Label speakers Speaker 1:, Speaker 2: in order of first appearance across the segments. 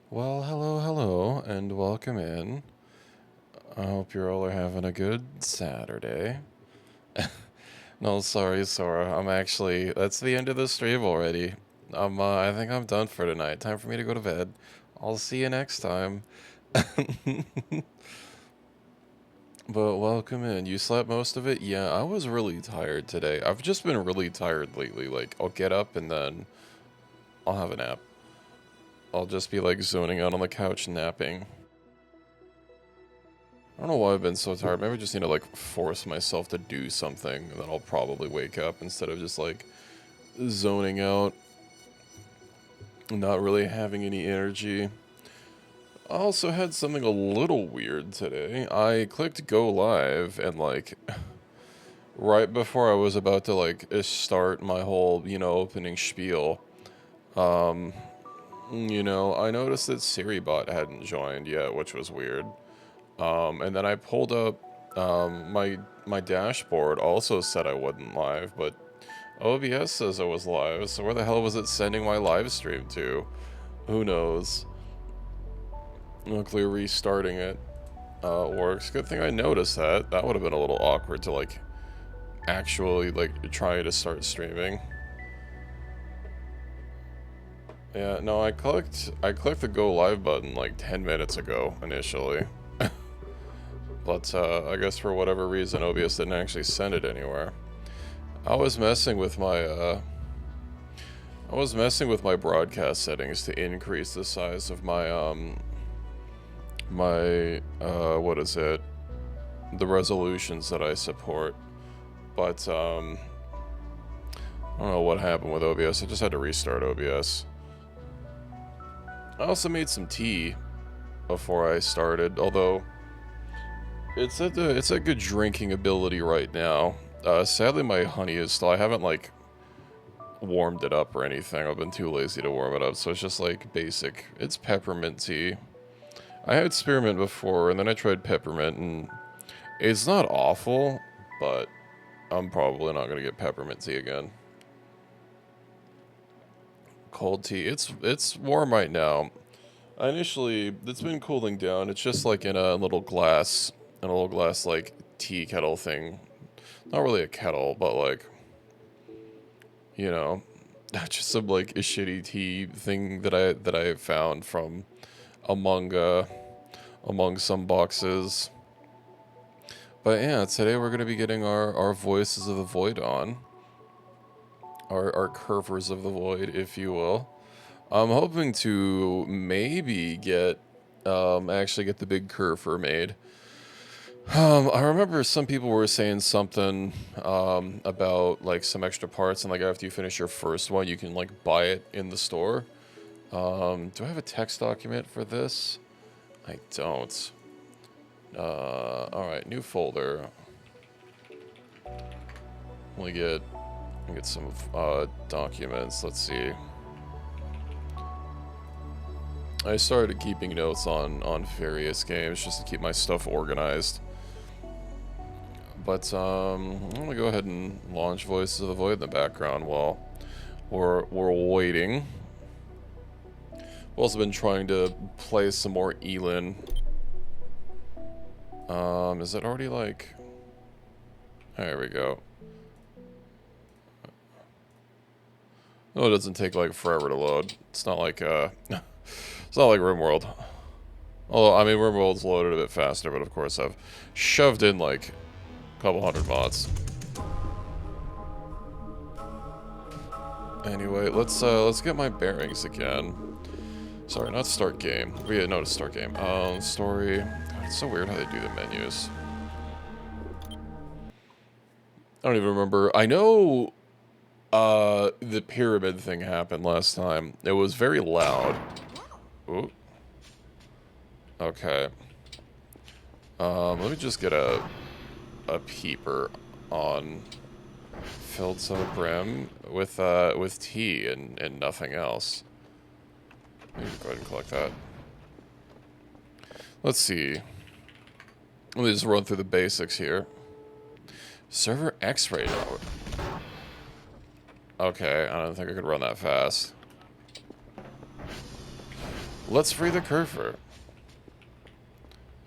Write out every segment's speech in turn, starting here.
Speaker 1: Well, hello, and welcome in. I hope you all are having a good Saturday. No, sorry, Sora. That's the end of the stream already. I think I'm done for tonight. Time for me to go to bed. I'll see you next time. But welcome in. You slept most of it? Yeah, I was really tired today. I've just been really tired lately. Like, I'll get up and then I'll have a nap. I'll just be like zoning out on the couch napping. I don't know why I've been so tired. Maybe I just need to like force myself to do something, and then I'll probably wake up instead of just like zoning out, not really having any energy. I also had something a little weird today. I clicked go live and like right before I was about to like start my whole, opening spiel, I noticed that SiriBot hadn't joined yet, which was weird. And then I pulled up my dashboard also said I wasn't live, but OBS says I was live, so where the hell was it sending my live stream to? Who knows? Luckily restarting it works. Good thing I noticed that. That would have been a little awkward to like actually like try to start streaming. Yeah, no, I clicked the go live button like 10 minutes ago initially. But I guess for whatever reason OBS didn't actually send it anywhere. I was messing with my broadcast settings to increase the size of my what is it? The resolutions that I support. But I don't know what happened with OBS. I just had to restart OBS. I also made some tea before I started, although it's a good drinking ability right now. Sadly my honey is still, I haven't like warmed it up or anything. I've been too lazy to warm it up, so it's just like basic. It's peppermint tea. I had spearmint before, and then I tried peppermint, and it's not awful, but I'm probably not gonna get peppermint tea again. Cold tea. It's warm right now. It's been cooling down. It's just like in a little glass, like tea kettle thing. Not really a kettle, but like, you know, just some like a shitty tea thing that I found from among some boxes. But yeah, today we're gonna be getting our voices of the void on. Our curvers of the void, if you will. I'm hoping to maybe actually get the big curver made. I remember some people were saying something about like some extra parts, and like after you finish your first one, you can like buy it in the store. Do I have a text document for this? I don't. All right, new folder. We get some documents. Let's see. I started keeping notes on various games just to keep my stuff organized. But I'm gonna go ahead and launch Voices of the Void in the background while we're waiting. We've also been trying to play some more Elin. Is it already like? There we go. No, it doesn't take like forever to load. It's not like it's not like RimWorld. Although I mean RimWorld's loaded a bit faster, but of course I've shoved in like a couple hundred mods. Anyway, let's get my bearings again. Sorry, not start game. Yeah, no, to start game. Story. God, it's so weird how they do the menus. I don't even remember. I know the pyramid thing happened last time. It was very loud. Ooh. Okay. Let me just get a peeper on filled to the brim with tea and nothing else. Let me go ahead and collect that. Let's see. Let me just run through the basics here. Server X-ray node. Okay, I don't think I could run that fast. Let's free the curver.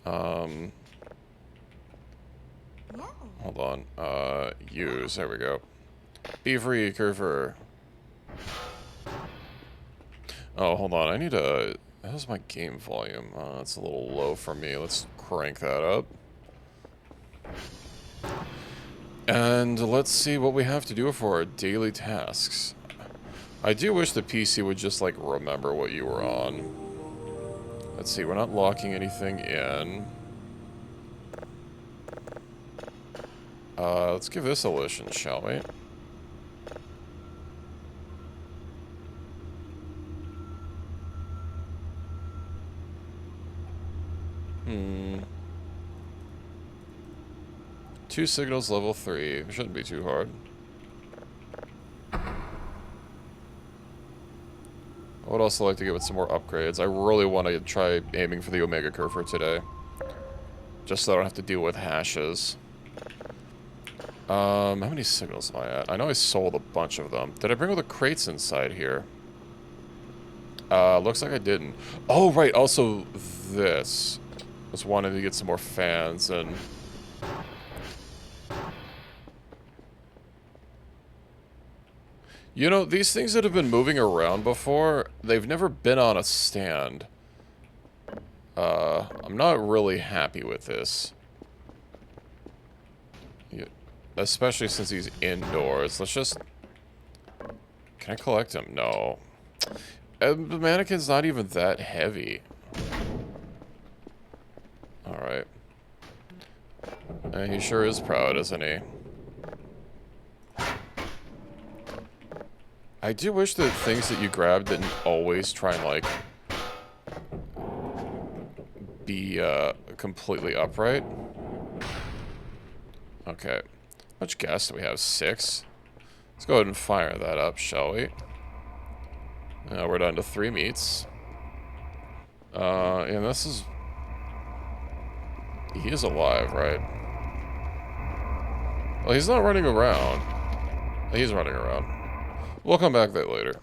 Speaker 1: Hold on. Use. There we go. Be free, curver. Oh, hold on. I need to... How's my game volume? It's a little low for me. Let's crank that up. And let's see what we have to do for our daily tasks. I do wish the PC would just, like, remember what you were on. Let's see. We're not locking anything in. Let's give this a listen, shall we? Two signals, level 3. It shouldn't be too hard. I would also like to give it some more upgrades. I really want to try aiming for the Omega curve for today. Just so I don't have to deal with hashes. How many signals am I at? I know I sold a bunch of them. Did I bring all the crates inside here? Looks like I didn't. Oh, right. Also, this. I was wanting to get some more fans and... You know, these things that have been moving around before, they've never been on a stand. I'm not really happy with this. Yeah, especially since he's indoors. Let's just... Can I collect him? No. The mannequin's not even that heavy. Alright. And he sure is proud, isn't he? I do wish that things that you grab didn't always try and, like, be, completely upright. Okay. How much gas do we have? 6? Let's go ahead and fire that up, shall we? Now we're down to 3 meats. And this is... He is alive, right? Well, he's not running around. He's running around. We'll come back to that later.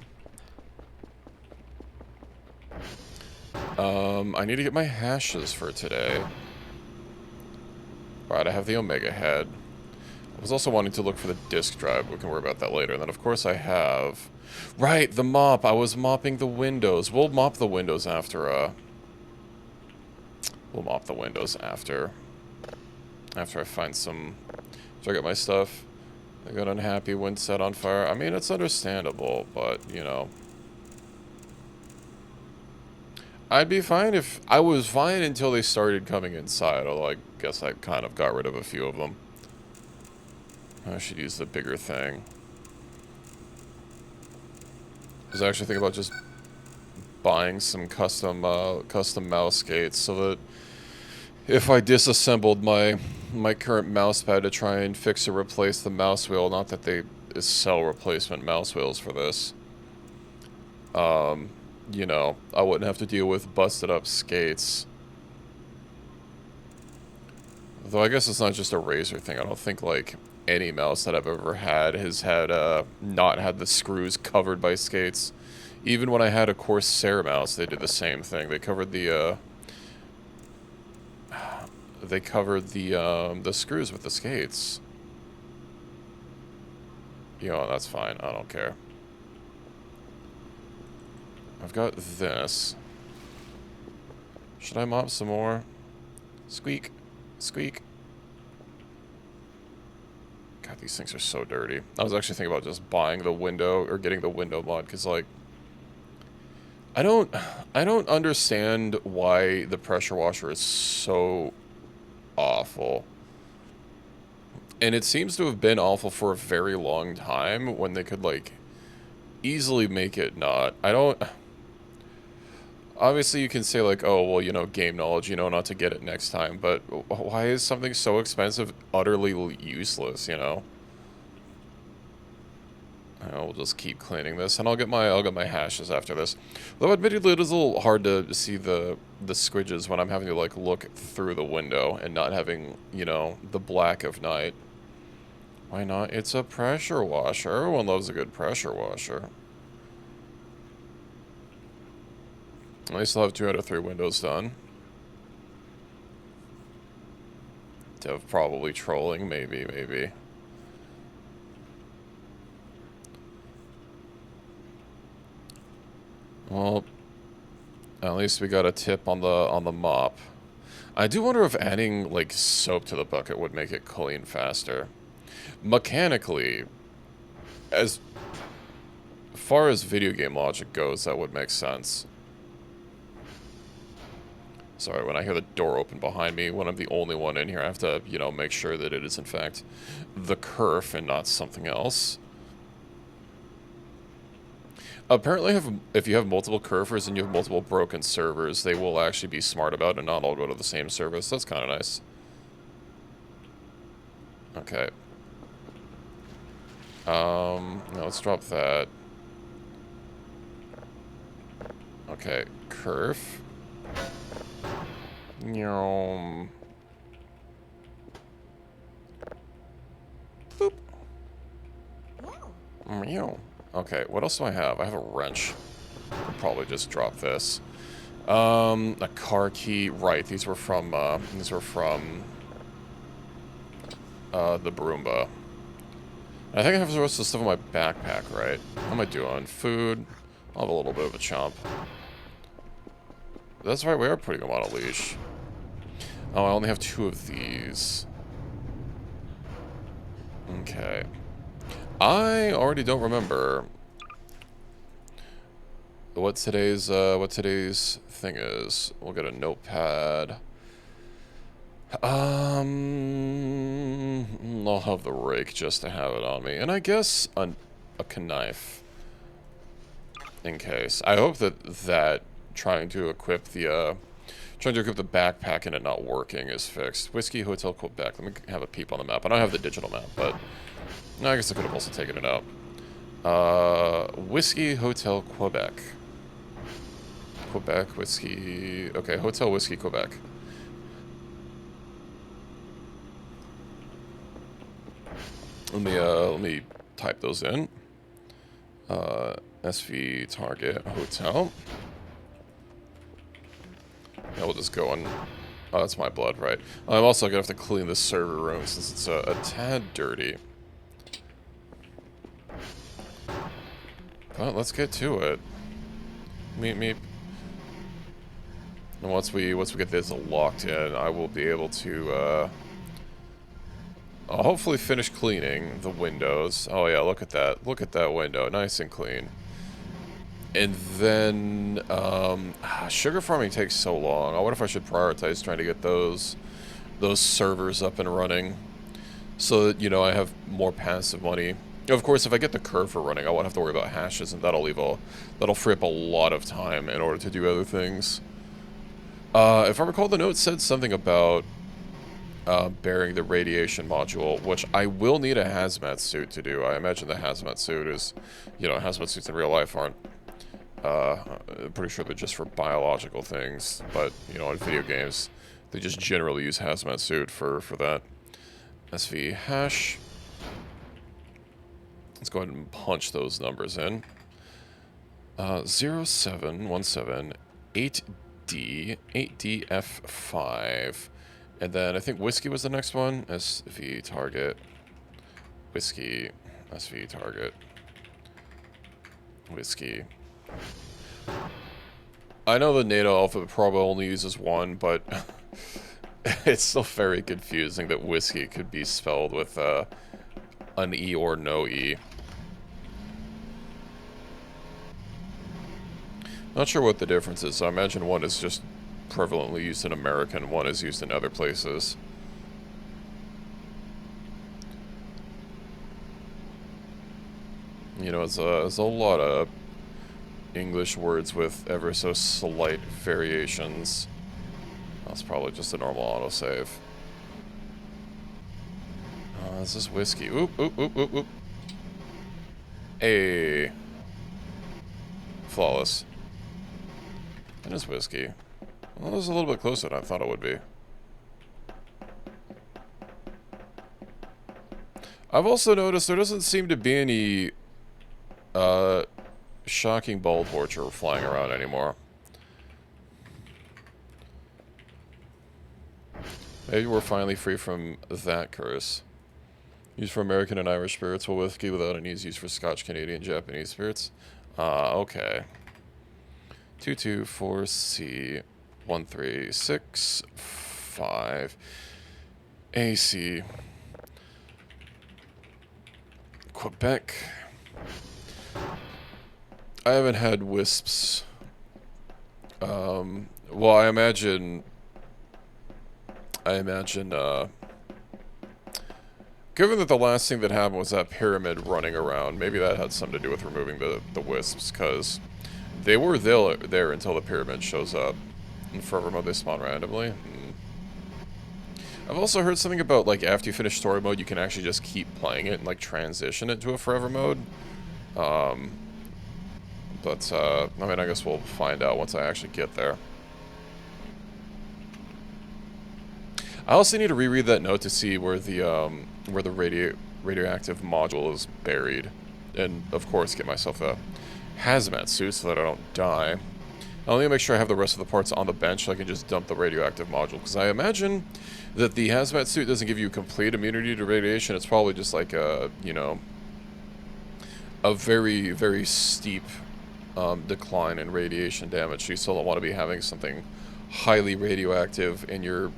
Speaker 1: I need to get my hashes for today. Alright, I have the Omega head. I was also wanting to look for the disk drive. We can worry about that later. And then, of course, I have... Right, the mop. I was mopping the windows. We'll mop the windows after, We'll mop the windows after I find some... After I get my stuff. I got unhappy when set on fire. I mean, it's understandable, but, you know... I'd be fine if... I was fine until they started coming inside, although I guess I kind of got rid of a few of them. I should use the bigger thing. I was actually thinking about just buying some custom mouse gates so that if I disassembled my current mouse pad to try and fix or replace the mouse wheel, not that they sell replacement mouse wheels for this, you know, I wouldn't have to deal with busted up skates. Though I guess it's not just a Razer thing. I don't think, like, any mouse that I've ever had has had, not had the screws covered by skates. Even when I had a Corsair mouse, they did the same thing. They covered the screws with the skates. You know, that's fine. I don't care. I've got this. Should I mop some more? Squeak. Squeak. God, these things are so dirty. I was actually thinking about just buying the window, or getting the window mod, because, like, I don't understand why the pressure washer is so awful. And it seems to have been awful for a very long time, when they could, like, easily make it not. I don't... Obviously, you can say, like, oh, well, you know, game knowledge, you know not to get it next time, but why is something so expensive utterly useless, you know? We'll just keep cleaning this, and I'll get my hashes after this. Though, admittedly, it is a little hard to see the squidges when I'm having to, like, look through the window and not having, you know, the black of night. Why not? It's a pressure washer. Everyone loves a good pressure washer. I still have 2 out of 3 windows done. Dev probably trolling, maybe. Well, at least we got a tip on the mop. I do wonder if adding like soap to the bucket would make it clean faster. Mechanically, as far as video game logic goes, that would make sense. Sorry, when I hear the door open behind me, when I'm the only one in here, I have to, you know, make sure that it is in fact the kerf and not something else. Apparently, if you have multiple kerfers and you have multiple broken servers, they will actually be smart about it and not all go to the same server, so that's kind of nice. Okay. Now let's drop that. Okay, kerf. Boop. Meow. Okay, what else do I have? I have a wrench. I'll probably just drop this. A car key. Right, these were from the Broomba. I think I have the rest of the stuff in my backpack, right? How am I doing? Food. I'll have a little bit of a chomp. That's right, we are putting them on a leash. Oh, I only have 2 of these. Okay. I already don't remember what today's thing is. We'll get a notepad. I'll have the rake just to have it on me, and I guess a knife in case. I hope that trying to equip the backpack and it not working is fixed. Whiskey Hotel Quebec. Let me have a peep on the map. I don't have the digital map, but no, I guess I could have also taken it out. Whiskey Hotel Quebec. Quebec Whiskey. Okay, Hotel Whiskey Quebec. Let me type those in. SV Target Hotel. Yeah, we'll just go on. Oh, that's my blood, right? I'm also gonna have to clean the server room since it's a tad dirty. But let's get to it. Meep. And once we get this locked in, I will be able to I'll hopefully finish cleaning the windows. Oh yeah, look at that. Look at that window, nice and clean. And then, sugar farming takes so long. I wonder if I should prioritize trying to get those servers up and running, so that, you know, I have more passive money. Of course, if I get the curve for running, I won't have to worry about hashes, and that'll free up a lot of time in order to do other things. If I recall, the note said something about bearing the radiation module, which I will need a hazmat suit to do. I imagine the hazmat suit is, you know, hazmat suits in real life aren't. I'm pretty sure they're just for biological things, but, you know, in video games, they just generally use hazmat suit for that. SV hash. Let's go ahead and punch those numbers in. 0717 8D 8DF5. And then I think whiskey was the next one. SV target. Whiskey. SV target. Whiskey. I know the NATO alphabet probably only uses one, but it's still very confusing that whiskey could be spelled with an E or no E. Not sure what the difference is, so I imagine one is just prevalently used in America and one is used in other places. You know, it's a lot of English words with ever so slight variations. That's probably just a normal autosave. This is whiskey. Oop, oop, oop, oop, oop. Hey. Flawless. It is whiskey. Well, it was a little bit closer than I thought it would be. I've also noticed there doesn't seem to be any shocking ball torture flying around anymore. Maybe we're finally free from that curse. Used for American and Irish spirits, while whiskey without any is used for Scotch, Canadian, Japanese spirits. Okay. 224C 1365 AC Quebec. I haven't had wisps. Well, I imagine, given that the last thing that happened was that pyramid running around, maybe that had something to do with removing the wisps, because they were there until the pyramid shows up. In forever mode, they spawn randomly. I've also heard something about, like, after you finish story mode, you can actually just keep playing it and, like, transition it to a forever mode. I mean, I guess we'll find out once I actually get there. I also need to reread that note to see where the radioactive module is buried. And, of course, get myself a hazmat suit so that I don't die. I'll need to make sure I have the rest of the parts on the bench so I can just dump the radioactive module. Because I imagine that the hazmat suit doesn't give you complete immunity to radiation. It's probably just like a, you know, a very, very steep decline in radiation damage. So you still don't want to be having something highly radioactive in your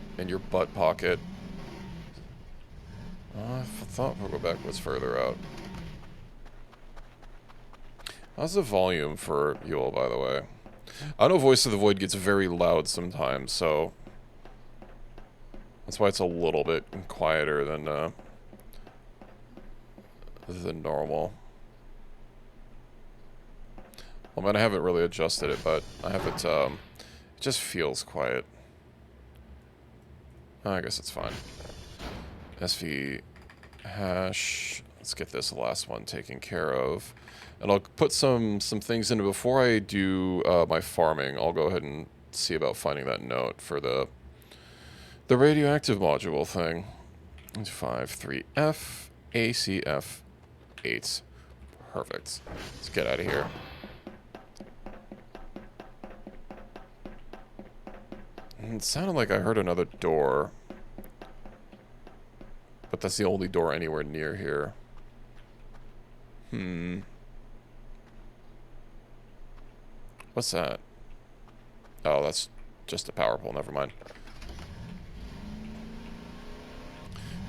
Speaker 1: butt pocket. I thought we'll go backwards further out. How's the volume for you all, by the way? I know Voice of the Void gets very loud sometimes, so that's why it's a little bit quieter than normal. Well, I mean, I haven't really adjusted it, but I have it, it just feels quiet. I guess it's fine. SV hash, let's get this last one taken care of. And I'll put some things in before I do my farming. I'll go ahead and see about finding that note for the radioactive module thing. 53F ACF 8. Perfect. Let's get out of here. It sounded like I heard another door. But that's the only door anywhere near here. What's that? Oh, that's just a power pole, never mind.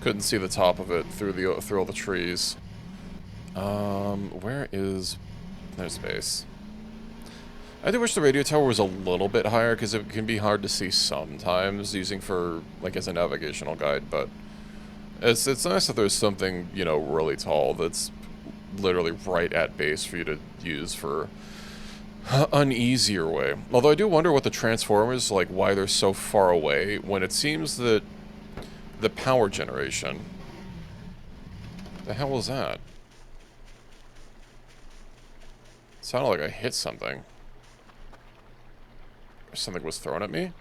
Speaker 1: Couldn't see the top of it through all the trees. Where is... There's base. I do wish the radio tower was a little bit higher, because it can be hard to see sometimes, using for, like, as a navigational guide, but it's nice that there's something, you know, really tall that's literally right at base for you to use for an easier way. Although I do wonder what the Transformers, like, why they're so far away, when it seems that the power generation... The hell was that? It sounded like I hit something. Or something was thrown at me?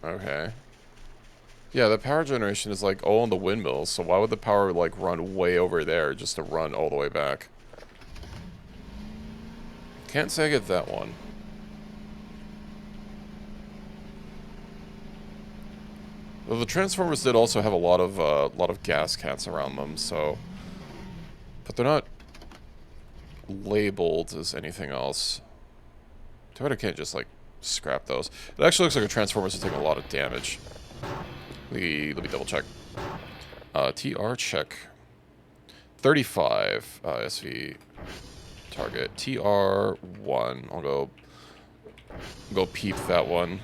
Speaker 1: Okay. Yeah, the power generation is, like, all in the windmills, so why would the power, like, run way over there just to run all the way back? Can't say I get that one. Though the Transformers did also have a lot of gas cats around them, so... But they're not labeled as anything else. Too bad I can't just, like, scrap those. It actually looks like a Transformers is taking a lot of damage. Let me double check. TR check. 35 SV target. TR1. I'll go peep that one.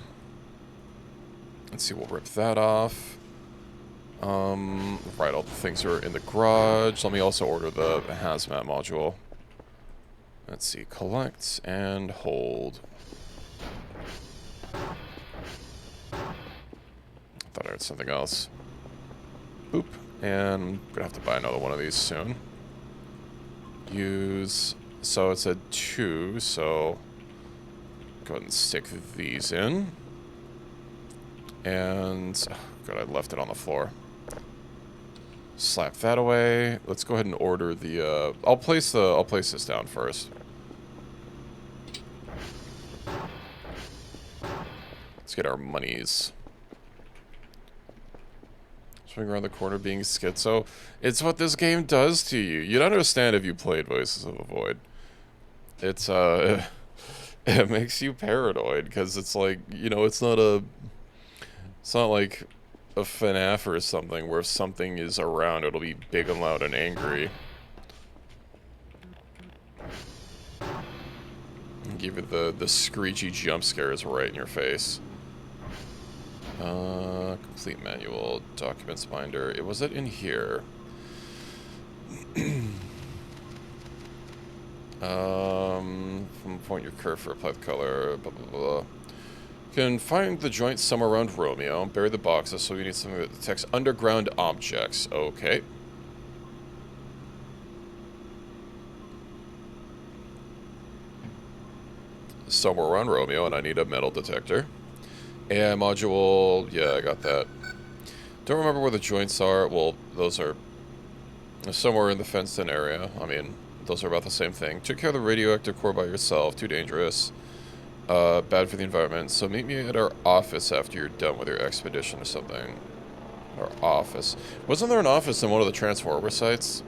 Speaker 1: Let's see, we'll rip that off. Right, all the things are in the garage. Let me also order the hazmat module. Let's see, collect and hold. Thought I heard something else. Boop. And I'm gonna have to buy another one of these soon. Use. So it said 2, so go ahead and stick these in. And oh God, I left it on the floor. Slap that away. Let's go ahead and order the. I'll place this down first. get our monies. Swing around the corner being schizo. It's what this game does to you. You'd understand if you played Voices of the Void. It's, it makes you paranoid, because it's like, you know, it's not like a FNAF or something where if something is around, it'll be big and loud and angry. And give you the screechy jump scares right in your face. Complete manual, documents binder. Was it in here? From point your cursor, apply the color, blah, blah, blah. You can find the joint somewhere around Romeo, bury the boxes, so you need something that detects underground objects. Okay. Somewhere around Romeo, and I need a metal detector. AI module, yeah, I got that. Don't remember where the joints are. Well, those are somewhere in the fenced-in area. I mean, those are about the same thing. Took care of the radioactive core by yourself. Too dangerous. Bad for the environment. So meet me at our office after you're done with your expedition or something. Our office. Wasn't there an office in one of the Transformer sites?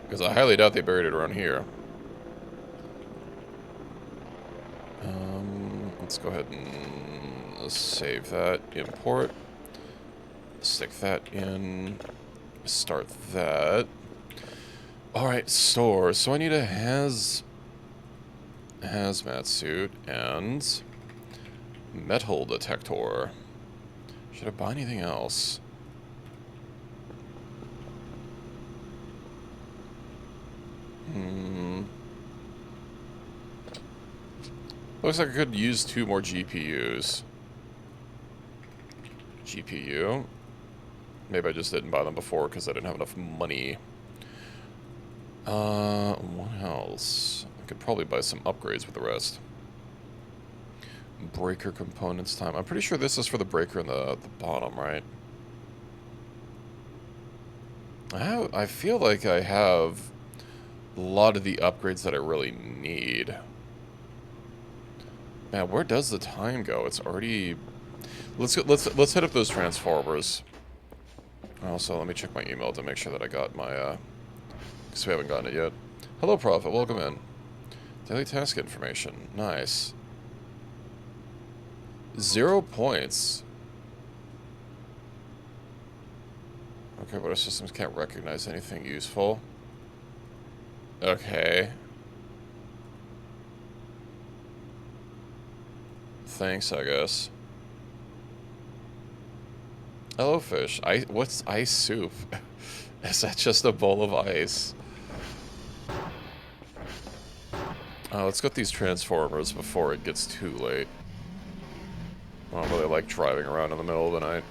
Speaker 1: Because I highly doubt they buried it around here. Let's go ahead and save that. Import. Stick that in. Start that. Alright, store. So I need a hazmat suit and metal detector. Should I buy anything else? Looks like I could use 2 more GPUs. GPU. Maybe I just didn't buy them before because I didn't have enough money. What else? I could probably buy some upgrades with the rest. Breaker components time. I'm pretty sure this is for the breaker in the bottom, right? I feel like I have a lot of the upgrades that I really need. Man, where does the time go? It's already... Let's hit up those transformers. Also, let me check my email to make sure that I got my, because we haven't gotten it yet. Hello, Prophet. Welcome in. Daily task information. Nice. 0 points. Okay, but our systems can't recognize anything useful. Okay. Thanks, I guess. Hello, fish. What's ice soup? Is that just a bowl of ice? Let's get these transformers before it gets too late. I don't really like driving around in the middle of the night.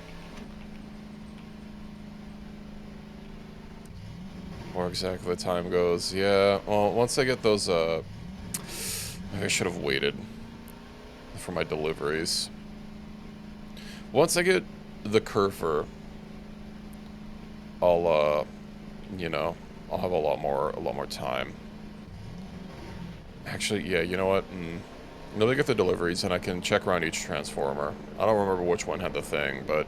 Speaker 1: Or exactly the time goes. Yeah, well, once I get those, maybe I should have waited for my deliveries. Once I get the Kerfer, I'll, you know, I'll have a lot more time. Actually, yeah, you know what? Let me get the deliveries and I can check around each transformer. I don't remember which one had the thing, but...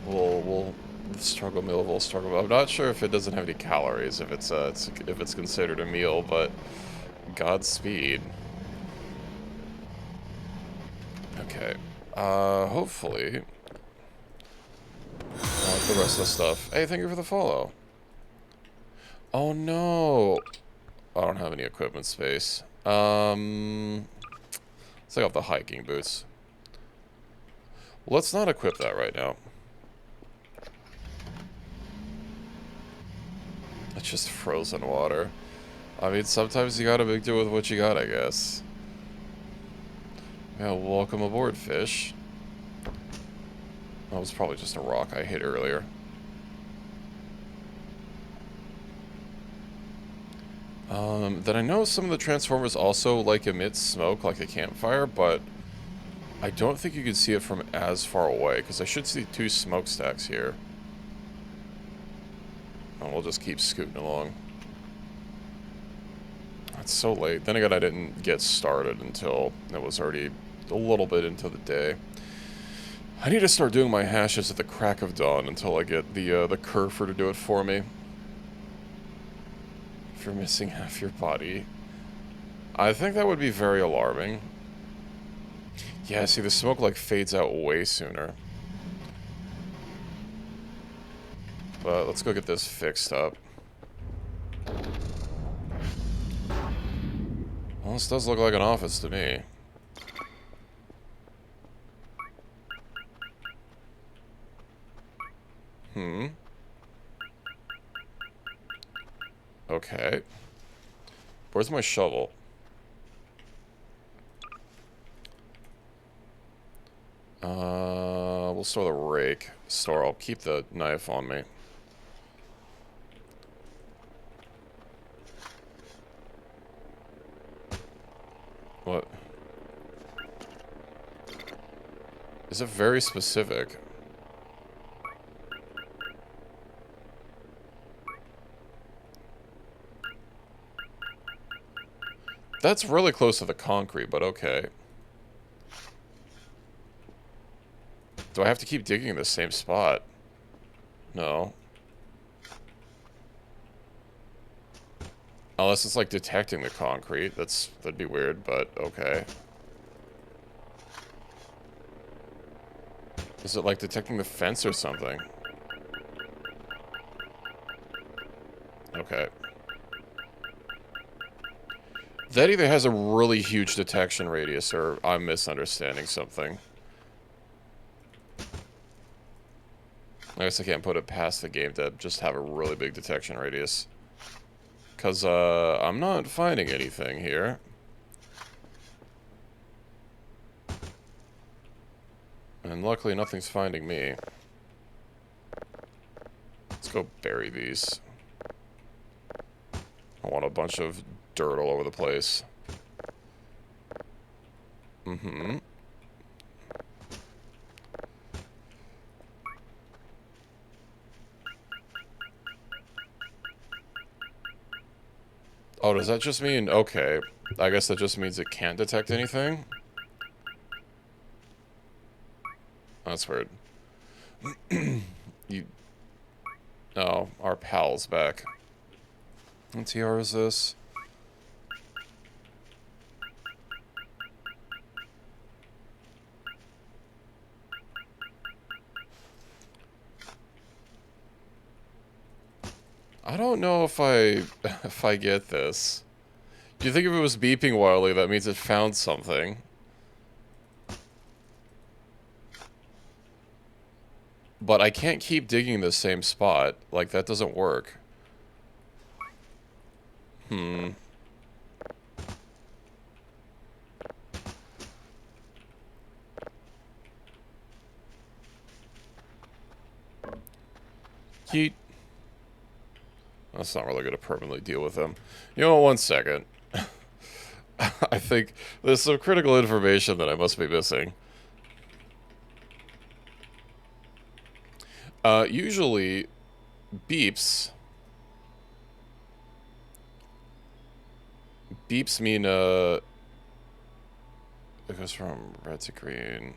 Speaker 1: We'll struggle meal, we'll struggle. I'm not sure if it doesn't have any calories, if it's considered a meal, but Godspeed. Okay. Hopefully the rest of the stuff. Hey, thank you for the follow. Oh no, I don't have any equipment space. Let's take off the hiking boots. Let's not equip that right now. It's just frozen water. I mean, sometimes you gotta make do with what you got, I guess. Yeah, welcome aboard, fish. That was probably just a rock I hit earlier. Then I know some of the transformers also, like, emit smoke like a campfire, but I don't think you can see it from as far away, because I should see 2 smokestacks here. Oh, And we'll just keep scooting along. It's so late. Then again, I didn't get started until it was already a little bit into the day. I need to start doing my hashes at the crack of dawn until I get the Curfer to do it for me. If you're missing half your body, I think that would be very alarming. Yeah, see, the smoke, like, fades out way sooner. But let's go get this fixed up. Well, this does look like an office to me. Okay. Where's my shovel? We'll store the rake. I'll keep the knife on me. What? Is it very specific? That's really close to the concrete, but okay. Do I have to keep digging in the same spot? No. Unless it's like detecting the concrete. That'd be weird, but okay. Is it like detecting the fence or something? Okay. That either has a really huge detection radius or I'm misunderstanding something. I guess I can't put it past the game to just have a really big detection radius. Because, I'm not finding anything here. And luckily nothing's finding me. Let's go bury these. I want a bunch of dirt all over the place. Oh, does that just mean... Okay. I guess that just means it can't detect anything? That's weird. Oh, our pal's back. What TR is this? I don't know if I get this. Do you think if it was beeping wildly, that means it found something? But I can't keep digging in the same spot. Like, that doesn't work. Yeet. That's not really going to permanently deal with them. You know, 1 second. I think there's some critical information that I must be missing. Usually, beeps mean, it goes from red to green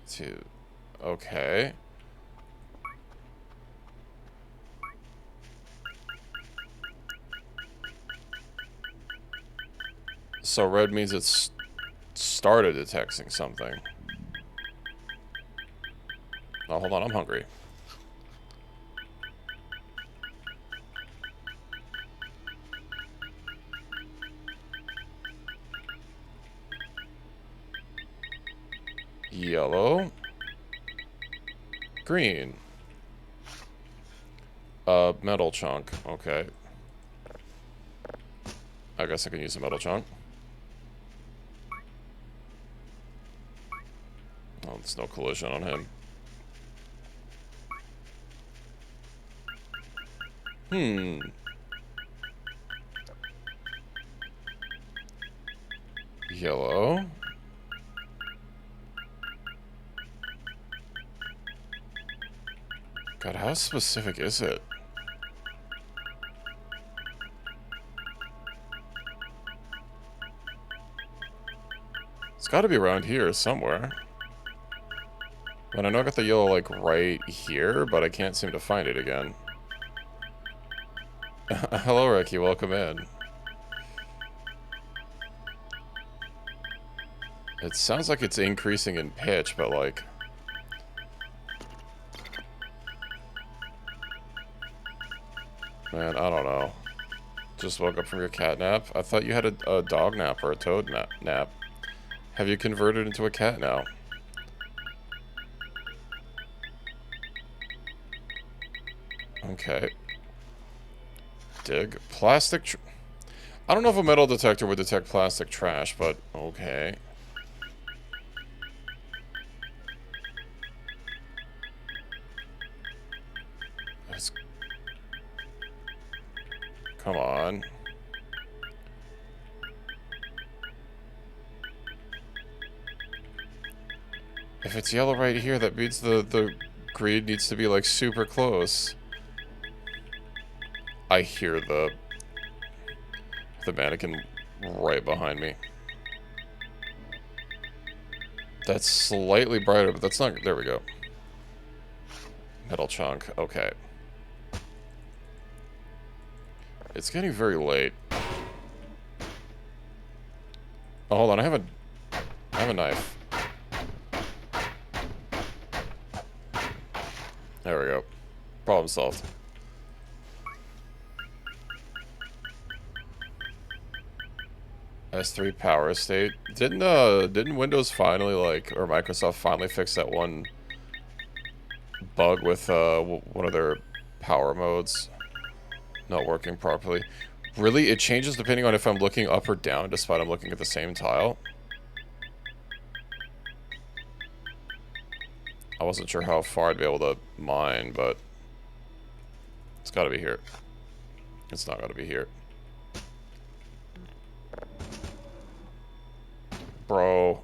Speaker 1: to... Okay. So red means it's started detecting something. Oh, hold on, I'm hungry. Yellow. Green. Metal chunk. Okay. I guess I can use a metal chunk. Oh, there's no collision on him. Yellow. God, how specific is it? It's got to be around here somewhere. And I know I got the yellow, like, right here, but I can't seem to find it again. Hello, Ricky. Welcome in. It sounds like it's increasing in pitch, but, like... Man, I don't know. Just woke up from your cat nap? I thought you had a dog nap or a toad nap. Have you converted into a cat now? Okay. Dig. Plastic I don't know if a metal detector would detect plastic trash, but okay. Come on. If it's yellow right here, that means the green needs to be, like, super close. I hear the mannequin right behind me. That's slightly brighter, but that's not... There we go. Metal chunk. Okay. It's getting very late. Oh, hold on. I have a knife. There we go. Problem solved. S3 power state. Didn't Windows finally, like, or Microsoft finally fix that one bug with one of their power modes not working properly? Really? It changes depending on if I'm looking up or down, despite I'm looking at the same tile? I wasn't sure how far I'd be able to mine, but it's gotta be here. It's not gotta be here. Bro.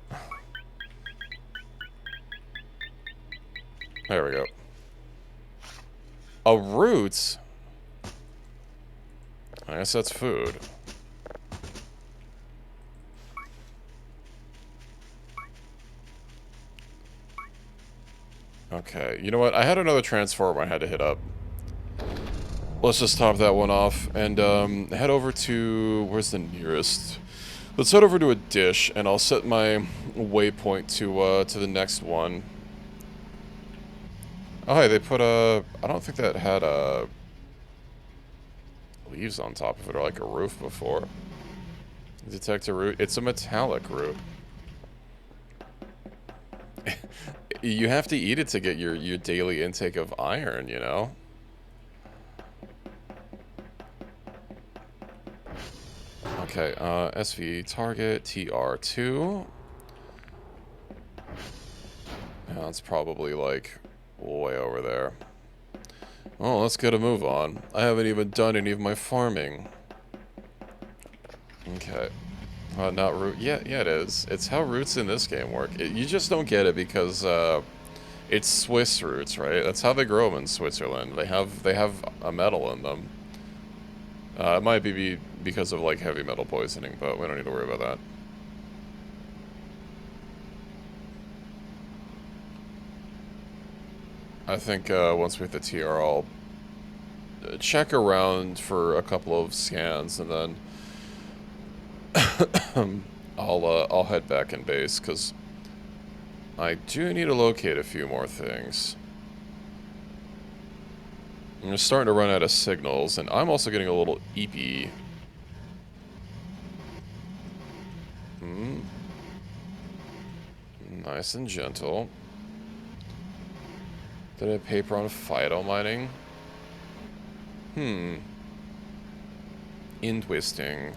Speaker 1: There we go. A root? I guess that's food. Okay, you know what? I had another transformer I had to hit up. Let's just top that one off and head over to... Where's the nearest? Let's head over to a dish, and I'll set my waypoint to the next one. Oh, hey, they put a... I don't think that had leaves on top of it, or like a roof before. Detect a root. It's a metallic root. You have to eat it to get your daily intake of iron, you know? Okay, SV target TR2. Yeah, it's probably like way over there. Well, let's get a move on. I haven't even done any of my farming. Okay. Not root. Yeah, it is. It's how roots in this game work. You just don't get it because it's Swiss roots, right? That's how they grow them in Switzerland. They have a metal in them. It might be because of like heavy metal poisoning, but we don't need to worry about that. I think once we hit the TR, I'll check around for a couple of scans, and then I'll head back in base because I do need to locate a few more things. I'm just starting to run out of signals, and I'm also getting a little eepy. Nice and gentle. Did I have paper on phyto mining? Interesting.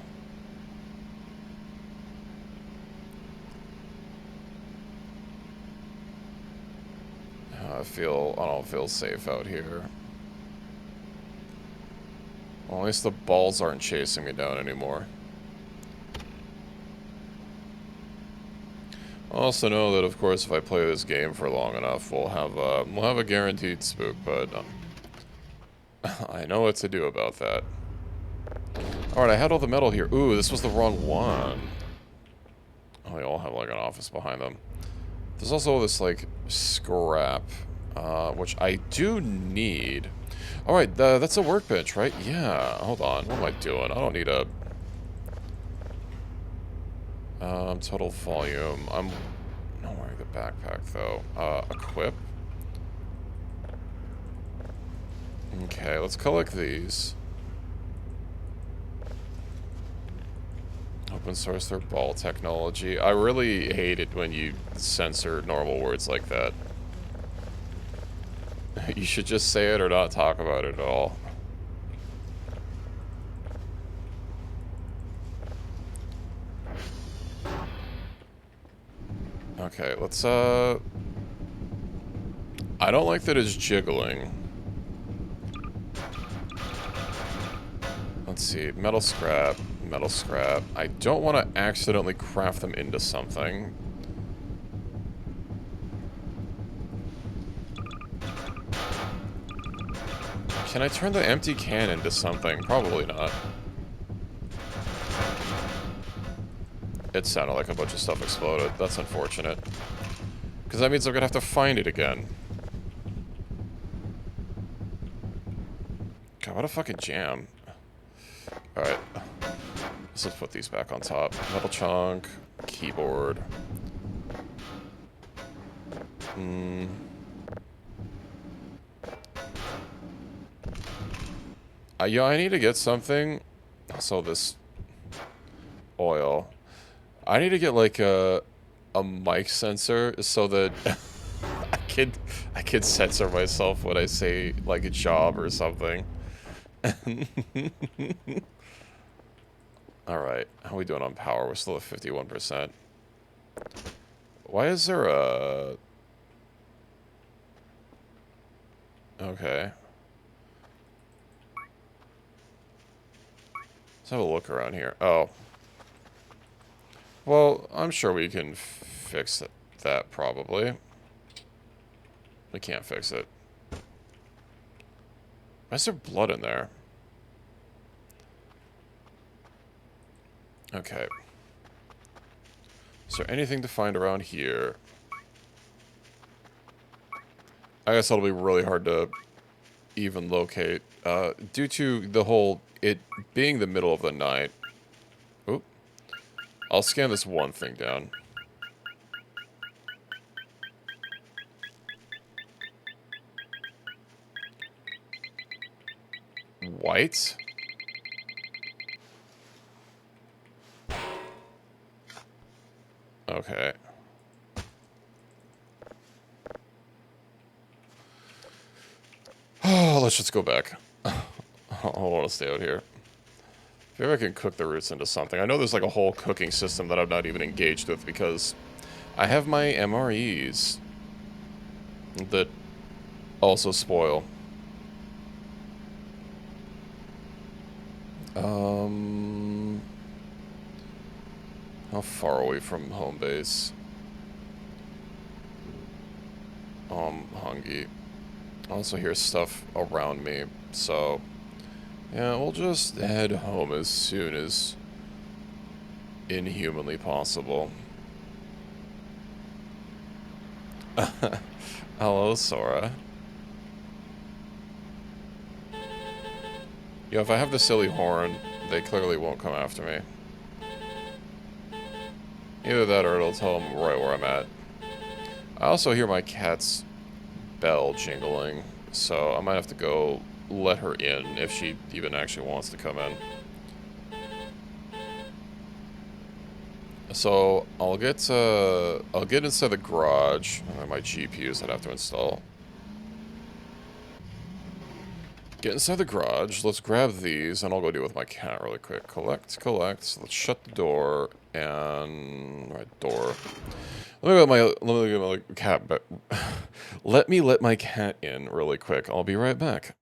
Speaker 1: I don't feel safe out here. Well, at least the balls aren't chasing me down anymore. I also know that, of course, if I play this game for long enough, we'll have a guaranteed spook, but I know what to do about that. Alright, I had all the metal here. Ooh, this was the wrong one. Oh, they all have like an office behind them. There's also this like scrap, which I do need. All right, that's a workbench, right? Yeah. Hold on. What am I doing? I don't need a total volume. I'm not wearing the backpack though. Equip. Okay, let's collect these. Open source their ball technology. I really hate it when you censor normal words like that. You should just say it or not talk about it at all. Okay, let's, I don't like that it's jiggling. Let's see, metal scrap, metal scrap. I don't want to accidentally craft them into something. Can I turn the empty can into something? Probably not. It sounded like a bunch of stuff exploded. That's unfortunate. Because that means I'm going to have to find it again. God, what a fucking jam. Alright. Let's put these back on top. Metal chunk, keyboard. Yeah, I need to get something. So this oil. I need to get like a mic sensor so that I can censor myself when I say like a job or something. All right, how are we doing on power? We're still at 51%. Why is there a... Okay. Let's have a look around here. Oh. Well, I'm sure we can fix that probably. We can't fix it. Why is there blood in there? Okay. Is there anything to find around here? I guess that'll be really hard to even locate. Due to the whole, it being the middle of the night. Oop. I'll scan this one thing down. White? Okay. Oh, let's just go back. I don't want to stay out here. Maybe I can cook the roots into something. I know there's like a whole cooking system that I'm not even engaged with because I have my MREs that also spoil. How far away from home base? Hungry. I also hear stuff around me, so yeah, we'll just head home as soon as inhumanly possible. Hello, Sora. Yeah, if I have the silly horn, they clearly won't come after me. Either that or it'll tell them right where I'm at. I also hear my cat's bell jingling, so I might have to go let her in if she even actually wants to come in. So I'll get inside the garage. My GPUs I'd have to install. Get inside the garage. Let's grab these, and I'll go deal with my cat really quick. Collect, collect. So let's shut the door and door. Let me get my cat. Let me let my cat in really quick. I'll be right back.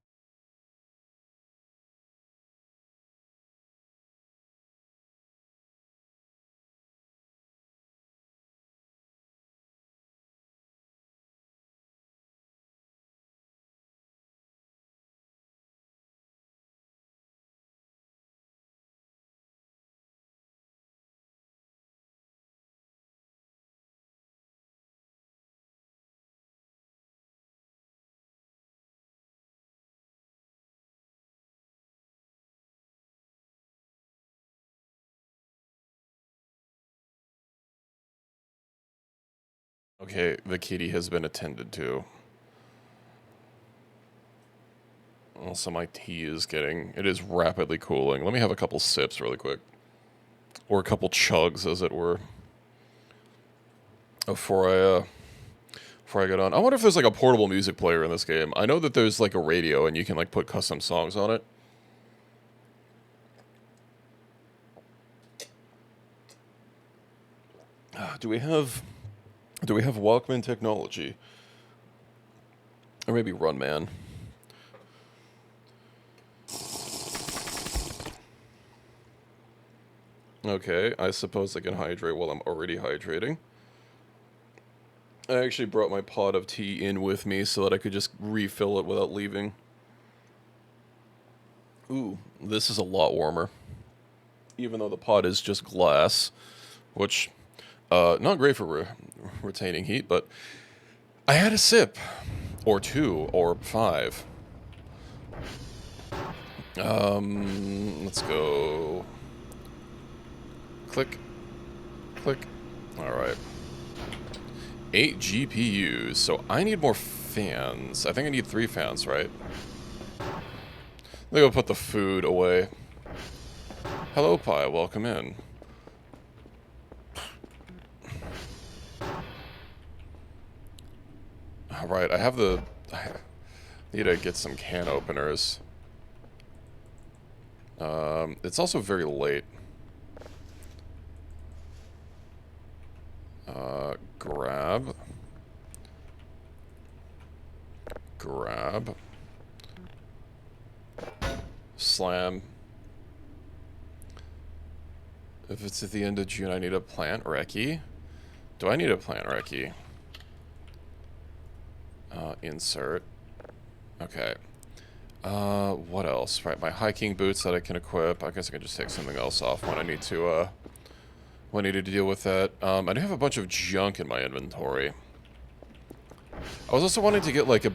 Speaker 1: Okay, the kitty has been attended to. Also, my tea is it is rapidly cooling. Let me have a couple sips really quick. Or a couple chugs, as it were. Before I get on. I wonder if there's like a portable music player in this game. I know that there's like a radio and you can like put custom songs on it. Do we have Walkman technology? Or maybe Runman. Okay, I suppose I can hydrate while I'm already hydrating. I actually brought my pot of tea in with me so that I could just refill it without leaving. Ooh, this is a lot warmer. Even though the pot is just glass, which, not great for retaining heat, but I had a sip, or two, or five. Let's go. Click. Click. Alright. 8 GPUs, so I need more fans. I think I need 3 fans, right? Let me go put the food away. Hello, Pi, welcome in. Alright, I need to get some can openers. It's also very late. Grab. Slam. If it's at the end of June, I need a plant recce. Do I need a plant recce? Insert. Okay. What else? Right, my hiking boots that I can equip. I guess I can just take something else off when I need to, when I need to deal with that. I do have a bunch of junk in my inventory. I was also wanting to get, like, a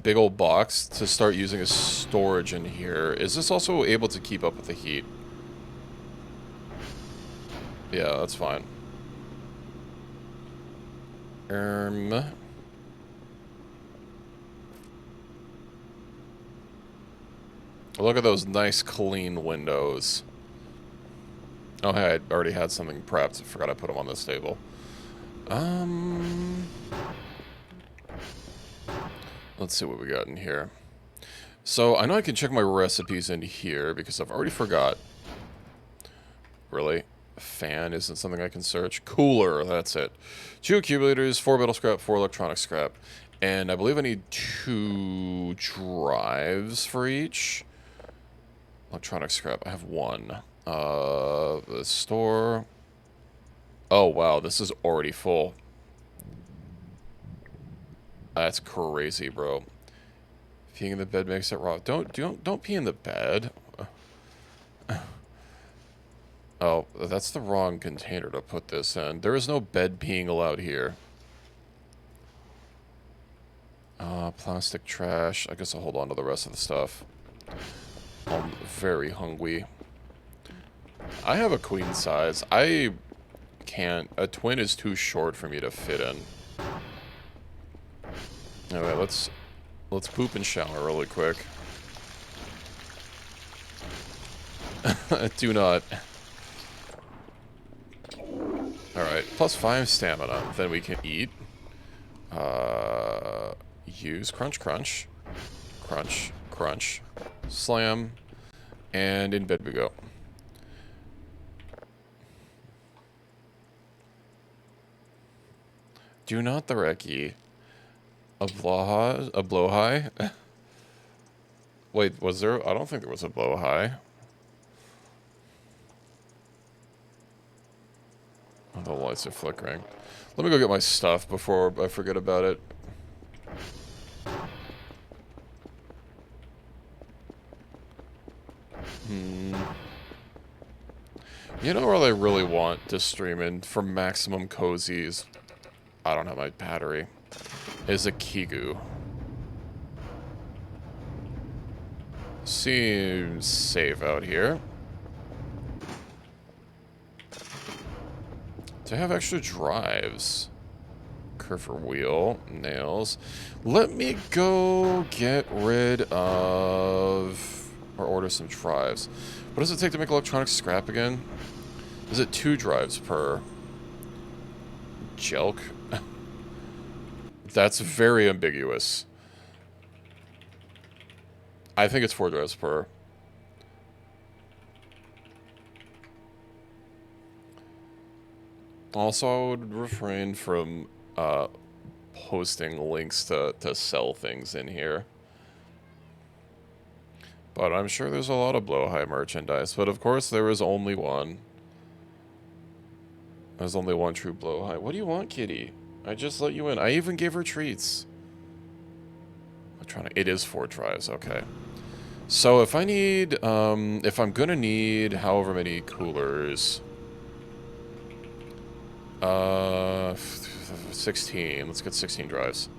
Speaker 1: big old box to start using as storage in here. Is this also able to keep up with the heat? Yeah, that's fine. Look at those nice clean windows. Oh, hey, I already had something prepped. I forgot I put them on this table. Let's see what we got in here. So, I know I can check my recipes in here because I've already forgot. Really? Fan isn't something I can search. Cooler, that's it. 2 accumulators, 4 metal scrap, 4 electronic scrap. And I believe I need 2 drives for each. Electronic scrap, I have 1. The store. Oh, wow, this is already full. That's crazy, bro. Peeing in the bed makes it raw. Don't pee in the bed. Oh, that's the wrong container to put this in. There is no bed peeing allowed here. Plastic trash. I guess I'll hold on to the rest of the stuff. I'm very hungry. I have a queen size. I can't. A twin is too short for me to fit in. Anyway, let's poop and shower really quick. Do not. Alright, +5 stamina. Then we can eat. Use crunch, crunch. Crunch, crunch. Slam. And in bed we go. Do not the recce. A blowhigh? Wait, was there? I don't think there was a blowhigh. Oh, the lights are flickering. Let me go get my stuff before I forget about it. You know what I really want to stream in for maximum cozies? I don't have my battery. Is a Kigu. Seems safe out here. Do I have extra drives? Curve wheel. Nails. Let me go get rid of... or order some drives. What does it take to make electronic scrap again? Is it 2 drives per... Jelk? That's very ambiguous. I think it's 4 drives per. Also, I would refrain from posting links to sell things in here. But I'm sure there's a lot of Blowhigh merchandise. But of course, there is only one. There's only one true Blowhigh. What do you want, kitty? I just let you in. I even gave her treats. Electronic. It is 4 drives. Okay. So if I need, if I'm gonna need however many coolers, 16. Let's get 16 drives.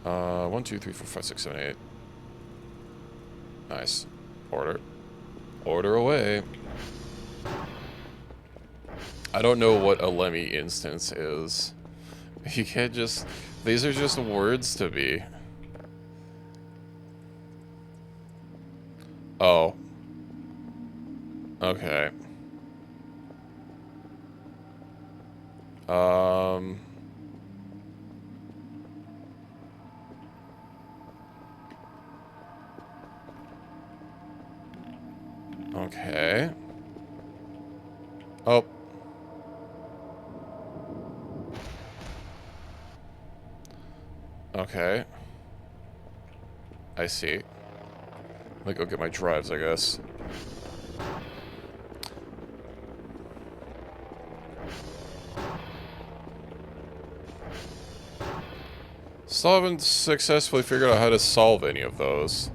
Speaker 1: 1, 2, 3, 4, 5, 6, 7, 8. Nice. Order. Order away. I don't know what a Lemmy instance is. You can't just... These are just words to me. Oh. Okay. Okay. Oh. Okay. I see. Let me go get my drives, I guess. Still haven't successfully figured out how to solve any of those.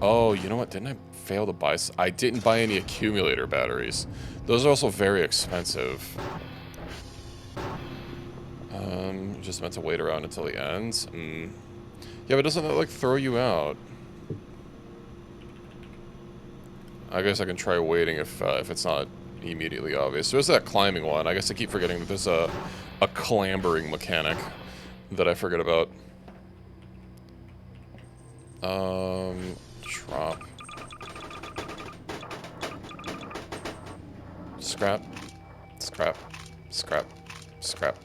Speaker 1: Oh, you know what? Didn't I fail to buy... I didn't buy any accumulator batteries. Those are also very expensive. Just meant to wait around until the end. Yeah, but doesn't that, like, throw you out? I guess I can try waiting if it's not immediately obvious. There's that climbing one. I guess I keep forgetting that there's a clambering mechanic that I forget about. Drop. Scrap. Scrap. Scrap. Scrap.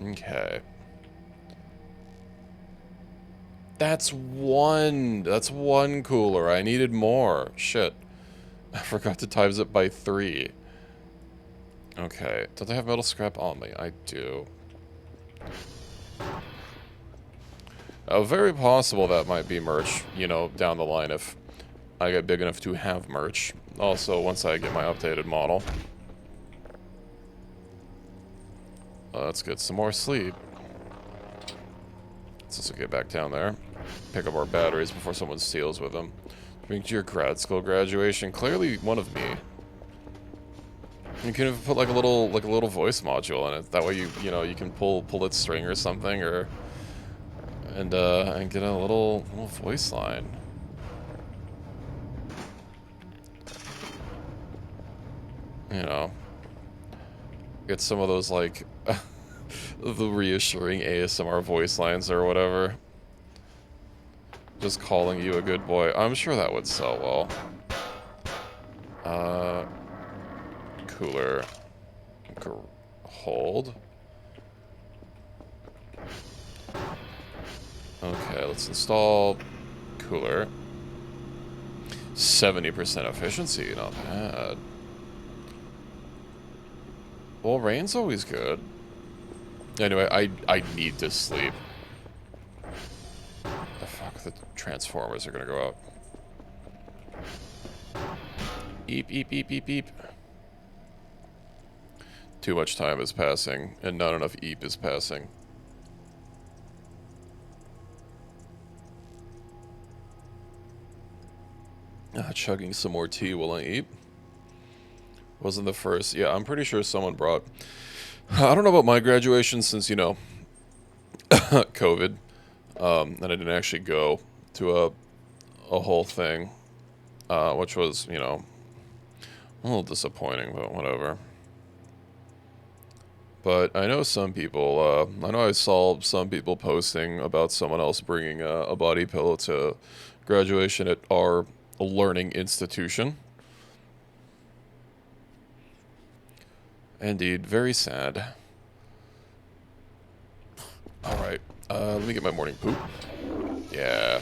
Speaker 1: Okay. That's one cooler. I needed more. Shit. I forgot to times it by 3. Okay. Don't I have metal scrap on me? I do. Very possible that might be merch, you know, down the line if I get big enough to have merch. Also, once I get my updated model. Let's get some more sleep. Let's also get back down there. Pick up our batteries before someone steals with them. Bring to your grad school graduation. Clearly one of me. You can even put like a little voice module in it. That way you know you can pull its string or something and get a little voice line. You know. Get some of those like the reassuring ASMR voice lines or whatever. Just calling you a good boy. I'm sure that would sell well. Cooler. Hold. Okay, let's install cooler. 70% efficiency, not bad. Well, rain's always good. Anyway, I need to sleep. The fuck, the transformers are gonna go out. Eep, eep, eep, eep, eep. Too much time is passing, and not enough eep is passing. Chugging some more tea while I eat. Wasn't the first. Yeah, I'm pretty sure someone brought... I don't know about my graduation since, you know, COVID. And I didn't actually go. to a whole thing, which was, you know, a little disappointing, but whatever. But I know some people, I know I saw some people posting about someone else bringing a body pillow to graduation at our learning institution. Indeed, very sad. Alright, let me get my morning poop. Yeah.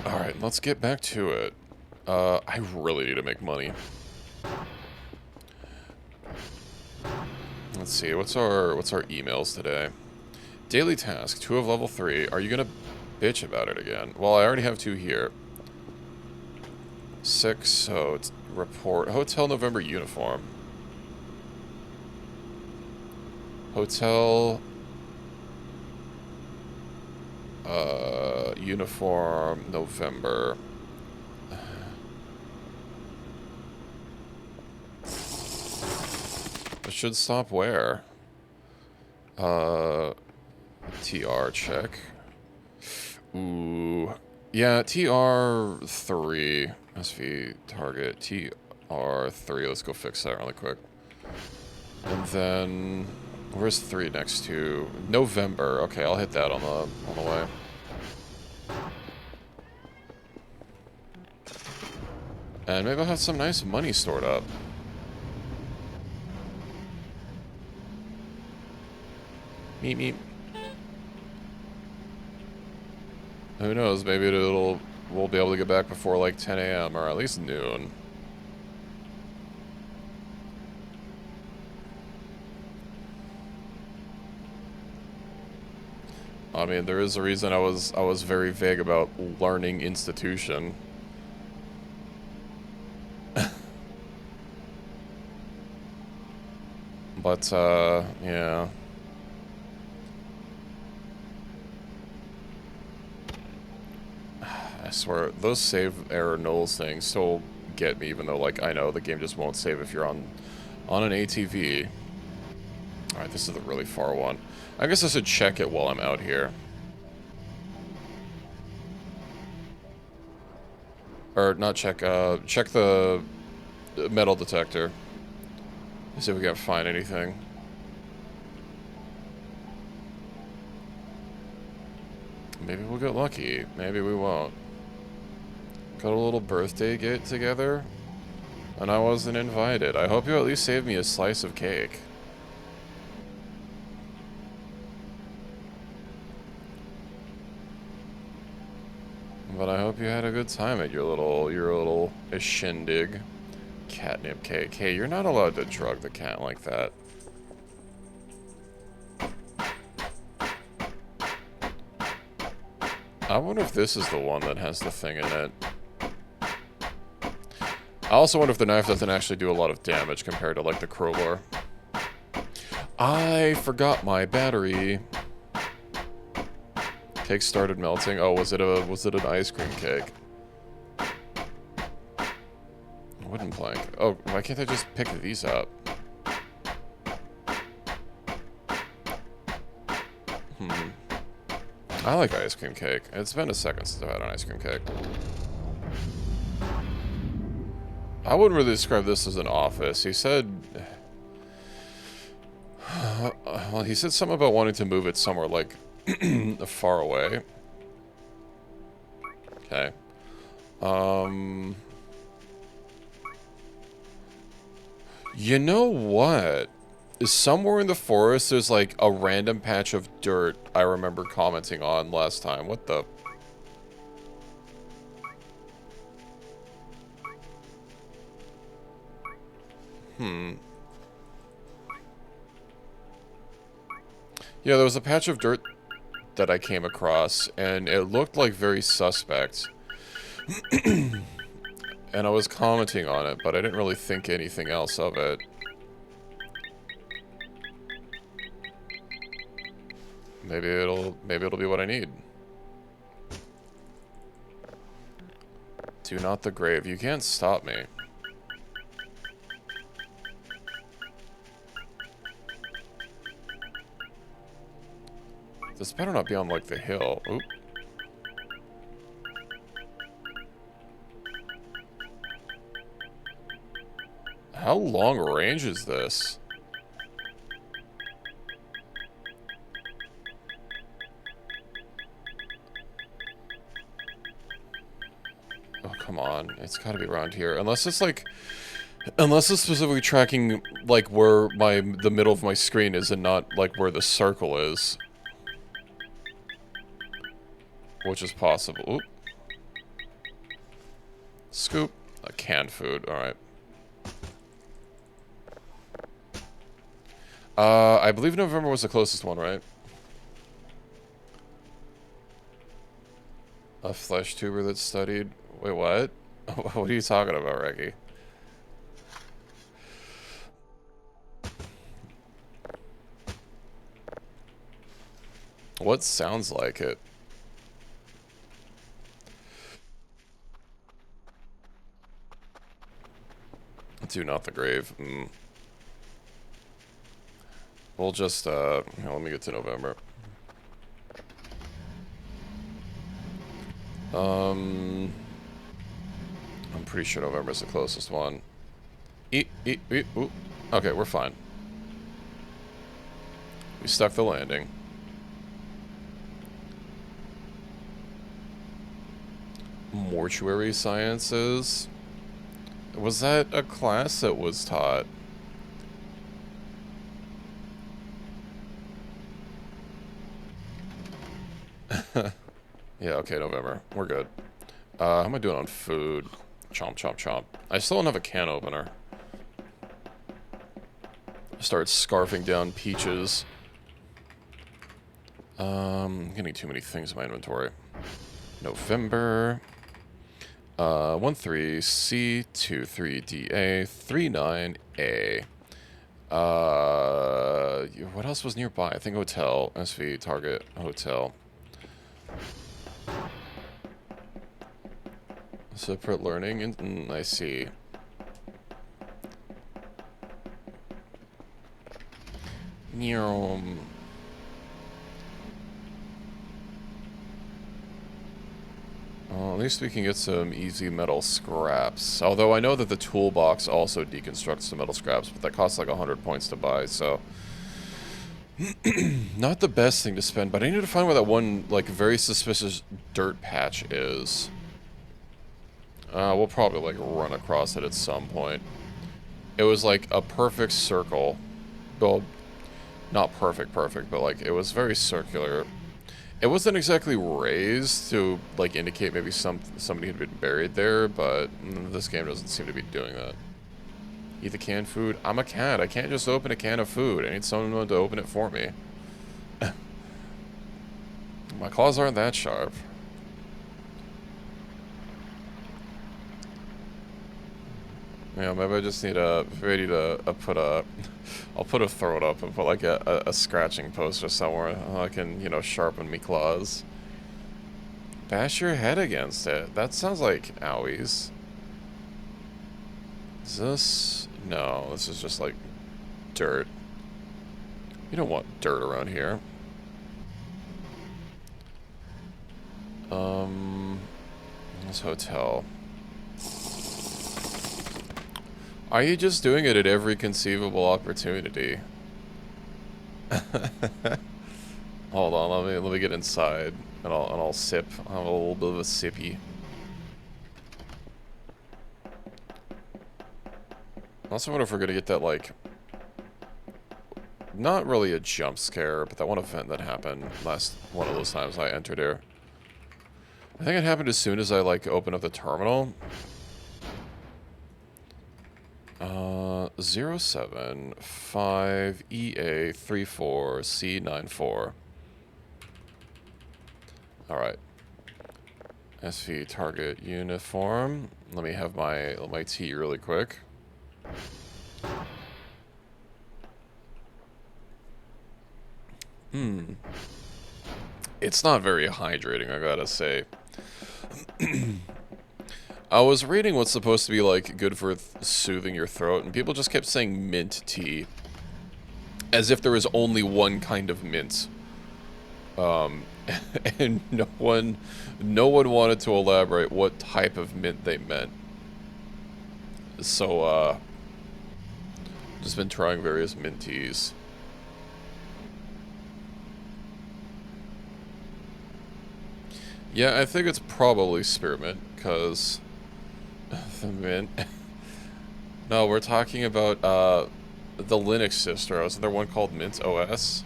Speaker 1: Alright, let's get back to it. I really need to make money. Let's see, what's our emails today? Daily task, 2 of level 3. Are you gonna bitch about it again? Well, I already have 2 here. 6, so it's report. Hotel November uniform. Hotel... uniform November. It should stop where? TR check. Ooh. Yeah, TR3. SV target. TR3. Let's go fix that really quick. And then... Where's 3 next to? November. Okay, I'll hit that on the way. And maybe I'll have some nice money stored up. Meep meep. Who knows, maybe we'll be able to get back before like 10 a.m. or at least noon. I mean, there is a reason I was very vague about learning institution. But, yeah. I swear, those save error nulls things still get me, even though, like, I know the game just won't save if you're on an ATV. Alright, this is the really far one. I guess I should check it while I'm out here. Or, not check, check the metal detector. See if we can find anything. Maybe we'll get lucky. Maybe we won't. Got a little birthday get together, and I wasn't invited. I hope you at least saved me a slice of cake. But I hope you had a good time at your little shindig. Catnip cake. Hey, you're not allowed to drug the cat like that. I wonder if this is the one that has the thing in it. I also wonder if the knife doesn't actually do a lot of damage compared to, like, the crowbar. I forgot my battery. Cake started melting. Oh, was it an ice cream cake? Wooden plank. Oh, why can't I just pick these up? I like ice cream cake. It's been a second since I've had an ice cream cake. I wouldn't really describe this as an office. He said... well, he said something about wanting to move it somewhere, like, far away. Okay. You know what? Somewhere in the forest, there's, like, a random patch of dirt I remember commenting on last time. What the... Yeah, there was a patch of dirt that I came across, and it looked like very suspect. And I was commenting on it, but I didn't really think anything else of it. Maybe it'll be what I need. Do not the grave. You can't stop me. This better not be on, like, the hill. Oop. How long range is this? Oh, come on. It's gotta be around here. Unless it's, like... Unless it's specifically tracking, like, where the middle of my screen is and not, like, where the circle is. Which is possible. Oop. Scoop. Canned food. Alright. I believe November was the closest one, right? A flesh tuber that studied... Wait, what? What are you talking about, Reggie? What sounds like it? Do not the grave. We'll just, here, let me get to November. I'm pretty sure November's the closest one. Ooh. Okay, we're fine. We stuck the landing. Mortuary sciences. Was that a class that was taught? Yeah, okay, November. We're good. How am I doing on food? Chomp, chomp, chomp. I still don't have a can opener. Start scarfing down peaches. Getting too many things in my inventory. November. 13 C 23 DA 39A. What else was nearby? I think hotel. SV Target hotel. Separate learning. I see. Well, at least we can get some easy metal scraps. Although I know that the toolbox also deconstructs the metal scraps, but that costs like 100 points to buy, so... Not the best thing to spend, but I need to find where that one, like, very suspicious dirt patch is. We'll probably, like, run across it at some point. It was, like, a perfect circle. Well, not perfect, but, like, it was very circular. It wasn't exactly raised to, like, indicate maybe somebody had been buried there, but this game doesn't seem to be doing that. Eat the canned food? I'm a cat. I can't just open a can of food. I need someone to open it for me. My claws aren't that sharp. Yeah, maybe I just need ready to put a... I'll put a throat up and put like a scratching poster somewhere. I can, you know, sharpen me claws. Bash your head against it. That sounds like owies. Is this... No, this is just like dirt. You don't want dirt around here. This hotel. Are you just doing it at every conceivable opportunity? Hold on, let me get inside, and I'll sip. I'll have a little bit of a sippy. I also wonder if we're gonna get that, like, not really a jump scare, but that one event that happened last one of those times I entered here. I think it happened as soon as I, like, opened up the terminal. 075 EA34 C94. Alright. SV target uniform. Let me have my tea really quick. It's not very hydrating, I gotta say. I was reading what's supposed to be, like, good for soothing your throat, and people just kept saying mint tea. As if there is only one kind of mint. And no one wanted to elaborate what type of mint they meant. So, just been trying various mint teas. Yeah, I think it's probably spearmint, because the mint. No, we're talking about, the Linux distro. Isn't there one called Mint OS?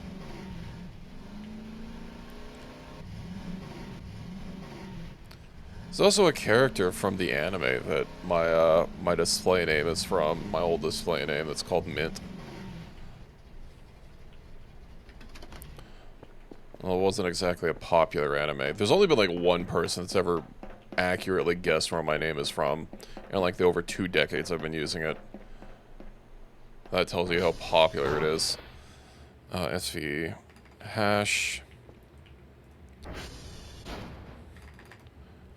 Speaker 1: There's also a character from the anime that my display name is from, my old display name, that's called Mint. Well, it wasn't exactly a popular anime. There's only been like one person that's ever accurately guessed where my name is from, in like the over 2 decades I've been using it. That tells you how popular it is. SV hash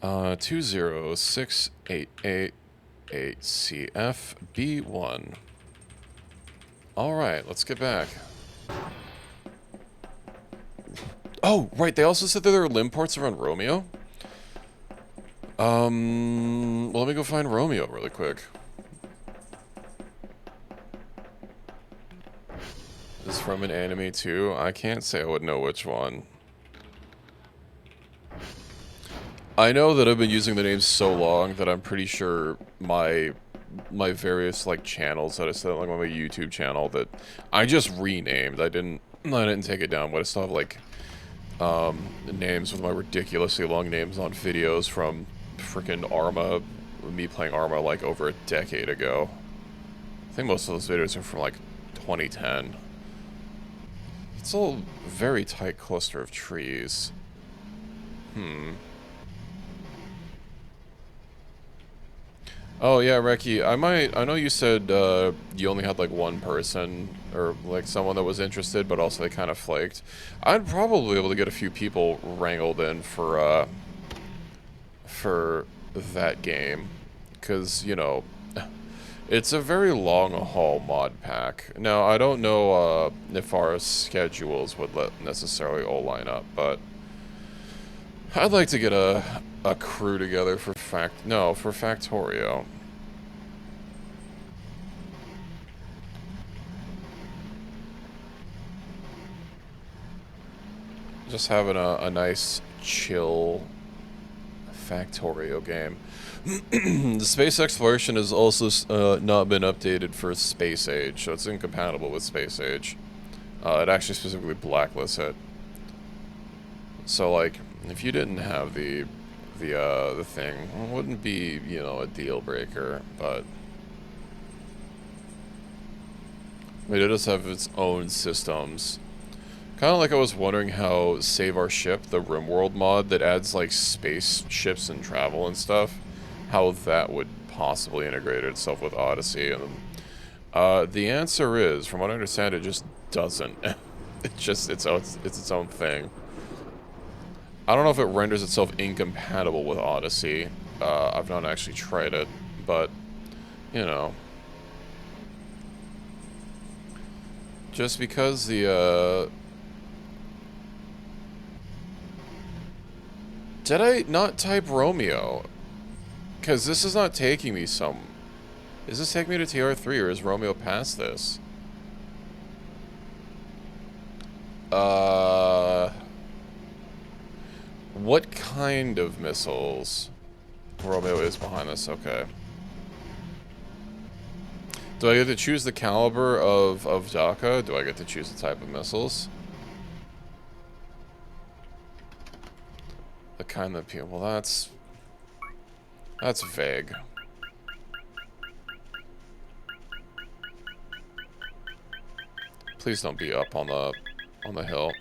Speaker 1: 20688CFB1. Alright, let's get back. Oh, right, they also said that there are limb ports around Romeo? Well, let me go find Romeo really quick. This is from an anime too? I can't say I would know which one. I know that I've been using the name so long that I'm pretty sure my various like channels that I said, like my YouTube channel, that I just renamed. I didn't take it down, but I still have like names with my ridiculously long names on videos from freaking Arma, me playing Arma like over a decade ago. I think most of those videos are from like 2010. It's a very tight cluster of trees. Oh yeah, Reki, I know you said you only had like one person, or like someone that was interested, but also they kind of flaked. I'd probably be able to get a few people wrangled in for that game, because, you know, it's a very long-haul mod pack. Now, I don't know if our schedules would necessarily all line up, but I'd like to get a crew together for Factorio. Just having a nice, chill Factorio game. The space exploration has also not been updated for Space Age, so it's incompatible with Space Age. It actually specifically blacklists it. So, like, if you didn't have the thing, it wouldn't be, you know, a deal breaker, but I mean, it does have its own systems. Kind of like I was wondering how Save Our Ship, the RimWorld mod that adds like spaceships and travel and stuff, how that would possibly integrate itself with Odyssey. And the answer is, from what I understand, it just doesn't. It's its own thing. I don't know if it renders itself incompatible with Odyssey. I've not actually tried it, but you know, just because the did I not type Romeo? Because this is not taking me some... Is this taking me to TR3, or is Romeo past this? What kind of missiles? Romeo is behind this, okay. Do I get to choose the caliber of DACA? Do I get to choose the type of missiles? The kind that people... Well, that's vague. Please don't be up on the hill.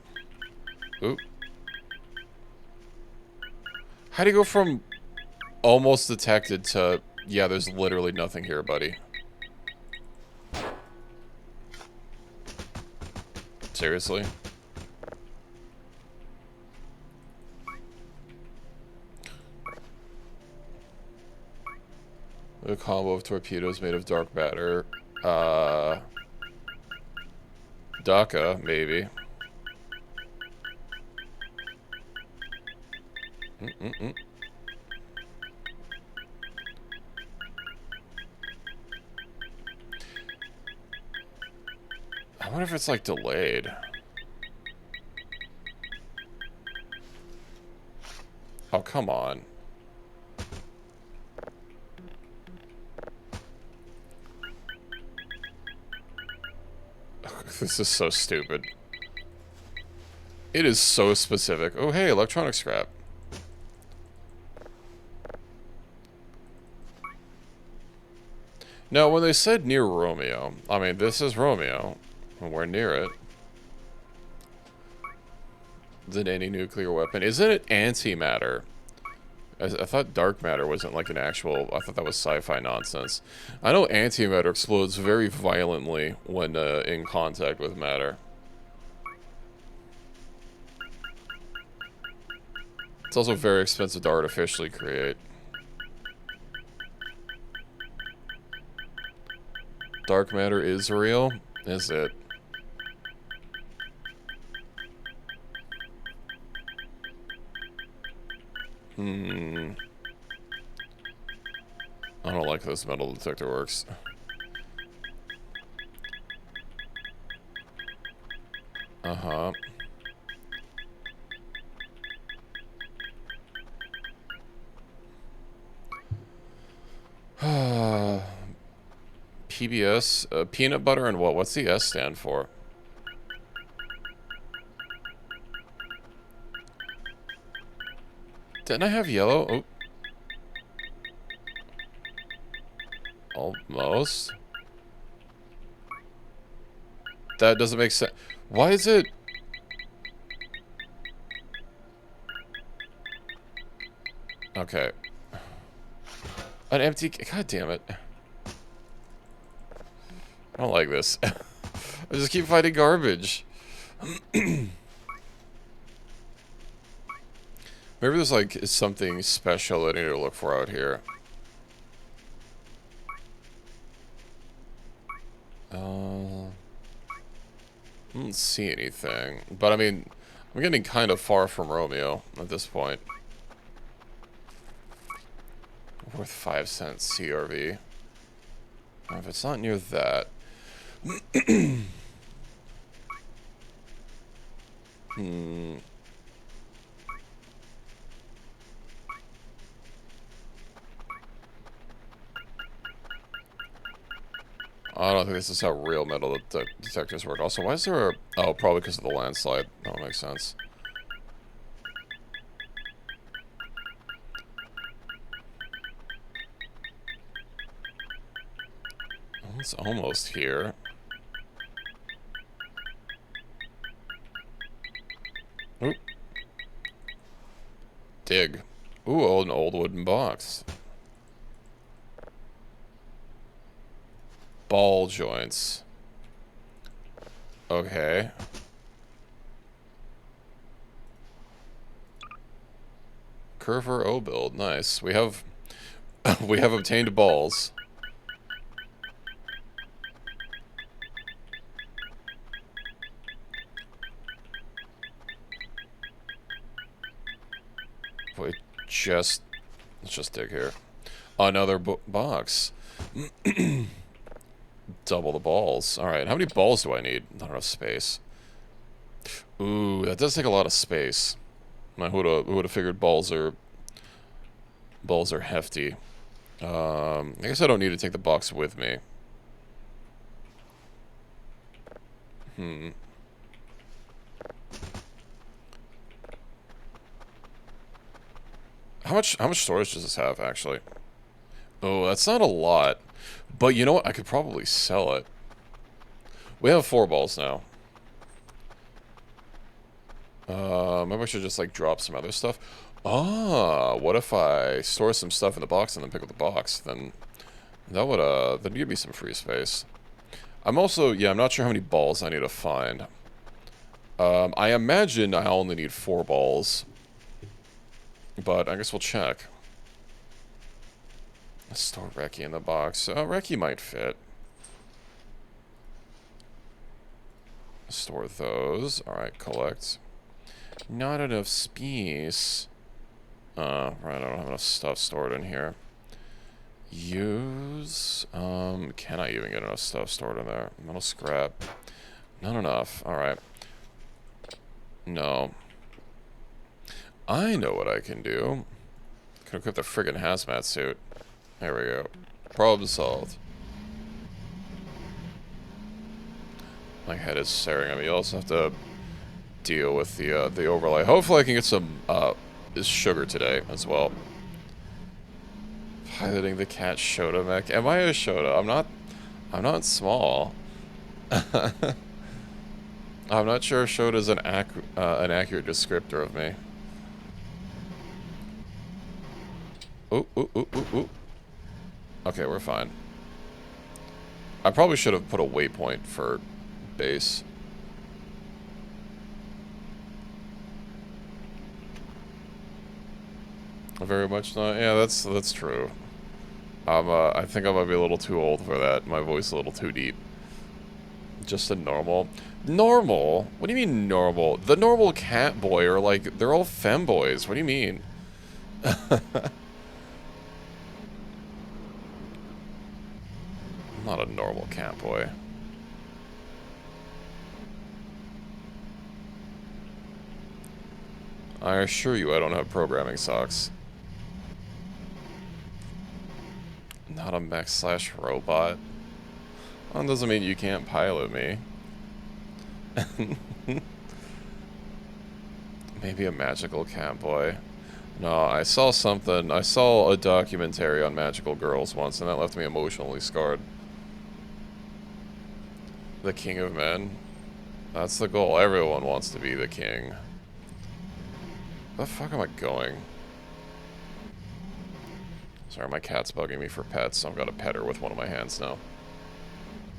Speaker 1: Oop. How do you go from almost detected to, yeah, there's literally nothing here, buddy? Seriously? A combo of torpedoes made of dark matter. DACA, maybe. I wonder if it's like delayed. Oh, come on. This is so stupid. It is so specific. Oh, hey, electronic scrap. Now, when they said near Romeo, I mean, this is Romeo, and we're near it. Than any nuclear weapon. Isn't it antimatter? I thought dark matter wasn't like an actual... I thought that was sci-fi nonsense. I know antimatter explodes very violently when in contact with matter. It's also very expensive to artificially create. Dark matter is real? Is it? I don't like how this metal detector works. Uh-huh. PBS? Peanut butter and what? What's the S stand for? Didn't I have yellow? Oh. Almost. That doesn't make sense. Why is it... Okay. An empty... God damn it. I don't like this. I just keep finding garbage. Maybe there's like something special I need to look for out here. I don't see anything. But I mean, I'm getting kind of far from Romeo at this point. Worth 5 cents CRV. If it's not near that. I don't think this is how real metal detectors work. Also, why is there a... Oh, probably because of the landslide. That makes sense. It's almost here. Oop. Dig. Ooh, an old wooden box. Ball joints. Okay. Curver O build. Nice. We have we have obtained balls. Wait, let's just dig here. Another box. Double the balls. Alright, how many balls do I need? Not enough space. Ooh, that does take a lot of space. Who would have figured balls are hefty. I guess I don't need to take the box with me. How much storage does this have, actually? Oh, that's not a lot. But you know what? I could probably sell it. We have 4 balls now. Maybe I should just, like, drop some other stuff. Ah, what if I store some stuff in the box and then pick up the box? Then that would, that'd give me some free space. I'm also, yeah, I'm not sure how many balls I need to find. I imagine I only need 4 balls. But I guess we'll check. Let's store Reki in the box. Reki might fit. Store those. Alright, collect. Not enough space. Right, I don't have enough stuff stored in here. Use, can I even get enough stuff stored in there? Metal scrap. Not enough. Alright. No. I know what I can do. I can equip the friggin' hazmat suit. There we go. Problem solved. My head is staring at me. You also have to deal with the overlay. Hopefully I can get some, sugar today as well. Piloting the cat Shota mech. Am I a Shota? I'm not small. I'm not sure Shota's an accurate descriptor of me. Ooh, ooh, ooh, ooh, ooh. Okay, we're fine. I probably should have put a waypoint for base. Very much not. Yeah, that's true. I think I might be a little too old for that. My voice a little too deep. Just a normal. Normal? What do you mean normal? The normal cat boy are like, they're all femboys. What do you mean? I'm not a normal cat boy. I assure you I don't have programming socks. Not a mech / robot. Well, that doesn't mean you can't pilot me. Maybe a magical cat boy. No, I saw something. I saw a documentary on magical girls once, and that left me emotionally scarred. The king of men. That's the goal. Everyone wants to be the king. Where the fuck am I going? Sorry, my cat's bugging me for pets, so I've got to pet her with one of my hands now.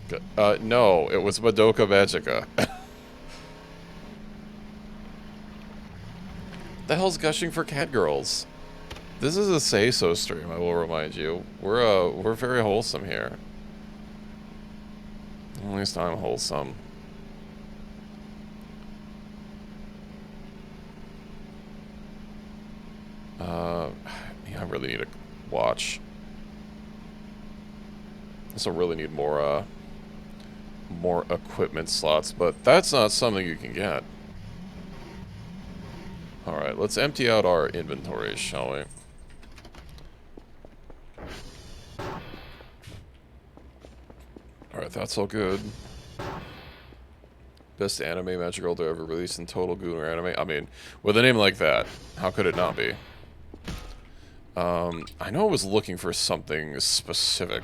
Speaker 1: Good. No, it was Madoka Magica. The hell's gushing for cat girls? This is a say-so stream, I will remind you. We're very wholesome here. At least I'm wholesome. Yeah, I really need a watch. So really need more equipment slots, but that's not something you can get. Alright, let's empty out our inventories, shall we? Alright, that's all good. Best anime magical to ever released in total Gooner anime. I mean, with a name like that, how could it not be? I know I was looking for something specific.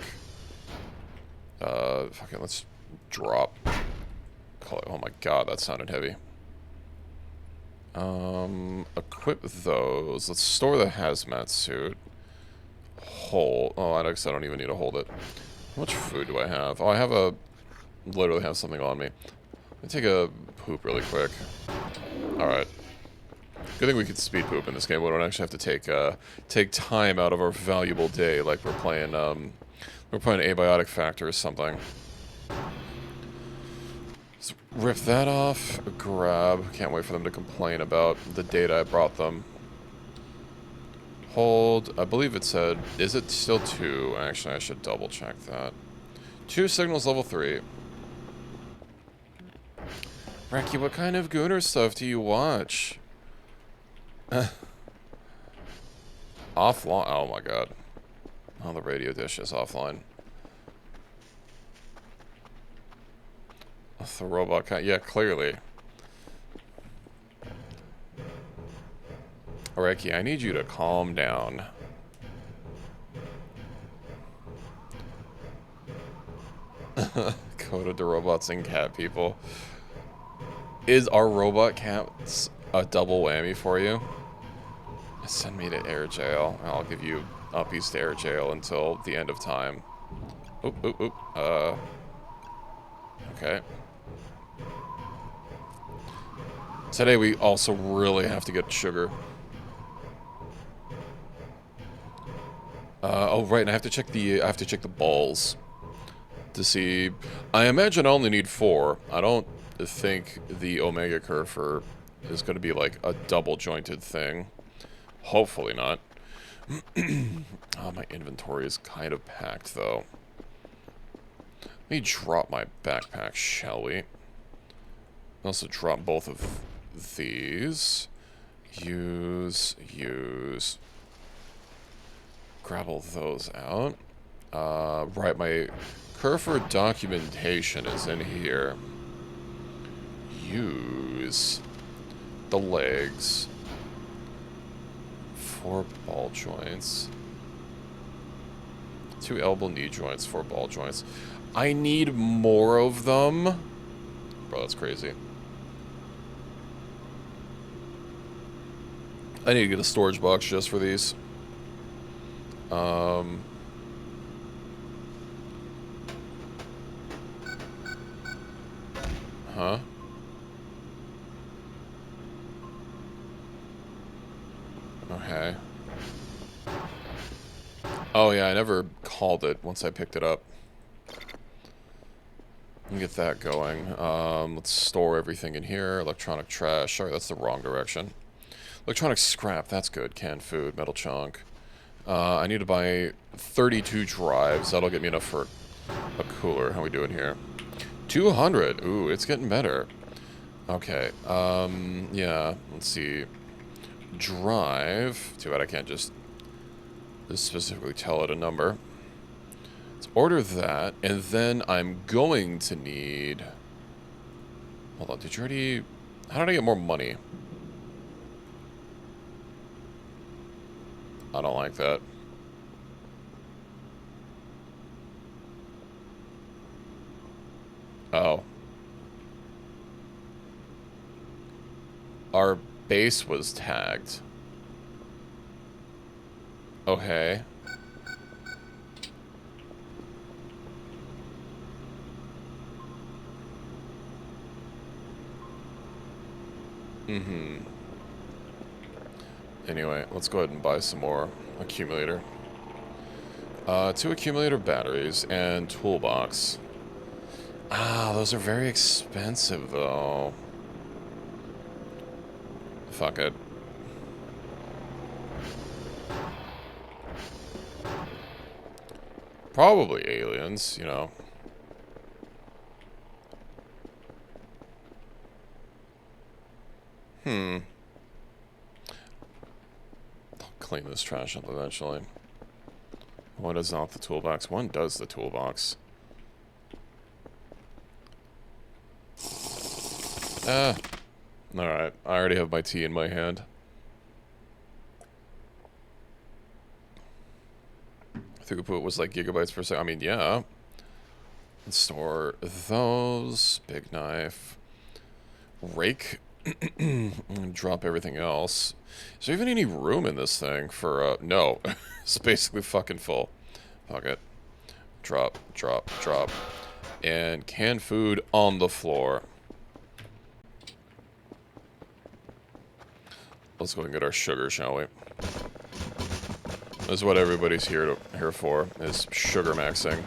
Speaker 1: Fucking let's drop. Oh my god, that sounded heavy. Equip those. Let's store the hazmat suit. Hold. Oh, I guess I don't even need to hold it. How much food do I have? Oh, I have literally have something on me. Let me take a poop really quick. Alright. Good thing we can speed poop in this game. We don't actually have to take time out of our valuable day like we're playing Abiotic Factor or something. Let's rip that off. Grab. Can't wait for them to complain about the data I brought them. Hold. I believe it said... Is it still 2? Actually, I should double check that. 2 signals level 3. Reki, what kind of Gooner stuff do you watch? Offline. Oh my god. Oh, the radio dish is offline. The robot kind. Yeah, clearly. Reki, I need you to calm down. Coda to robots and cat people. Is our robot cats a double whammy for you? Send me to air jail. I'll give you uppies to air jail until the end of time. Oop, oop, oop. Okay. Today we also really have to get sugar. Oh right, and I have to check the balls to see. I imagine I only need 4. I don't think the omega curve is going to be like a double jointed thing. Hopefully not. Oh, my inventory is kind of packed, though. Let me drop my backpack, shall we? Also drop both of these. Use. Grab all those out. Right, my Kerfer documentation is in here. Use the legs. 4 ball joints. 2 elbow knee joints, 4 ball joints. I need more of them. Bro, that's crazy. I need to get a storage box just for these. Huh? Okay. Oh yeah, I never called it once I picked it up. Let me get that going. Let's store everything in here. Electronic trash. Sorry, that's the wrong direction. Electronic scrap. That's good. Canned food. Metal chunk. I need to buy 32 drives. That'll get me enough for a cooler. How we doing here? 200. Ooh, it's getting better. Okay. Yeah. Let's see. Drive. Too bad I can't just specifically tell it a number. Let's order that, and then I'm going to need... Hold on, did you already... How did I get more money? I don't like that. Oh. Our base was tagged. Okay. Mm-hmm. Anyway, let's go ahead and buy some more accumulator. 2 accumulator batteries and toolbox. Ah, those are very expensive, though. Fuck it. Probably aliens, you know. I'll clean this trash up eventually. One does not the toolbox. One does the toolbox. Ah. Alright. I already have my tea in my hand. Throughput was like gigabytes per second. I mean, yeah. Let's store those. Big knife. Rake. Drop everything else. Is there even any room in this thing for, no. It's basically fucking full. Fuck it. Drop, drop, drop. And canned food on the floor. Let's go and get our sugar, shall we? This is what everybody's here for, is sugar maxing.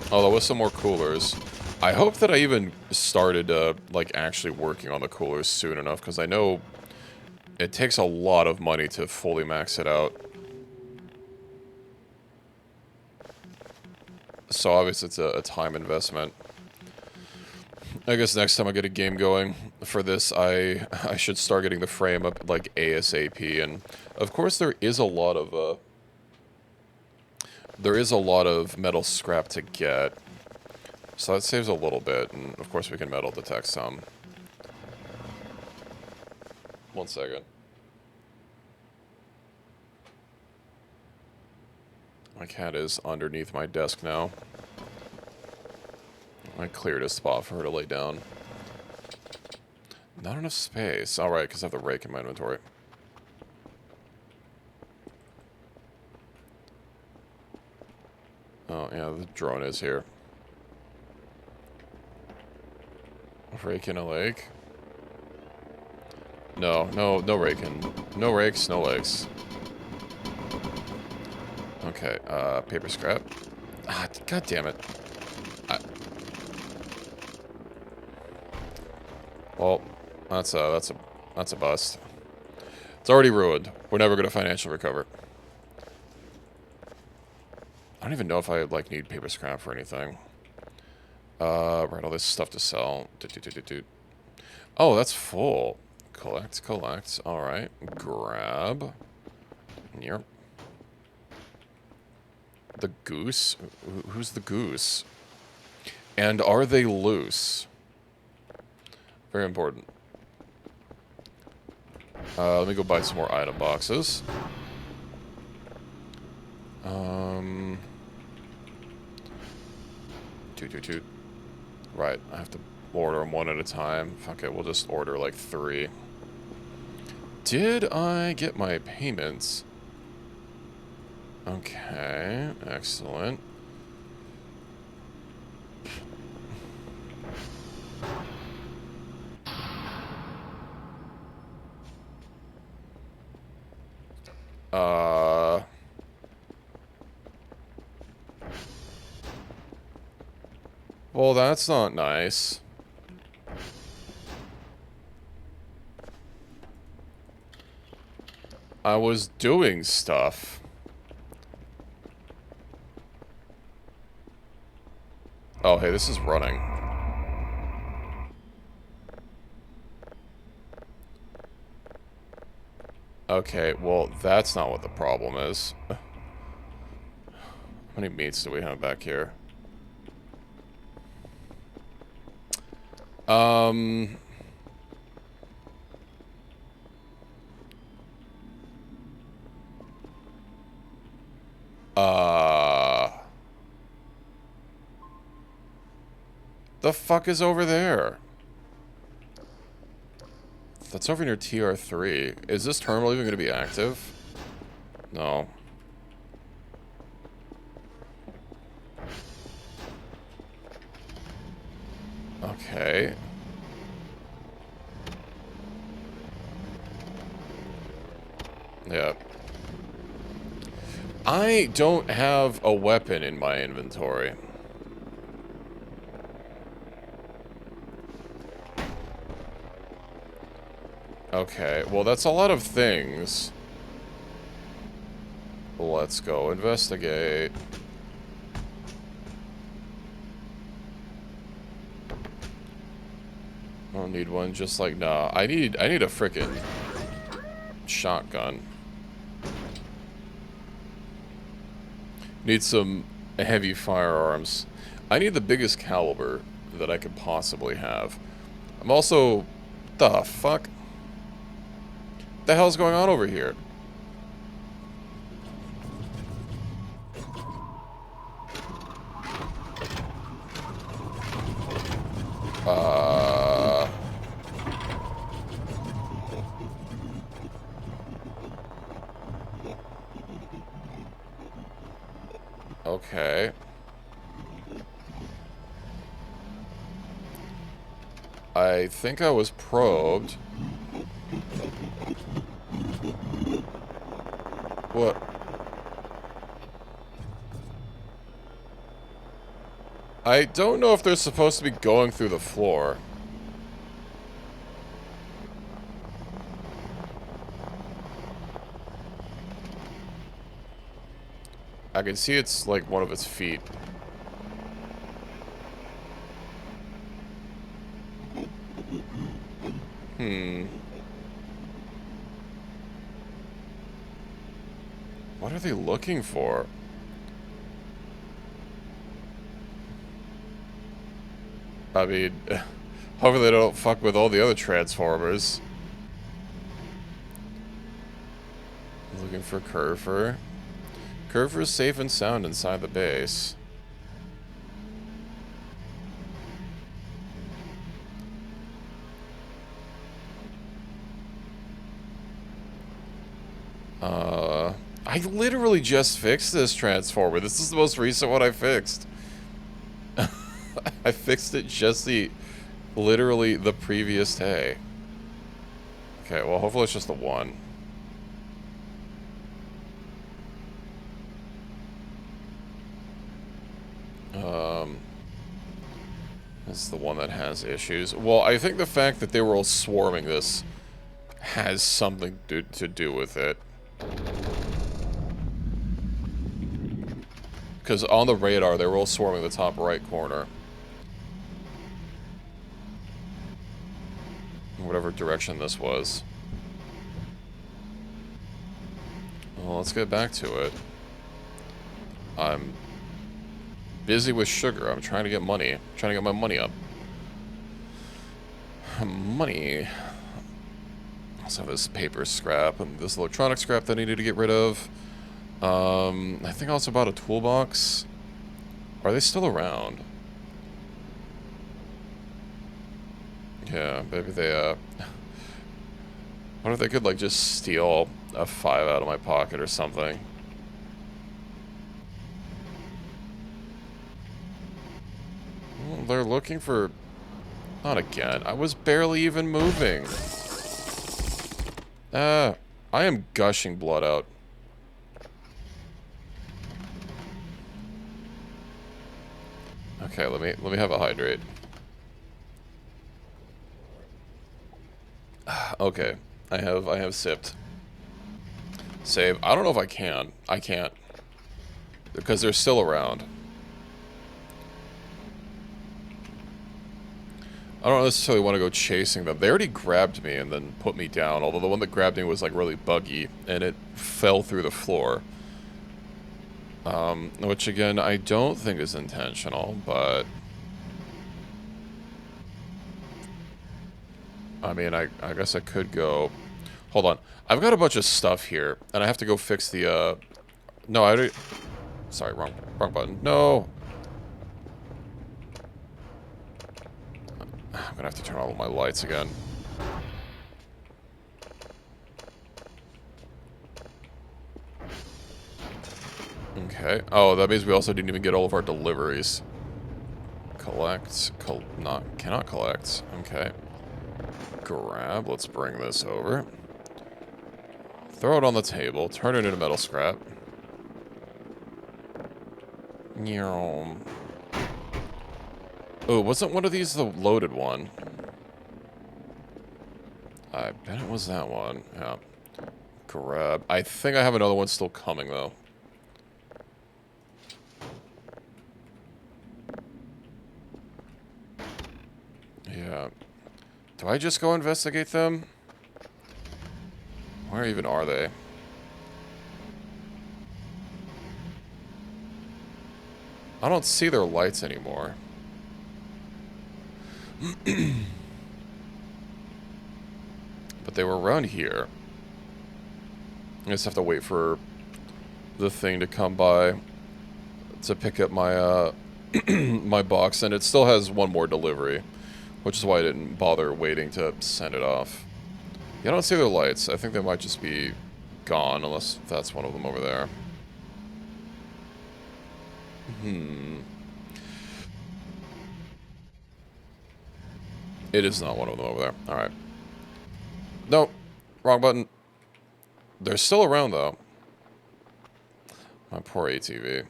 Speaker 1: Although with some more coolers, I hope that I even started, like, actually working on the coolers soon enough, because I know it takes a lot of money to fully max it out. So obviously it's a time investment. I guess next time I get a game going for this, I should start getting the frame up, like, ASAP, and of course there is a lot of, metal scrap to get, so that saves a little bit, and of course we can metal detect some. 1 second. My cat is underneath my desk now. I cleared a spot for her to lay down. Not enough space. Alright, because I have the rake in my inventory. Oh, yeah, the drone is here. Rake in a lake? No raking. No rakes, no legs. Okay, paper scrap. Ah, god damn it. Well, that's a bust. It's already ruined. We're never gonna financially recover. I don't even know if I like need paper scrap for anything. Right, all this stuff to sell. Oh, that's full. Collect, collect. All right, grab. Yep. The goose? Who's the goose? And are they loose? Very important. Let me go buy some more item boxes. Toot. Right, I have to order them one at a time. Fuck it, we'll just order like 3. Did I get my payments? Okay, excellent. Well, that's not nice. I was doing stuff. Oh, hey, this is running. Okay, well, that's not what the problem is. How many meats do we have back here? The fuck is over there? That's over near TR3. Is this terminal even going to be active? No. Okay. Yeah. I don't have a weapon in my inventory. Okay, well, that's a lot of things. Let's go investigate. I don't need one, just like, nah. I need a frickin' shotgun. Need some heavy firearms. I need the biggest caliber that I could possibly have. I'm also... The fuck? The hell's going on over here? Okay. I think I was probed. What? I don't know if they're supposed to be going through the floor. I can see it's like one of its feet. What are they looking for? I mean, hopefully they don't fuck with all the other Transformers. Looking for Curver. Curver's safe and sound inside the base. I literally just fixed this Transformer. This is the most recent one I fixed. I fixed it just literally the previous day. Okay, well, hopefully it's just the one. is the one that has issues. Well, I think the fact that they were all swarming this has something to do with it. Because on the radar, they were all swarming the top right corner. Whatever direction this was. Well, let's get back to it. I'm busy with sugar. I'm trying to get money. I'm trying to get my money up. Money. Also this paper scrap and this electronic scrap that I needed to get rid of. I think I also bought a toolbox. Are they still around? Yeah, maybe they, what if they could, like, just steal a 5 out of my pocket or something? Well, they're looking for... Not again. I was barely even moving. I am gushing blood out. Okay, let me have a hydrate. Okay, I have sipped. Save. I don't know if I can. I can't. Because they're still around. I don't necessarily want to go chasing them. They already grabbed me and then put me down, although the one that grabbed me was like really buggy and it fell through the floor. Which again, I don't think is intentional, but... I mean, I guess I could go... Hold on. I've got a bunch of stuff here, and I have to go fix the, No, I already... Sorry, wrong button. No! I'm gonna have to turn on all my lights again. Okay. Oh, that means we also didn't even get all of our deliveries. Collect. Cannot collect. Okay. Grab. Let's bring this over. Throw it on the table. Turn it into metal scrap. Oh, wasn't one of these the loaded one? I bet it was that one. Yeah. Grab. I think I have another one still coming, though. Yeah. Do I just go investigate them? Where even are they? I don't see their lights anymore. But they were around here. I just have to wait for the thing to come by to pick up my my box, and it still has one more delivery, which is why I didn't bother waiting to send it off. Yeah, I don't see their lights. I think they might just be gone, unless that's one of them over there. It is not one of them over there. Alright. Nope. Wrong button. They're still around, though. My poor ATV.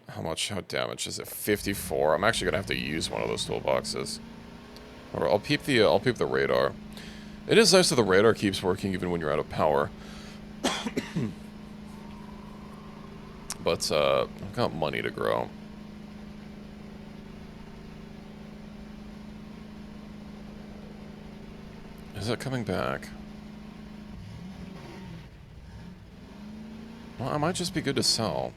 Speaker 1: How damage is it? 54. I'm actually gonna have to use one of those toolboxes. Or I'll peep the radar. It is nice that the radar keeps working even when you're out of power. But I've got money to grow. Is it coming back? Well, it might just be good to sell.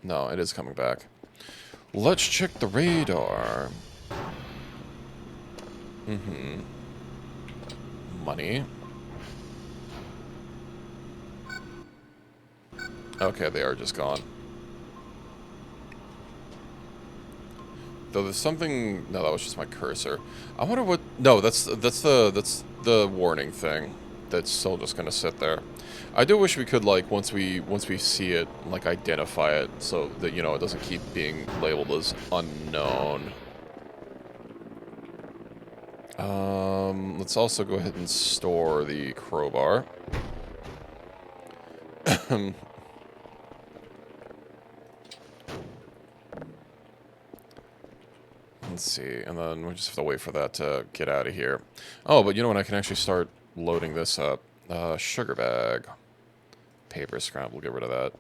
Speaker 1: No, it is coming back. Let's check the radar. Money. Okay, they are just gone. Though there's something... No, that was just my cursor. I wonder what... No, that's the warning thing. That's still just gonna sit there. I do wish we could, like, once we see it, like, identify it so that, you know, it doesn't keep being labeled as unknown. Let's also go ahead and store the crowbar. Let's see, and then we just have to wait for that to get out of here. Oh, but you know what? I can actually start loading this up. Sugar bag. Paper scrap, we'll get rid of that.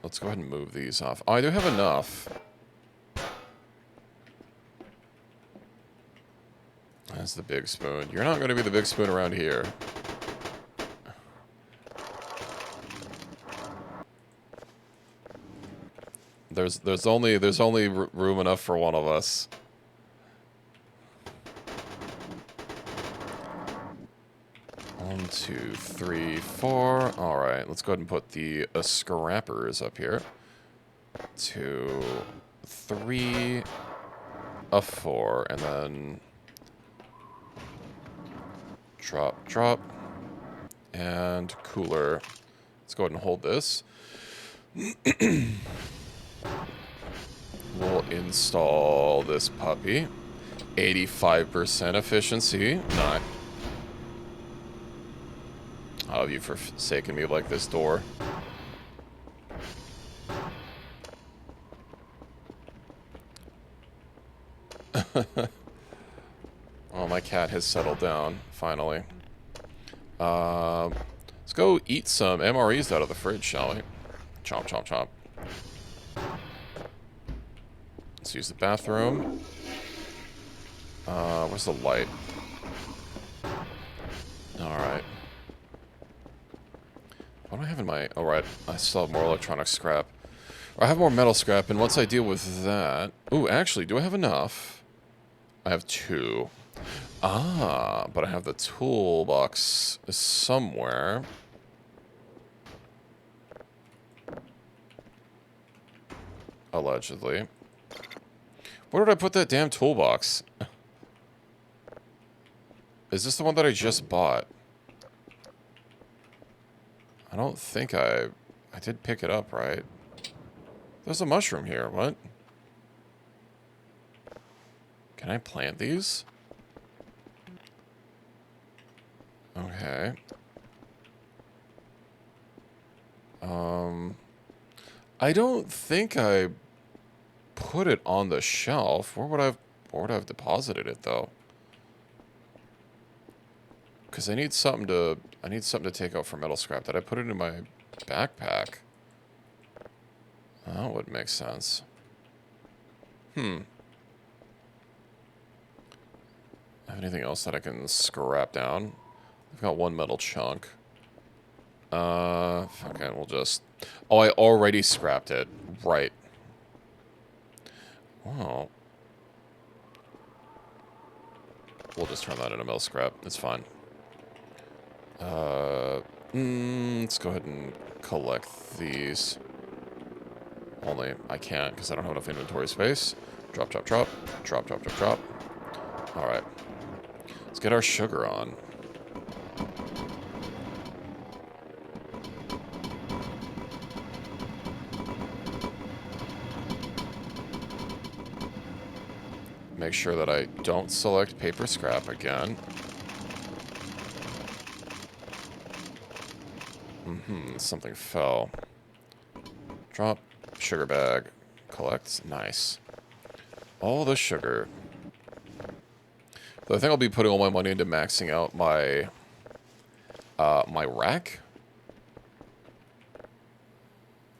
Speaker 1: Let's go ahead and move these off. Oh, I do have enough. That's the big spoon. You're not going to be the big spoon around here. There's only room enough for one of us. One, two, three, four. All right, let's go ahead and put the scrappers up here. 2, 3, a 4, and then drop, drop, and cooler. Let's go ahead and hold this. We'll install this puppy. 85% efficiency. Nice. How have you forsaken me like this door? Oh, my cat has settled down, finally. Let's go eat some MREs out of the fridge, shall we? Chomp, chomp, chomp. Let's use the bathroom. Where's the light? Alright. What do I have in my... Oh, right. I still have more electronic scrap. I have more metal scrap, and once I deal with that... Ooh, actually, do I have enough? I have 2. Ah, but I have the toolbox somewhere. Allegedly. Where did I put that damn toolbox? Is this the one that I just bought? I don't think I did pick it up, right? There's a mushroom here. What? Can I plant these? Okay. I don't think I put it on the shelf. Where would I have deposited it though? Because I need something to take out for metal scrap. Did I put it in my backpack? That would make sense. Have anything else that I can scrap down? I've got 1 metal chunk. Okay, we'll just... Oh, I already scrapped it. Right. Well... We'll just turn that into metal scrap. It's fine. Let's go ahead and collect these. Only I can't because I don't have enough inventory space. Drop, drop, drop. Drop, drop, drop, drop. Alright. Let's get our sugar on. Make sure that I don't select paper scrap again. Something fell. Drop. Sugar bag. Collect. Nice. All the sugar. But I think I'll be putting all my money into maxing out my my rack.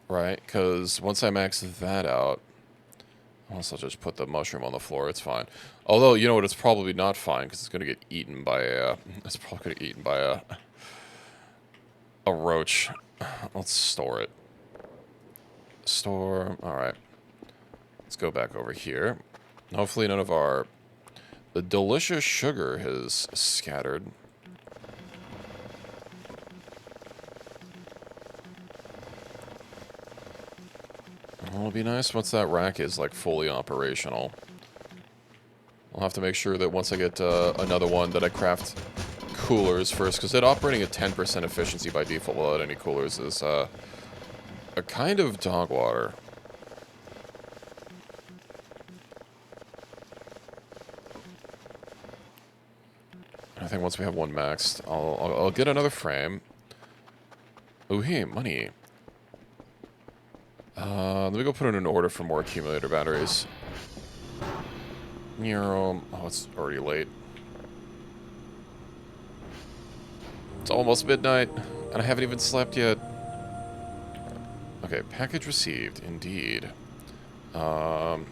Speaker 1: Right? Because once I max that out, unless I'll just put the mushroom on the floor, it's fine. Although, you know what, it's probably not fine because it's going to get eaten by a... it's probably going to get eaten by a roach. Let's store it. Store. Alright. Let's go back over here. Hopefully none of our... The delicious sugar has scattered. It'll be nice once that rack is, like, fully operational. I'll have to make sure that once I get another one that I craft coolers first, because it operating at 10% efficiency by default without any coolers is a kind of dog water. I think everything once we have one maxed. I'll get another frame. Oh, hey, money. Let me go put in an order for more accumulator batteries. Oh, it's already late. It's almost midnight, and I haven't even slept yet. Okay, package received, indeed. 1,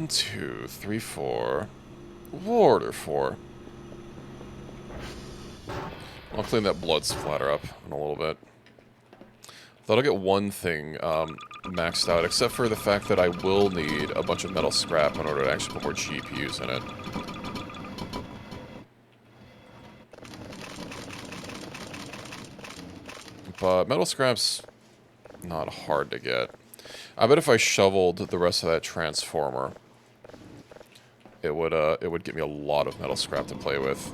Speaker 1: 2, 3, 4. Order 4. I'll clean that blood splatter up in a little bit. Thought I'll get one thing maxed out, except for the fact that I will need a bunch of metal scrap in order to actually put more GPUs in it. But metal scrap's not hard to get. I bet if I shoveled the rest of that transformer, it would get me a lot of metal scrap to play with.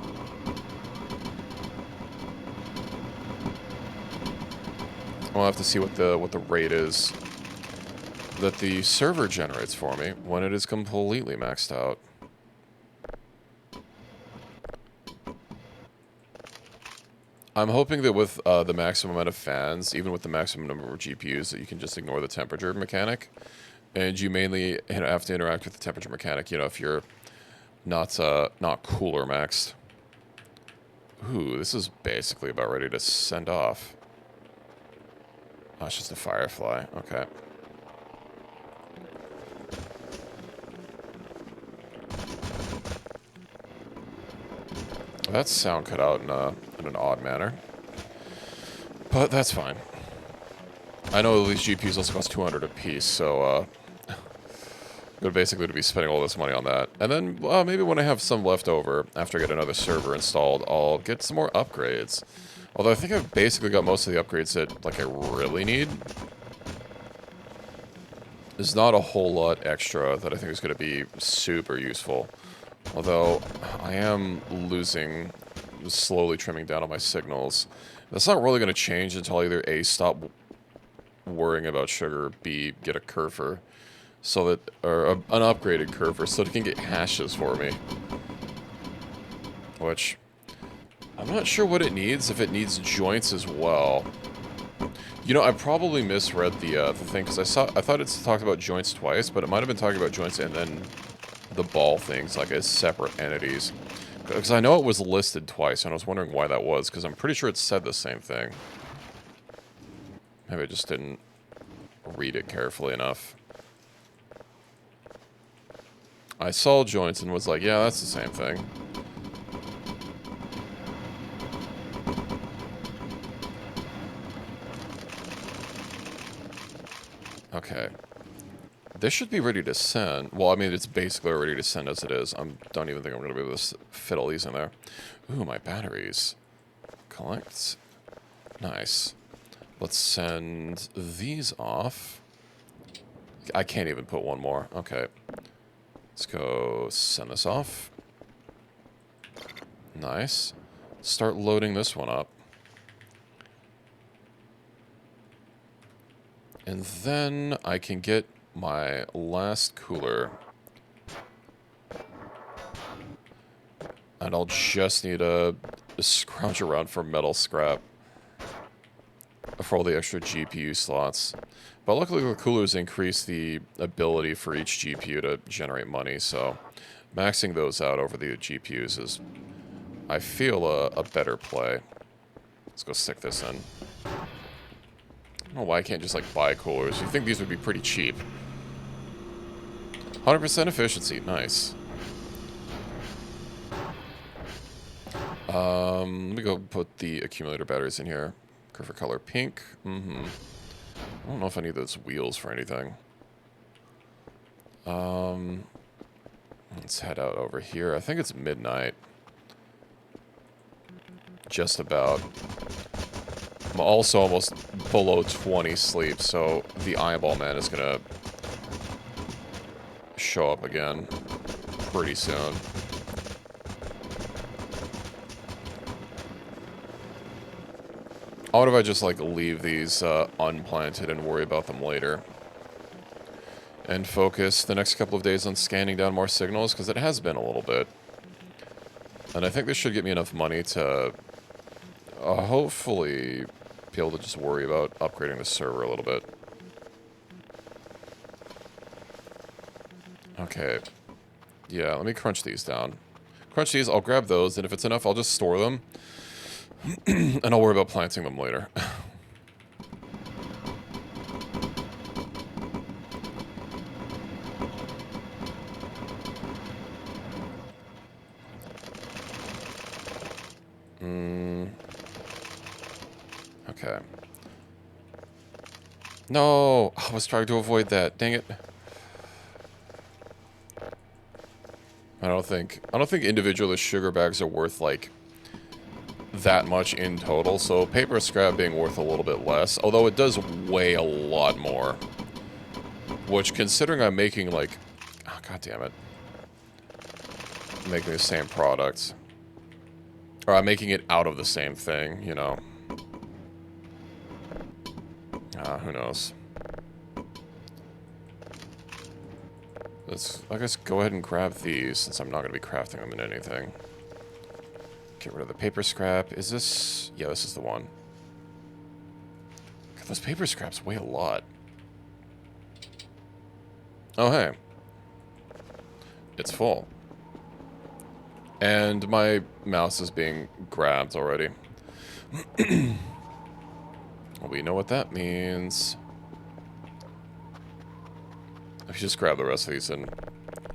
Speaker 1: I'll have to see what the rate is that the server generates for me when it is completely maxed out. I'm hoping that with the maximum amount of fans, even with the maximum number of GPUs, that you can just ignore the temperature mechanic, and you mainly have to interact with the temperature mechanic. You know, if you're not cooler maxed. Ooh, this is basically about ready to send off. Oh, it's just a firefly. Okay. That sound cut out in an odd manner. But that's fine. I know these GPUs also cost 200 a piece, so I'm basically to be spending all this money on that. And then maybe when I have some left over, after I get another server installed, I'll get some more upgrades. Although I think I've basically got most of the upgrades that like I really need. There's not a whole lot extra that I think is going to be super useful. Although I am slowly trimming down on my signals. That's not really going to change until either A, stop worrying about sugar, B, get a curver. So that, or an upgraded curver, so it can get hashes for me. Which, I'm not sure what it needs, if it needs joints as well. You know, I probably misread the thing, because I thought it talked about joints twice, but it might have been talking about joints and then the ball things, like as separate entities. Because I know it was listed twice, and I was wondering why that was, because I'm pretty sure it said the same thing. Maybe I just didn't read it carefully enough. I saw joints and was like, yeah, that's the same thing. Okay. This should be ready to send. Well, I mean, it's basically ready to send as it is. I don't even think I'm going to be able to fit all these in there. Ooh, my batteries. Collect. Nice. Let's send these off. I can't even put one more. Okay. Let's go send this off. Nice. Start loading this one up. And then I can get my last cooler. And I'll just need to scrounge around for metal scrap for all the extra GPU slots. But luckily the coolers increase the ability for each GPU to generate money, so maxing those out over the GPUs is, I feel, a better play. Let's go stick this in. I don't know why I can't just, like, buy coolers. You'd think these would be pretty cheap. 100% efficiency, nice. Let me go put the accumulator batteries in here. Curve color pink. I don't know if I need those wheels for anything. Let's head out over here. I think it's midnight. Just about. I'm also almost below 20 sleep, so the eyeball man is gonna show up again pretty soon. What if I just, like, leave these unplanted and worry about them later? and focus the next couple of days on scanning down more signals, because it has been a little bit. And I think this should get me enough money to hopefully be able to just worry about upgrading the server a little bit. Okay. Yeah, let me crunch these down. Crunch these, I'll grab those, and if it's enough, I'll just store them. And I'll worry about planting them later. Okay. No! I was trying to avoid that. Dang it. I don't think individual sugar bags are worth, like, that much in total, so paper scrap being worth a little bit less, although it does weigh a lot more. Which, considering I'm making, like... Oh, God damn it. I'm making the same product. Or I'm making it out of the same thing, you know. Who knows. Let's, I guess, go ahead and grab these, since I'm not going to be crafting them in anything. Get rid of the paper scrap. Is this... Yeah, this is the one. God, those paper scraps weigh a lot. Oh, hey. It's full. And my mouse is being grabbed already. Well, we know what that means. I should just grab the rest of these and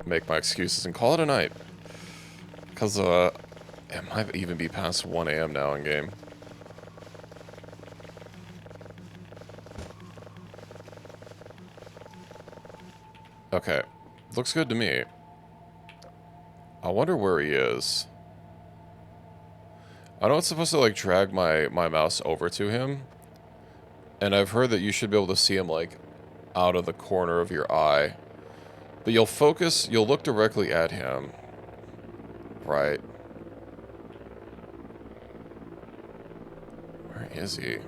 Speaker 1: make my excuses and call it a night. Because, it might even be past 1 AM now in game. Okay. Looks good to me. I wonder where he is. I know it's supposed to, like, drag my mouse over to him. And I've heard that you should be able to see him, like, out of the corner of your eye. But you'll focus, you'll look directly at him. Right. Where is he?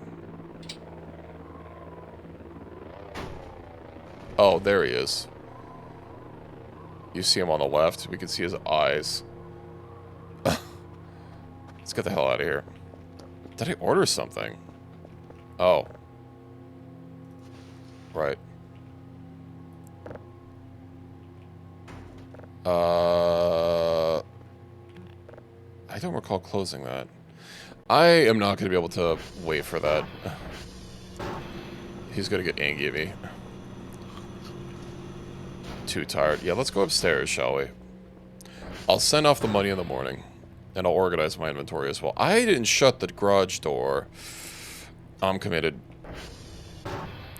Speaker 1: Oh, there he is. You see him on the left. We can see his eyes. Let's get the hell out of here. Did I order something? Oh. Right. I don't recall closing that. I am not going to be able to wait for that. He's going to get angry at me. Too tired. Yeah, let's go upstairs, shall we? I'll send off the money in the morning. And I'll organize my inventory as well. I didn't shut the garage door. I'm committed.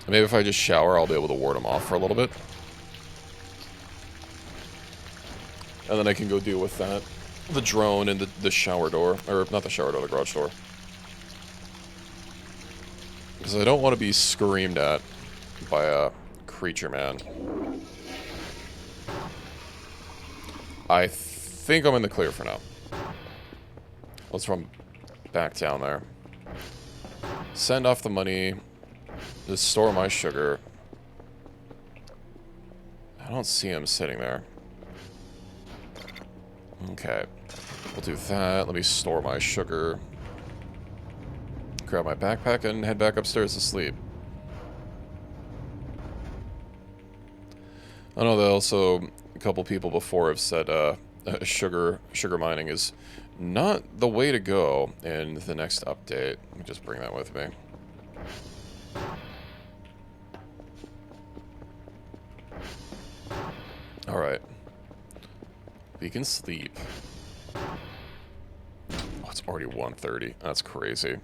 Speaker 1: Maybe if I just shower, I'll be able to ward him off for a little bit. And then I can go deal with that. The drone and the shower door. Or, not the shower door, the garage door. Because I don't want to be screamed at by a creature man. I think I'm in the clear for now. Let's run back down there. Send off the money. Just store my sugar. I don't see him sitting there. Okay. We'll do that. Let me store my sugar. Grab my backpack and head back upstairs to sleep. I know that also a couple people before have said sugar mining is not the way to go in the next update. Let me just bring that with me. Alright. We can sleep. Oh, it's already 1:30. That's crazy.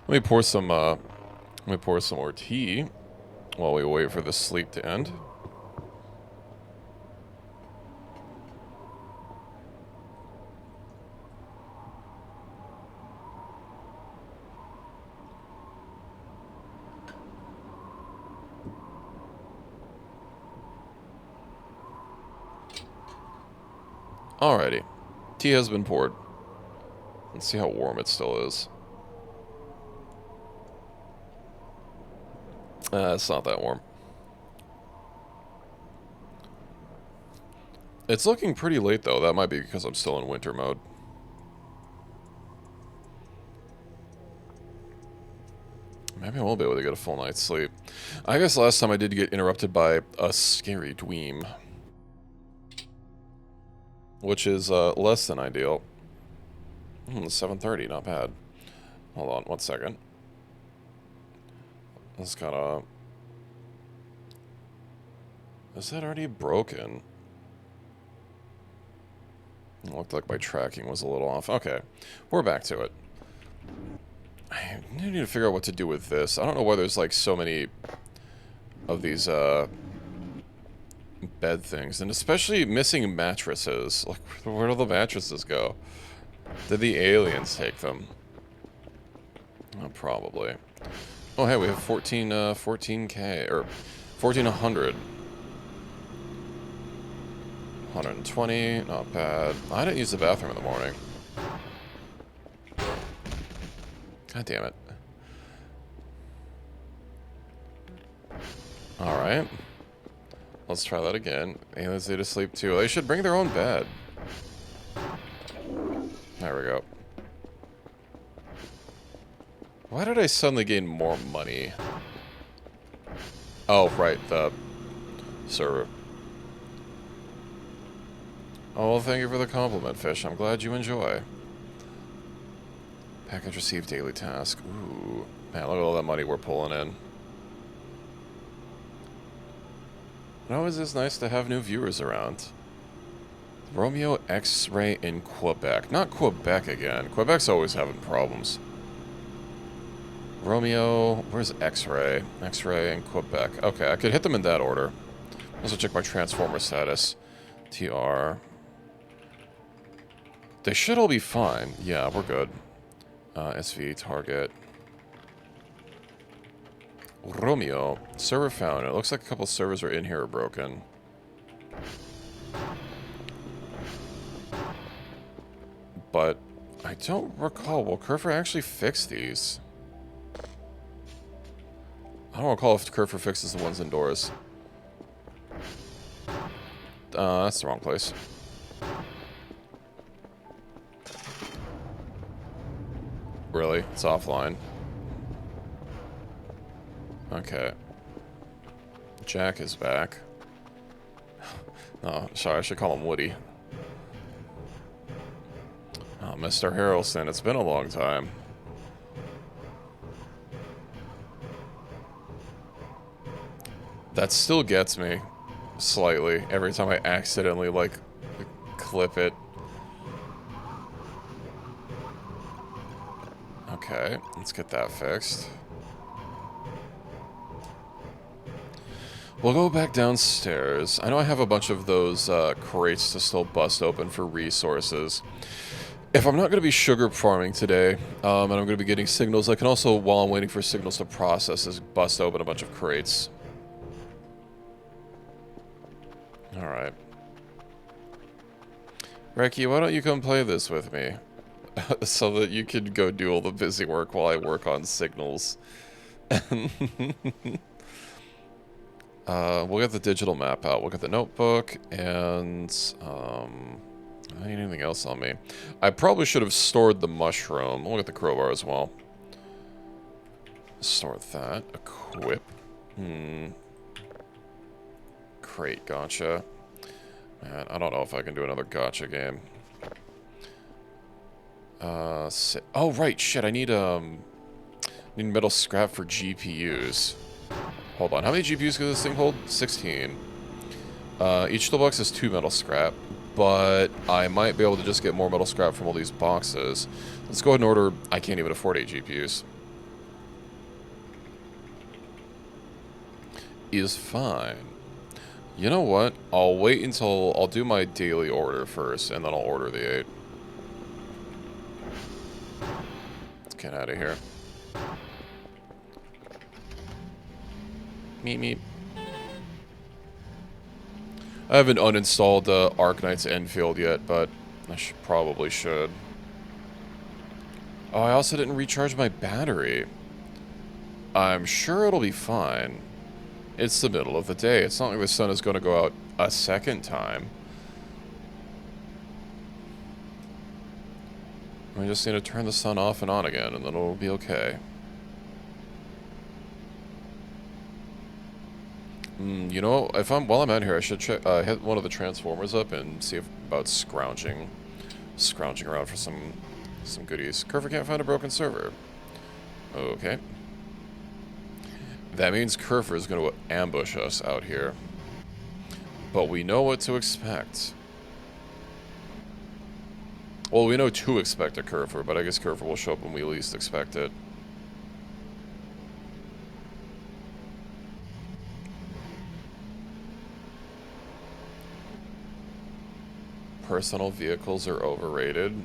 Speaker 1: Let me pour some more tea while we wait for the sleep to end. Alrighty. Tea has been poured. Let's see how warm it still is. It's not that warm. It's looking pretty late, though. That might be because I'm still in winter mode. Maybe I won't be able to get a full night's sleep. I guess last time I did get interrupted by a scary dweem. Which is less than ideal. 7:30, not bad. Hold on, 1 second. It's gotta... Is that already broken? It looked like my tracking was a little off. Okay, we're back to it. I need to figure out what to do with this. I don't know why there's like so many of these bed things, and especially missing mattresses. Like, where do the mattresses go? Did the aliens take them? Oh, probably. Oh, hey, we have 14K, or 1400. 120, not bad. I didn't use the bathroom in the morning. God damn it. Alright. Let's try that again. Aliens need to sleep too. They should bring their own bed. There we go. Why did I suddenly gain more money? Oh, right, the server. Oh, well, thank you for the compliment, Fish. I'm glad you enjoy. Package received, daily task. Ooh. Man, look at all that money we're pulling in. It always is nice to have new viewers around. Romeo X-Ray in Quebec. Not Quebec again. Quebec's always having problems. Romeo... Where's X-Ray? X-Ray in Quebec. Okay, I could hit them in that order. Also check my transformer status. TR... They should all be fine. Yeah, we're good. SV, target. Romeo. Server found. It looks like a couple servers are in here are broken. But I don't recall. Will Kerfer actually fix these? I don't recall if Kerfer fixes the ones indoors. That's the wrong place. Really? It's offline. Okay. Jack is back. Oh, sorry, I should call him Woody. Oh, Mr. Harrelson, it's been a long time. That still gets me slightly every time I accidentally, like, clip it. Okay, let's get that fixed. We'll go back downstairs. I know I have a bunch of those crates to still bust open for resources. If I'm not going to be sugar farming today, and I'm going to be getting signals, I can also, while I'm waiting for signals to process, is bust open a bunch of crates. Alright. Reki, why don't you come play this with me? So that you can go do all the busy work while I work on signals. We'll get the digital map out. We'll get the notebook, and, I don't need anything else on me. I probably should have stored the mushroom. We'll get the crowbar as well. Store that. Equip. Crate gotcha. Man, I don't know if I can do another gotcha game. Oh, right, shit, I need metal scrap for GPUs. Hold on, how many GPUs can this thing hold? 16. Each toolbox has 2 metal scrap, but I might be able to just get more metal scrap from all these boxes. Let's go ahead and order... I can't even afford 8 GPUs. Is fine. You know what? I'll wait until... I'll do my daily order first, and then I'll order the 8. Let's get out of here. Meep meep. I haven't uninstalled Arknight's Enfield yet, but I probably should. Oh, I also didn't recharge my battery. I'm sure it'll be fine. It's the middle of the day. It's not like the sun is going to go out a second time. We just need to turn the sun off and on again, and then it'll be okay. You know, while I'm out here, I should check, hit one of the transformers up and see about scrounging around for some goodies. Curver can't find a broken server. Okay. That means Curver is going to ambush us out here. But we know what to expect. Well, we know to expect a Curver, but I guess Curver will show up when we least expect it. Personal vehicles are overrated.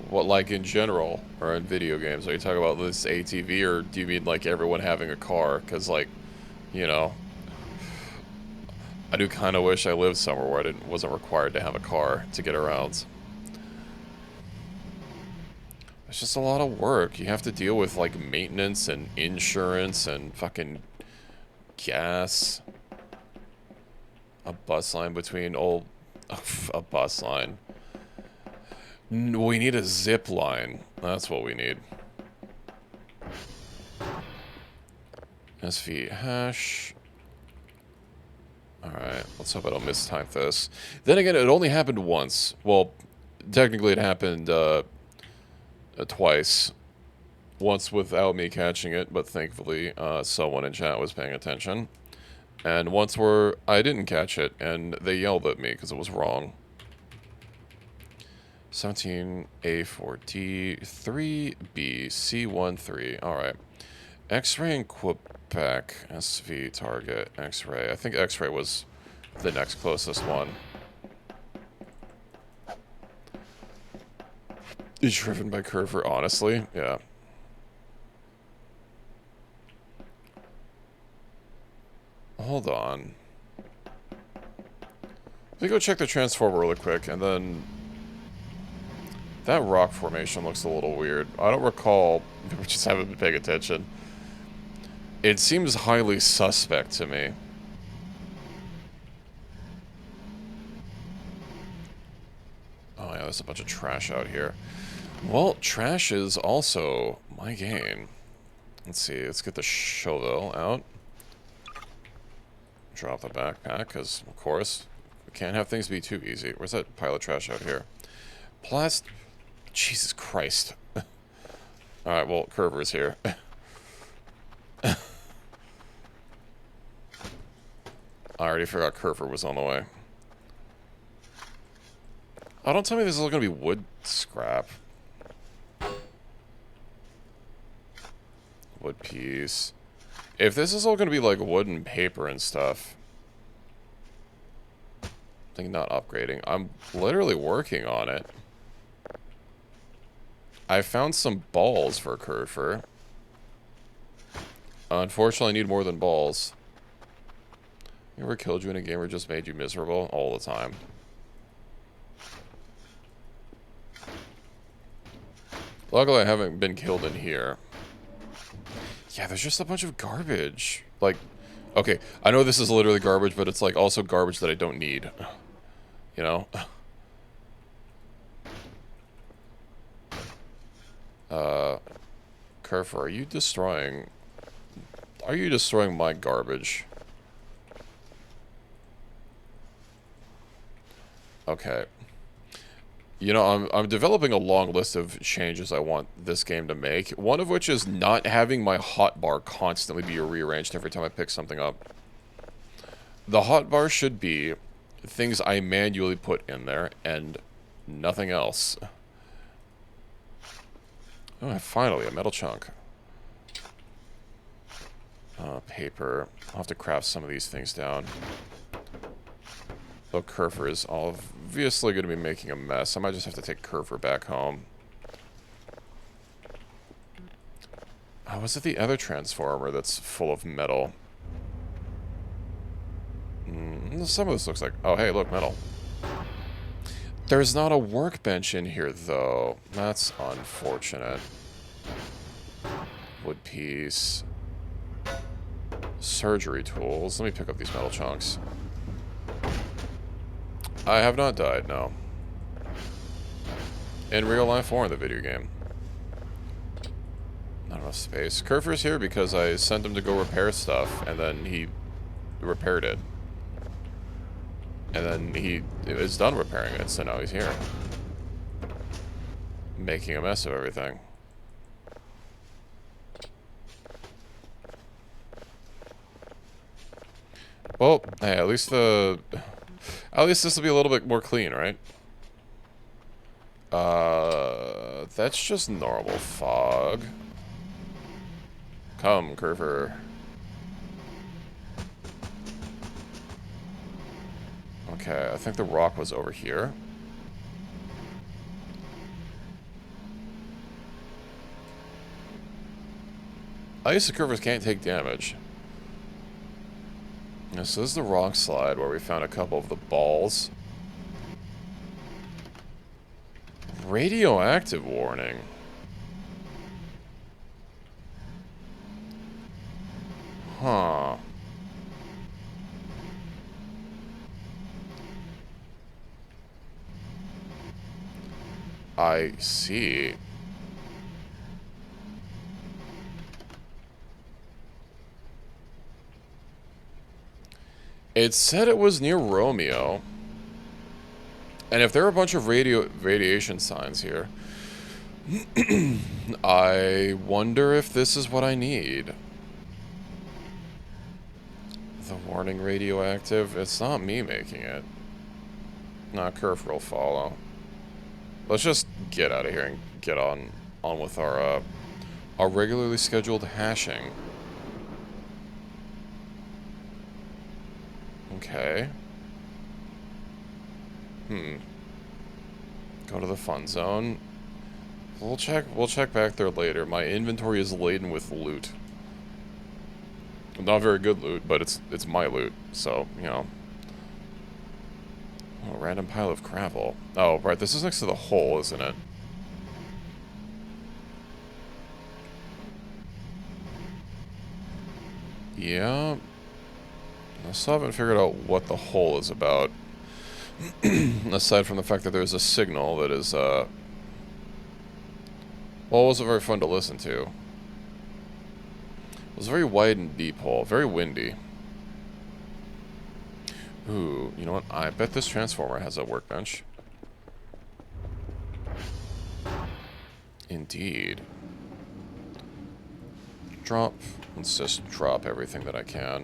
Speaker 1: What, like in general, or in video games? Are you talking about this ATV, or do you mean like everyone having a car? Because, like, you know, I do kind of wish I lived somewhere where I wasn't required to have a car to get around. It's just a lot of work. You have to deal with, like, maintenance and insurance and fucking gas. A bus line between old... a bus line. We need a zip line. That's what we need. SV hash. Alright, let's hope I don't mistype this. Then again, it only happened once. Well, technically it happened twice. Once without me catching it, but thankfully someone in chat was paying attention. And once where I didn't catch it, and they yelled at me because it was wrong. 17A4D 3B C13. Alright. X-ray in Quebec. SV target. X-ray. I think X-ray was the next closest one. Is driven by Curver, honestly? Yeah. Hold on. Let me go check the transformer really quick, and then... That rock formation looks a little weird. I don't recall... We just haven't been paying attention. It seems highly suspect to me. Oh yeah, there's a bunch of trash out here. Well, trash is also my game. Let's see, let's get the shovel out. Drop the backpack, because, of course, we can't have things be too easy. Where's that pile of trash out here? Jesus Christ. Alright, well, Curver's here. I already forgot Curver was on the way. Oh, don't tell me this is all going to be wood scrap. Wood piece. If this is all going to be like wood and paper and stuff... I think not upgrading. I'm literally working on it. I found some balls for Curver. Unfortunately, I need more than balls. You ever killed you in a game or just made you miserable? All the time. Luckily, I haven't been killed in here. Yeah, there's just a bunch of garbage. Like, okay, I know this is literally garbage, but it's like also garbage that I don't need. You know? Curver, are you destroying my garbage? Okay. You know, I'm developing a long list of changes I want this game to make. One of which is not having my hotbar constantly be rearranged every time I pick something up. The hotbar should be things I manually put in there and nothing else. Oh, finally, a metal chunk. Paper. I'll have to craft some of these things down. Though Curver is obviously going to be making a mess. I might just have to take Curver back home. Oh, was it the other transformer that's full of metal? Some of this looks like... Oh, hey, look, metal. There's not a workbench in here, though. That's unfortunate. Wood piece. Surgery tools. Let me pick up these metal chunks. I have not died, no. In real life or in the video game. Not enough space. Kerfer's here because I sent him to go repair stuff, and then he repaired it. And then he is done repairing it, so now he's here. Making a mess of everything. Well, hey, at least this will be a little bit more clean, right? That's just normal fog. Come, Kerfer. Okay, I think the rock was over here. Ice Kerfers can't take damage. So this is the rock slide where we found a couple of the balls. Radioactive warning. Huh. I see. It said it was near Romeo. And if there are a bunch of radiation signs here, I wonder if this is what I need. The warning radioactive? It's not me making it. Nah, Kerf will follow. Let's just get out of here and get on with our regularly scheduled hashing. Okay. Go to the fun zone. We'll check back there later. My inventory is laden with loot. Not very good loot, but it's my loot, so, you know. Oh, a random pile of gravel. Oh, right, this is next to the hole, isn't it? Yeah. I still haven't figured out what the hole is about. Aside from the fact that there's a signal that is, well, it wasn't very fun to listen to. It was a very wide and deep hole, very windy. Ooh, you know what? I bet this transformer has a workbench. Indeed. Drop. Let's just drop everything that I can.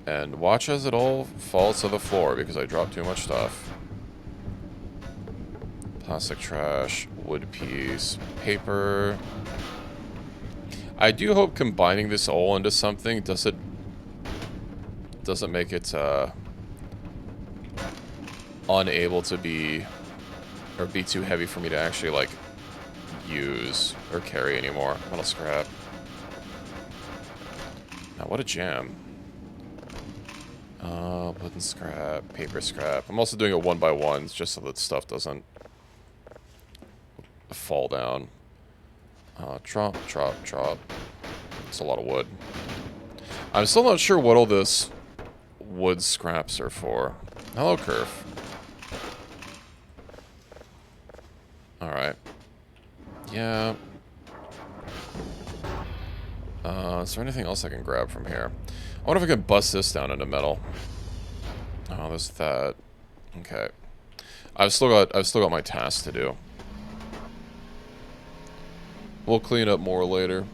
Speaker 1: And watch as it all falls to the floor because I dropped too much stuff. Plastic trash, wood piece, paper. I do hope combining this all into something doesn't make it unable to be or be too heavy for me to actually like use or carry anymore. Metal scrap. Now what a jam. Wooden scrap, paper scrap. I'm also doing it one by one just so that stuff doesn't fall down. Drop, drop, drop. It's a lot of wood. I'm still not sure what all this wood scraps are for. Hello, Kerf. Alright. Yeah. Is there anything else I can grab from here? I wonder if I can bust this down into metal. Oh, there's that. Okay. I've still got my task to do. We'll clean up more later.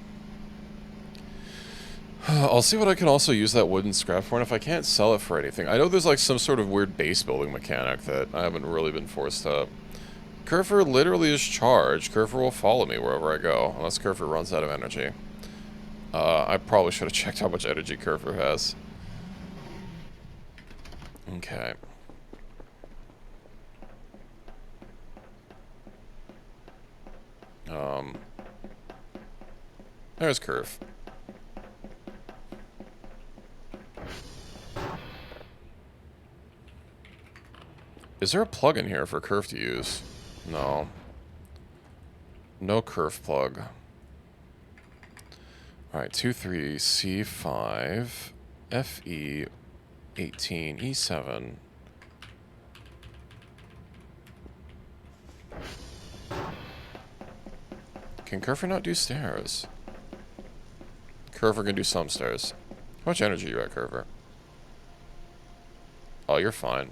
Speaker 1: I'll see what I can also use that wooden scrap for, and if I can't sell it for anything. I know there's like some sort of weird base building mechanic that I haven't really been forced to. Kerfer literally is charged. Kerfer will follow me wherever I go, unless Kerfer runs out of energy. I probably should have checked how much energy Kerfer has. Okay. There's Kerf. Is there a plug in here for Kerf to use? No. No Kerf plug. Alright, 23C5 FE18E7. Can Curfer not do stairs? Curver can do some stairs. How much energy you at, Curver? Oh, you're fine.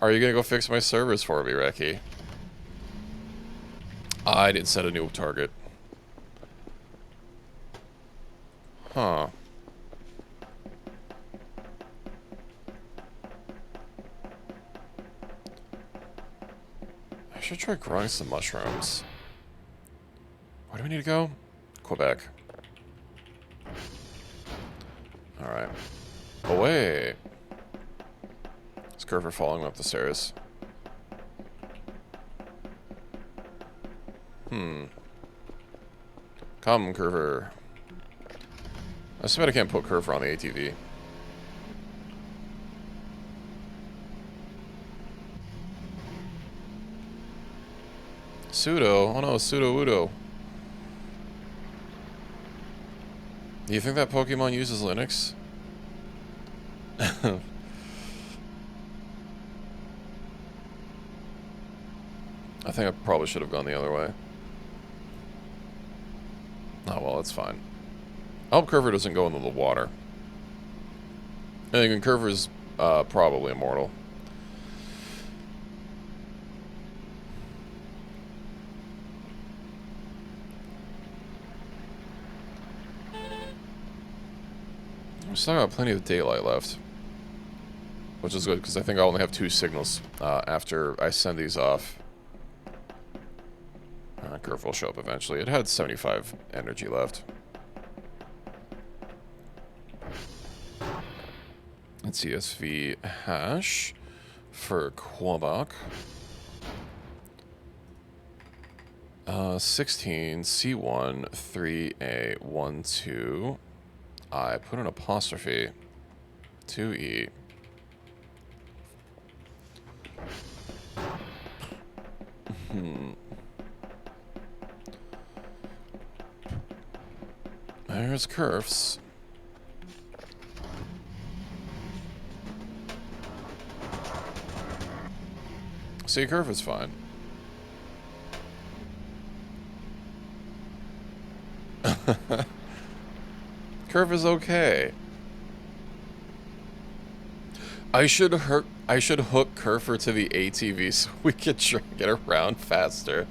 Speaker 1: Are you gonna go fix my servers for me, Reki? I didn't set a new target. Huh. I should try growing some mushrooms. Where do we need to go? Quebec. Alright. Away! Is Curver falling up the stairs? Come, Curver. I just bet I can't put Curver on the ATV. Pseudo. Oh no, Pseudo-Udo. Do you think that Pokemon uses Linux? I think I probably should have gone the other way. Oh well, that's fine. I hope Curver doesn't go into the water. I think Curver's probably immortal. We still got plenty of daylight left. Which is good, because I think I only have 2 signals after I send these off. Curve will show up eventually. It had 75 energy left. Let's see, SV hash for Quebec. 16 C1 3A 12. I put an apostrophe 2E. There's curves. See, curve is fine. Curve is okay. I should hook Curfer to the ATV so we can try to get around faster.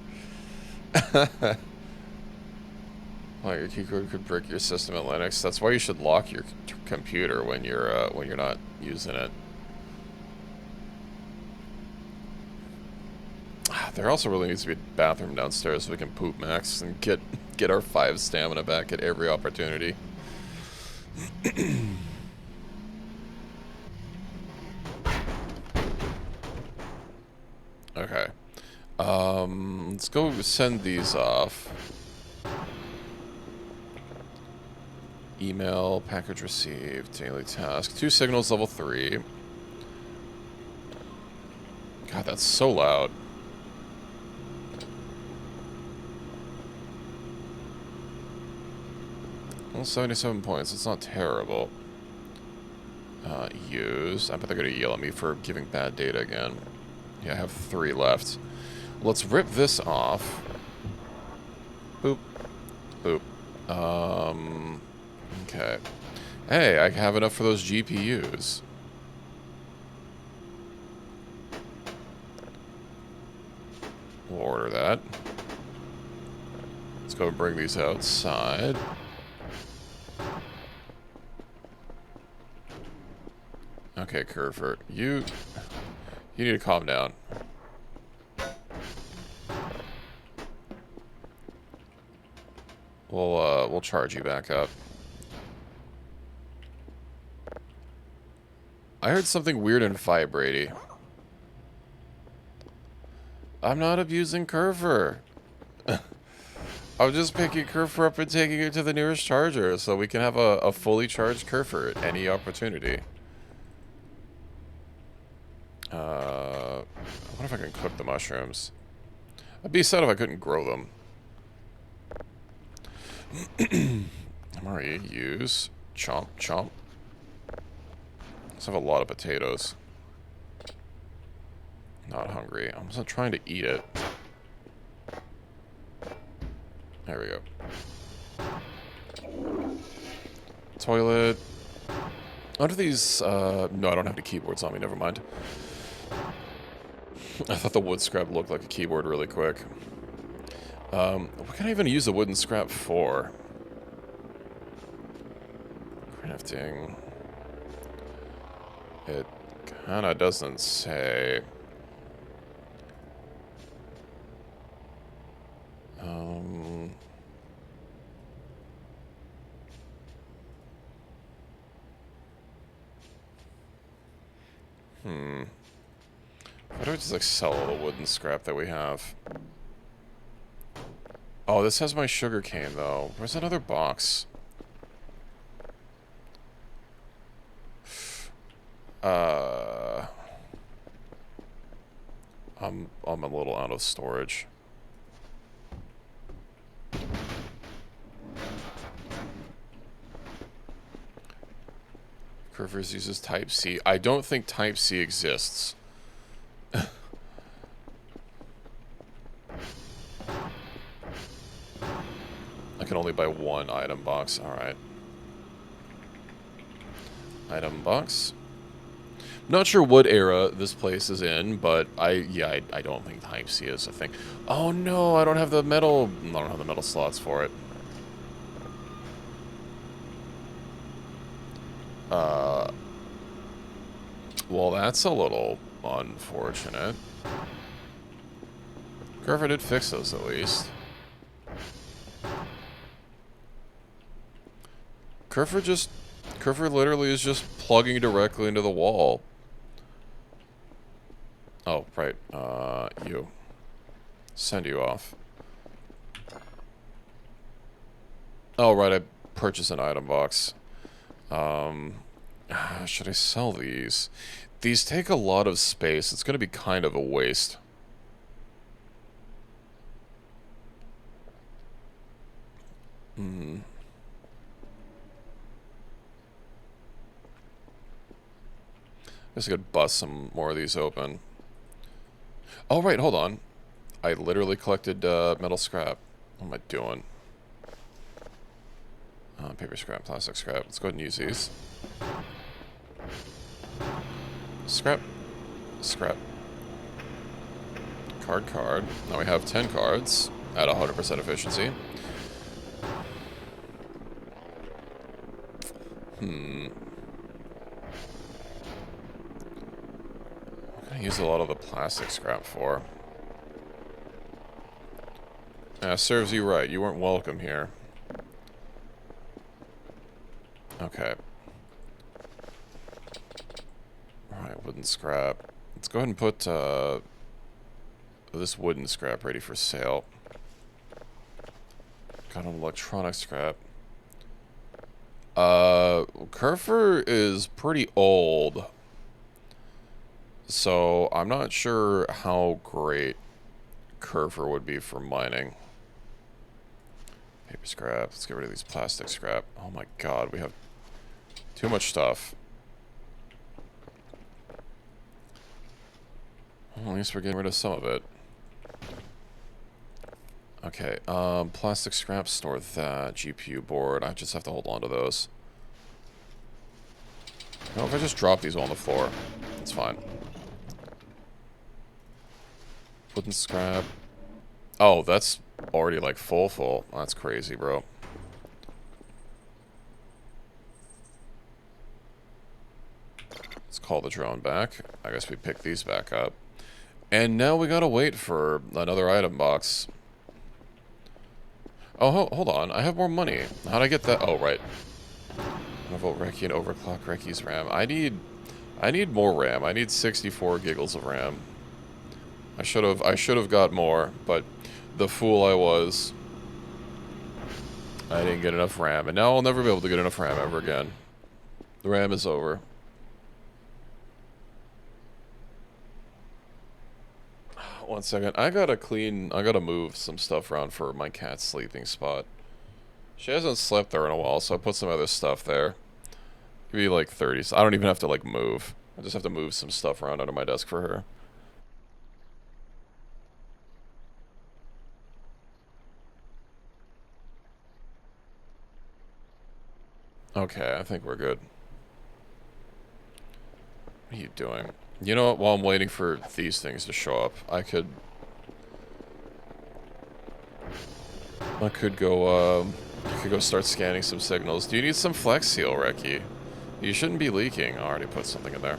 Speaker 1: Well, your keycode could break your system in Linux. That's why you should lock your computer when you're not using it. There also really needs to be a bathroom downstairs so we can poop max and get our 5 stamina back at every opportunity. Okay. Let's go send these off. Email, package received, daily task. 2 signals, level 3. God, that's so loud. Well, 77 points. It's not terrible. Use. I bet they're going to yell at me for giving bad data again. Yeah, I have 3 left. Let's rip this off. Boop. Boop. Okay. Hey, I have enough for those GPUs. We'll order that. Let's go bring these outside. Okay, Curver, you need to calm down. We'll charge you back up. I heard something weird and vibrating. I'm not abusing Curver. I'm just picking Curver up and taking it to the nearest charger so we can have a fully charged Curver at any opportunity. I wonder if I can cook the mushrooms. I'd be sad if I couldn't grow them. MRE, use, chomp, chomp. Let's have a lot of potatoes. Not hungry. I'm just trying to eat it. There we go. Toilet. Under these, no, I don't have any keyboards on me, never mind. I thought the wood scrap looked like a keyboard really quick. What can I even use the wooden scrap for? Crafting. It kinda doesn't say. Why do we just like sell all the wooden scrap that we have? Oh, this has my sugar cane though. Where's another box? I'm a little out of storage. Curvers uses Type-C. I don't think Type-C exists. I can only buy one item box. Alright. Item box. Not sure what era this place is in, but I don't think Type-C is a thing. Oh no, I don't have the metal slots for it. Well, that's a little unfortunate. Curver did fix those at least. Curver literally is just plugging directly into the wall. Oh, right. You. Send you off. Oh, right, I purchased an item box. Should I sell these? These take a lot of space. It's gonna be kind of a waste. I guess I could bust some more of these open. Oh, right, hold on. I literally collected metal scrap. What am I doing? Paper scrap, plastic scrap. Let's go ahead and use these. Scrap. Scrap. Card. Now we have 10 cards at 100% efficiency. What can I use a lot of the plastic scrap for? Serves you right. You weren't welcome here. Okay. Alright, wooden scrap. Let's go ahead and put this wooden scrap ready for sale. Got an electronic scrap. Curfer is pretty old. So I'm not sure how great Curfer would be for mining. Paper scrap. Let's get rid of these plastic scrap. Oh my god, we have too much stuff. Well, at least we're getting rid of some of it. Okay, plastic scrap, store that. GPU board, I just have to hold on to those. You know, if I just drop these all on the floor, it's fine. Wooden scrap. Oh, that's already like full. That's crazy, bro. Let's call the drone back. I guess we pick these back up. And now we gotta wait for another item box. Oh, hold on. I have more money. How'd I get that? Oh, right. Vote Reki and overclock Reki's RAM. I need more RAM. I need 64 giggles of RAM. I should have got more, but the fool I was. I didn't get enough RAM, and now I'll never be able to get enough RAM ever again. The RAM is over. One second. I gotta move some stuff around for my cat's sleeping spot. She hasn't slept there in a while, so I put some other stuff there. Maybe like 30. So I don't even have to like move. I just have to move some stuff around under my desk for her. Okay, I think we're good. What are you doing? You know what? While I'm waiting for these things to show up, I could go start scanning some signals. Do you need some Flex Seal, Reki? You shouldn't be leaking. I already put something in there.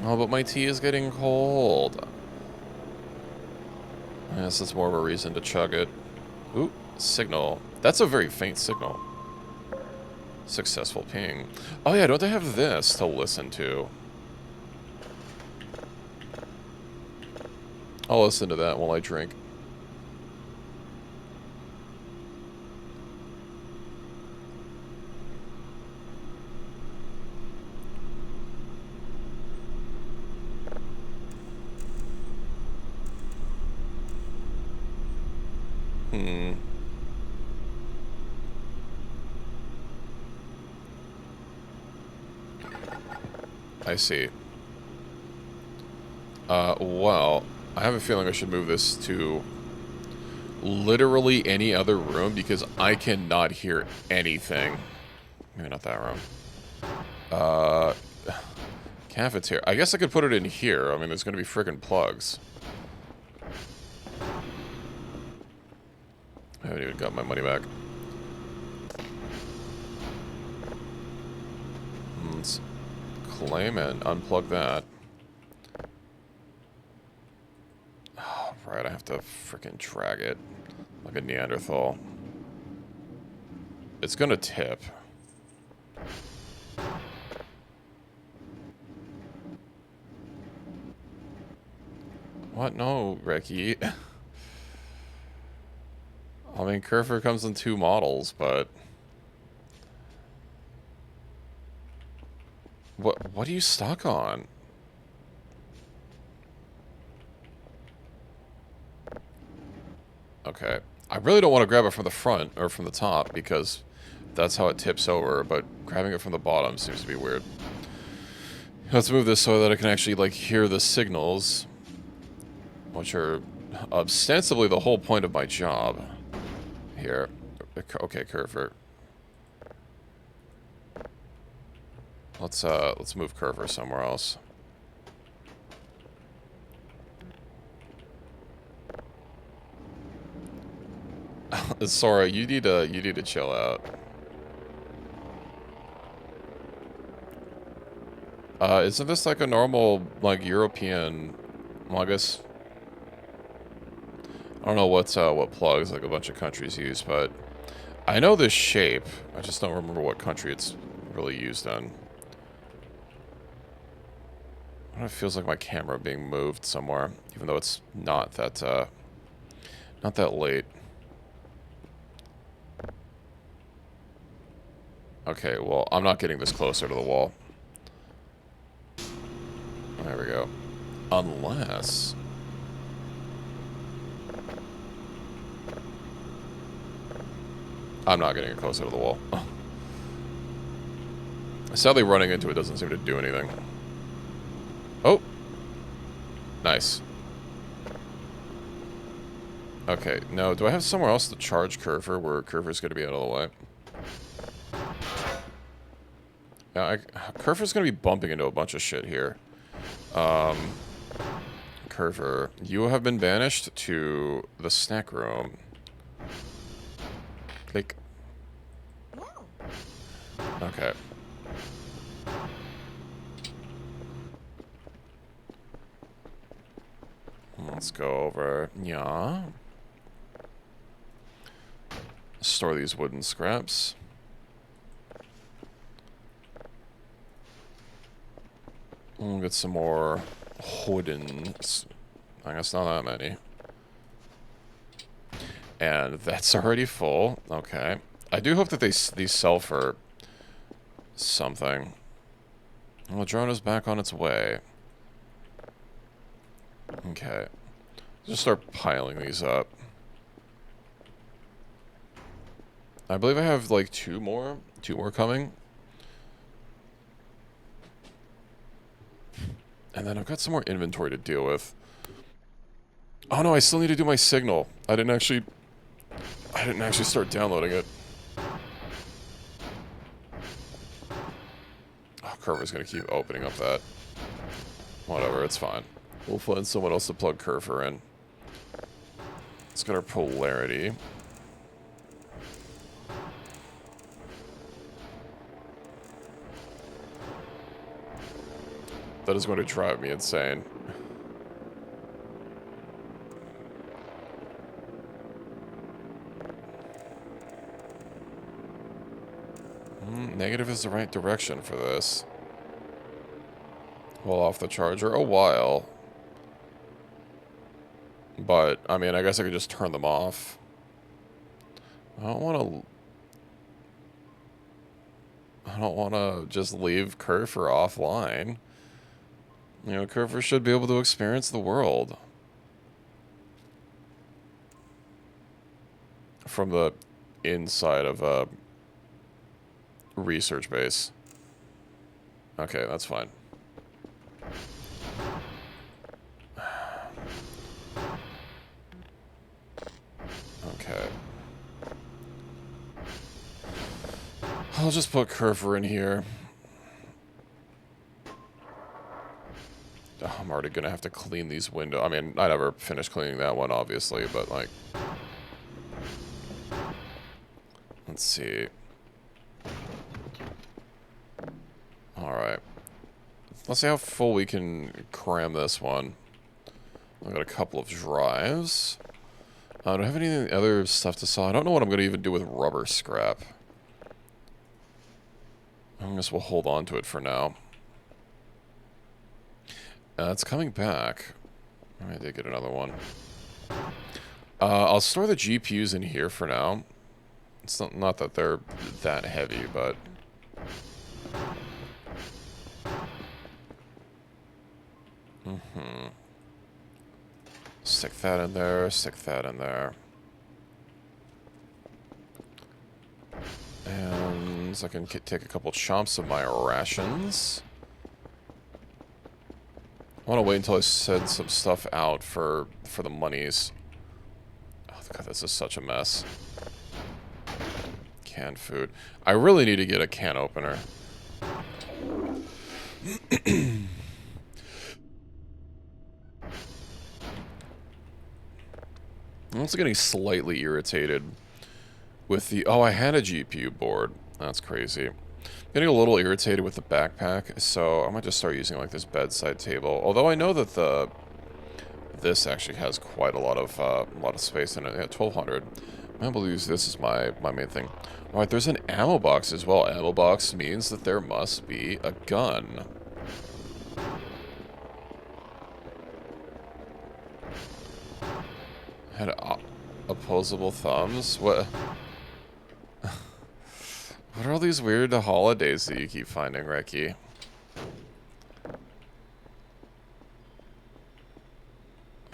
Speaker 1: Oh, but my tea is getting cold. I guess that's more of a reason to chug it. Ooh, signal. That's a very faint signal. Successful ping. Oh yeah, don't they have this to listen to? I'll listen to that while I drink. I see. Well, I have a feeling I should move this to literally any other room because I cannot hear anything. Maybe not that room. Cafeteria. I guess I could put it in here. I mean, there's going to be friggin' plugs. I haven't even got my money back. Let's claim and unplug that. Oh, right, I have to frickin' drag it like a Neanderthal. It's gonna tip. What? No, Reki. I mean, Kerfer comes in 2 models, but... What are you stuck on? Okay. I really don't want to grab it from the front, or from the top, because that's how it tips over, but grabbing it from the bottom seems to be weird. Let's move this so that I can actually, like, hear the signals, which are ostensibly the whole point of my job. Here. Okay, Kerfer. Let's move Kerfer somewhere else. Sora, you need to chill out. Isn't this like a normal, like, European... Well, I guess... I don't know what plugs, like, a bunch of countries use, but... I know this shape. I just don't remember what country it's really used in. It feels like my camera being moved somewhere, even though it's not that late. Okay, well, I'm not getting this closer to the wall. There we go. Unless... I'm not getting it closer to the wall. Sadly, running into it doesn't seem to do anything. Oh! Nice. Okay, now, do I have somewhere else to charge Kerfer where Kerfer's going to be out of the way? Yeah, Kerfer's going to be bumping into a bunch of shit here. Kerfer, you have been banished to the snack room. Click. Okay. Let's go over. Yeah. Store these wooden scraps. We'll get some more wooden. I guess not that many. And that's already full. Okay. I do hope that these sell for something. Well, the drone is back on its way. Okay. Just start piling these up. I believe I have like 2 more 2 more coming. And then I've got some more inventory to deal with. Oh no, I still need to do my signal. I didn't actually start downloading it. Oh, Curver's gonna keep opening up that. Whatever, it's fine. We'll find someone else to plug Curver in. Let's get our polarity. That is going to drive me insane. Negative is the right direction for this. Well, off the charger a while. But, I mean, I guess I could just turn them off. I don't want to just leave Curver offline. You know, Curver should be able to experience the world. From the inside of a research base. Okay, that's fine. Okay. I'll just put Curver in here. Oh, I'm already gonna have to clean these windows. I mean, I never finished cleaning that one, obviously, but like... Let's see. Alright. Let's see how full we can cram this one. I've got a couple of drives. Do I have any other stuff to sell? I don't know what I'm going to even do with rubber scrap. I guess we'll hold on to it for now. It's coming back. I did get another one. I'll store the GPUs in here for now. It's not that they're that heavy, but... Stick that in there, stick that in there. And so I can take a couple chomps of my rations. I want to wait until I send some stuff out for the monies. Oh god, this is such a mess. Canned food. I really need to get a can opener. I'm also getting slightly irritated with the... Oh, I had a GPU board. That's crazy. Getting a little irritated with the backpack, so I might just start using like this bedside table. Although I know that this actually has quite a lot of space in it. Yeah, 1200. I'm able to use this as my main thing. All right, there's an ammo box as well. Ammo box means that there must be a gun. Had opposable thumbs. What? What are all these weird holidays that you keep finding, Reki?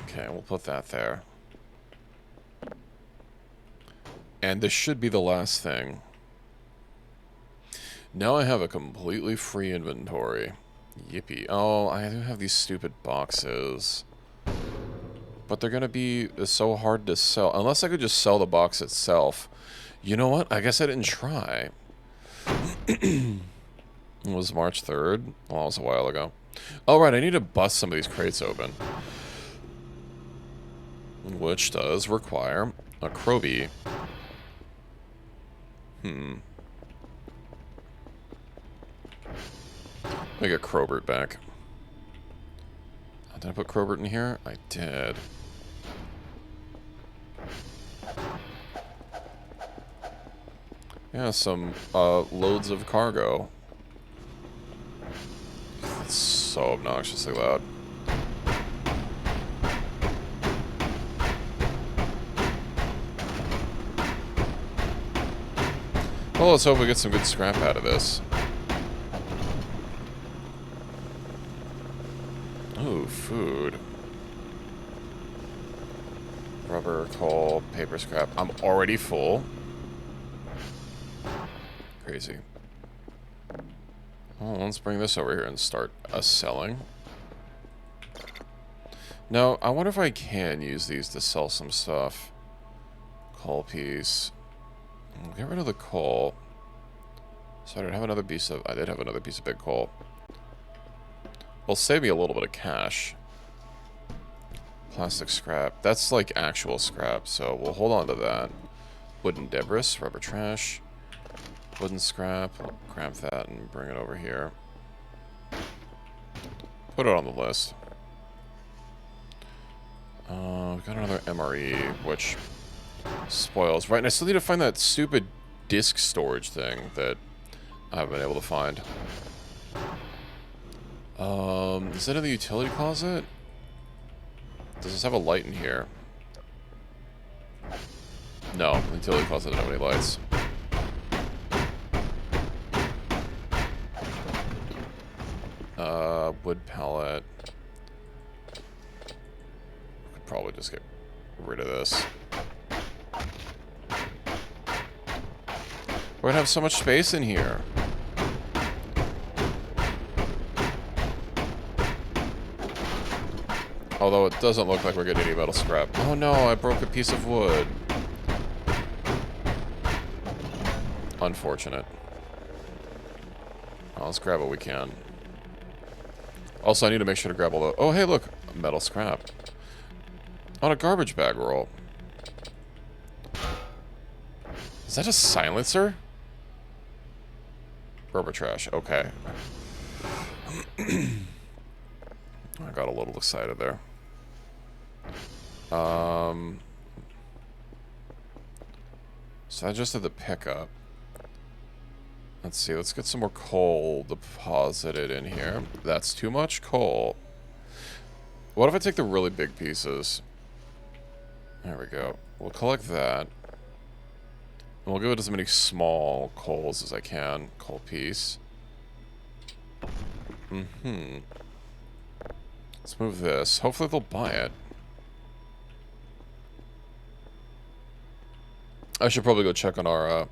Speaker 1: Okay, we'll put that there. And this should be the last thing. Now I have a completely free inventory. Yippee. Oh, I do have these stupid boxes. But they're gonna be so hard to sell. Unless I could just sell the box itself. You know what? I guess I didn't try. It was March 3rd. Well, it was a while ago. Oh, right. I need to bust some of these crates open. Which does require a Kroby. Let me get Crobert back. Did I put Crobert in here? I did. Yeah, some loads of cargo. It's so obnoxiously loud. Well, let's hope we get some good scrap out of this. Ooh, food. Rubber, coal, paper scrap. I'm already full. Crazy. Well, let's bring this over here and start selling. Now, I wonder if I can use these to sell some stuff. Coal piece. We'll get rid of the coal. So I did have another piece of... I did have another piece of big coal. Will save me a little bit of cash. Plastic scrap. That's like actual scrap, so we'll hold on to that. Wooden debris, rubber trash. Wooden scrap. I'll grab that and bring it over here. Put it on the list. We've got another MRE, which spoils. Right, and I still need to find that stupid disk storage thing that I haven't been able to find. Is that in the utility closet? Does this have a light in here? No, the utility closet doesn't have any lights. Wood pallet. Could probably just get rid of this. We're gonna have so much space in here. Although it doesn't look like we're getting any metal scrap. Oh no, I broke a piece of wood. Unfortunate. Well, let's grab what we can. Also, I need to make sure to grab all the... Oh, hey, look. Metal scrap. On a garbage bag roll. Is that a silencer? Rubber trash. Okay. I got a little excited there. So I just did the pickup. Let's see, let's get some more coal deposited in here. That's too much coal. What if I take the really big pieces? There we go. We'll collect that. And we'll give it as many small coals as I can. Coal piece. Let's move this. Hopefully they'll buy it. I should probably go check on our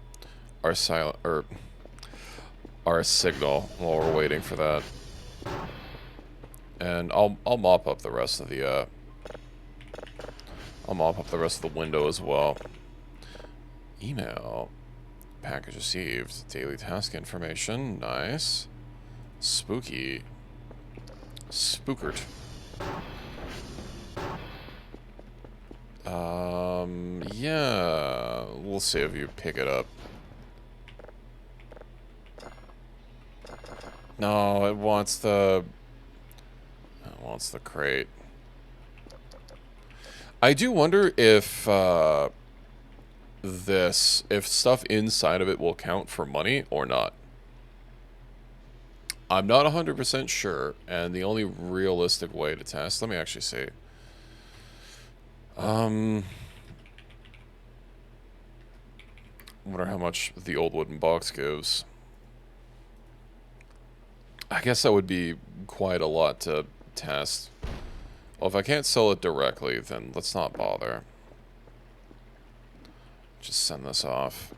Speaker 1: silent... or... our signal while we're waiting for that. And I'll mop up the rest of the I'll mop up the rest of the window as well. Email. Package received. Daily task information. Nice. Spooky. Spookert. Yeah. We'll see if you pick it up. No, it wants the crate. I do wonder if if stuff inside of it will count for money or not. I'm not 100% sure, and the only realistic way to test, let me actually see. Wonder how much the old wooden box gives. I guess that would be quite a lot to test. Well, if I can't sell it directly, then let's not bother. Just send this off.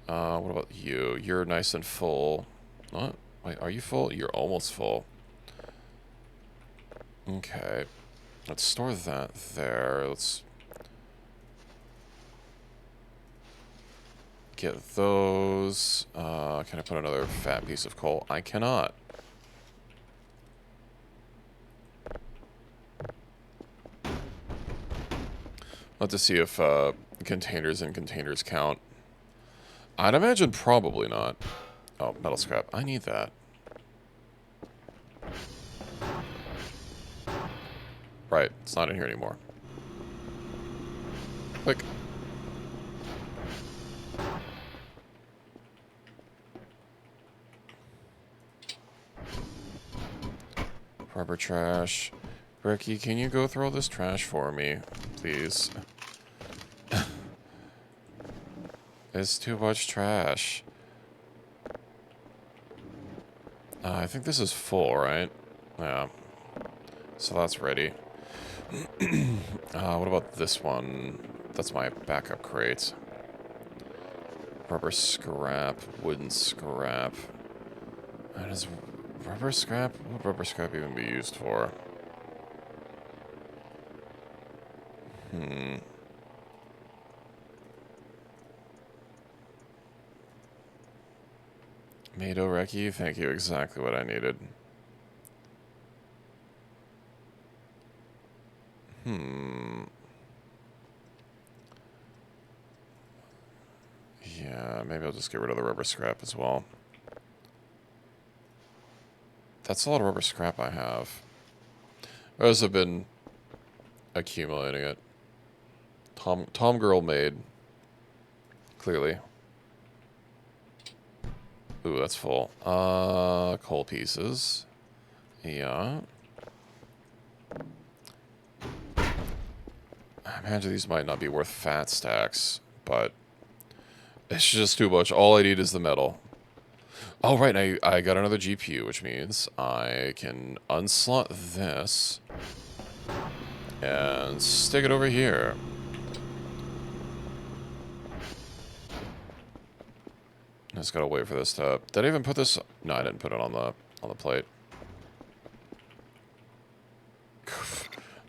Speaker 1: What about you? You're nice and full. What? Wait, are you full? You're almost full. Okay. Let's store that there. Let's get those. Can I put another fat piece of coal? I cannot. I'll have to see if containers and containers count. I'd imagine probably not. Oh, metal scrap. I need that. Right, it's not in here anymore. Click. Rubber trash. Ricky, can you go throw this trash for me, please? It's too much trash. I think this is full, right? Yeah. So that's ready. What about this one? That's my backup crate. Rubber scrap, wooden scrap. What is rubber scrap? What would rubber scrap even be used for? Mado Reki, thank you, exactly what I needed. Yeah, maybe I'll just get rid of the rubber scrap as well. That's a lot of rubber scrap I have. I also been accumulating it. Tom Girl made. Clearly. Ooh, that's full. Coal pieces. Yeah. I imagine these might not be worth fat stacks, but it's just too much. All I need is the metal. Oh, right, I got another GPU, which means I can unslot this and stick it over here. I just gotta wait for this to... Did I even put this... No, I didn't put it on the plate.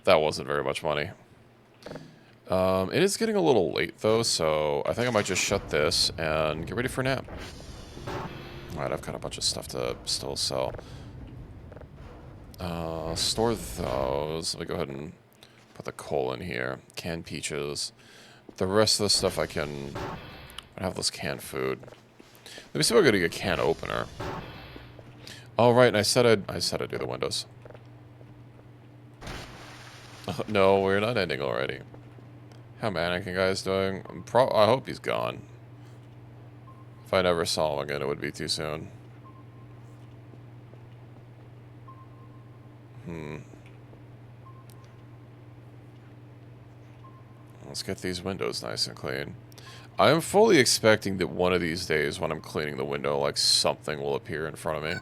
Speaker 1: That wasn't very much money. It is getting a little late, though, so I think I might just shut this and get ready for a nap. Alright, I've got a bunch of stuff to still sell. Store those. Let me go ahead and put the coal in here. Canned peaches. The rest of the stuff I can... I have this canned food. Let me see if I'm gonna get a can opener. Oh, right, and I said I'd do the windows. No, we're not ending already. How Mannequin Guy's doing? I hope he's gone. If I never saw him again, it would be too soon. Let's get these windows nice and clean. I am fully expecting that one of these days when I'm cleaning the window, like, something will appear in front of me.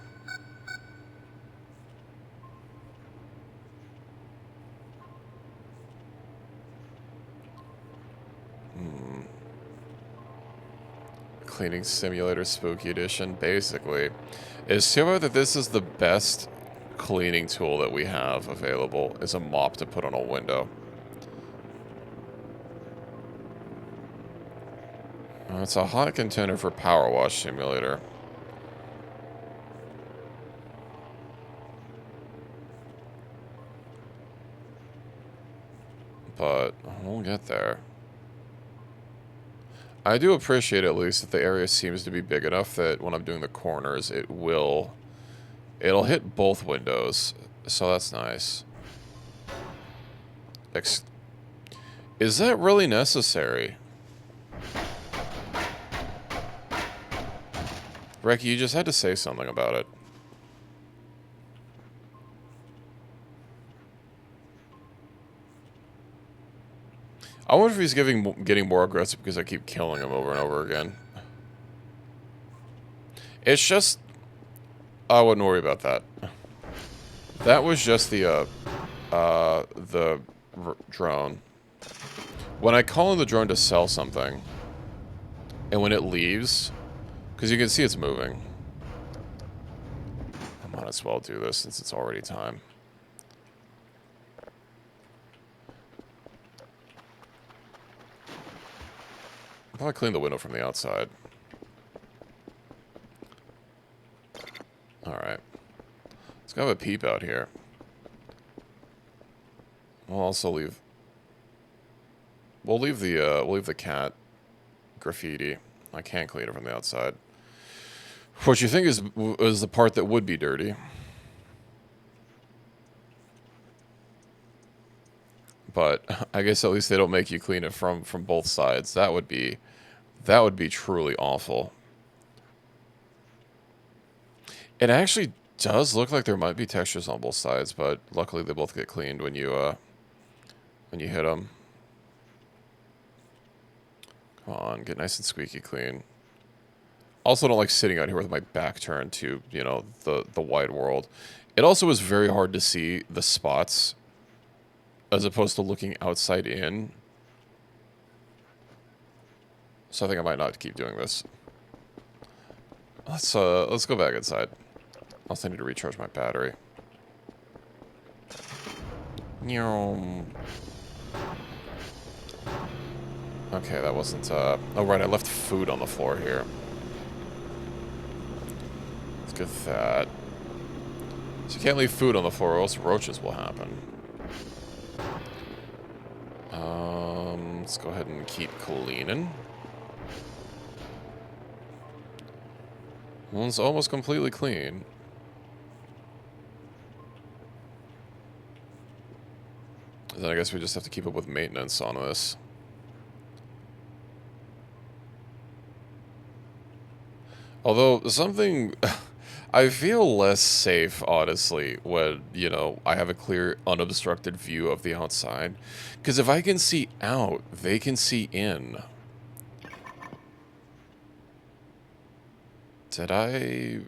Speaker 1: Cleaning Simulator Spooky Edition, basically. It's too bad that this is the best cleaning tool that we have available, is a mop to put on a window. It's a hot contender for Power Wash Simulator. But we'll get there. I do appreciate at least that the area seems to be big enough that when I'm doing the corners, it'll hit both windows, so that's nice. Is that really necessary? Reki, you just had to say something about it. I wonder if he's getting more aggressive because I keep killing him over and over again. It's just... I wouldn't worry about that. That was just the drone. When I call in the drone to sell something, and when it leaves, because you can see it's moving. I might as well do this since it's already time. I'll probably clean the window from the outside. Alright. Let's go have a peep out here. We'll also leave... We'll leave the cat graffiti. I can't clean it from the outside. What you think is the part that would be dirty. But I guess at least they don't make you clean it from both sides. That would be truly awful. It actually does look like there might be textures on both sides, but luckily they both get cleaned when you hit them. Come on, get nice and squeaky clean. Also don't like sitting out here with my back turned to, you know, the wide world. It also is very hard to see the spots as opposed to looking outside in. So I think I might not keep doing this. Let's go back inside. Also, I need to recharge my battery. Okay, that wasn't, oh right, I left food on the floor here. Let's get that. So you can't leave food on the floor or else roaches will happen. Let's go ahead and keep cleaning. Well, it's almost completely clean. Then I guess we just have to keep up with maintenance on this. Although, something... I feel less safe, honestly, when, you know, I have a clear, unobstructed view of the outside. Because if I can see out, they can see in. Did I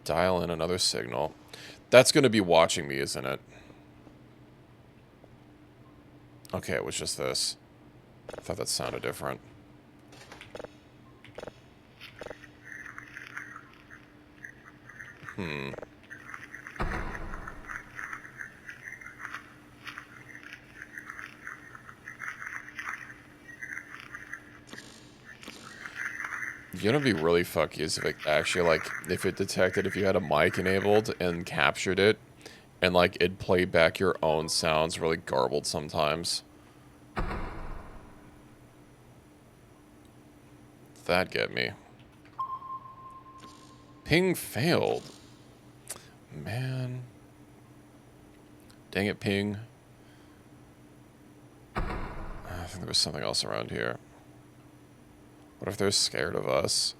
Speaker 1: dial in another signal? That's going to be watching me, isn't it? Okay, it was just this. I thought that sounded different. You know, what'd be really fucky is if it actually, like, if it detected if you had a mic enabled and captured it, and, like, it'd play back your own sounds really garbled sometimes. That'd get me. Ping failed. Man. Dang it, ping. I think there was something else around here. What if they're scared of us?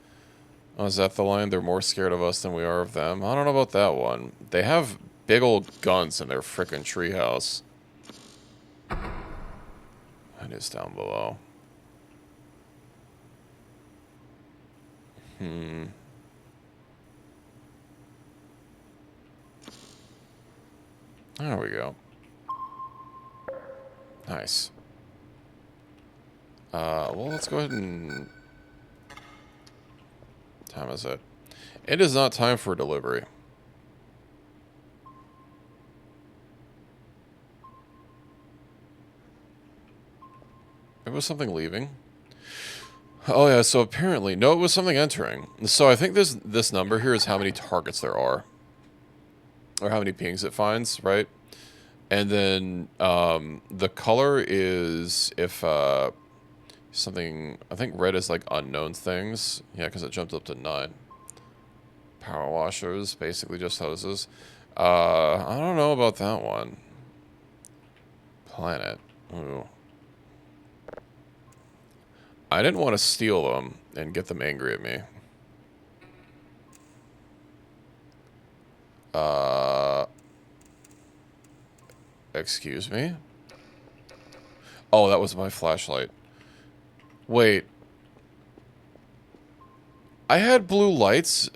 Speaker 1: Oh, is that the line? They're more scared of us than we are of them? I don't know about that one. They have big old guns in their frickin' treehouse. It is down below. There we go. Nice. Well, let's go ahead and... Time is it? It is not time for delivery. It was something leaving. Oh yeah, so apparently... No, it was something entering. So I think this number here is how many targets there are. Or how many pings it finds, right? And then the color is if something... I think red is like unknown things. Yeah, because it jumped up to 9. Power washers, basically just hoses. I don't know about that one. Planet. Ooh. I didn't want to steal them and get them angry at me. Excuse me? Oh, that was my flashlight. Wait. I had blue lights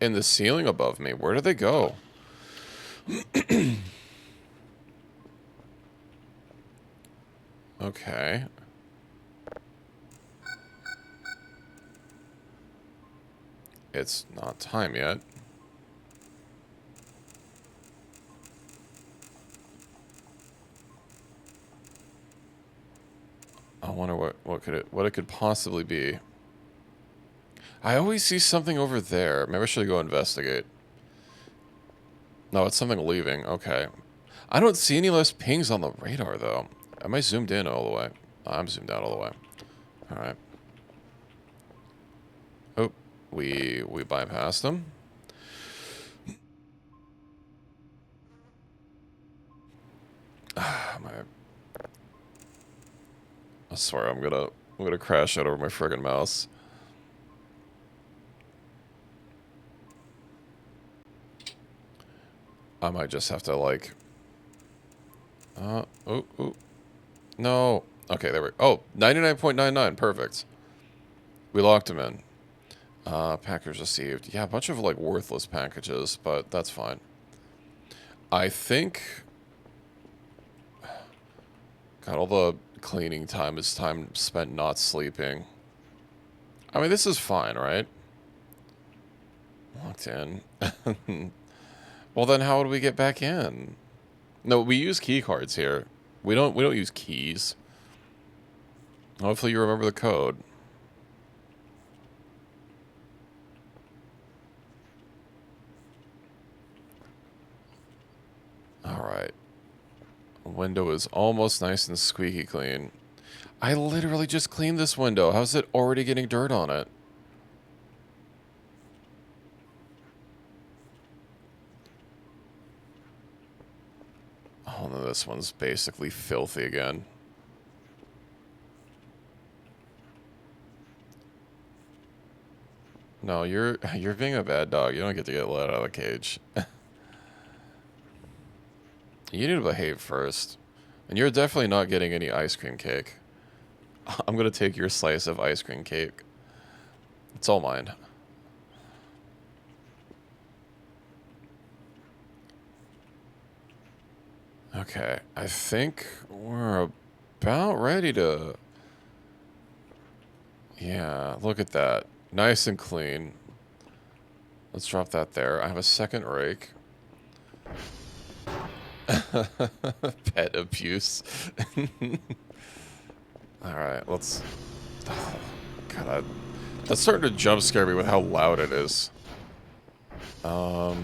Speaker 1: in the ceiling above me. Where did they go? Okay. It's not time yet. I wonder what it could possibly be. I always see something over there. Maybe I should go investigate. No, it's something leaving. Okay. I don't see any less pings on the radar, though. Am I zoomed in all the way? I'm zoomed out all the way. Alright. Oh, we bypassed them. I swear I'm gonna crash out over my friggin' mouse. I might just have to like oh. No. Okay, there we go. Oh, 99.99, perfect. We locked him in. Package received. Yeah, a bunch of like worthless packages, but that's fine. I think God, all the cleaning time is time spent not sleeping. I mean, this is fine, right? Locked in. Well, then how would we get back in? No, we use key cards here. We don't use keys. Hopefully you remember the code. Alright. Window is almost nice and squeaky clean. I literally just cleaned this window. How's it already getting dirt on it? Oh, no, this one's basically filthy again. No, you're being a bad dog. You don't get to get let out of the cage. You need to behave first. And you're definitely not getting any ice cream cake. I'm gonna take your slice of ice cream cake. It's all mine. Okay, I think we're about ready to... Yeah, look at that. Nice and clean. Let's drop that there. I have a second rake. Pet abuse. Alright, let's... Oh, God, that's starting to jump scare me with how loud it is. I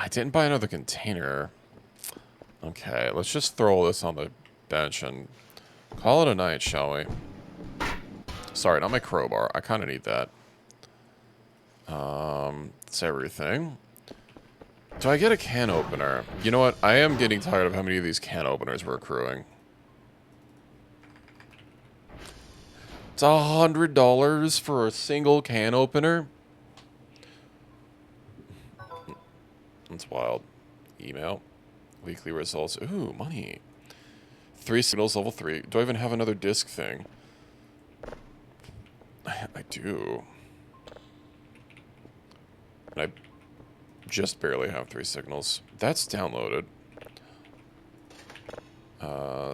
Speaker 1: didn't buy another container. Okay, let's just throw this on the bench and call it a night, shall we? Sorry, not my crowbar. I kind of need that. That's everything. Do I get a can opener? You know what? I am getting tired of how many of these can openers we're accruing. It's $100 for a single can opener? That's wild. Email. Weekly results. Ooh, money. 3 signals, level 3. Do I even have another disc thing? I do. And I just barely have 3 signals. That's downloaded.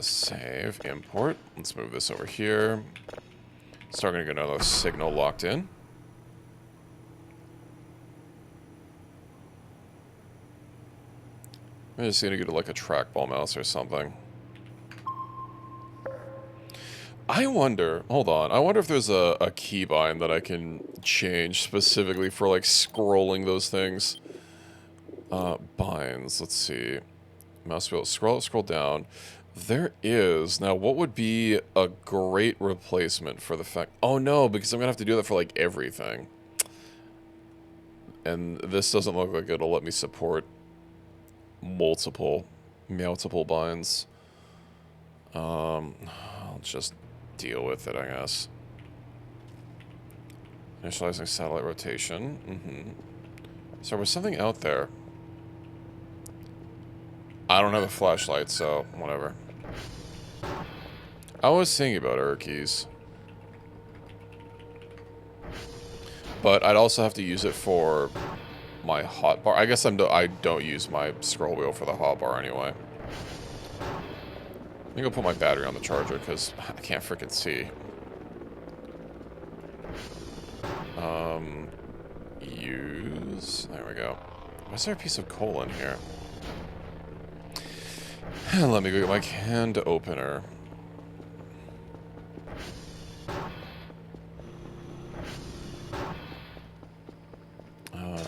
Speaker 1: Save, import. Let's move this over here. Starting to get another signal locked in. I'm just gonna get like a trackball mouse or something. I wonder, hold on, I wonder if there's a keybind that I can change specifically for like scrolling those things. Binds, let's see. Mouse wheel, scroll down. There is. Now, what would be a great replacement for the fact... Oh no, because I'm gonna have to do that for like everything. And this doesn't look like it'll let me support multiple binds. I'll just deal with it, I guess. Initializing satellite rotation. So there's something out there. I don't have a flashlight, so whatever. I was thinking about error keys. But I'd also have to use it for my hotbar. I guess I don't use my scroll wheel for the hotbar anyway. I'm gonna put my battery on the charger because I can't freaking see. Use. There we go. Why is there a piece of coal in here? Let me go get my canned opener.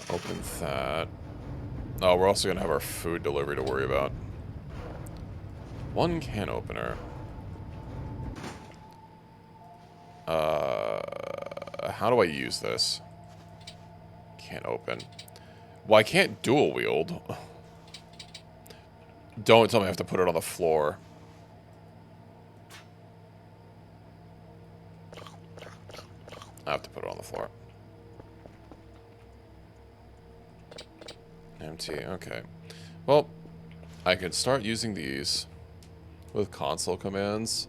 Speaker 1: Open that. Oh, we're also gonna have our food delivery to worry about. One can opener. How do I use this? Can't open. Well, I can't dual wield. Don't tell me I have to put it on the floor. I have to put it on the floor. Empty, okay. Well, I could start using these with console commands.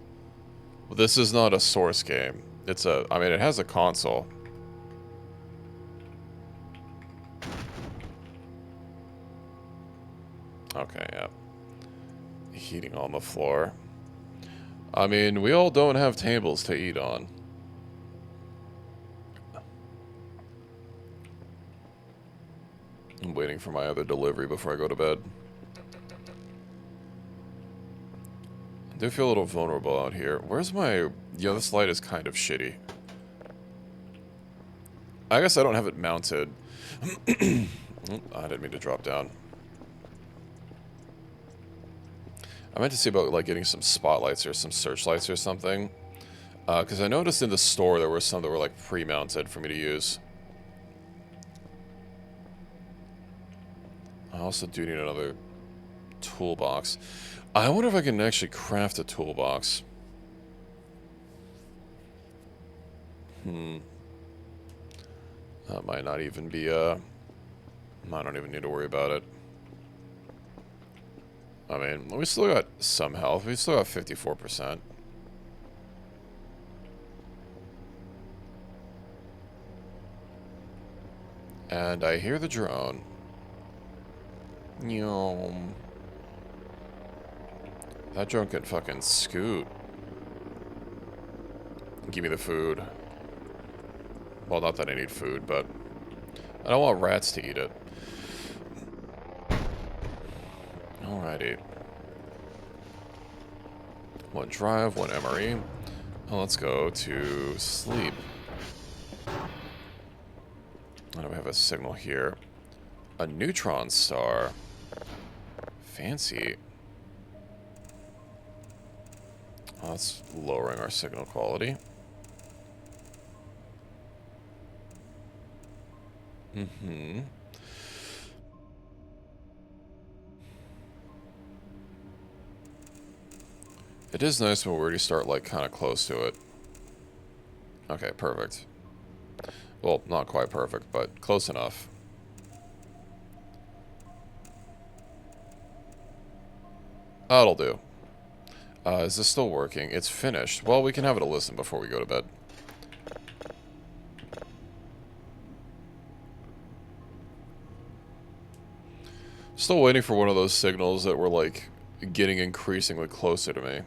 Speaker 1: This is not a source game. It's a, I mean, it has a console. Okay, yeah. Heating on the floor. I mean, we all don't have tables to eat on. I'm waiting for my other delivery before I go to bed. I do feel a little vulnerable out here. Where's my... Yo, this light is kind of shitty. I guess I don't have it mounted. I didn't mean to drop down. I meant to see about, like, getting some spotlights or some searchlights or something. Because I noticed in the store there were some that were, like, pre-mounted for me to use. I also do need another toolbox. I wonder if I can actually craft a toolbox. That might not even be, I don't even need to worry about it. I mean, we still got some health. We still got 54%. And I hear the drone. Yum. That drone can fucking scoot. Give me the food. Well, not that I need food, but I don't want rats to eat it. Alrighty. One drive, one MRE. Well, let's go to sleep. And we have a signal here. A neutron star. Fancy. Oh, that's lowering our signal quality. Mm-hmm. It is nice when we already start, like, kind of close to it. Okay, perfect. Well, not quite perfect, but close enough. That'll do. Is this still working? It's finished. Well, we can have it a listen before we go to bed. Still waiting for one of those signals that were, like, getting increasingly closer to me.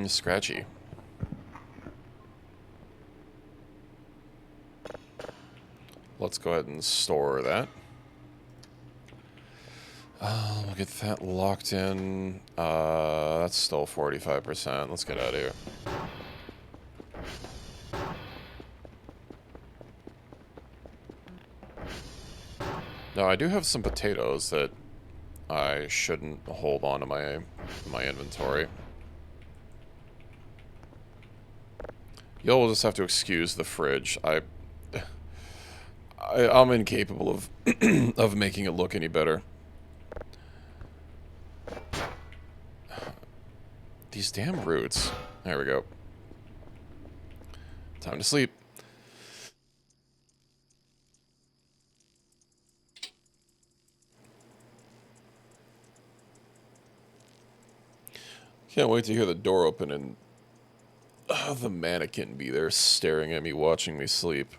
Speaker 1: Scratchy. Let's go ahead and store that. We'll get that locked in. That's still 45%. Let's get out of here. Now, I do have some potatoes that I shouldn't hold on to my inventory. You'll just have to excuse the fridge. I'm incapable of of making it look any better. These damn roots. There we go. Time to sleep. Can't wait to hear the door open and the mannequin be there staring at me, watching me sleep.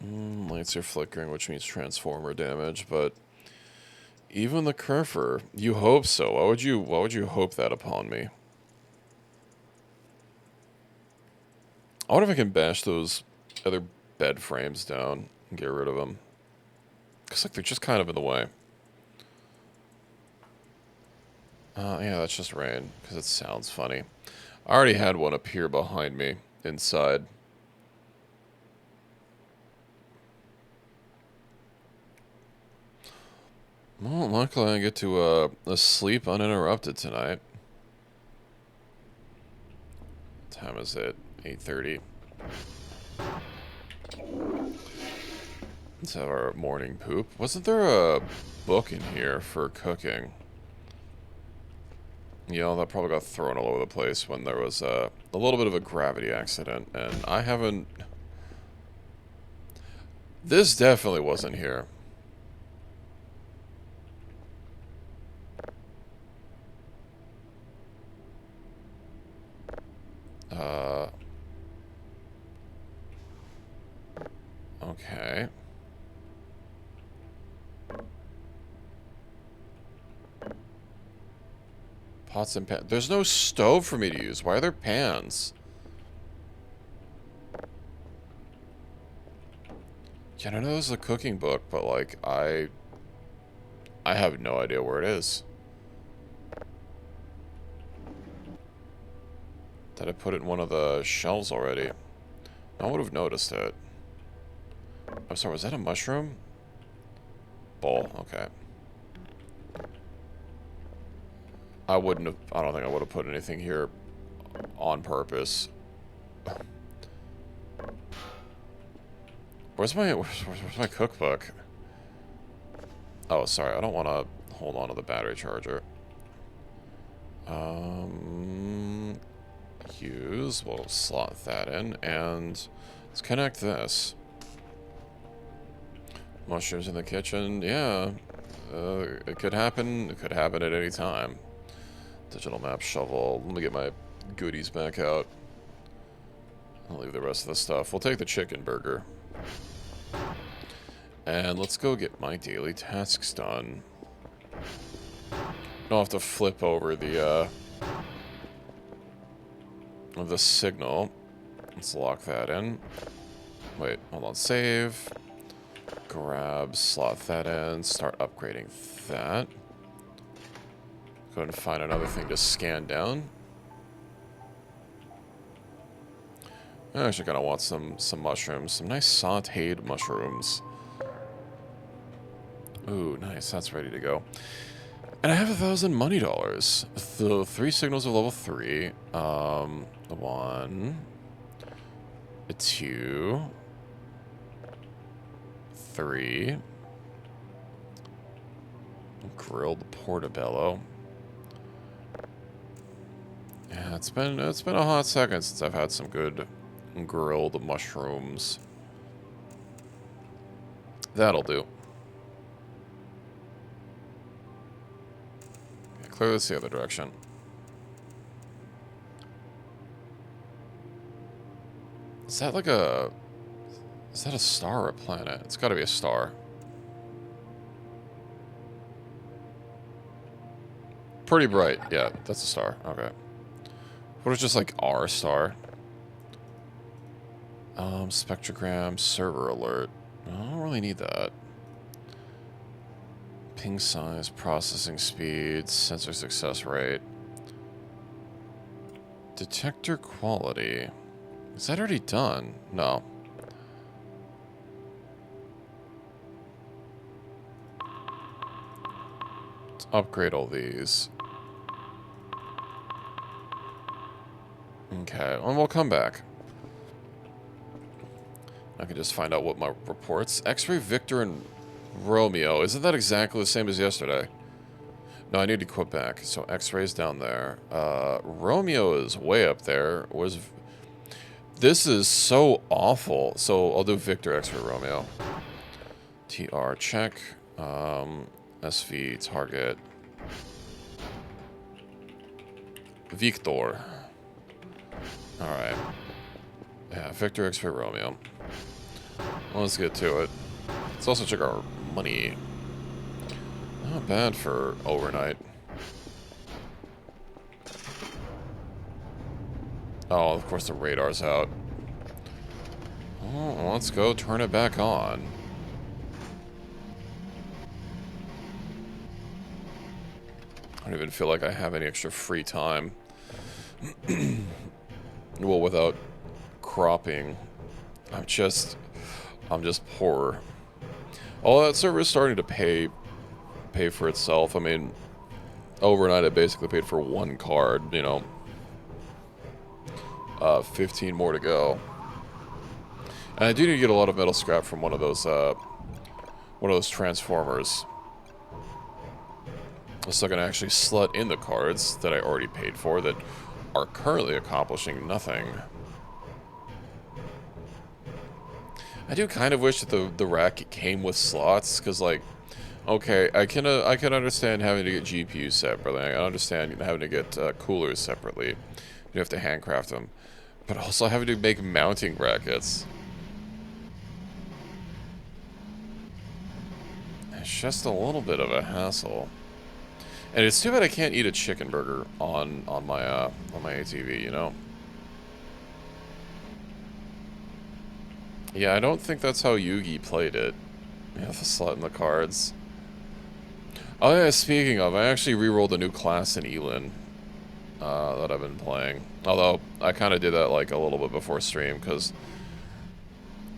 Speaker 1: Lights are flickering, which means transformer damage, but even the Kerfer, you hope so. Why would you hope that upon me? I wonder if I can bash those other bed frames down and get rid of them. Because, like, they're just kind of in the way. Yeah, that's just rain, because it sounds funny. I already had one appear behind me, inside. Well, luckily I get to sleep uninterrupted tonight. What time is it? 8:30. Let's have our morning poop. Wasn't there a book in here for cooking? You know, that probably got thrown all over the place when there was a little bit of a gravity accident, and I haven't... This definitely wasn't here. Pots and pans. There's no stove for me to use. Why are there pans? Yeah, I know there's a cooking book, but like I have no idea where it is. Did I put it in one of the shelves already? I would have noticed it. I'm sorry, was that a mushroom? Bowl, okay. I don't think I would have put anything here on purpose. Where's my cookbook? Oh, sorry, I don't want to hold on to the battery charger. We'll slot that in, and let's connect this. Mushrooms in the kitchen, yeah. It could happen. It could happen at any time. Digital map shovel. Let me get my goodies back out. I'll leave the rest of the stuff. We'll take the chicken burger. And let's go get my daily tasks done. I'll have to flip over the signal. Let's lock that in. Wait, hold on. Save. Grab, slot that in, start upgrading that. Go ahead and find another thing to scan down. I actually kind of want some mushrooms. Some nice sauteed mushrooms. Ooh, nice. That's ready to go. And I have 1,000 money dollars. The 3 signals of level 3. 1, 2, 3. Grilled portobello. Yeah, it's been a hot second since I've had some good grilled mushrooms. That'll do. Okay, clear this the other direction. Is that like a... Is that a star or a planet? It's gotta be a star. Pretty bright. Yeah, that's a star. Okay. What is just like our star? Spectrogram, server alert. I don't really need that. Ping size, processing speed, sensor success rate. Detector quality. Is that already done? No. Let's upgrade all these. Okay, and we'll come back. I can just find out what my reports. X-ray Victor and Romeo. Isn't that exactly the same as yesterday? No, I need to quit back. So X-ray's down there. Romeo is way up there. This is so awful. So I'll do Victor, X-ray, Romeo. TR check. SV target. Victor. Alright. Yeah, Victor, X-ray, Romeo. Well, let's get to it. Let's also check our money. Not bad for overnight. Oh, of course the radar's out. Oh, let's go turn it back on. I don't even feel like I have any extra free time. Well, without cropping. I'm just poor. Oh, that server is starting to pay for itself. I mean, overnight I basically paid for 1 card, you know. 15 more to go. And I do need to get a lot of metal scrap from one of those transformers. So I can actually slot in the cards that I already paid for that are currently accomplishing nothing. I do kind of wish that the rack came with slots, because, like, okay, I can understand having to get GPUs separately. I understand having to get coolers separately. You have to handcraft them. But also having to make mounting brackets. It's just a little bit of a hassle. And it's too bad I can't eat a chicken burger on my ATV, you know? Yeah, I don't think that's how Yugi played it. Yeah, the slut in the cards. Oh yeah, speaking of, I actually re-rolled a new class in Elin that I've been playing. Although, I kind of did that like a little bit before stream, because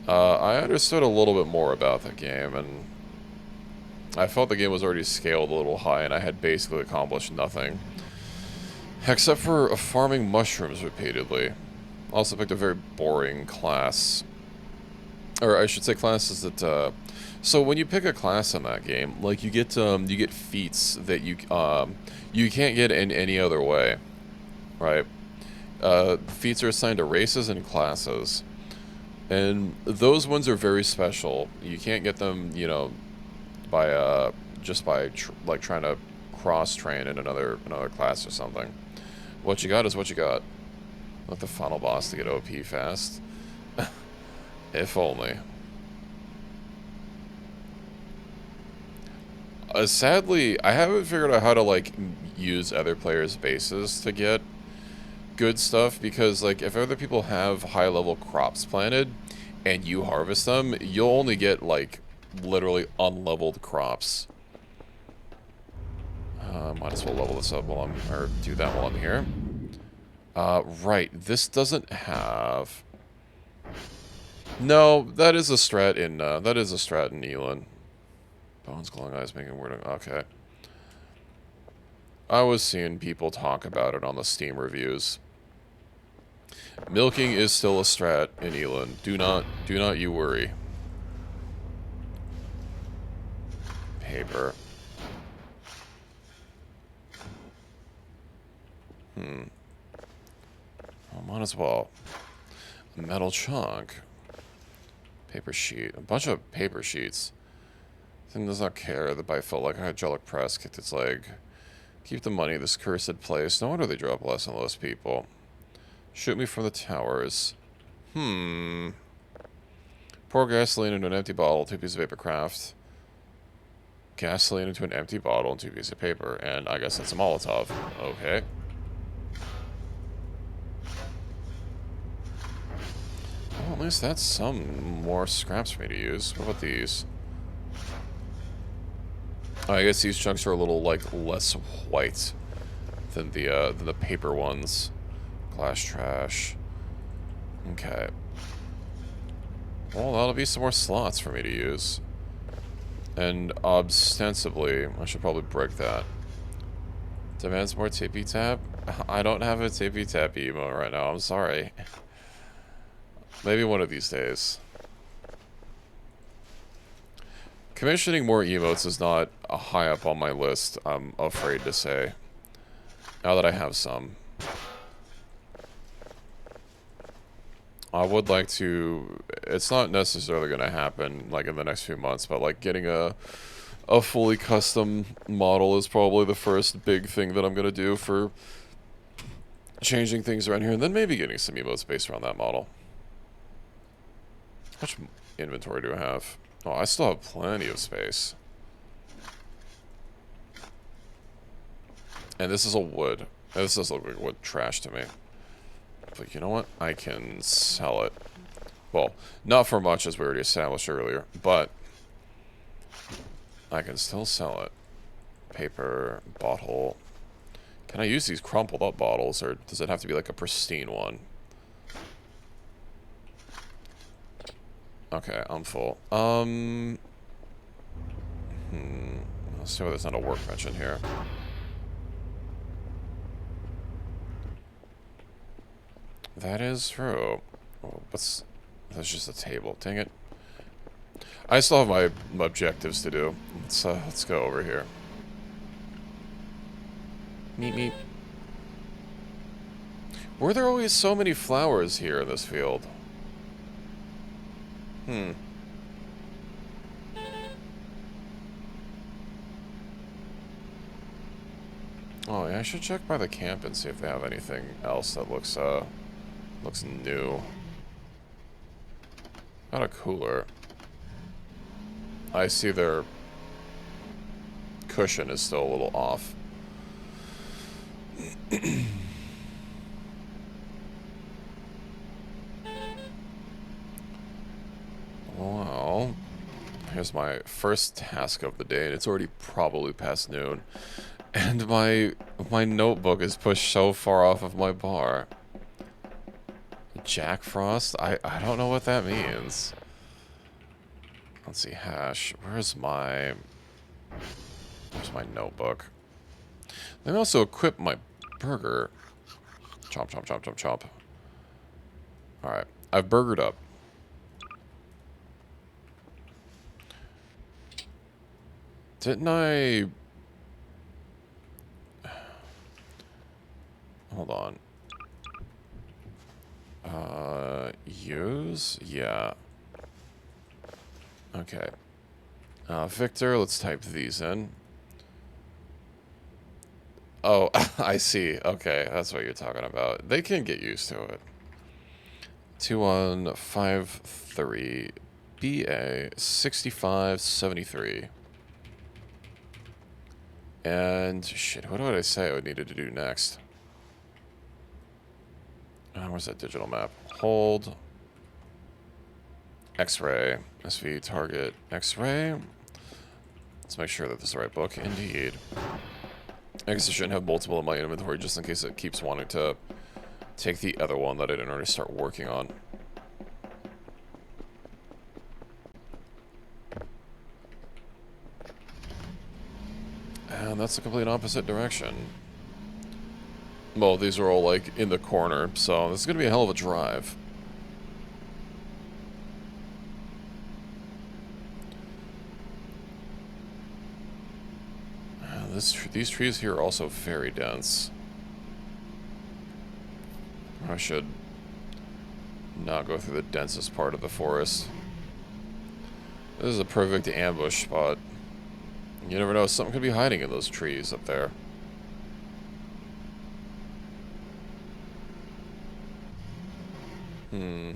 Speaker 1: I understood a little bit more about the game, and I felt the game was already scaled a little high, and I had basically accomplished nothing. Except for farming mushrooms repeatedly. Also picked a very boring class. Or I should say classes that, so when you pick a class in that game, like you get feats that you can't get in any other way, right? Feats are assigned to races and classes. And those ones are very special. You can't get them, you know, by just by like trying to cross train in another class or something. What you got is what you got. Let the final boss to get OP fast. If only. Sadly, I haven't figured out how to like use other players' bases to get good stuff, because like if other people have high level crops planted and you harvest them, you'll only get literally unleveled crops. Might as well level this up while or do that while I'm here. Right, this doesn't have... No, that is a strat in Elin. Bones, glowing eyes, making word. Okay. I was seeing people talk about it on the Steam reviews. Milking is still a strat in Elin. Do not you worry. Paper. Well, might as well. A metal chunk. Paper sheet. A bunch of paper sheets. Thing does not care. The bite felt like a hydraulic press kicked its leg. Keep the money, this cursed place. No wonder they drop less and less people. Shoot me from the towers. Pour gasoline into an empty bottle, 2 pieces of paper craft. Gasoline into an empty bottle and 2 pieces of paper. And I guess that's a Molotov. Okay. Well, at least that's some more scraps for me to use. What about these? Oh, I guess these chunks are a little, like, less white than the paper ones. Glass trash. Okay. Well, that'll be some more slots for me to use. And ostensibly, I should probably break that. Demands more tippy tap? I don't have a tippy tap emote right now, I'm sorry. Maybe one of these days. Commissioning more emotes is not high up on my list, I'm afraid to say. Now that I have some. I would like to... It's not necessarily going to happen, like, in the next few months, but, like, getting a fully custom model is probably the first big thing that I'm going to do for changing things around here, and then maybe getting some emotes based around that model. How much inventory do I have? Oh, I still have plenty of space. And this is a wood. This does look like wood trash to me. But you know what? I can sell it. Well, not for much, as we already established earlier, but I can still sell it. Paper, bottle. Can I use these crumpled up bottles, or does it have to be like a pristine one? Okay, I'm full. Let's see why there's not a workbench in here. That is true. Oh, that's just a table. Dang it. I still have my objectives to do. Let's go over here. Meep meep. Were there always so many flowers here in this field? Oh, yeah, I should check by the camp and see if they have anything else that looks new. Got a cooler. I see their cushion is still a little off. Well, here's my first task of the day, and it's already probably past noon. And my notebook is pushed so far off of my bar. Jack Frost? I don't know what that means. Let's see, hash. Where's my notebook? Let me also equip my burger. Chomp, chomp, chomp, chomp, chomp. Alright, I've burgered up. Didn't I... Hold on. Use? Yeah. Okay. Victor, let's type these in. Oh, I see. Okay, that's what you're talking about. They can get used to it. 2153 BA 6573. And shit, what did I say I would needed to do next? Where's that digital map? Hold. X-ray. SV target X-ray. Let's make sure that this is the right book. Indeed. I guess I shouldn't have multiple in my inventory just in case it keeps wanting to take the other one that I didn't already start working on. And that's the complete opposite direction. Well, these are all, like, in the corner, so this is going to be a hell of a drive. These trees here are also very dense. I should not go through the densest part of the forest. This is a perfect ambush spot. You never know, something could be hiding in those trees up there. I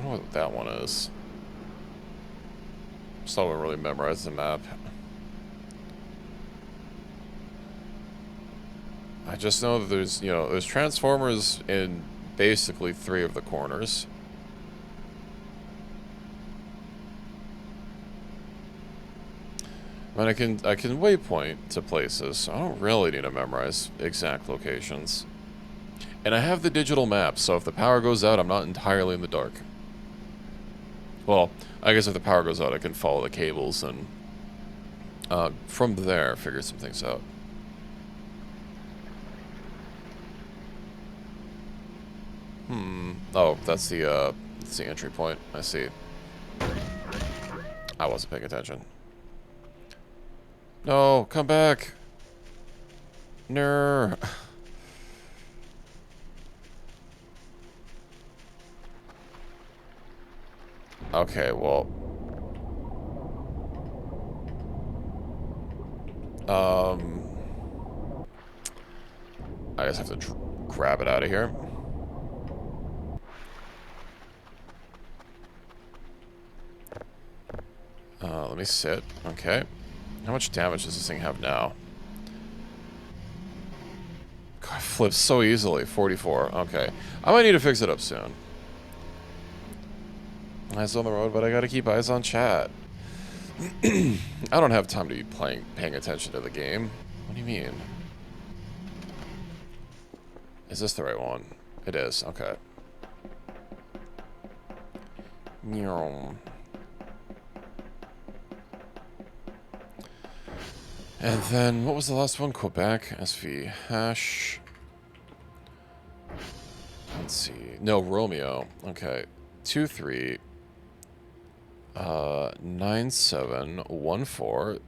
Speaker 1: wonder what that one is. Still haven't really memorized the map. I just know that there's, you know, there's transformers in basically 3 of the corners. And I can waypoint to places, so I don't really need to memorize exact locations. And I have the digital map, so if the power goes out, I'm not entirely in the dark. Well, I guess if the power goes out, I can follow the cables and from there figure some things out. Oh, that's the entry point. I see. I wasn't paying attention. No, come back. No. Okay, well. I just have to grab it out of here. Let me sit. Okay. How much damage does this thing have now? God, it flips so easily. 44. Okay. I might need to fix it up soon. Eyes on the road, but I gotta keep eyes on chat. I don't have time to be paying attention to the game. What do you mean? Is this the right one? It is. Okay. And then, what was the last one? Quebec, SV, hash. Let's see. No, Romeo. Okay. 23 9714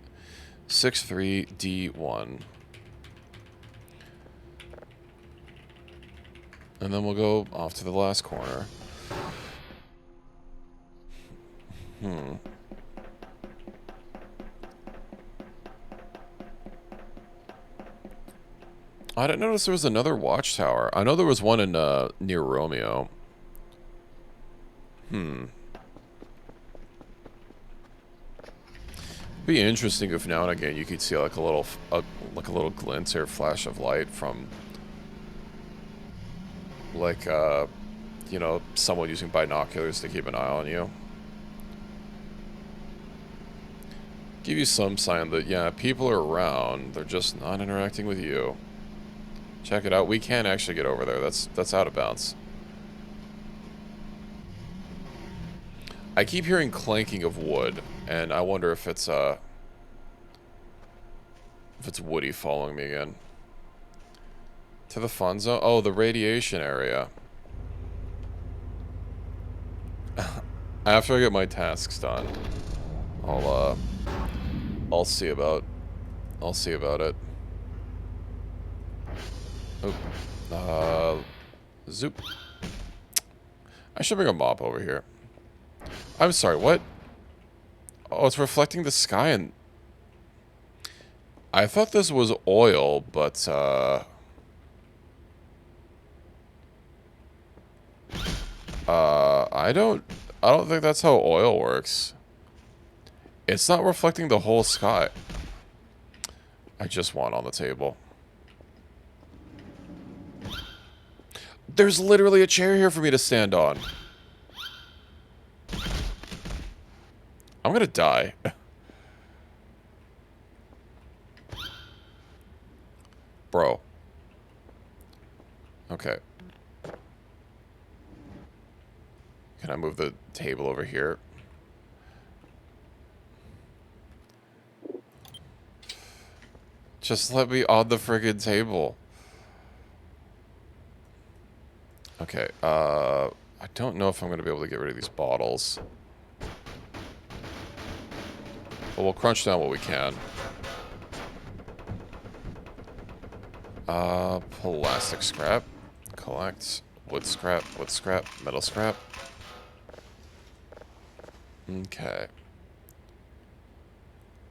Speaker 1: 63D1. And then we'll go off to the last corner. I didn't notice there was another watchtower. I know there was one in near Romeo. Hmm. Be interesting if now and again you could see like a little glint or flash of light from like you know, someone using binoculars to keep an eye on you. Give you some sign that yeah, people are around, they're just not interacting with you. Check it out. We can actually get over there. That's out of bounds. I keep hearing clanking of wood, and I wonder if it's Woody following me again. To the fun zone? Oh, the radiation area. After I get my tasks done, I'll see about it. Oh. Zoop. I should bring a mop over here. I'm sorry, what? Oh, it's reflecting the sky and... I thought this was oil, but, I don't think that's how oil works. It's not reflecting the whole sky. I just want on the table. There's literally a chair here for me to stand on. I'm gonna die. Bro. Okay. Can I move the table over here? Just let me on the friggin' table. Okay, I don't know if I'm gonna be able to get rid of these bottles. But we'll crunch down what we can. Plastic scrap. Collect. Wood scrap, metal scrap. Okay.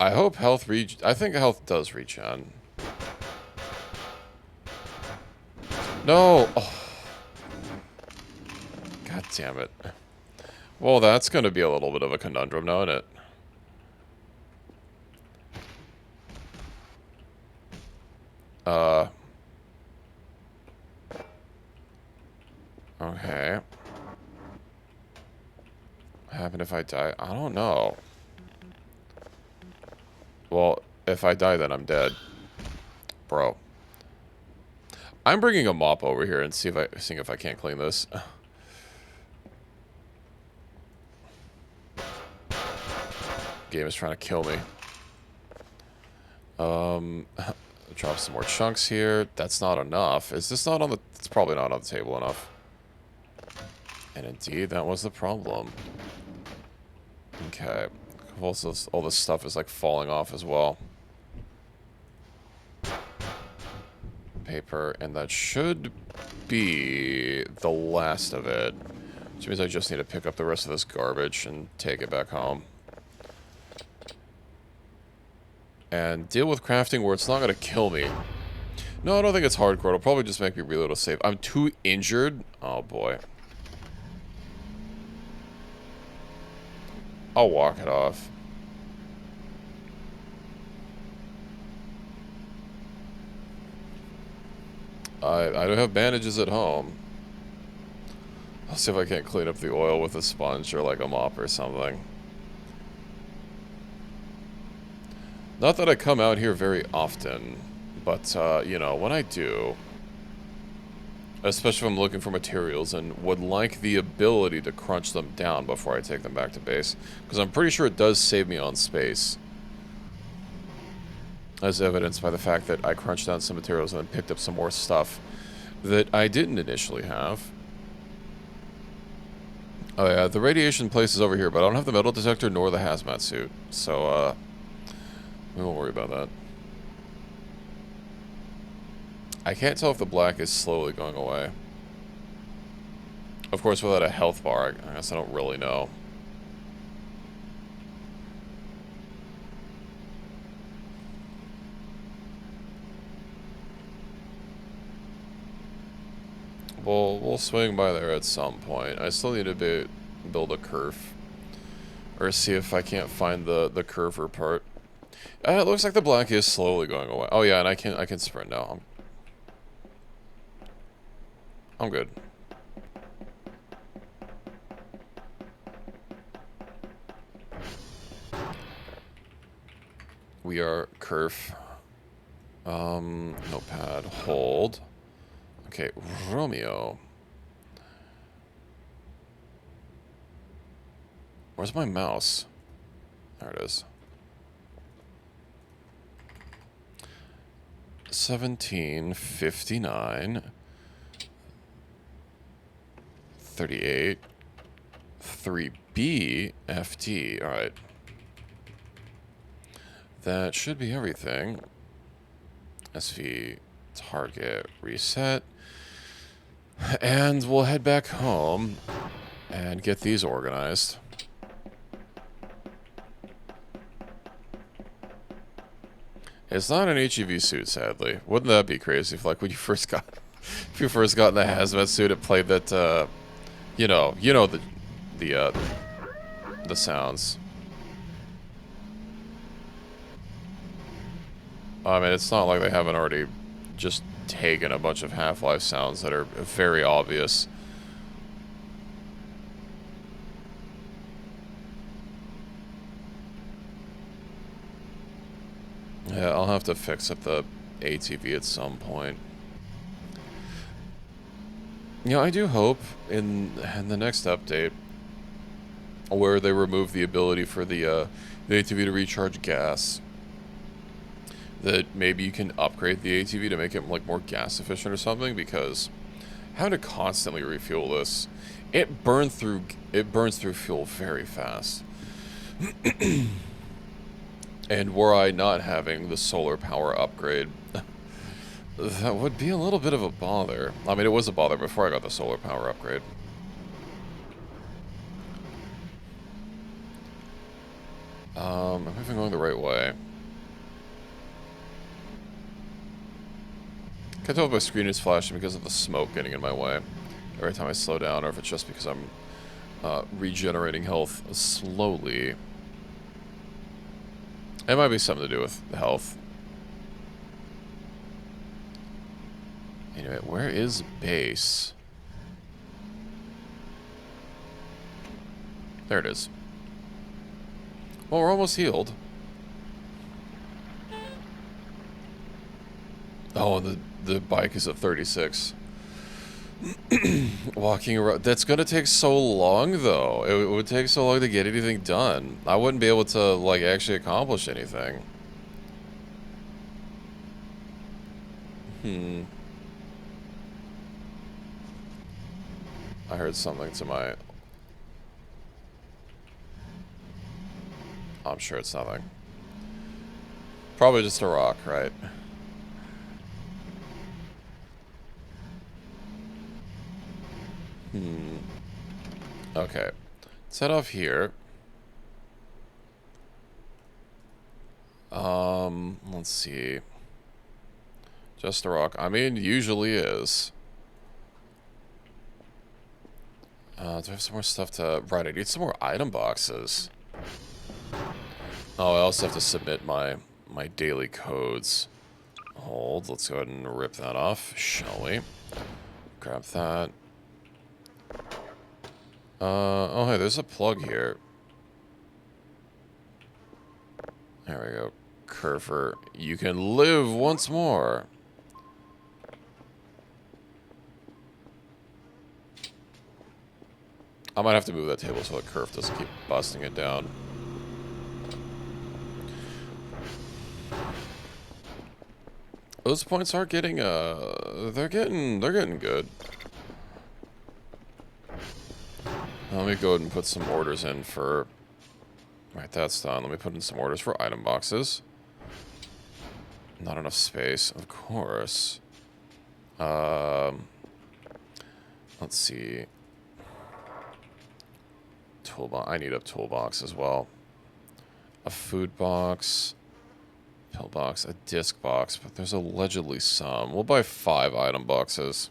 Speaker 1: I hope health I think health does regen. No! Oh. God damn it. Well, that's gonna be a little bit of a conundrum, now, isn't it? Okay. What happened if I die? I don't know. Well, if I die, then I'm dead. Bro. I'm bringing a mop over here and seeing if I can't clean this. Game is trying to kill me. Drop some more chunks here. That's not enough. Is this not on the... It's probably not on the table enough. And indeed, that was the problem. Okay. Also, all this stuff is like falling off as well. Paper, and that should be the last of it. Which means I just need to pick up the rest of this garbage and take it back home. And deal with crafting where it's not going to kill me. No, I don't think it's hardcore. It'll probably just make me reload a save. I'm too injured. Oh, boy. I'll walk it off. I don't have bandages at home. I'll see if I can't clean up the oil with a sponge or like a mop or something. Not that I come out here very often, but, you know, when I do, especially if I'm looking for materials and would like the ability to crunch them down before I take them back to base, because I'm pretty sure it does save me on space. As evidenced by the fact that I crunched down some materials and then picked up some more stuff that I didn't initially have. Oh yeah, the radiation place is over here, but I don't have the metal detector nor the hazmat suit, so, we won't worry about that. I can't tell if the black is slowly going away. Of course, without a health bar, I guess I don't really know. We'll swing by there at some point. I still need to be build a curve. Or see if I can't find the curver part. It looks like the black is slowly going away. Oh yeah, and I can sprint now. I'm good. We are curve. Notepad, hold. Okay, Romeo. Where's my mouse? There it is. 1759. 38. 3B FT. Alright. That should be everything. SV target reset. And we'll head back home and get these organized. It's not an HEV suit, sadly. Wouldn't that be crazy if, like, when you first got, if you first got in the hazmat suit, it played that, you know the sounds. I mean, it's not like they haven't already just taken a bunch of Half-Life sounds that are very obvious. Yeah, I'll have to fix up the ATV at some point. You know, I do hope in the next update where they remove the ability for the ATV to recharge gas, that maybe you can upgrade the ATV to make it like more gas efficient or something, because having to constantly refuel this, it burns through fuel very fast. And were I not having the solar power upgrade, that would be a little bit of a bother. I mean, it was a bother before I got the solar power upgrade. Am I even going the right way? I can tell if my screen is flashing because of the smoke getting in my way every time I slow down, or if it's just because I'm regenerating health slowly. It might be something to do with health. Anyway, where is base? There it is. Well, we're almost healed. Oh, and the bike is at 36. Walking around, that's gonna take so long, though. It would take so long to get anything done. I wouldn't be able to, like, actually accomplish anything. I heard something to my... I'm sure it's nothing. Probably just a rock, right? Okay. Let's head off here. Let's see. Just a rock. I mean, usually is. Do I have some more stuff to... Right, I need some more item boxes. Oh, I also have to submit my daily codes. Hold. Let's go ahead and rip that off, shall we? Grab that. Oh, hey, there's a plug here. There we go. Curver. You can live once more. I might have to move that table so the curve doesn't keep busting it down. Those points are getting, they're getting good. Let me go ahead and put some orders in for... Right, that's done. Let me put in some orders for item boxes. Not enough space, of course. Let's see. Toolbox. I need a toolbox as well. A food box. Pillbox. A disc box. But there's allegedly some. We'll buy 5 item boxes.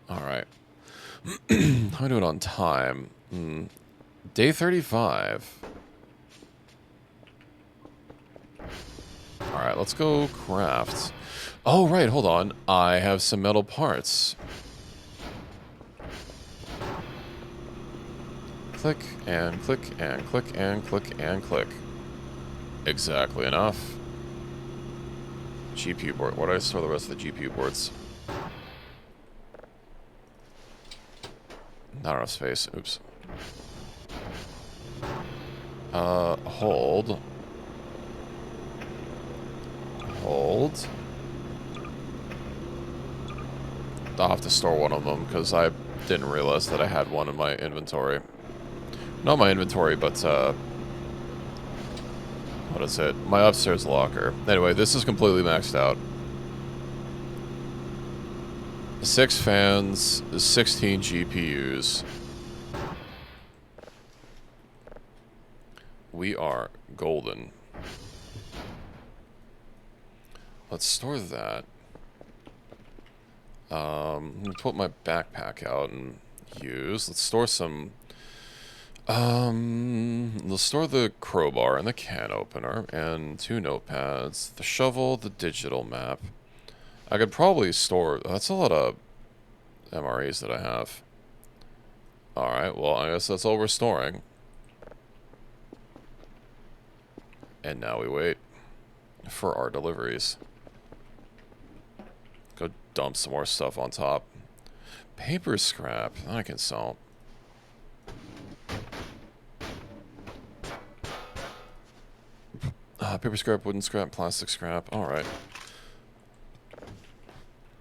Speaker 1: Alright. How am I doing on time? Day 35. Alright, let's go craft. Oh, right, hold on. I have some metal parts. Click, and click, and click, and click, and click. Exactly enough. GPU board. Where do I store the rest of the GPU boards? Not enough space. Oops. Hold. Hold. I'll have to store one of them, because I didn't realize that I had one in my inventory. Not my inventory, but, what is it? My upstairs locker. Anyway, this is completely maxed out. 6 fans, 16 GPUs. We are golden. Let's store that. Let me put my backpack out and use. Let's store some... let's store the crowbar and the can opener and 2 notepads, the shovel, the digital map. I could probably store... That's a lot of MREs that I have. Alright, well, I guess that's all we're storing. And now we wait for our deliveries. Go dump some more stuff on top. Paper scrap. I can sell. Paper scrap, wooden scrap, plastic scrap. Alright.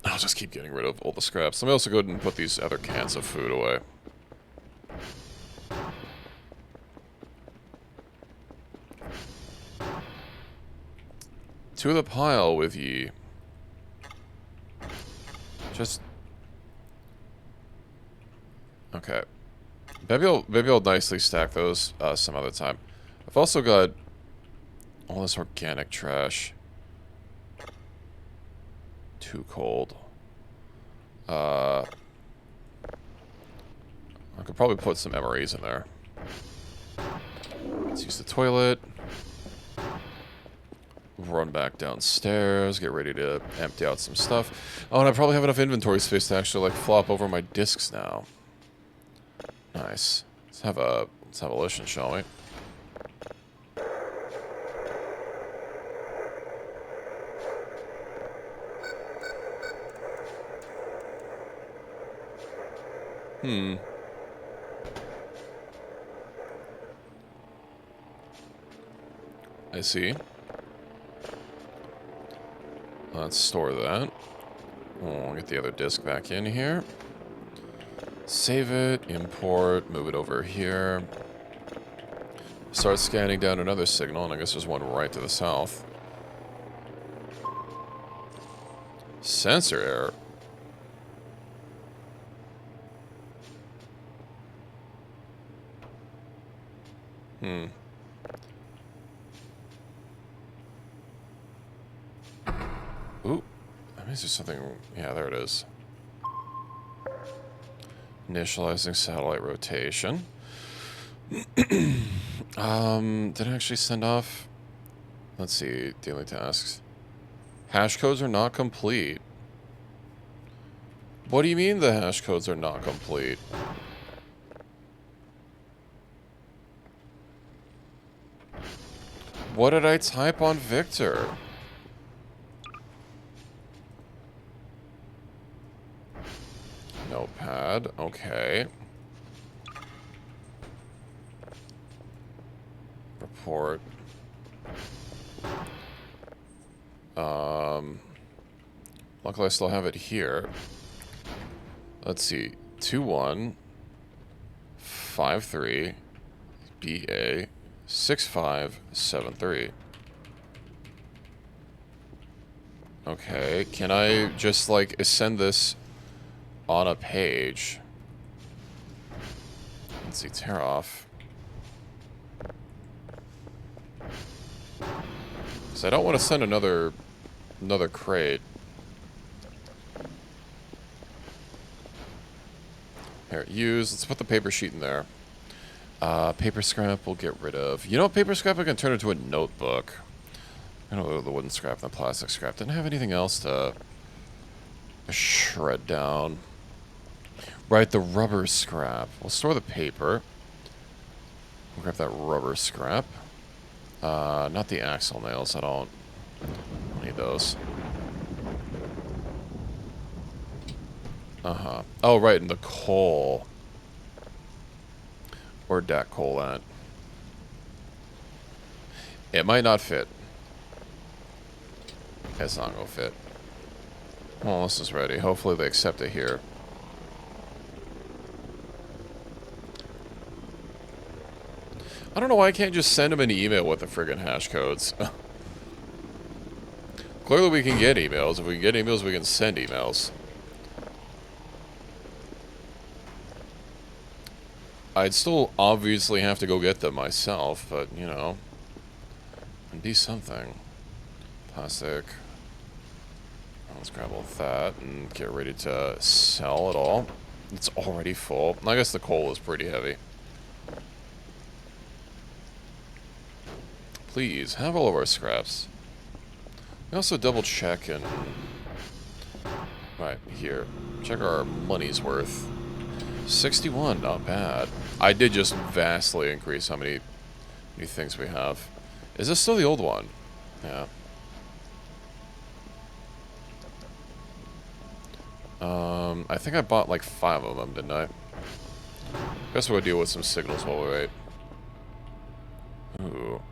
Speaker 1: I'll just keep getting rid of all the scraps. Let me also go ahead and put these other cans of food away. To the pile with ye. Just... Okay. Maybe I'll nicely stack those some other time. I've also got all this organic trash. Too cold. I could probably put some MREs in there. Let's use the toilet. Run back downstairs, get ready to empty out some stuff. Oh, and I probably have enough inventory space to actually, like, flop over my discs now. Nice. Let's have a listen, shall we? I see. Let's store that. We'll get the other disk back in here. Save it, import, move it over here. Start scanning down another signal, and I guess there's one right to the south. Sensor error. Ooh, that means there's something... Yeah, there it is. Initializing satellite rotation. Did it actually send off? Let's see, daily tasks. Hash codes are not complete. What do you mean the hash codes are not complete? What did I type on Victor? Notepad, okay. Report. Luckily I still have it here. Let's see. 2153 BA 6573. Okay, can I just like send this on a page? Let's see, tear off. Because I don't want to send another crate. Here, use. Let's put the paper sheet in there. Paper scrap we'll get rid of. You know, paper scrap I can turn into a notebook. I don't know the wooden scrap and the plastic scrap. Didn't have anything else to shred down. Right, the rubber scrap. We'll store the paper. We'll grab that rubber scrap. Not the axle nails. I don't need those. Uh-huh. Oh, right, and the coal. Where'd that coal at? It might not fit. It's not gonna fit. Well, this is ready. Hopefully they accept it here. I don't know why I can't just send them an email with the friggin' hash codes. Clearly we can get emails. If we can get emails, we can send emails. I'd still obviously have to go get them myself, but, you know, it'd be something. Plastic. Let's grab all that and get ready to sell it all. It's already full. I guess the coal is pretty heavy. Please, have all of our scraps. We also double check and... Right, here. Check our money's worth. 61, not bad. I did just vastly increase how many things we have. Is this still the old one? Yeah. I think I bought like 5 of them, didn't I? Guess we'll deal with some signals while we wait. Ooh.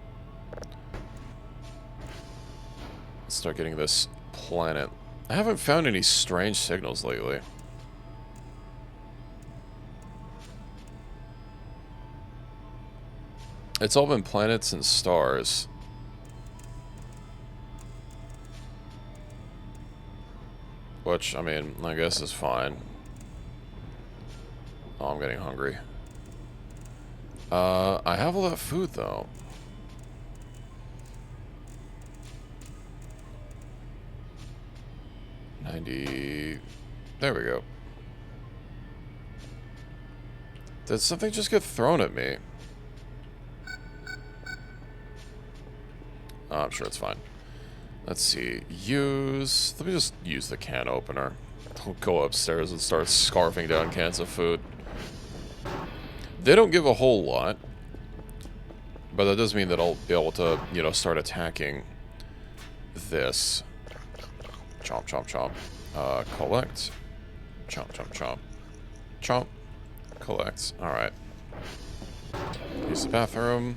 Speaker 1: Let's start getting this planet. I haven't found any strange signals lately. It's all been planets and stars. Which, I mean, I guess is fine. Oh, I'm getting hungry. I have all that food, though. 90... There we go. Did something just get thrown at me? Oh, I'm sure it's fine. Let's see. Use... Let me just use the can opener. Don't go upstairs and start scarfing down cans of food. They don't give a whole lot. But that does mean that I'll be able to, you know, start attacking this. Chomp, chomp, chomp. Collect. Chomp, chomp, chomp. Chomp. Collect. Alright. Use the bathroom.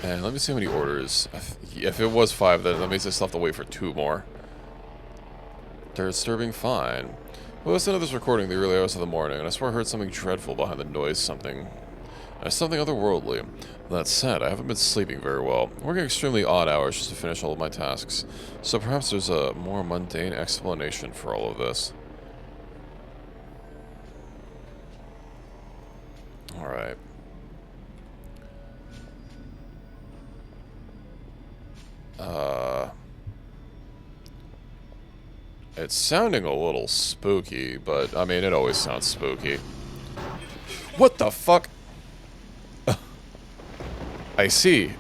Speaker 1: And let me see how many orders. If it was 5, then that means I still have to wait for 2 more. They're disturbing fine. Well, listen to this recording the early hours of the morning, and I swear I heard something dreadful behind the noise, something otherworldly. That said, I haven't been sleeping very well. I'm working extremely odd hours just to finish all of my tasks. So perhaps there's a more mundane explanation for all of this. Alright. It's sounding a little spooky, but, I mean, it always sounds spooky. What the fuck? I see.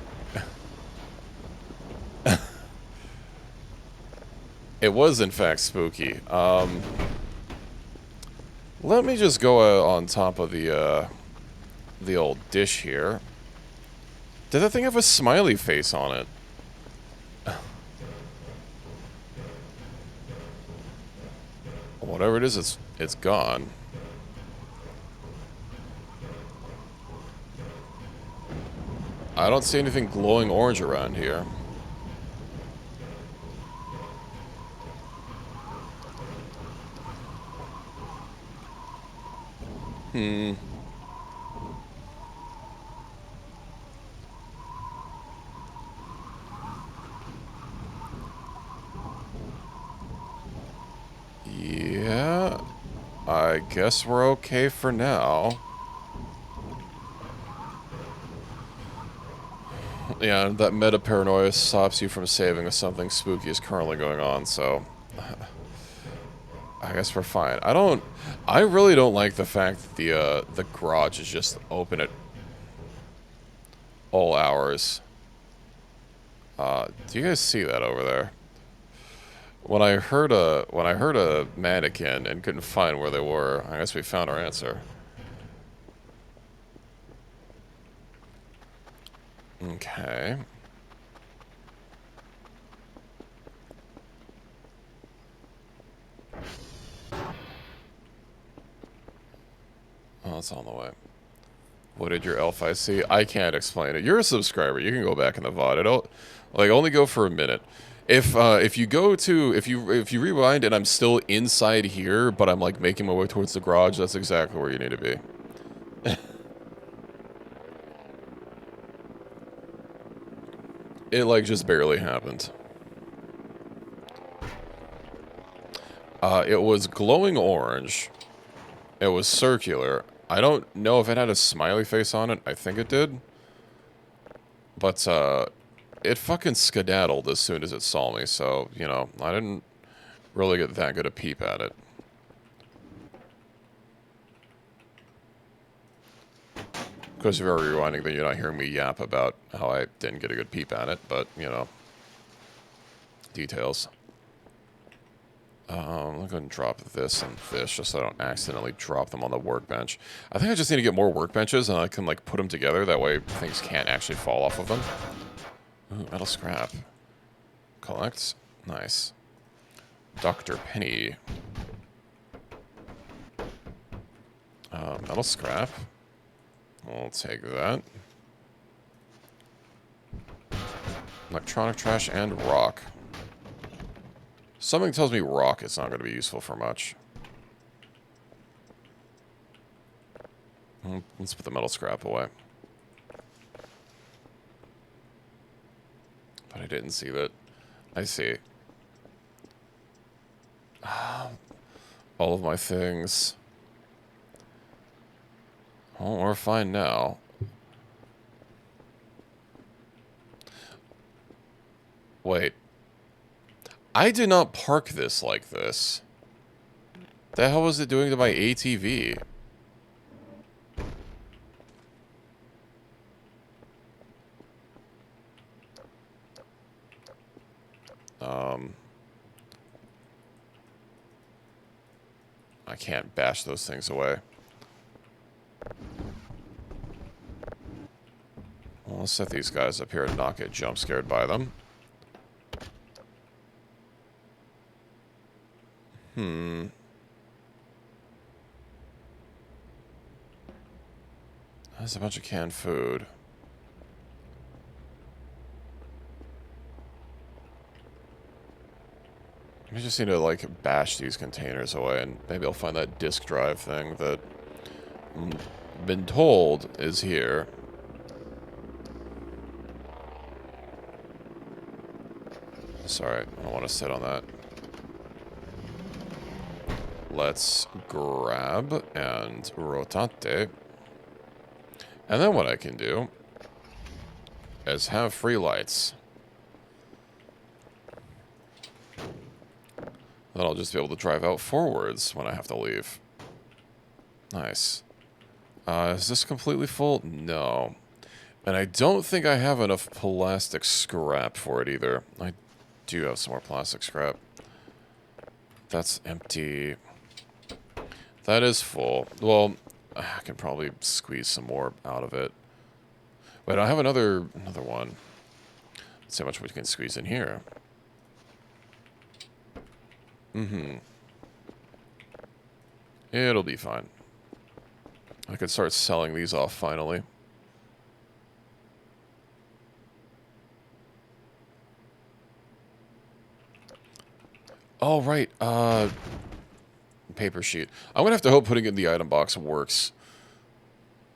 Speaker 1: It was, in fact, spooky. Let me just go on top of the old dish here. Did that thing have a smiley face on it? Whatever it is, it's gone. I don't see anything glowing orange around here. Yeah, I guess we're okay for now. Yeah, that meta-paranoia stops you from saving if something spooky is currently going on, so... I guess we're fine. I really don't like the fact that the garage is just open at all hours. Do you guys see that over there? When I heard a mannequin and couldn't find where they were, I guess we found our answer. Okay. Oh, it's on the way. What did your elf I see? I can't explain it. You're a subscriber. You can go back in the VOD. I don't like only go for a minute. If you go to if you rewind and I'm still inside here, but I'm like making my way towards the garage, that's exactly where you need to be. It like just barely happened. It was glowing orange. It was circular. I don't know if it had a smiley face on it. I think it did. But, it fucking skedaddled as soon as it saw me, so, you know, I didn't really get that good a peep at it. Because if you're rewinding, then you're not hearing me yap about how I didn't get a good peep at it, but, you know, details. I'm going to drop this and this just so I don't accidentally drop them on the workbench. I think I just need to get more workbenches and I can, like, put them together. That way things can't actually fall off of them. Ooh, metal scrap. Collect. Nice. Dr. Penny. Metal scrap. We'll take that. Electronic trash and rock. Something tells me rock is not going to be useful for much. Let's put the metal scrap away. But I didn't see that. I see. All of my things. Oh, we're fine now. Wait. I did not park this like this. The hell was it doing to my ATV? I can't bash those things away. Well, let's set these guys up here and not get jump scared by them. There's a bunch of canned food. I just need to, like, bash these containers away, and maybe I'll find that disk drive thing that I've been told is here. Sorry, I don't want to sit on that. Let's grab and rotate. And then what I can do is have free lights. Then I'll just be able to drive out forwards when I have to leave. Nice. Is this completely full? No. And I don't think I have enough plastic scrap for it either. I do have some more plastic scrap. That's empty. That is full. Well, I can probably squeeze some more out of it. Wait, I have another one. Let's see how much we can squeeze in here. It'll be fine. I could start selling these off finally. Oh, right. Paper sheet. I'm going to have to hope putting it in the item box works.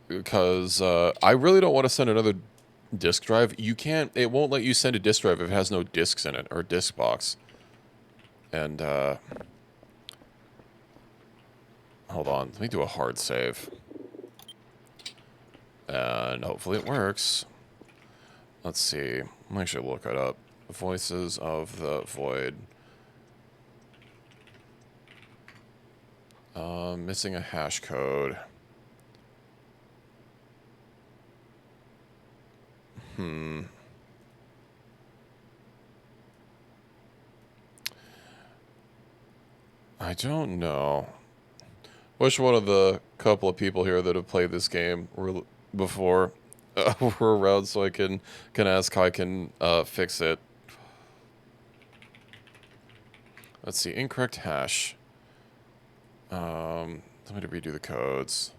Speaker 1: Because I really don't want to send another disk drive. You can't... It won't let you send a disk drive if it has no disks in it. Or disk box. And, hold on. Let me do a hard save. And hopefully it works. Let's see. Let me actually look it up. Voices of the Void. Missing a hash code. I don't know. Wish one of the couple of people here that have played this game before were around so I can ask how I can fix it. Let's see, incorrect hash. Let me redo the codes.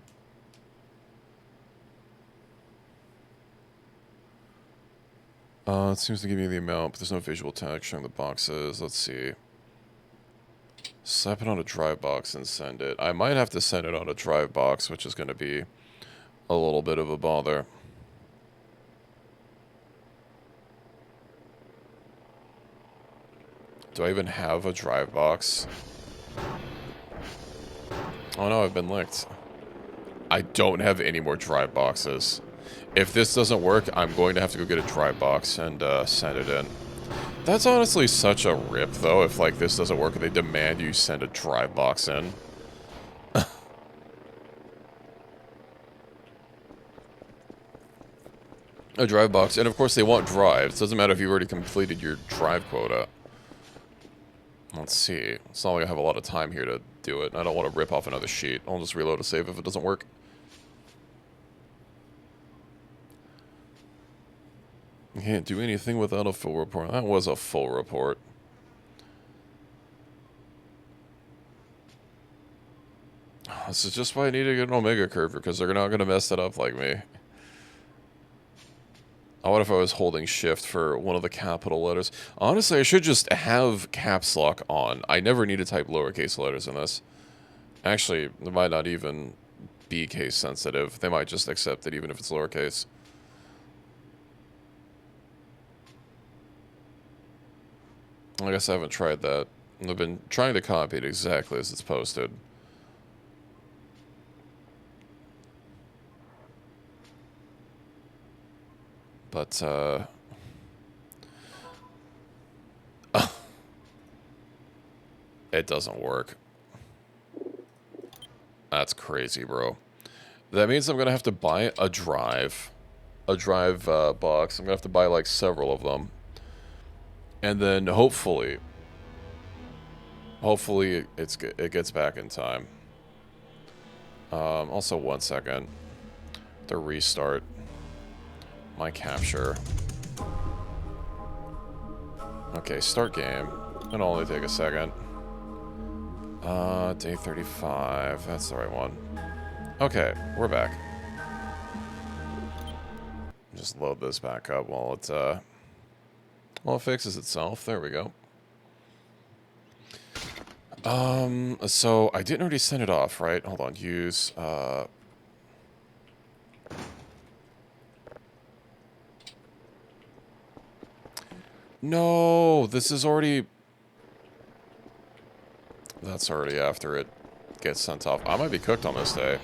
Speaker 1: It seems to give me the amount, but there's no visual text showing the boxes. Let's see. Slap it on a drive box and send it. I might have to send it on a drive box, which is going to be a little bit of a bother. Do I even have a drive box? Oh no, I've been licked. I don't have any more drive boxes. If this doesn't work, I'm going to have to go get a drive box and send it in. That's honestly such a rip, though, if, like, this doesn't work and they demand you send a drive box in. A drive box, and of course they want drives. Doesn't matter if you've already completed your drive quota. Let's see. It's not like I have a lot of time here to do it. I don't want to rip off another sheet. I'll just reload a save if it doesn't work. You can't do anything without a full report. That was a full report. This is just why I need to get an Omega Curver, because they're not going to mess it up like me. I wonder if I was holding shift for one of the capital letters. Honestly, I should just have caps lock on. I never need to type lowercase letters in this. Actually, it might not even be case sensitive. They might just accept it even if it's lowercase. I guess I haven't tried that. I've been trying to copy it exactly as it's posted. But, it doesn't work. That's crazy, bro. That means I'm going to have to buy a drive box. I'm going to have to buy, like, several of them. And then, hopefully it gets back in time. Also, 1 second. To restart my capture. Okay, start game. It'll only take a second. Day 35. That's the right one. Okay, we're back. Just load this back up while it fixes itself. There we go. So I didn't already send it off, right? Hold on, use, No, this is already... That's already after it gets sent off. I might be cooked on this day.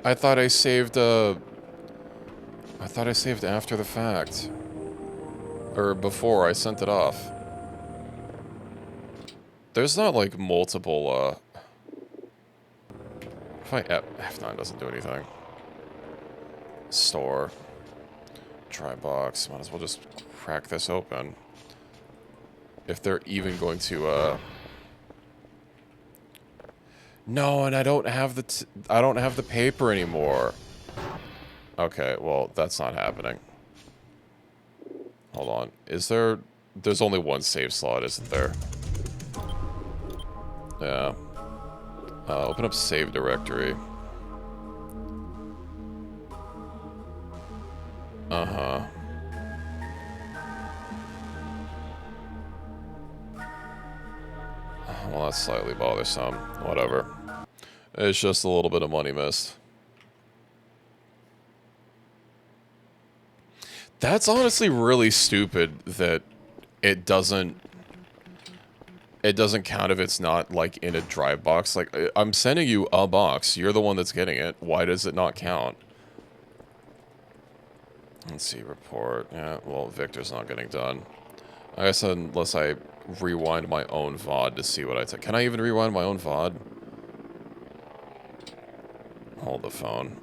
Speaker 1: I thought I saved after the fact. Or before I sent it off. There's not, like, multiple, If I... F9 doesn't do anything. Store. Try box. Might as well just crack this open. If they're even going to, No, and I don't have the paper anymore. Okay, well, that's not happening. Hold on. There's only one save slot, isn't there? Yeah. Open up save directory. Uh-huh. Well, that's slightly bothersome. Whatever. It's just a little bit of money missed. That's honestly really stupid that it doesn't count if it's not, like, in a drive box. Like, I'm sending you a box. You're the one that's getting it. Why does it not count? Let's see, report. Yeah, well, Victor's not getting done. I guess unless I rewind my own VOD to see what I take. Can I even rewind my own VOD? Hold the phone.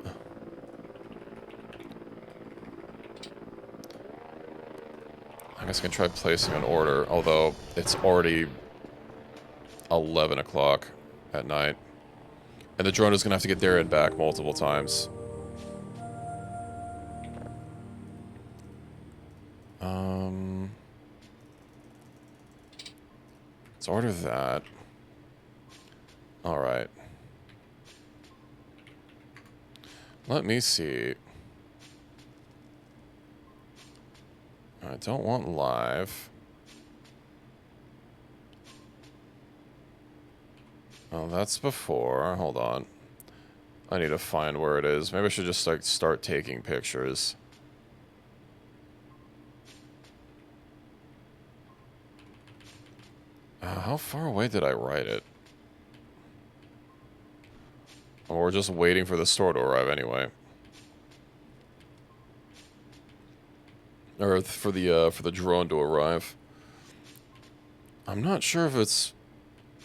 Speaker 1: I guess I can try placing an order, although it's already 11 o'clock at night. And the drone is going to have to get there and back multiple times. Let's order that. Alright. Let me see. I don't want live. Oh, that's before. Hold on. I need to find where it is. Maybe I should just like start taking pictures. How far away did I write it? Or we're just waiting for the store to arrive anyway. Or for the drone to arrive. I'm not sure if it's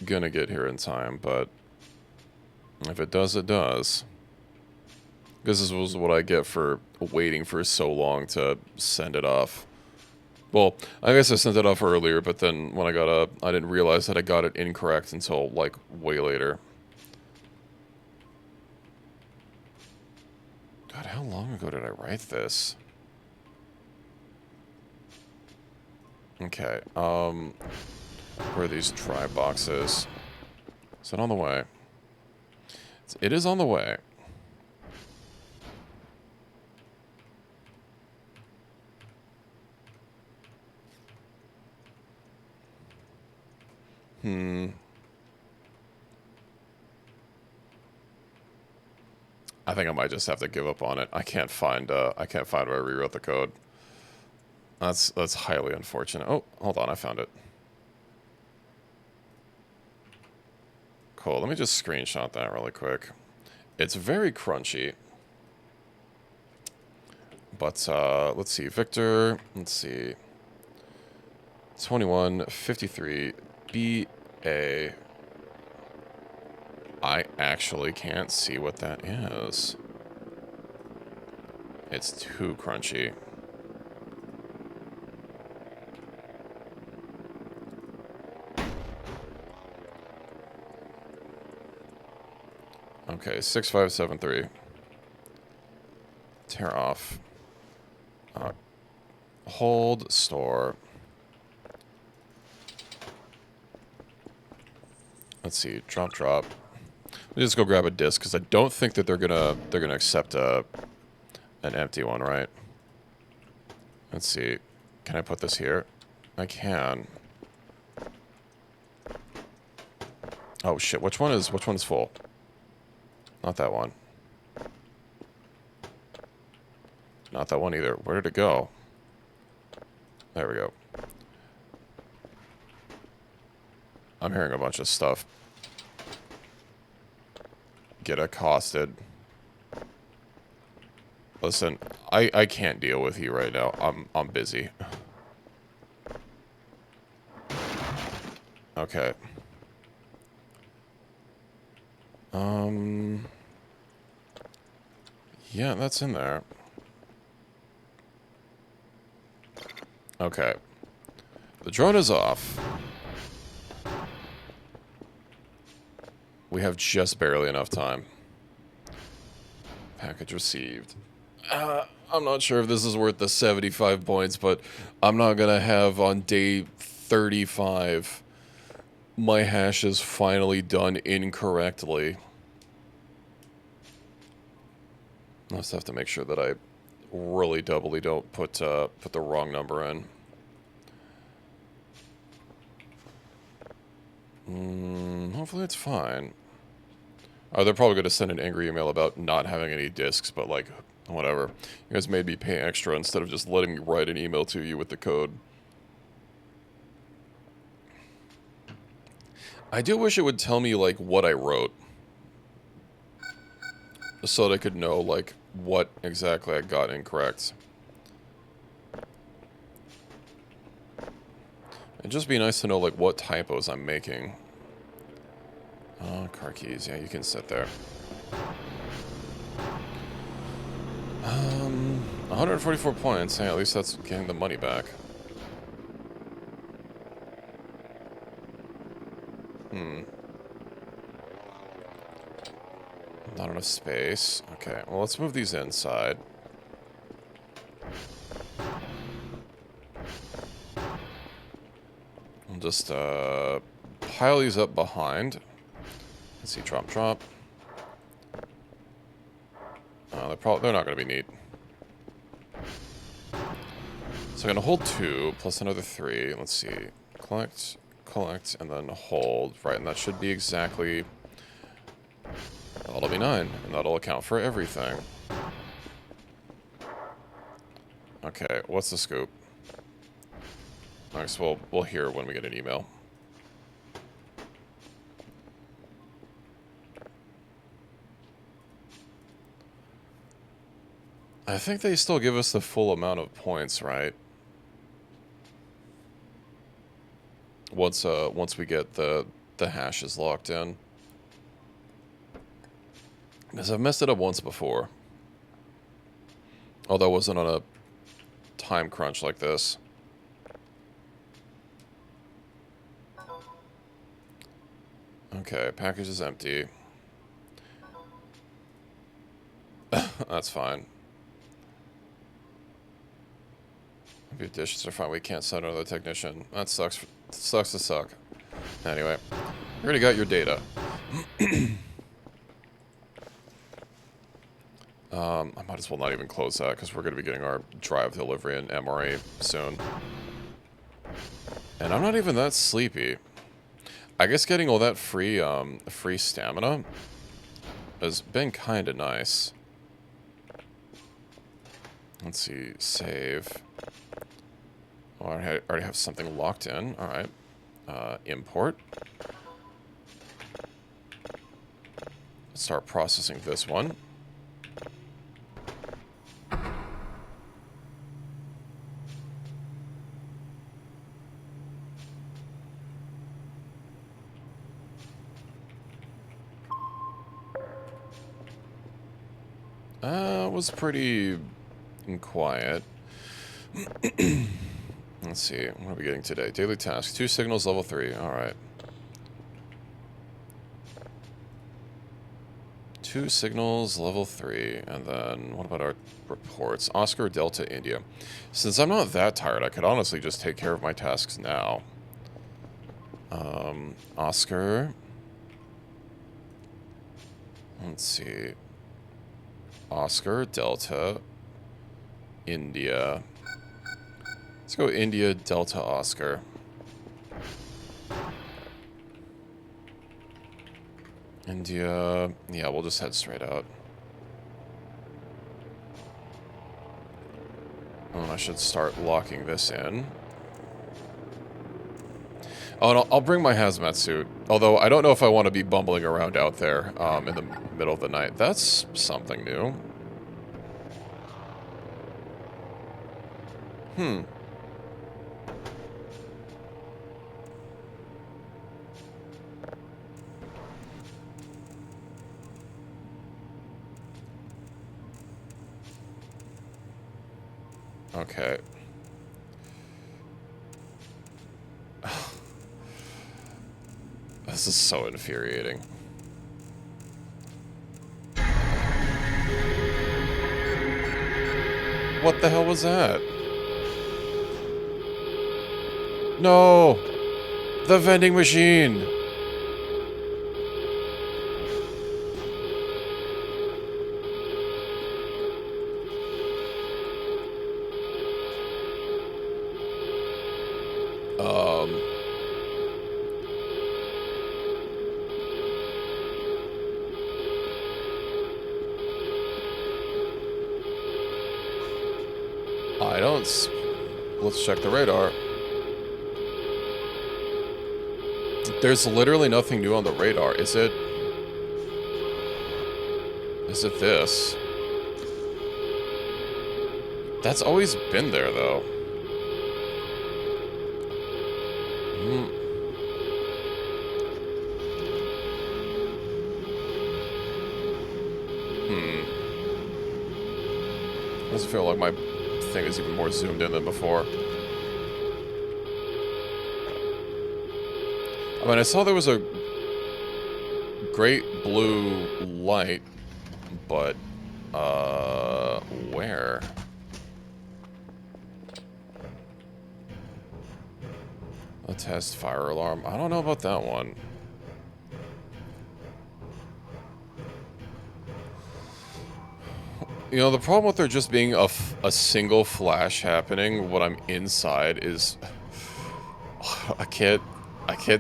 Speaker 1: gonna get here in time, but if it does, it does. This was what I get for waiting for so long to send it off. Well, I guess I sent it off earlier, but then when I got up, I didn't realize that I got it incorrect until, like, way later. God, how long ago did I write this? Okay, where are these try boxes? Is it on the way? It is on the way. I think I might just have to give up on it. I can't find where I rewrote the code. That's highly unfortunate. Oh, hold on, I found it. Cool, let me just screenshot that really quick. It's very crunchy. But, let's see, Victor, let's see. 2153 BA. I actually can't see what that is. It's too crunchy. Okay, 6573. Tear off. Hold store. Let's see, drop. Let me just go grab a disc because I don't think that they're gonna accept an empty one, right? Let's see. Can I put this here? I can. Oh shit! Which one is full? Not that one. Not that one either. Where did it go? There we go. I'm hearing a bunch of stuff. Get accosted. Listen, I can't deal with you right now. I'm busy. Okay. Yeah, that's in there. Okay. The drone is off. We have just barely enough time. Package received. I'm not sure if this is worth the 75 points, but I'm not gonna have on day 35 my hash is finally done incorrectly. I just have to make sure that I really doubly don't put the wrong number in. Hopefully it's fine. Oh, they're probably going to send an angry email about not having any discs, but like, whatever. You guys made me pay extra instead of just letting me write an email to you with the code. I do wish it would tell me, like, what I wrote. So that I could know, like, what exactly I got incorrect. It'd just be nice to know, like, what typos I'm making. Car keys. Yeah, you can sit there. 144 points. Hey, at least that's getting the money back. Not enough space. Okay, well, let's move these inside. We'll just, pile these up behind. Let's see, drop, drop. They're not going to be neat. So I'm going to hold 2, plus another 3. Let's see. Collect, collect, and then hold. Right, and that should be exactly... That'll be 9, and that'll account for everything. Okay, what's the scoop? Alright, so we'll hear when we get an email. I think they still give us the full amount of points, right? Once we get the hashes locked in. Because I've messed it up once before. Although it wasn't on a time crunch like this. Okay, package is empty. That's fine. Maybe dishes are fine. We can't send another technician. That sucks. Sucks to suck. Anyway, you already got your data. I might as well not even close that because we're going to be getting our drive delivery and MRE soon. And I'm not even that sleepy. I guess getting all that free stamina has been kind of nice. Let's see, save. Oh, I already have something locked in. All right. Import. Let's start processing this one. It was pretty quiet. Let's see, what are we getting today? Daily task, 2 signals, level 3. Alright. 2 signals, level 3. And then, what about our reports? Oscar, Delta, India. Since I'm not that tired, I could honestly just take care of my tasks now. Oscar. Let's see. Oscar, Delta, India. Let's go India, Delta, Oscar. India... Yeah, we'll just head straight out. Oh, and I should start locking this in. Oh, and I'll bring my hazmat suit. Although, I don't know if I want to be bumbling around out there in the middle of the night. That's something new. Okay. This is so infuriating. What the hell was that? No! The vending machine! I don't... Let's check the radar. There's literally nothing new on the radar. Is it... Is it this? That's always been there, though. Doesn't feel like my thing is even more zoomed in than before. I mean, I saw there was a great blue light, but, where? A test fire alarm. I don't know about that one. You know, the problem with there just being a single flash happening when I'm inside is I can't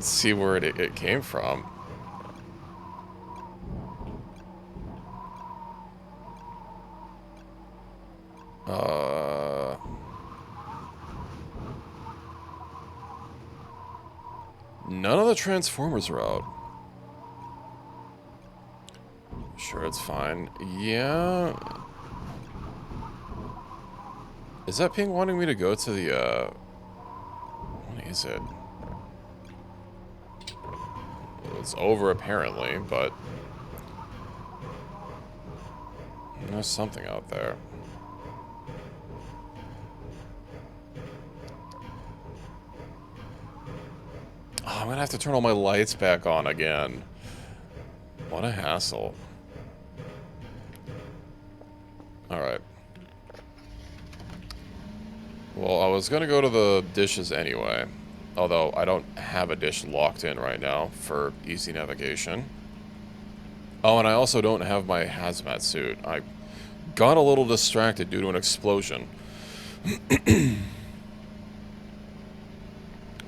Speaker 1: see where it came from. None of the Transformers are out. Sure, it's fine. Yeah. Is that ping wanting me to go to the, what is it? It's over, apparently, but there's something out there. Oh, I'm gonna have to turn all my lights back on again. What a hassle. Alright. Well, I was gonna go to the dishes anyway. Although, I don't have a dish locked in right now for easy navigation. Oh, and I also don't have my hazmat suit. I got a little distracted due to an explosion.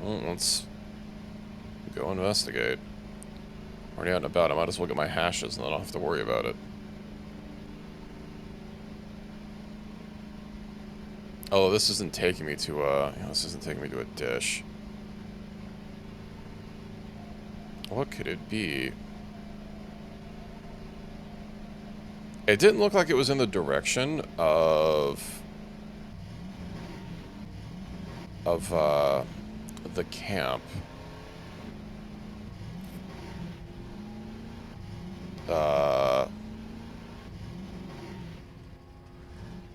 Speaker 1: Well, let's go investigate. Already out and about, I might as well get my hashes and then I don't have to worry about it. Oh, this isn't taking me to, this isn't taking me to a dish. What could it be? It didn't look like it was in the direction of the camp.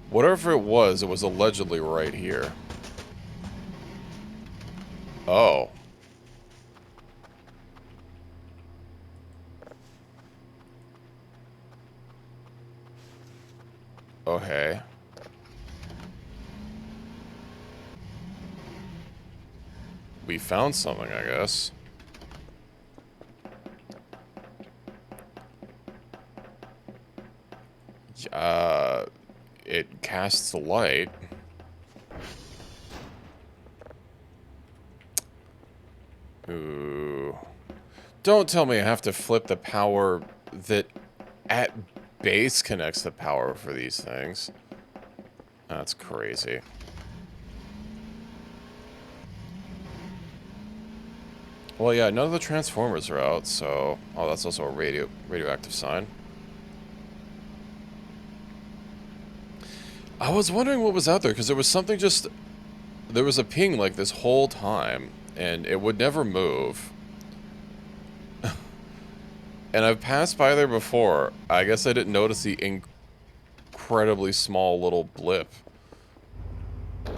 Speaker 1: Whatever it was allegedly right here. Oh. Okay. We found something, I guess. It casts a light. Ooh. Don't tell me I have to flip the power that at base connects the power for these things. That's crazy. Well, yeah, none of the Transformers are out, so... Oh, that's also a radioactive sign. I was wondering what was out there, because there was something just... There was a ping, like, this whole time, and it would never move. And I've passed by there before. I guess I didn't notice the incredibly small little blip. I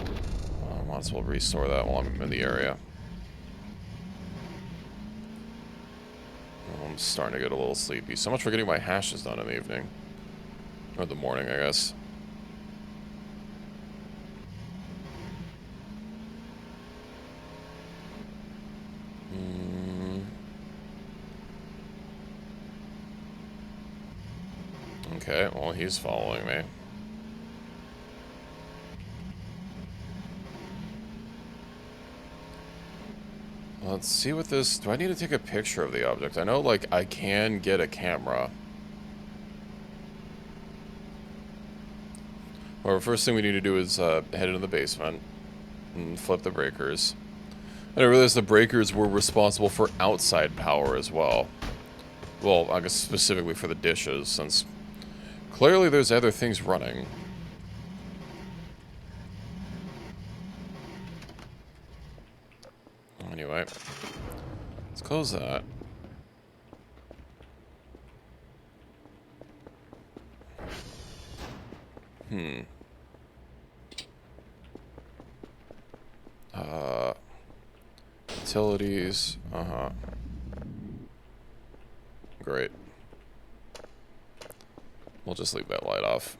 Speaker 1: might as well restore that while I'm in the area. I'm starting to get a little sleepy. So much for getting my hashes done in the evening. Or the morning, I guess. Okay, well, he's following me. Let's see what this... Do I need to take a picture of the object? I know, like, I can get a camera. Well, the first thing we need to do is head into the basement and flip the breakers. And I realized the breakers were responsible for outside power as well. Well, I guess specifically for the dishes, since clearly there's other things running. Anyway, close that. Utilities. Great. We'll just leave that light off.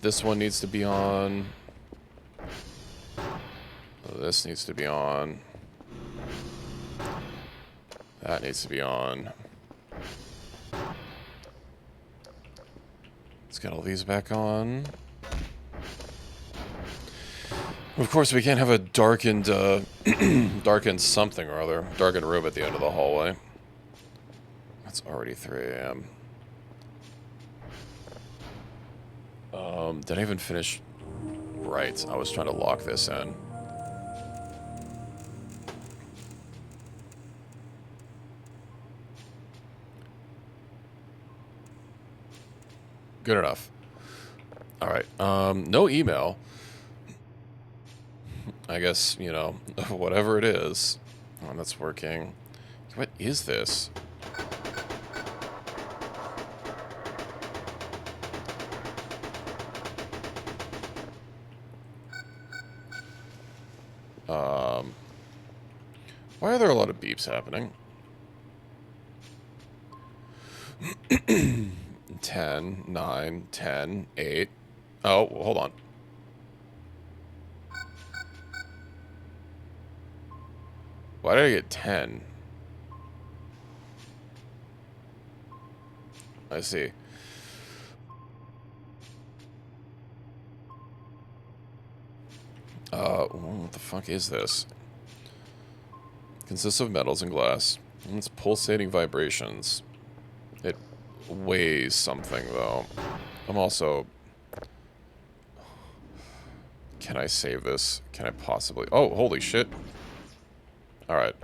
Speaker 1: This one needs to be on. This needs to be on. That needs to be on. Let's get all these back on. Of course, we can't have a darkened, darkened something or other. Darkened room at the end of the hallway. It's already 3 a.m. Did I even finish? Right, I was trying to lock this in. Good enough. Alright, no email. I guess, you know, whatever it is. Oh, that's working. What is this? Why are there a lot of beeps happening? 10, 9, 10, 8. Oh, hold on. Why did I get 10? I see. What the fuck is this? Consists of metals and glass. And it's pulsating vibrations. It weighs something, though. I'm also... Can I save this? Can I possibly... Oh, holy shit. Alright.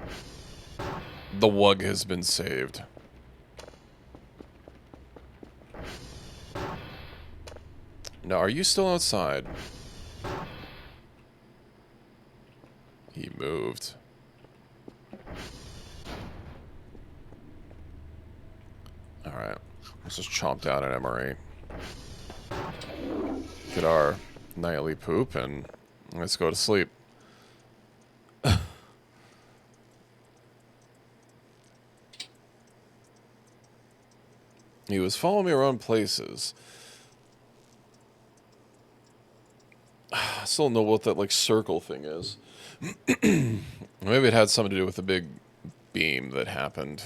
Speaker 1: The WUG has been saved. Now, are you still outside? He moved. Alright. Let's just chomp down an MRE. Get our nightly poop and let's go to sleep. He was following me around places. I still don't know what that, like, circle thing is. Maybe it had something to do with the big beam that happened.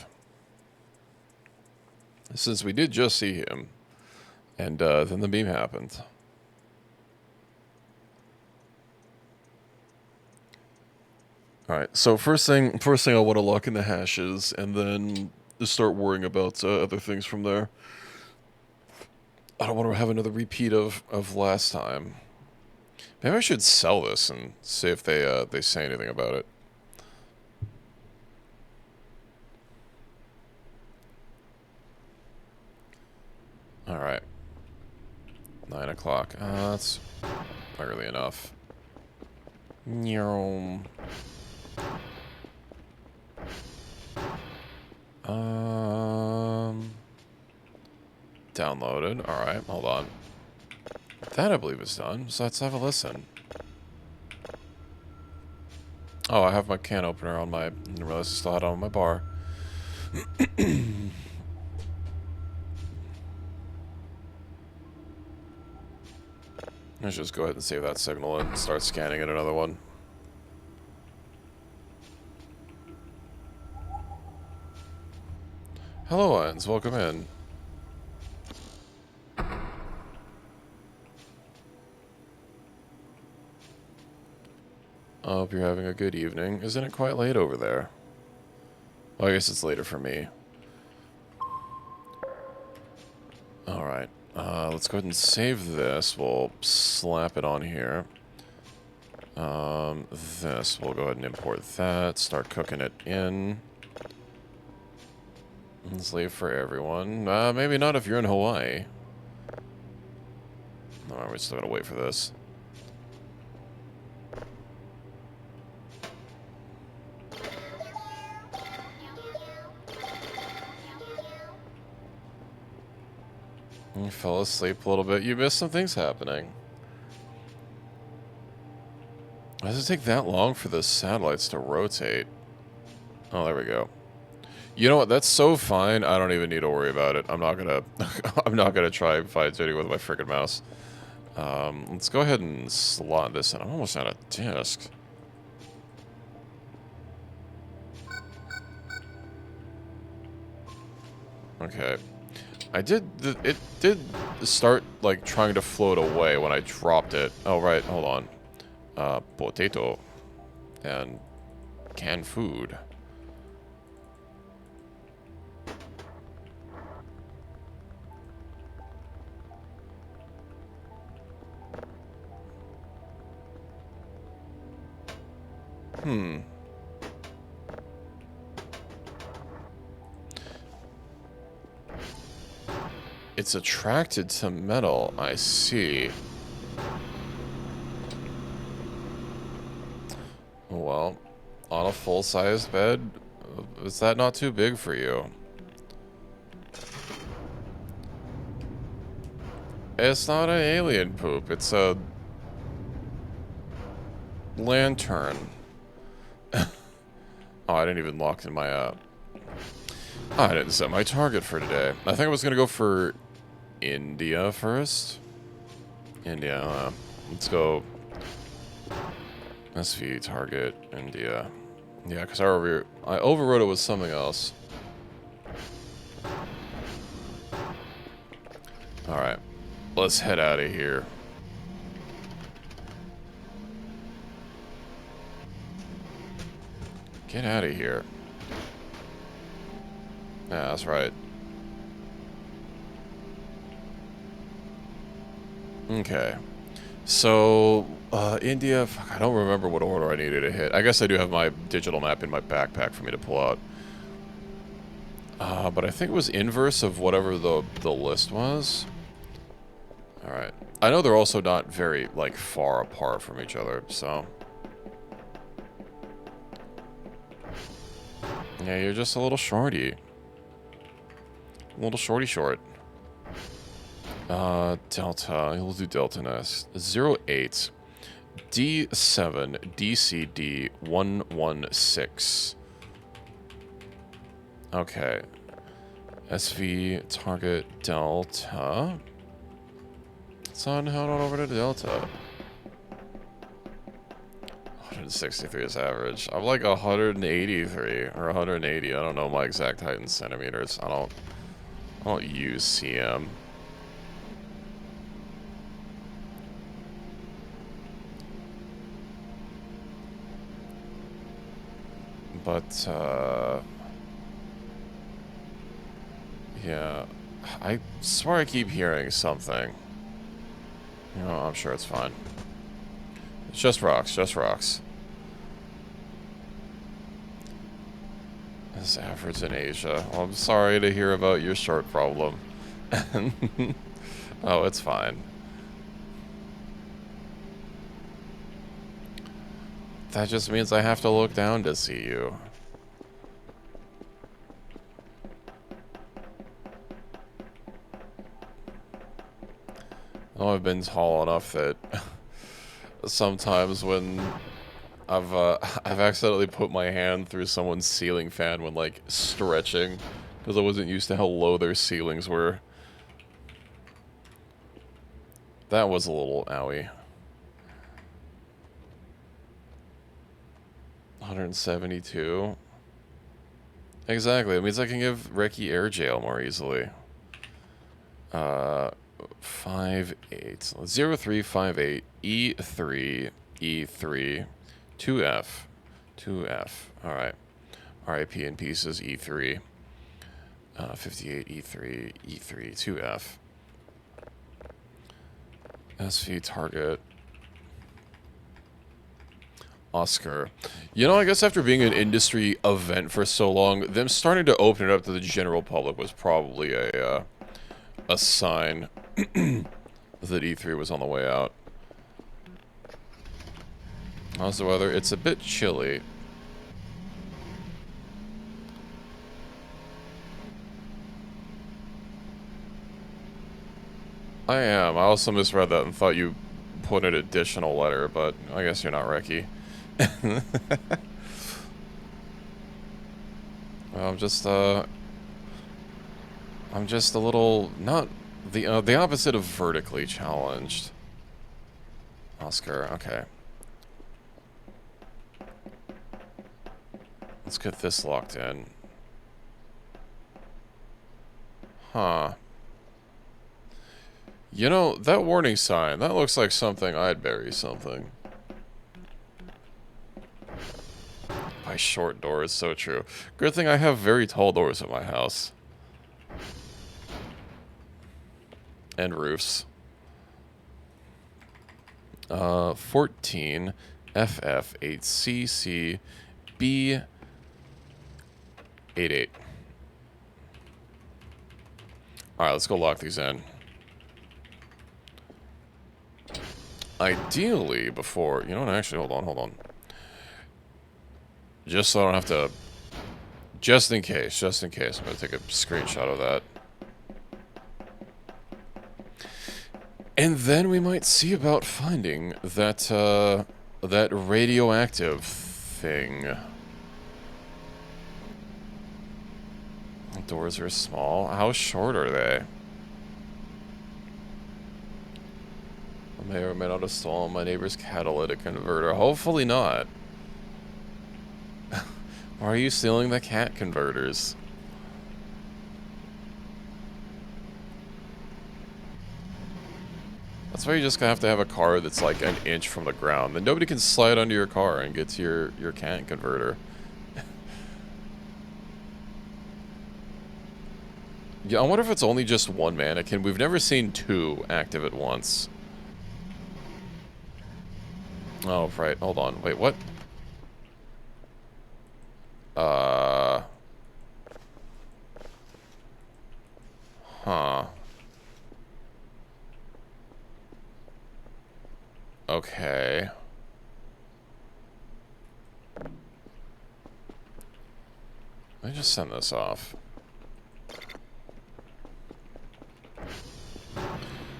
Speaker 1: Since we did just see him. And, then the beam happened. Alright, so first thing I want to lock in the hashes, and then just start worrying about other things from there. I don't want to have another repeat of last time. Maybe I should sell this and see if they say anything about it. Alright. 9 o'clock. That's not really enough. Downloaded. Alright, hold on. That, I believe, is done, so let's have a listen. Oh, I have my can opener on my... I didn't realize I still had it on my bar. Let's just go ahead and save that signal and start scanning in another one. Hello, Ens. Welcome in. I hope you're having a good evening. Isn't it quite late over there? Well, I guess it's later for me. Alright. Let's go ahead and save this. We'll slap it on here. This. We'll go ahead and import that. Start cooking it in. Let's leave for everyone. Maybe not if you're in Hawaii. No, we still gotta wait for this. You fell asleep a little bit. You missed some things happening. Why does it take that long for the satellites to rotate? Oh, there we go. You know what? That's so fine. I don't even need to worry about it. I'm not gonna. I'm not gonna try fine-tuning with my freaking mouse. Let's go ahead and slot this in. I'm almost out of disk. Okay. It did start, like, trying to float away when I dropped it. Oh, right, hold on. Potato. And canned food. It's attracted to metal, I see. Well, on a full-sized bed, is that not too big for you? It's not an alien poop, it's a lantern. Oh, I didn't even lock in my, Oh, I didn't set my target for today. I think I was gonna go for India first. India, let's go. SV target India. Yeah, because I overrode it with something else. Alright. Let's head out of here. Get out of here. Yeah, that's right. Okay. So, India, fuck, I don't remember what order I needed to hit. I guess I do have my digital map in my backpack for me to pull out. But I think it was inverse of whatever the list was. Alright. I know they're also not very, like, far apart from each other, so... Yeah, you're just a little shorty. A little shorty short. Delta. We'll do Delta next. 08. D7 DCD 116. Okay. SV target Delta. Let's head on over to Delta. 163 is average. I'm like 183 or 180. I don't know my exact height in centimeters. I don't use CM. But yeah, I swear I keep hearing something. You know, I'm sure it's fine. It's just rocks, just rocks. This average in Asia. Well, I'm sorry to hear about your short problem. Oh, it's fine. That just means I have to look down to see you. Oh, I've been tall enough that sometimes when I've accidentally put my hand through someone's ceiling fan when, like, stretching, because I wasn't used to how low their ceilings were. That was a little owie. 172. Exactly. It means I can give Reki air jail more easily. 58. 0358 E3 E3 2F 2F. All right. RIP in pieces E3. 58 E3 E3 2F. SV target. Oscar. You know, I guess after being an industry event for so long, them starting to open it up to the general public was probably a sign that E3 was on the way out. How's the weather? It's a bit chilly. I am. I also misread that and thought you put an additional letter, but I guess you're not Reki. I'm just, I'm just a little, not, the opposite of vertically challenged. Oscar, okay. Let's get this locked in. Huh. You know, that warning sign, that looks like something I'd bury something. My short door is so true. Good thing I have very tall doors at my house. And roofs. 14 FF 8CC B 88. Alright, let's go lock these in. Ideally, before... You know what? Actually, hold on. Just so I don't have to... Just in case. I'm going to take a screenshot of that. And then we might see about finding that, that radioactive thing. The doors are small. How short are they? I may or may not have stolen my neighbor's catalytic converter. Hopefully not. Why are you stealing the cat converters? That's why you just have to have a car that's like an inch from the ground. Then nobody can slide under your car and get to your cat converter. Yeah, I wonder if it's only just one mannequin. We've never seen two active at once. Oh, right. Hold on. Wait, what? Huh. Okay. Let me just send this off.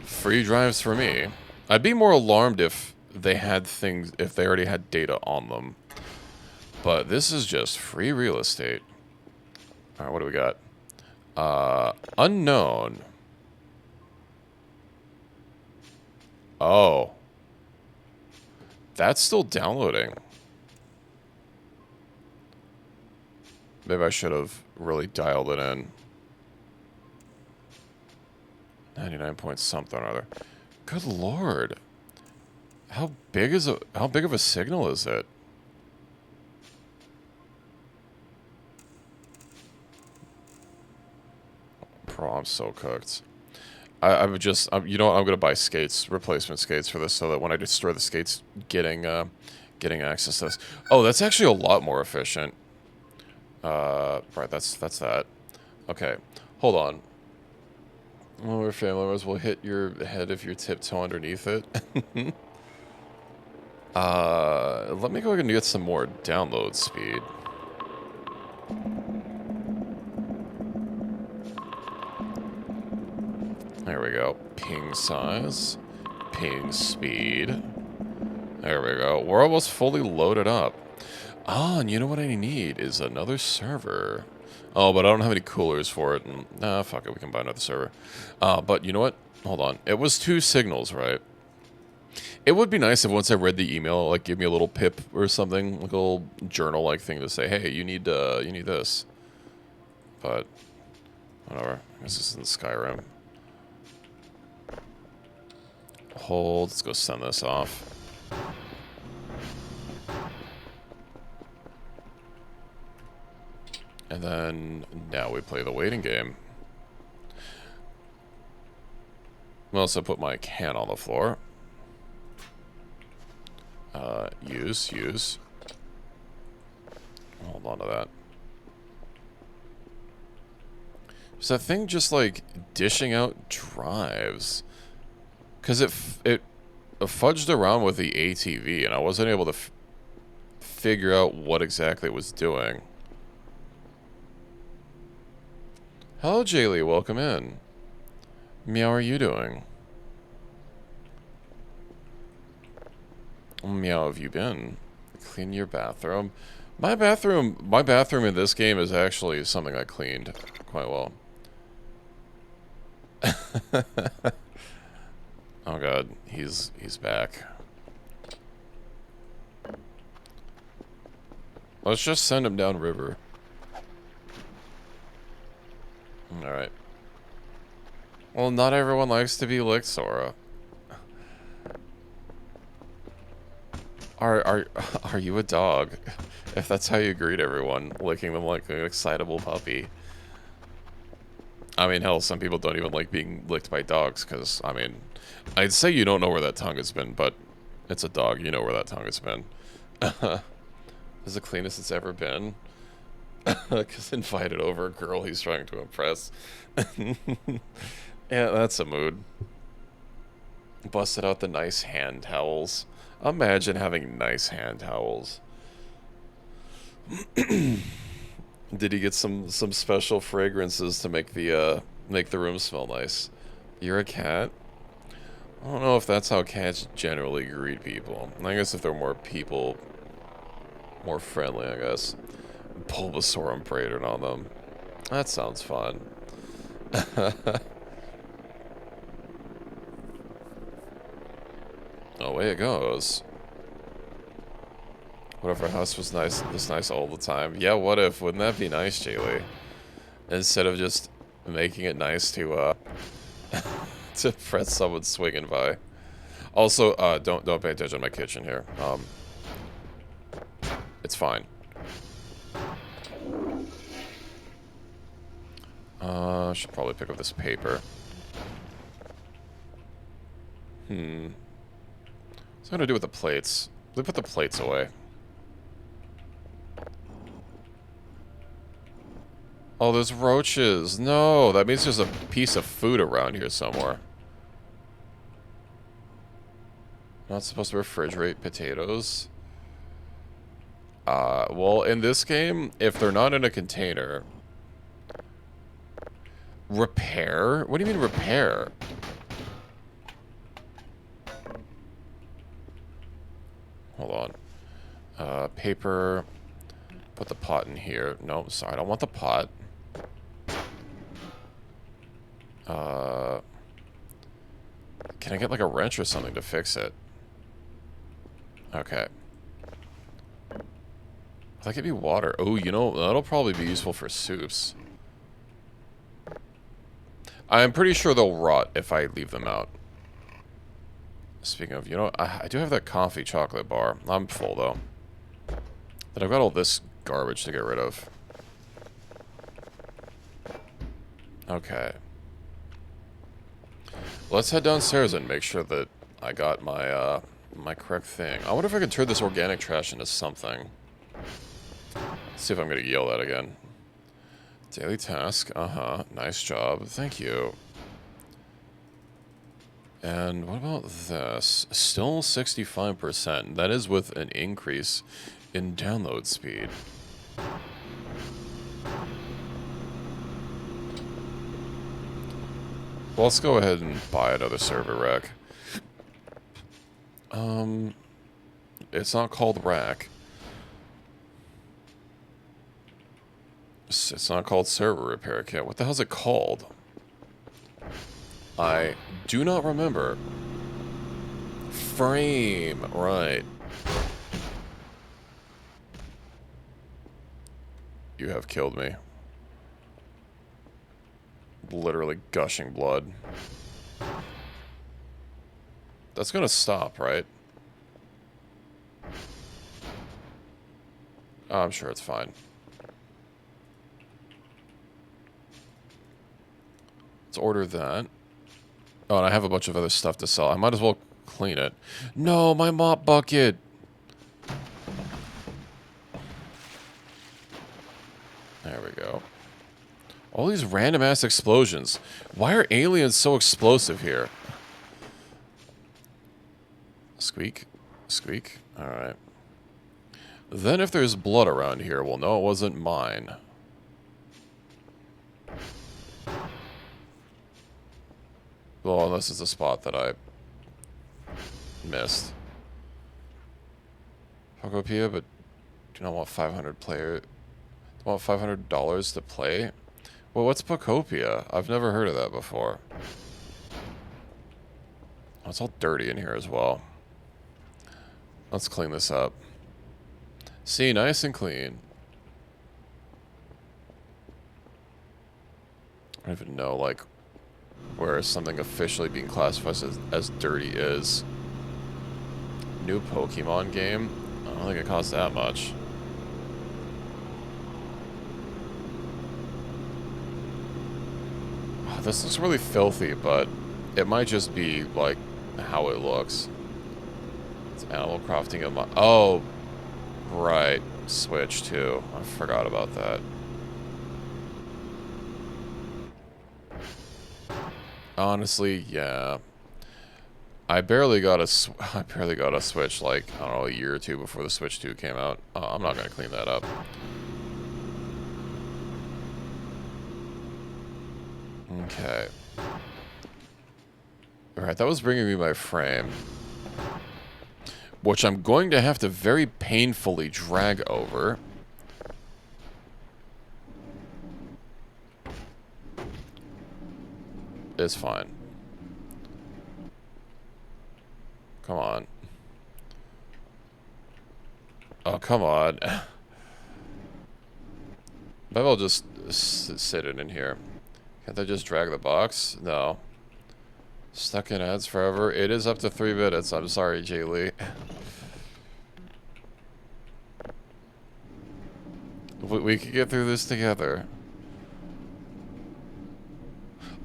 Speaker 1: Free drives for me. I'd be more alarmed if they had things, if they already had data on them. But this is just free real estate. Alright, what do we got? Unknown. Oh. That's still downloading. Maybe I should have really dialed it in. 99 point something or other. Good lord. How big of a signal is it? Bro, I'm so cooked. I would just, you know what, I'm gonna buy skates, replacement skates for this, so that when I destroy the skates, getting access to this. Oh, that's actually a lot more efficient. Right, that's that. Okay, hold on. Oh, our family members will hit your head if you tiptoe underneath it. Let me go ahead and get some more download speed. There we go. Ping size. Ping speed. There we go. We're almost fully loaded up. Ah, and you know what I need is another server. Oh, but I don't have any coolers for it. And, nah, fuck it. We can buy another server. But you know what? Hold on. It was 2 signals, right? It would be nice if once I read the email, like, give me a little pip or something, like a little journal-like thing to say, hey, you need this. But, whatever. I guess this is in Skyrim. Hold. Let's go send this off. And then, now we play the waiting game. I'll also put my can on the floor. Use. Hold on to that. Is that thing just, like, dishing out drives? Because it fudged around with the ATV, and I wasn't able to figure out what exactly it was doing. Hello, Jaylee. Welcome in. Meow, how are you doing? Meow, have you been? Clean your bathroom. My bathroom in this game is actually something I cleaned quite well. Oh god, he's back. Let's just send him down river. Alright. Well, not everyone likes to be licked, Sora. Are you a dog? If that's how you greet everyone, licking them like an excitable puppy. I mean, hell, some people don't even like being licked by dogs, because, I mean, I'd say you don't know where that tongue has been, but it's a dog, you know where that tongue has been. It's the cleanest it's ever been. Because invited over a girl he's trying to impress. Yeah, that's a mood. Busted out the nice hand towels. Imagine having nice hand towels. Did he get some special fragrances to make the room smell nice? You're a cat? I don't know if that's how cats generally greet people. I guess if they're more friendly, I guess. Bulbasaur embroidered on them. That sounds fun. Away it goes. What if our house was nice all the time? Yeah, what if? Wouldn't that be nice, Jaylee? Instead of just making it nice to to press someone swinging by. Also, don't pay attention to my kitchen here. It's fine. Should probably pick up this paper. What's it gonna do with the plates? They put the plates away. Oh, there's roaches. No, that means there's a piece of food around here somewhere. Not supposed to refrigerate potatoes. Well, in this game, if they're not in a container... Repair? What do you mean repair? Hold on. Paper. Put the pot in here. No, sorry, I don't want the pot. Can I get like a wrench or something to fix it? Okay. That could be water. Oh, you know, that'll probably be useful for soups. I'm pretty sure they'll rot if I leave them out. Speaking of, you know, I do have that coffee chocolate bar. I'm full, though. But I've got all this garbage to get rid of. Okay. Let's head downstairs and make sure that I got my, my correct thing. I wonder if I can turn this organic trash into something. Let's see if I'm going to yell that again. Daily task. Nice job. Thank you. And what about this? Still 65%. That is with an increase in download speed. Well, let's go ahead and buy another server rack. It's not called rack. It's not called server repair kit. What the hell's it called? I do not remember. Frame, right. You have killed me. Literally gushing blood. That's gonna stop, right? Oh, I'm sure it's fine. Let's order that. Oh, and I have a bunch of other stuff to sell. I might as well clean it. No, my mop bucket! There we go. All these random-ass explosions. Why are aliens so explosive here? Squeak. Squeak. Alright. Then if there's blood around here, we'll know it wasn't mine. Well, unless it's a spot that I missed. Pokopia, but do not want 500 player. Do want $500 to play? Well, what's Pokopia? I've never heard of that before. Oh, it's all dirty in here as well. Let's clean this up. See, nice and clean. I don't even know, like, where something officially being classified as dirty is. New Pokemon game? I don't think it costs that much. Oh, this looks really filthy, but it might just be, like, how it looks. It's Animal Crossing of my... Oh, right. Switch, too. I forgot about that. Honestly, yeah. I barely got a Switch, like, I don't know, a year or two before the Switch 2 came out. I'm not going to clean that up. Okay. Alright, that was bringing me my frame. Which I'm going to have to very painfully drag over. It's fine. Come on. Oh, come on. Maybe I'll just sit it in here. Can't I just drag the box? No. Stuck in ads forever. It is up to 3 minutes. I'm sorry, Jay Lee. We could get through this together.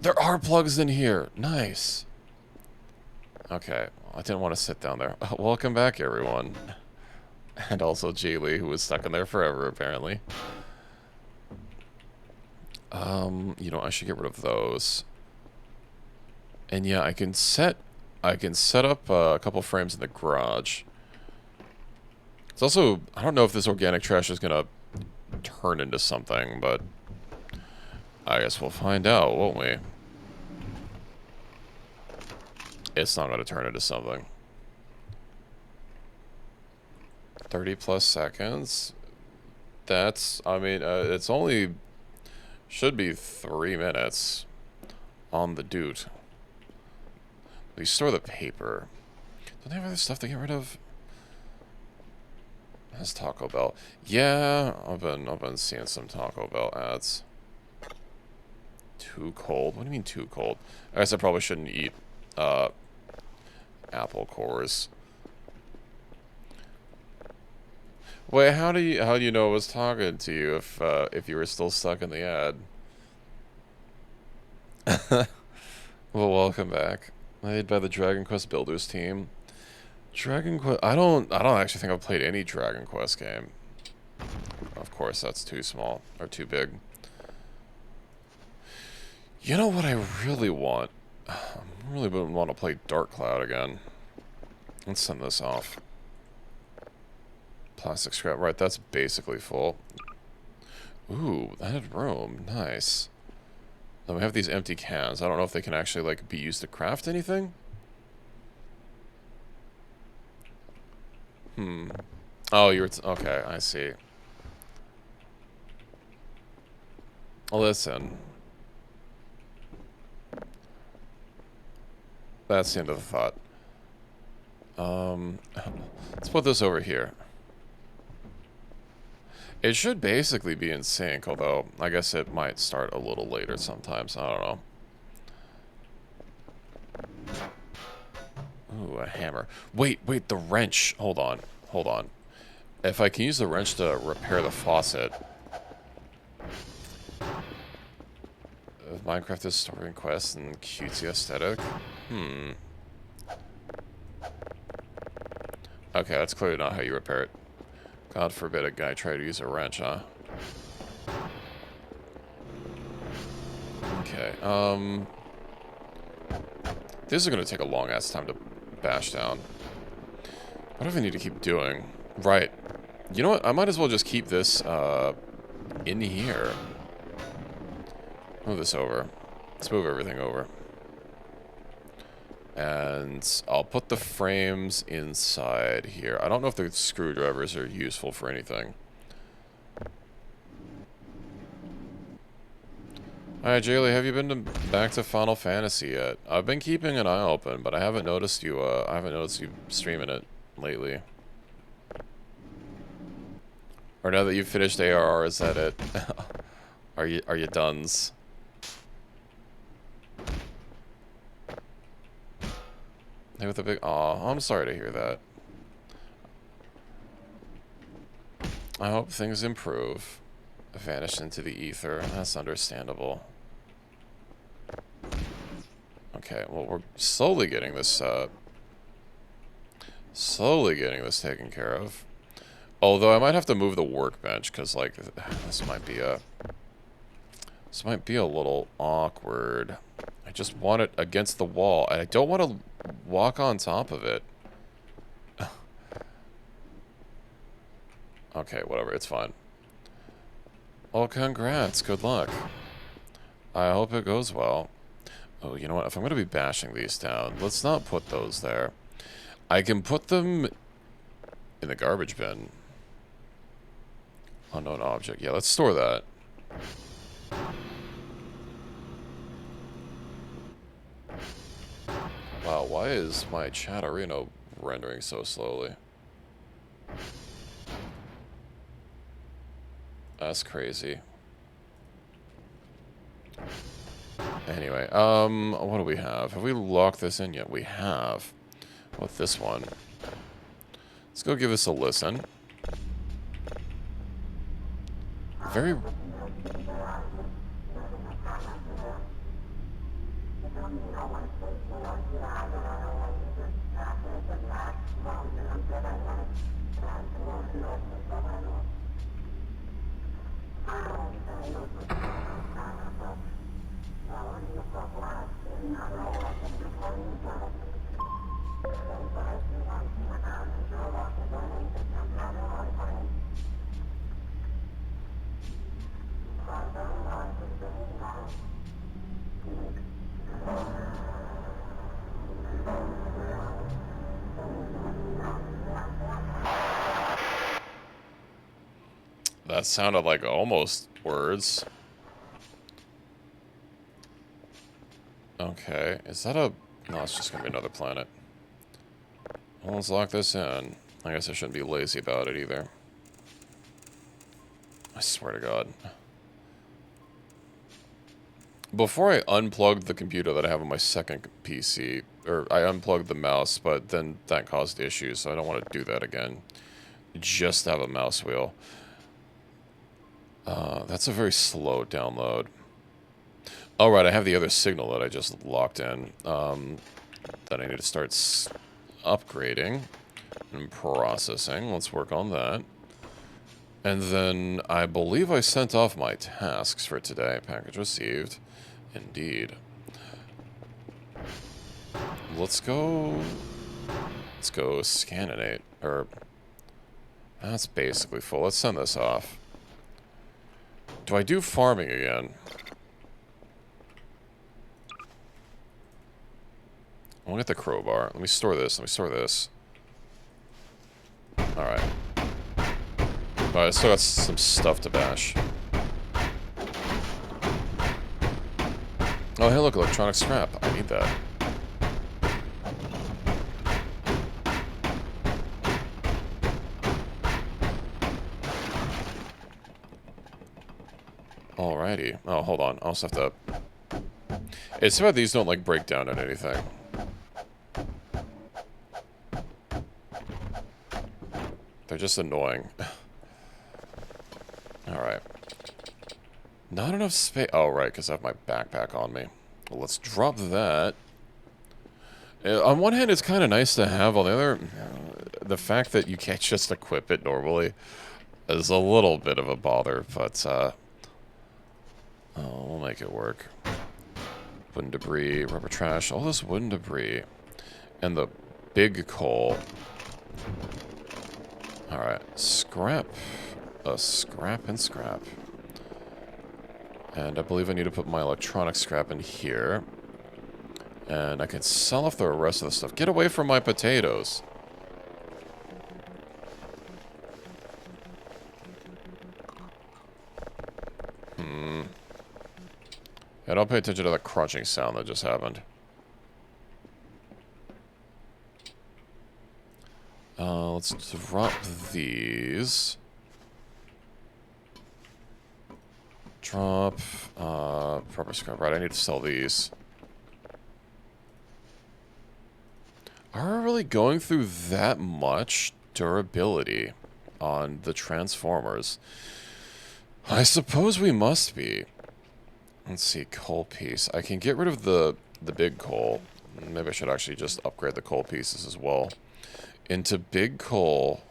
Speaker 1: There are plugs in here. Nice. Okay. I didn't want to sit down there. Welcome back, everyone. And also Jay Lee, who was stuck in there forever, apparently. You know, I should get rid of those. And yeah, I can set up a couple frames in the garage. It's also, I don't know if this organic trash is gonna turn into something, but I guess we'll find out, won't we? It's not gonna turn into something. 30 plus seconds. That's, I mean, it's only should be 3 minutes on the dude. We store the paper. Don't they have other stuff to get rid of? That's Taco Bell. Yeah, I've been seeing some Taco Bell ads. Too cold? What do you mean too cold? I guess I probably shouldn't eat apple cores. Wait, how do you know it was talking to you if you were still stuck in the ad? Well, welcome back. Made by the Dragon Quest Builders team. Dragon Quest. I don't actually think I've played any Dragon Quest game. Of course, that's too small or too big. You know what I really want? I really wouldn't want to play Dark Cloud again. Let's send this off. Plastic scrap. Right, that's basically full. Ooh, that had room. Nice. Then we have these empty cans. I don't know if they can actually, like, be used to craft anything. Oh, you were... okay, I see. Listen. That's the end of the thought. Let's put this over here. It should basically be in sync, although I guess it might start a little later sometimes. I don't know. Ooh, a hammer. Wait, the wrench. Hold on. If I can use the wrench to repair the faucet. If Minecraft is storing quests and cutesy aesthetic. Okay, that's clearly not how you repair it. God forbid a guy try to use a wrench, huh? Okay, this is gonna take a long-ass time to bash down. What do I need to keep doing? Right. You know what? I might as well just keep this, in here. Move this over. Let's move everything over. And I'll put the frames inside here. I don't know if the screwdrivers are useful for anything. Alright, Jaylee, have you been back to Final Fantasy yet? I've been keeping an eye open, but I haven't noticed you streaming it lately. Or now that you've finished ARR, is that it? Are you dones? Hey, with a big aw, I'm sorry to hear that. I hope things improve. Vanished into the ether. That's understandable. Okay, well, we're slowly getting this taken care of. Although I might have to move the workbench because, like, this might be a little awkward. I just want it against the wall, and I don't want to walk on top of it. Okay, whatever, it's fine. Well, congrats, good luck. I hope it goes well. Oh, you know what, if I'm going to be bashing these down, let's not put those there. I can put them in the garbage bin. Unknown object. Yeah, let's store that. Wow, why is my Chatterino rendering so slowly? That's crazy. Anyway, what do we have? Have we locked this in yet? We have. With this one. Let's go give this a listen. Very... That sounded like almost words. Okay, is that a... No, it's just gonna be another planet. Well, let's lock this in. I guess I shouldn't be lazy about it either. I swear to God. Before I unplugged the computer that I have on my second PC, or I unplugged the mouse, but then that caused issues, so I don't want to do that again. Just have a mouse wheel. That's a very slow download. Oh, right, I have the other signal that I just locked in, that I need to start upgrading and processing. Let's work on that. And then I believe I sent off my tasks for today. Package received. Indeed. Let's go scaninate. Or, that's basically full. Let's send this off. Do I do farming again? I'll get the crowbar. Let me store this. Alright. Alright, I still got some stuff to bash. Oh, hey, look, electronic scrap. I need that. Alrighty. Oh, hold on. I also have to... It's about these don't, like, break down on anything. They're just annoying. Alright. Not enough space. Oh, right, because I have my backpack on me. Well, let's drop that. On one hand, it's kind of nice to have. On the other, the fact that you can't just equip it normally is a little bit of a bother, but, oh, we'll make it work. Wooden debris, rubber trash, all this wooden debris. And the big coal. Alright, scrap. Scrap and scrap. And I believe I need to put my electronic scrap in here. And I can sell off the rest of the stuff. Get away from my potatoes. Yeah, don't pay attention to the crunching sound that just happened. Let's drop these. Drop, proper scrap. Right, I need to sell these. Are we really going through that much durability on the Transformers? I suppose we must be. Let's see, coal piece. I can get rid of the big coal. Maybe I should actually just upgrade the coal pieces as well. Into big coal.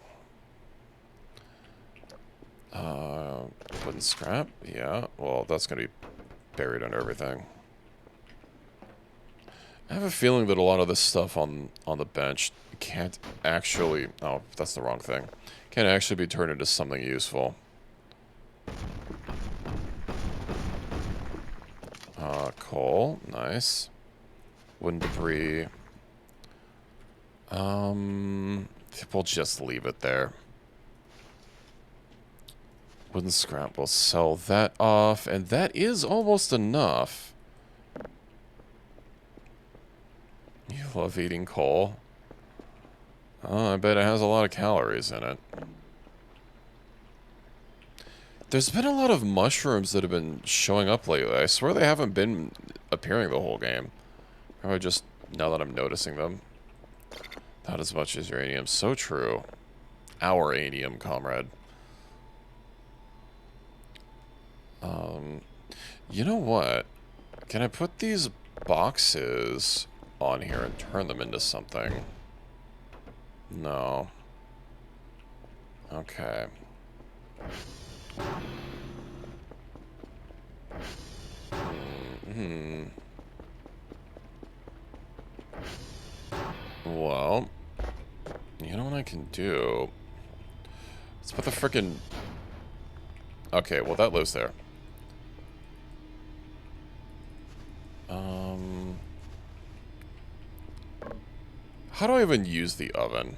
Speaker 1: Wooden scrap? Yeah, well, that's going to be buried under everything. I have a feeling that a lot of this stuff on the bench can't actually... Oh, that's the wrong thing. Can't actually be turned into something useful. Coal. Nice. Wooden debris. We'll just leave it there. Wooden scrap. We'll sell that off. And that is almost enough. You love eating coal. Oh, I bet it has a lot of calories in it. There's been a lot of mushrooms that have been showing up lately. I swear they haven't been appearing the whole game. Or just now that I'm noticing them. Not as much as uranium. So true. Our uranium, comrade. You know what? Can I put these boxes on here and turn them into something? No. Okay. Well, you know what I can do? Let's put the frickin'... Okay, well that lives there. How do I even use the oven?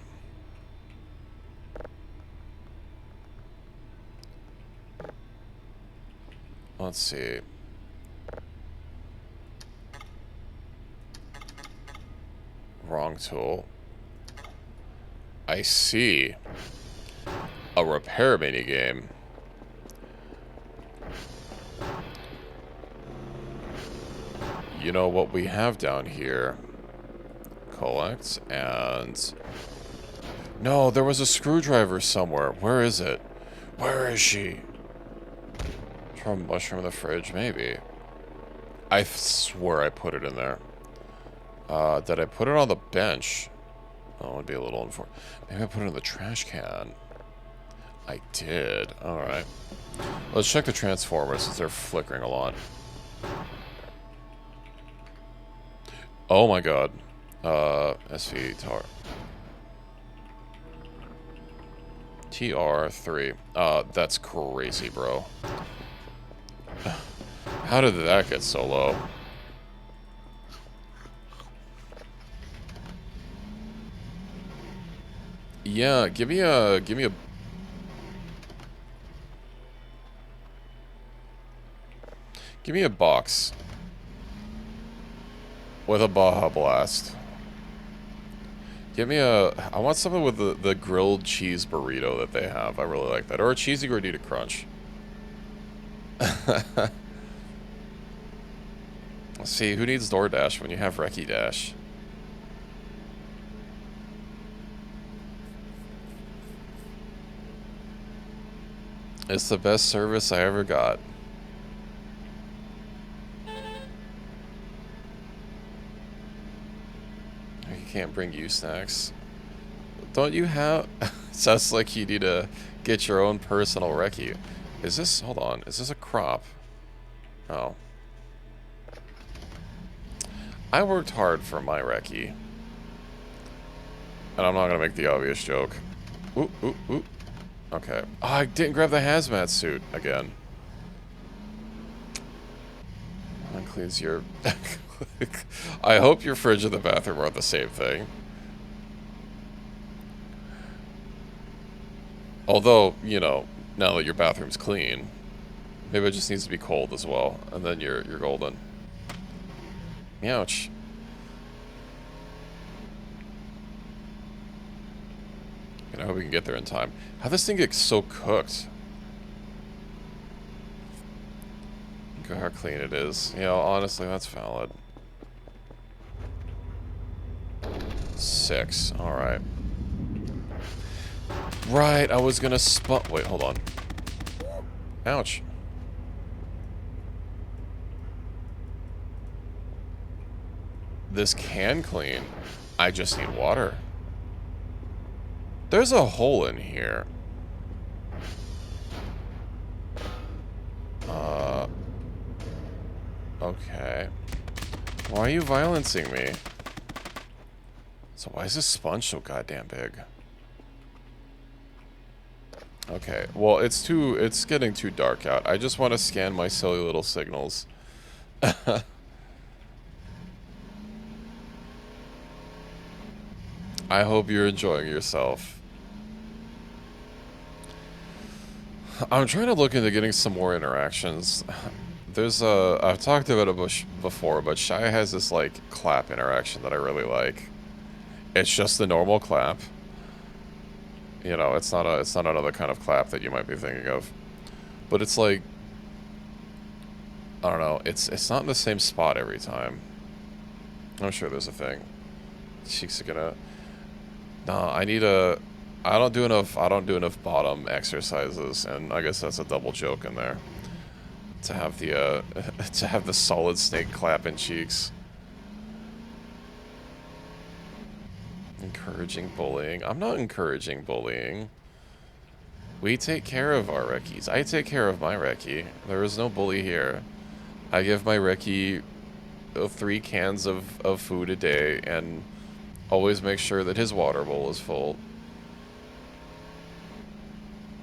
Speaker 1: Let's see. Wrong tool. I see. A repair minigame. You know what we have down here? Collect and... No, there was a screwdriver somewhere. Where is it? Where is she? Throw a mushroom in the fridge, maybe. I swear I put it in there. Did I put it on the bench? Oh, it would be a little unfortunate. Maybe I put it in the trash can. I did. Alright. Let's check the Transformers since they're flickering a lot. Oh my god. SV tar. TR3. That's crazy, bro. How did that get so low? Yeah, give me a box with a Baja Blast. Give me I want something with the grilled cheese burrito that they have. I really like that. Or a cheesy gordita crunch. Let's see, who needs DoorDash when you have Recce Dash? It's the best service I ever got. You can't bring you snacks. Don't you have... Sounds like you need to get your own personal Recce. Is this... Hold on. Is this a crop? Oh. I worked hard for my Recce. And I'm not gonna make the obvious joke. Ooh, ooh, ooh. Okay. Oh, I didn't grab the hazmat suit again. cleans your... I hope your fridge and the bathroom are the same thing. Although, you know, now that your bathroom's clean, maybe it just needs to be cold as well, and then you're golden. Ouch. And I hope we can get there in time. How this thing gets so cooked? Look at how clean it is. You know, honestly, that's valid. 6. Alright. Right, I was gonna wait, hold on. Ouch. This can clean. I just need water. There's a hole in here. Okay. Why are you violencing me? So why is this sponge so goddamn big? Okay, well, it's getting too dark out. I just want to scan my silly little signals. I hope you're enjoying yourself. I'm trying to look into getting some more interactions. There's I've talked about it before, but Shy has this, like, clap interaction that I really like. It's just the normal clap. You know, it's not another kind of clap that you might be thinking of. But it's like, I don't know, it's not in the same spot every time. I'm sure there's a thing. Cheeks are gonna... Nah, I don't do enough bottom exercises, and I guess that's a double joke in there. To have the to have the solid snake clap in cheeks. Encouraging bullying. I'm not encouraging bullying. We take care of our recce's. I take care of my recce. There is no bully here. I give my recce 3 cans of food a day and always make sure that his water bowl is full.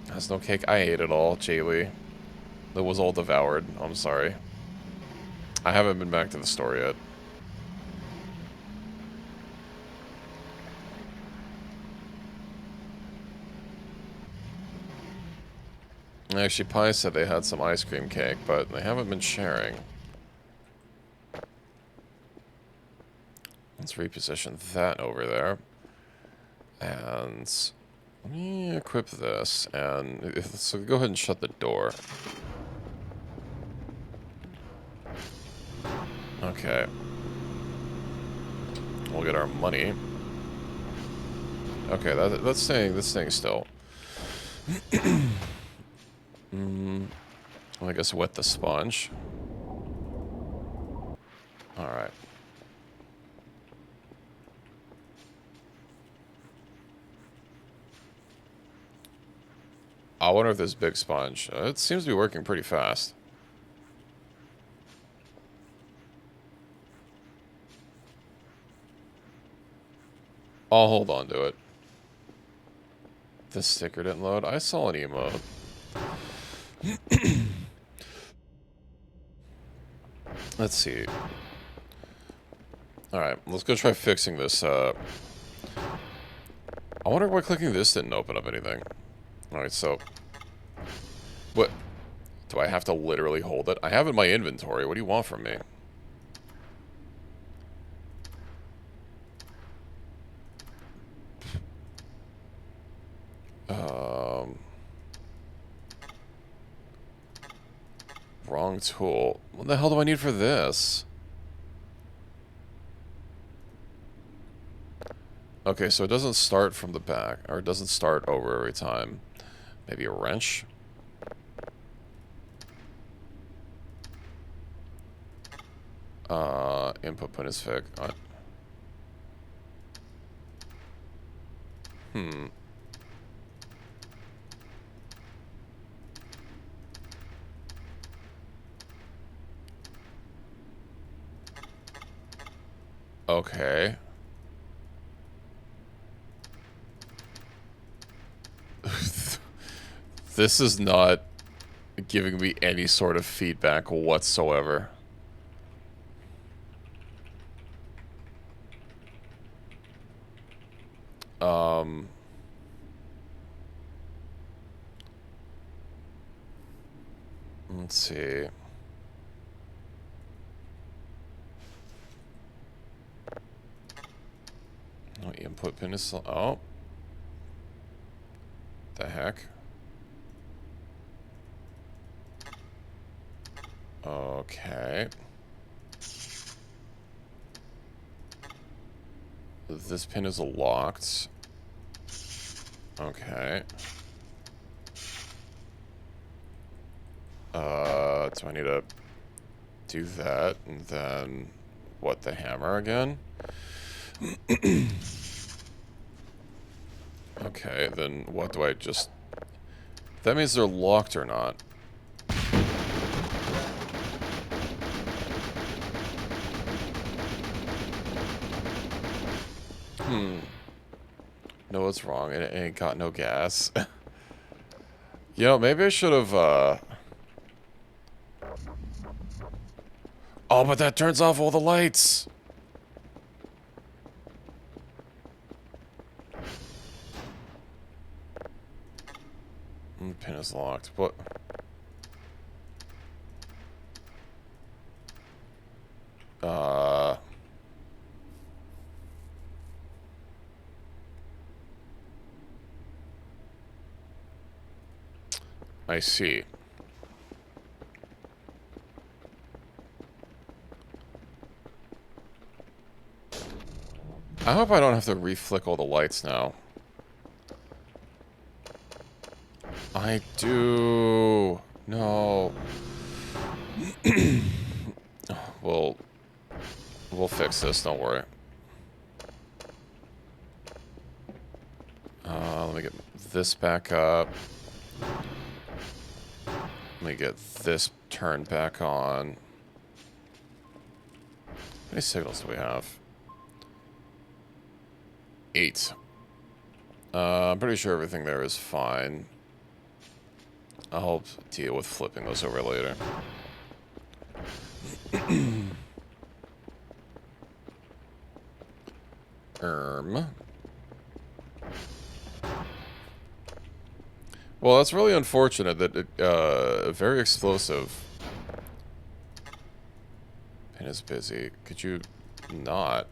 Speaker 1: That's no cake. I ate it all, Jaylee. It was all devoured. I'm sorry. I haven't been back to the store yet. Actually, Pi said they had some ice cream cake, but they haven't been sharing. Let's reposition that over there. And let me equip this. And so go ahead and shut the door. Okay. We'll get our money. Okay, that's staying still. Well, I guess wet the sponge. Alright. I wonder if this big sponge... it seems to be working pretty fast. I'll hold on to it. This sticker didn't load. I saw an emote. Let's see. Alright, let's go try fixing this. I wonder why clicking this didn't open up anything. Alright, so... what? Do I have to literally hold it? I have it in my inventory. What do you want from me? Wrong tool. What the hell do I need for this? Okay, so it doesn't start from the back, or it doesn't start over every time. Maybe a wrench? Input put is fig. Okay. This is not giving me any sort of feedback whatsoever. Let's see. No input pin is... Oh. The heck? Okay. This pin is locked. Okay. Do I need to do that? And then... What, the hammer again? Okay, then what do I just... That means they're locked or not. No, what's wrong? It ain't got no gas. You know, maybe I should have, Oh, but that turns off all the lights! Pin is locked. What? I see. I hope I don't have to reflick all the lights now. I do. No. We'll fix this, don't worry. Let me get this back up. Let me get this turned back on. How many signals do we have? 8. I'm pretty sure everything there is fine. I'll deal with flipping those over later. Well, that's really unfortunate that it, very explosive. Pin is busy. Could you not?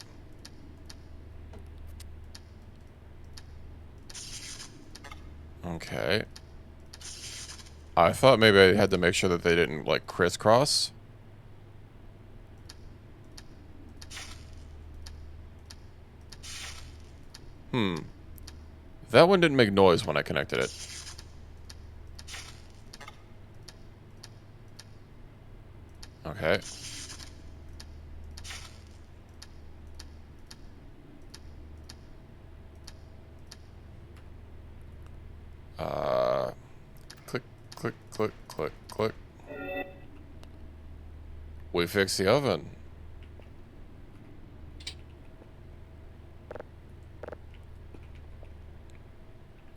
Speaker 1: Okay. I thought maybe I had to make sure that they didn't, like, crisscross. That one didn't make noise when I connected it. Okay. Click, click, click, click, click. We fixed the oven.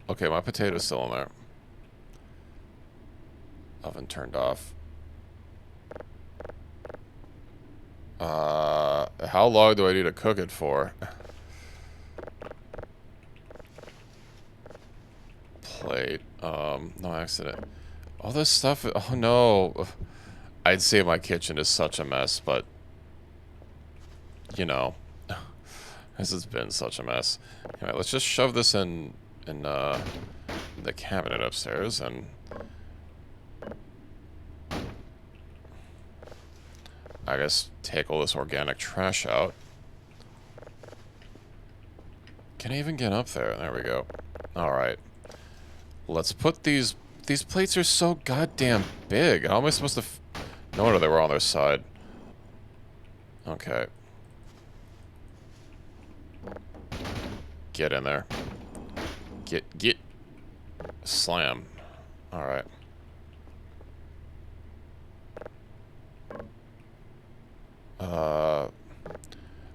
Speaker 1: Okay, my potato's still in there. Oven turned off. How long do I need to cook it for? Plate. No accident. All this stuff. Oh no. I'd say my kitchen is such a mess, but you know, this has been such a mess. Anyway, let's just shove this in the cabinet upstairs and I guess take all this organic trash out. Can I even get up there? There we go. All right. Let's put these plates are so goddamn big. How am I supposed to no wonder they were on their side. Okay. Get in there. Get. Slam. Alright. I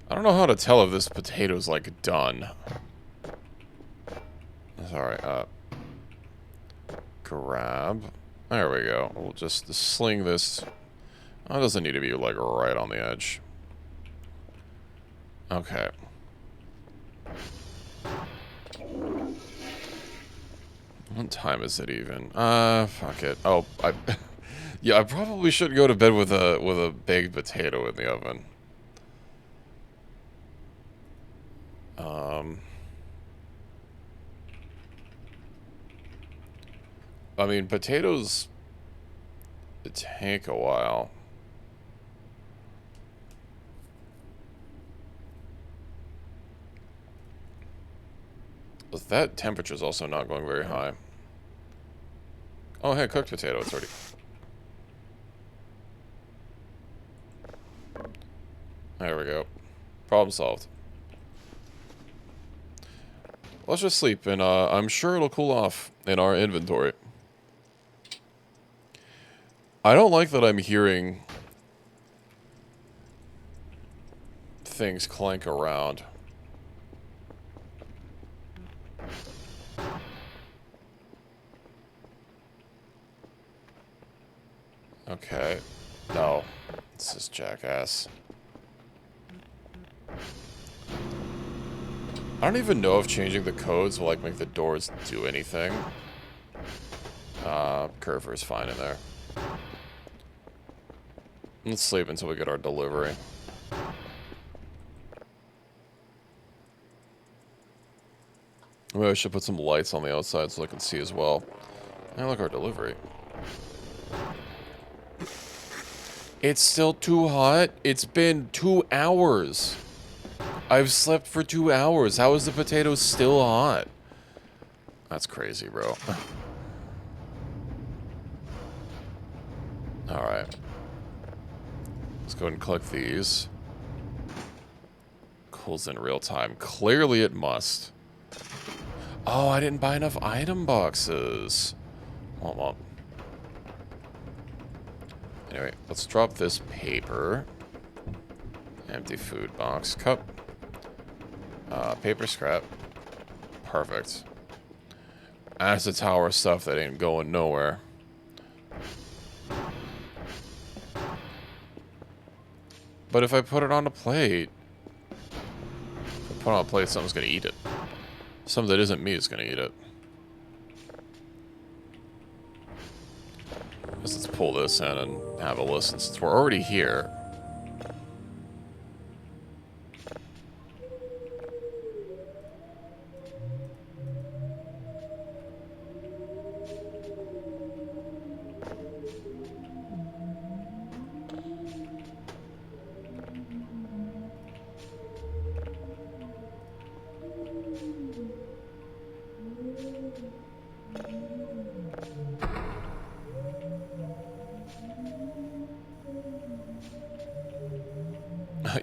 Speaker 1: don't know how to tell if this potato's, like, done. Sorry, grab. There we go. We'll just sling this. Oh, it doesn't need to be, like, right on the edge. Okay. What time is it even? Fuck it. Oh, yeah, I probably should go to bed with a baked potato in the oven. I mean, potatoes take a while. But that temperature's also not going very high. Oh, hey, cooked potato. It's already... There we go. Problem solved. Let's just sleep, and I'm sure it'll cool off in our inventory. I don't like that I'm hearing things clank around. Okay. No. This is jackass. I don't even know if changing the codes will, like, make the doors do anything. Curver's fine in there. Let's sleep until we get our delivery. Maybe I should put some lights on the outside so I can see as well. Hey, look, our delivery. It's still too hot. It's been 2 hours. I've slept for 2 hours. How is the potato still hot? That's crazy, bro. Alright. Let's go ahead and click these. Cools in real time. Clearly it must. Oh, I didn't buy enough item boxes. Hold on. Anyway, let's drop this paper. Empty food box. Cup. Paper scrap. Perfect. That's a tower of stuff that ain't going nowhere. But if I put it on a plate... If I put it on a plate, something's gonna eat it. Something that isn't me is gonna eat it. Let's pull this in and have a listen since we're already here.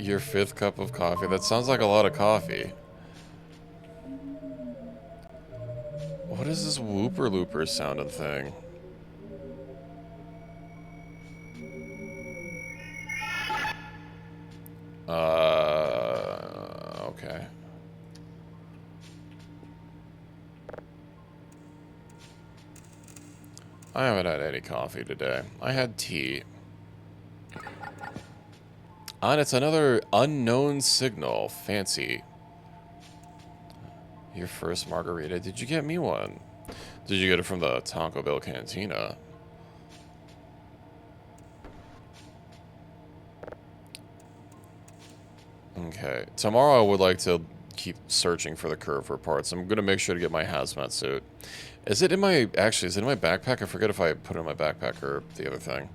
Speaker 1: Your 5th cup of coffee. That sounds like a lot of coffee. What is this whooper looper sounding thing? Okay. I haven't had any coffee today. I had tea. And it's another unknown signal. Fancy. Your first margarita. Did you get me one? Did you get it from the Taco Bell Cantina? Okay. Tomorrow I would like to keep searching for the Curver parts. I'm going to make sure to get my hazmat suit. Is it in my... Actually, is it in my backpack? I forget if I put it in my backpack or the other thing.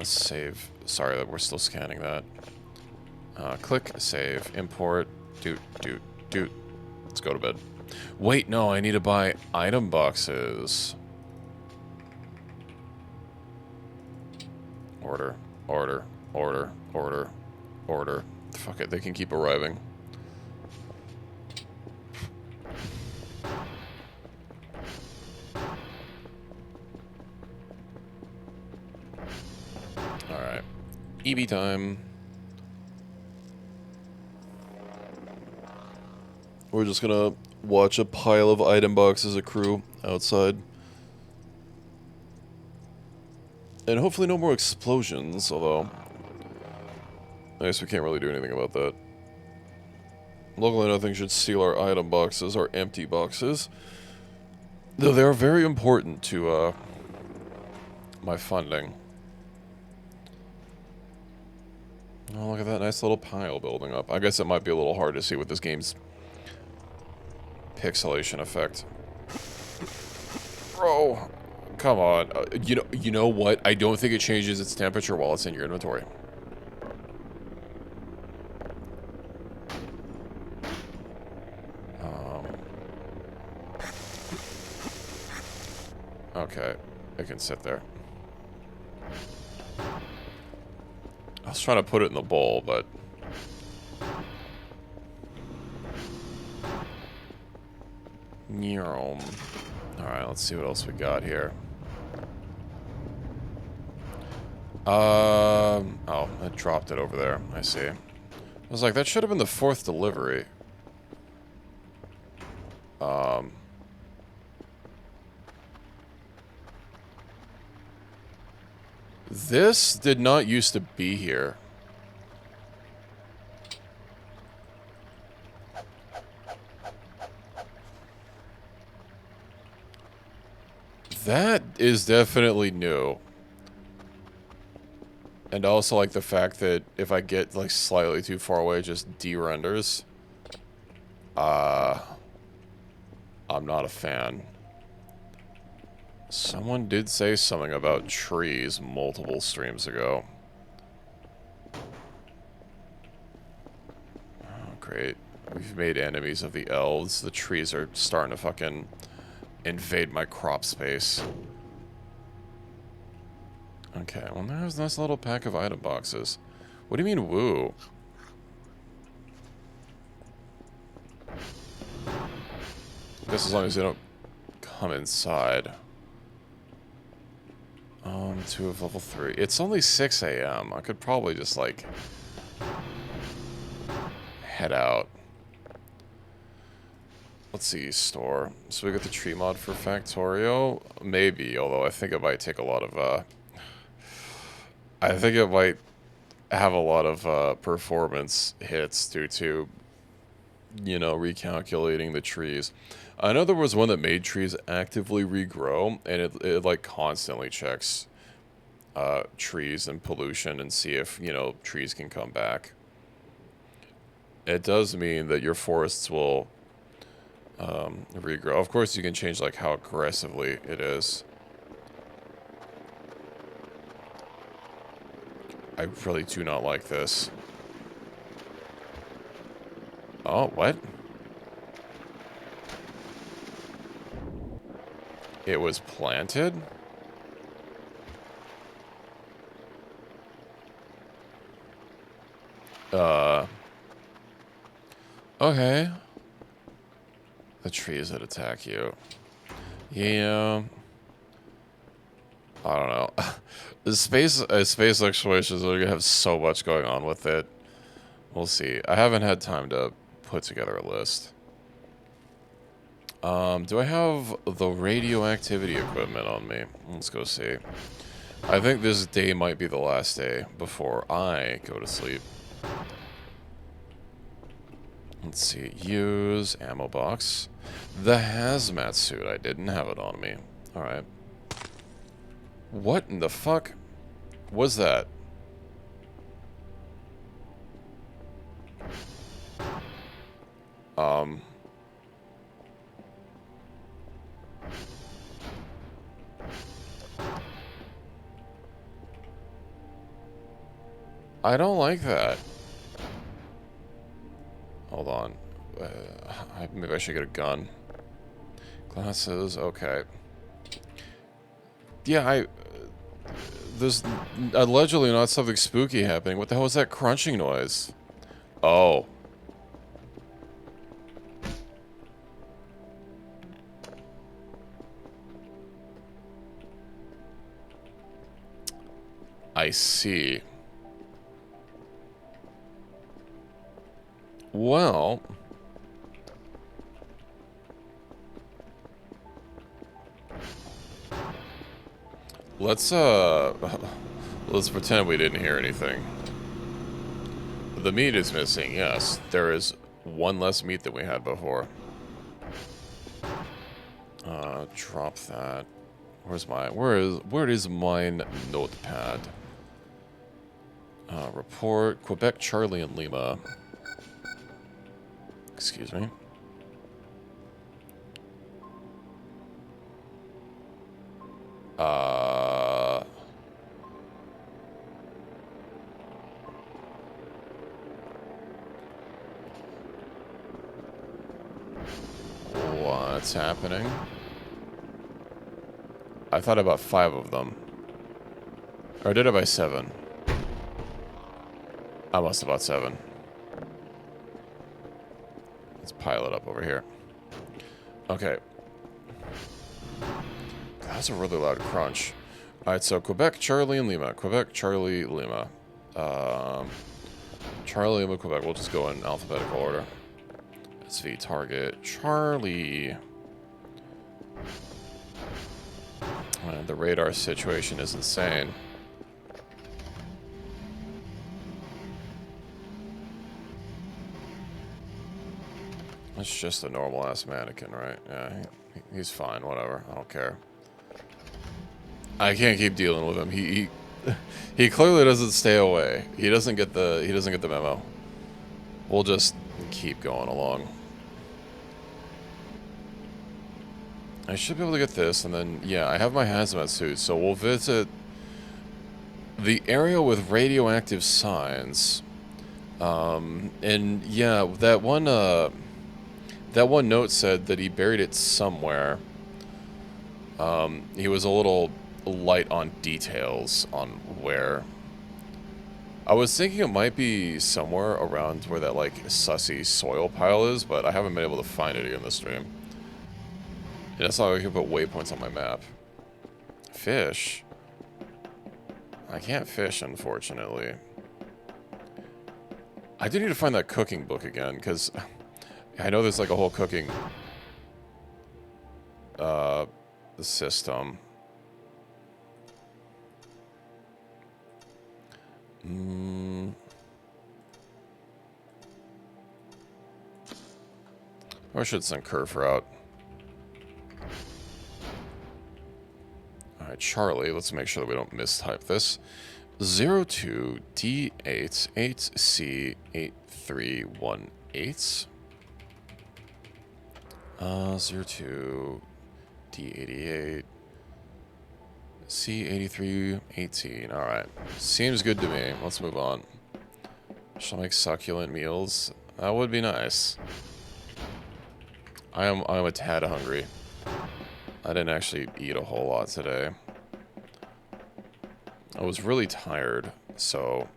Speaker 1: Save. Sorry that we're still scanning that. Click, save, import, doot. Let's go to bed. Wait, no, I need to buy item boxes. Order. Fuck it, they can keep arriving. Alright. EB time. We're just gonna watch a pile of item boxes accrue outside. And hopefully no more explosions, although... I guess we can't really do anything about that. Luckily, nothing should steal our item boxes or empty boxes. Though they are very important to, my funding. Oh, look at that nice little pile building up. I guess it might be a little hard to see with this game's pixelation effect. Bro, come on. You know what? I don't think it changes its temperature while it's in your inventory. Okay, it can sit there. I was trying to put it in the bowl, but... Alright, let's see what else we got here. Oh, I dropped it over there. I see. I was like, that should have been the 4th delivery. This did not used to be here. That is definitely new. And also like the fact that if I get like slightly too far away, it just de-renders. I'm not a fan. Someone did say something about trees multiple streams ago. Oh, great. We've made enemies of the elves. The trees are starting to fucking invade my crop space. Okay, well there's a nice little pack of item boxes. What do you mean, woo? I guess as long as they don't come inside. 2 of level 3. It's only 6 a.m. I could probably just, like, head out. Let's see, store. So we got the tree mod for Factorio? Maybe, although I think it might take a lot of, I think it might have a lot of, performance hits due to, you know, recalculating the trees. I know there was one that made trees actively regrow, and it like, constantly checks, trees and pollution and see if, you know, trees can come back. It does mean that your forests will, regrow. Of course, you can change, like, how aggressively it is. I really do not like this. Oh, what? It was planted? Okay. The trees that attack you. Yeah. I don't know. The space explorations are gonna have so much going on with it. We'll see. I haven't had time to put together a list. Do I have the radioactivity equipment on me? Let's go see. I think this day might be the last day before I go to sleep. Let's see. Use ammo box. The hazmat suit. I didn't have it on me. Alright. What in the fuck was that? I don't like that. Hold on. Maybe I should get a gun. Glasses, okay. Yeah, there's allegedly not something spooky happening. What the hell was that crunching noise? Oh. I see. Well, let's pretend we didn't hear anything. The meat is missing, yes. There is one less meat than we had before. Drop that. Where is mine notepad? Report Quebec, Charlie, and Lima. Excuse me. What's happening? I thought about 5 of them. Or did I buy 7? I must have bought 7. Let's pile it up over here. Okay. That's a really loud crunch. Alright, so Quebec, Charlie, and Lima. Quebec, Charlie, Lima. Charlie, Lima, Quebec. We'll just go in alphabetical order. SV target. Charlie. The radar situation is insane. That's just a normal-ass mannequin, right? Yeah, he's fine, whatever. I don't care. I can't keep dealing with him. He clearly doesn't stay away. He doesn't get the memo. We'll just keep going along. I should be able to get this, and then, yeah, I have my hazmat suit, so we'll visit the area with radioactive signs. And, yeah, that one note said that he buried it somewhere. He was a little light on details on where. I was thinking it might be somewhere around where that, like, sussy soil pile is, but I haven't been able to find it in the stream. And that's how I can put waypoints on my map. Fish? I can't fish, unfortunately. I do need to find that cooking book again, because I know there's like a whole cooking system. I should send Kerfer out. Alright, Charlie, let's make sure that we don't mistype this. 02D88C8318. 02D88 C8318. Alright. Seems good to me. Let's move on. Shall I make succulent meals? That would be nice. I'm a tad hungry. I didn't actually eat a whole lot today. I was really tired, so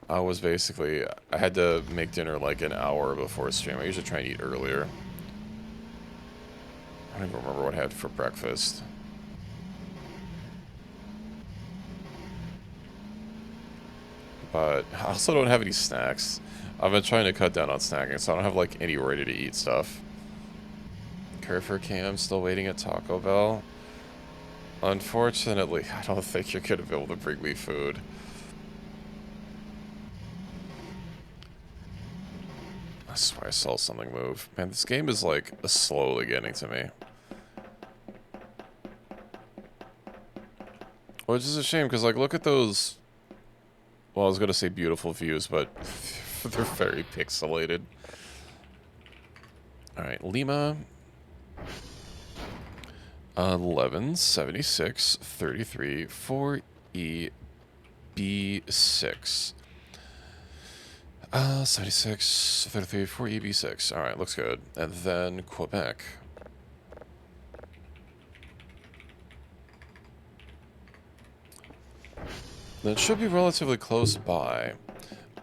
Speaker 1: I had to make dinner like an hour before stream. I usually try and eat earlier. I don't even remember what I had for breakfast. But I also don't have any snacks. I've been trying to cut down on snacking, so I don't have like any ready-to-eat stuff. Kerfer Cam still waiting at Taco Bell. Unfortunately, I don't think you're gonna be able to bring me food. I swear I saw something move. Man, this game is like slowly getting to me. Which is a shame, because like look at those. Well, I was gonna say beautiful views, but they're very pixelated. Alright, Lima. 1176 33 4E B6. 76 33 4E B6. Alright, looks good. And then Quebec. That should be relatively close by.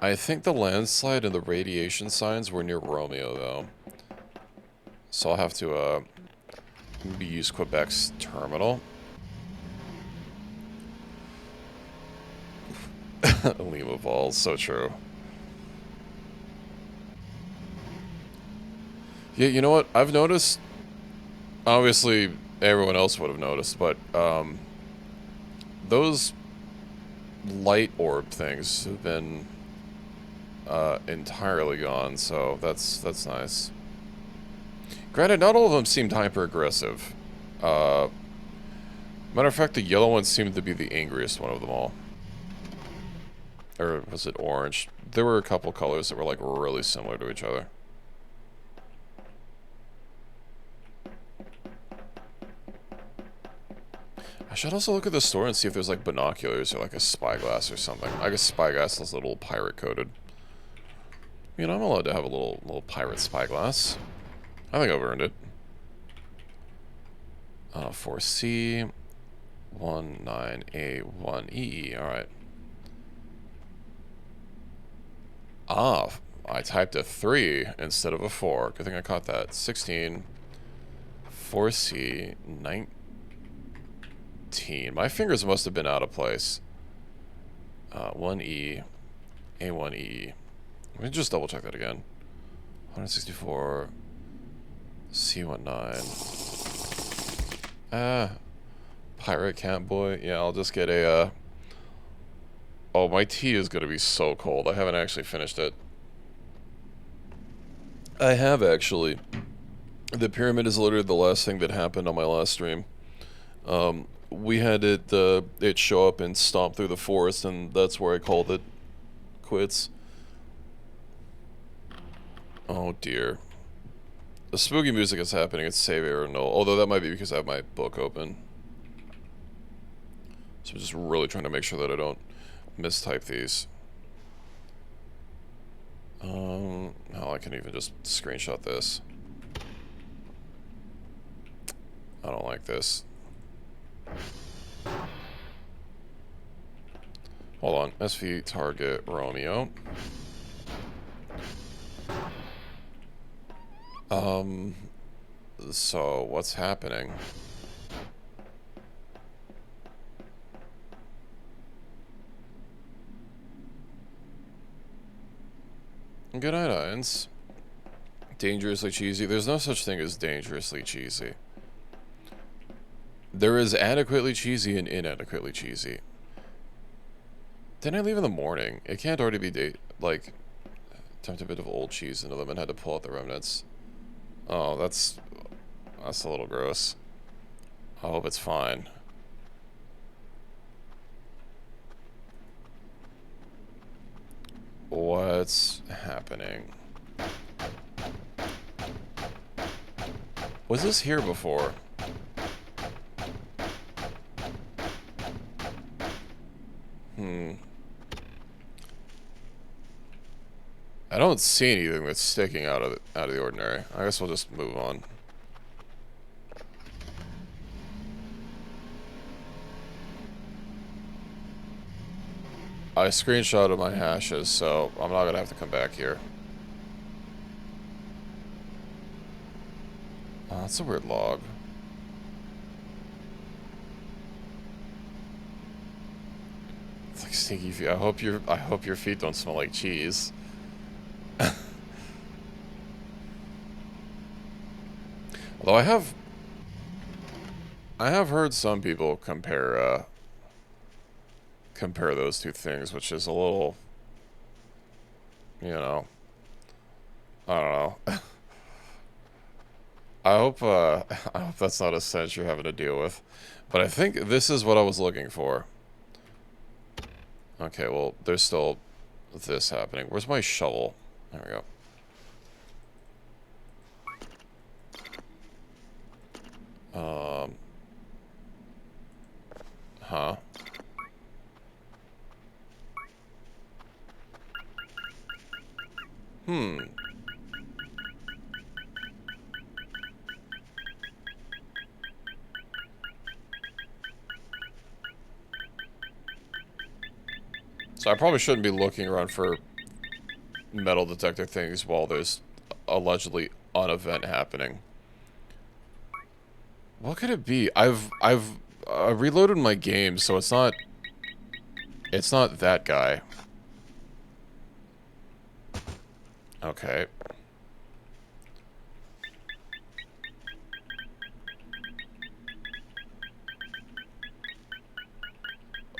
Speaker 1: I think the landslide and the radiation signs were near Romeo, though. So I'll have to, use Quebec's terminal. Lima balls, so true. Yeah, you know what? I've noticed, obviously everyone else would have noticed, but those light orb things have been entirely gone, so that's nice. Granted, not all of them seemed hyper-aggressive. Matter of fact, the yellow one seemed to be the angriest one of them all. Or was it orange? There were a couple colors that were like really similar to each other. I should also look at the store and see if there's like binoculars or like a spyglass or something. I guess spyglass is a little pirate coded. You know, I'm allowed to have a little pirate spyglass. I think I've earned it. 4C, 19A, 1E. Alright. Ah, I typed a 3 instead of a 4. Good thing I caught that. 16, 4C, 19. My fingers must have been out of place. 1E, A1E. Let me just double check that again. 164, C19. Pirate Camp Boy. Yeah, I'll just get a, Oh, my tea is gonna be so cold. I haven't actually finished it. I have, actually. The pyramid is literally the last thing that happened on my last stream. We had it show up and stomp through the forest, and that's where I called it quits. Oh dear. The spooky music is happening. It's save error no. Although that might be because I have my book open. So I'm just really trying to make sure that I don't mistype these. No, I can even just screenshot this. I don't like this. Hold on. SV target Romeo. So what's happening? Good night, Irons. Dangerously cheesy. There's no such thing as dangerously cheesy. There is adequately cheesy and inadequately cheesy. Didn't I leave in the morning? It can't already be like, dumped a bit of old cheese into them and had to pull out the remnants. Oh, that's a little gross. I hope it's fine. What's happening? Was this here before? I don't see anything that's sticking out of the ordinary. I guess we'll just move on. I screenshotted my hashes, so I'm not gonna have to come back here. Oh, that's a weird log. It's like stinky feet. I hope your feet don't smell like cheese. Although I have heard some people compare those two things, which is a little, you know, I don't know. I hope that's not a sense you're having to deal with. But I think this is what I was looking for. Okay, well, there's still this happening. Where's my shovel? There we go. Huh? So I probably shouldn't be looking around for metal detector things while there's allegedly an event happening. What could it be? I've reloaded my game, so it's not that guy. Okay.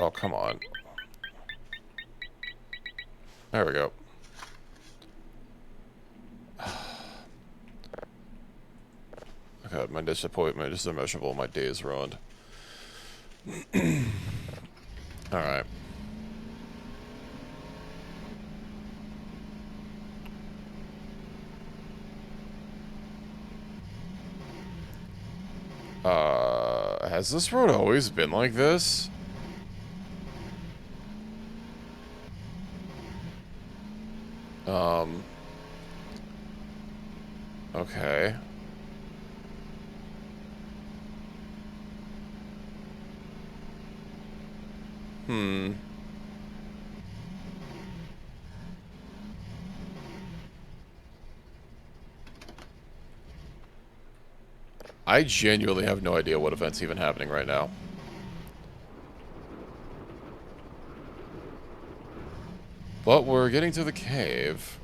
Speaker 1: Oh, come on. There we go. God, my disappointment is immeasurable. My day is ruined. Alright. Has this road always been like this? Okay. I genuinely have no idea what event's even happening right now. But we're getting to the cave.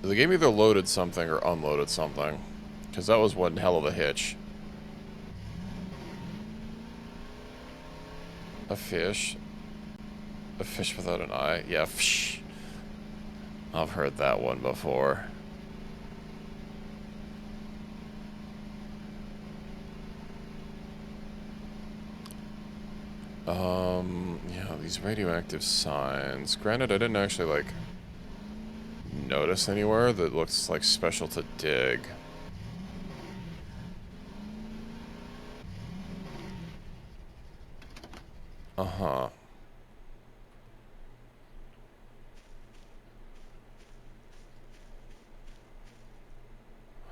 Speaker 1: The game either loaded something or unloaded something. Because that was one hell of a hitch. A fish. A fish without an eye. Yeah, psh. I've heard that one before. Yeah, these radioactive signs. Granted, I didn't actually, like, notice anywhere that looks, like, special to dig. Uh-huh.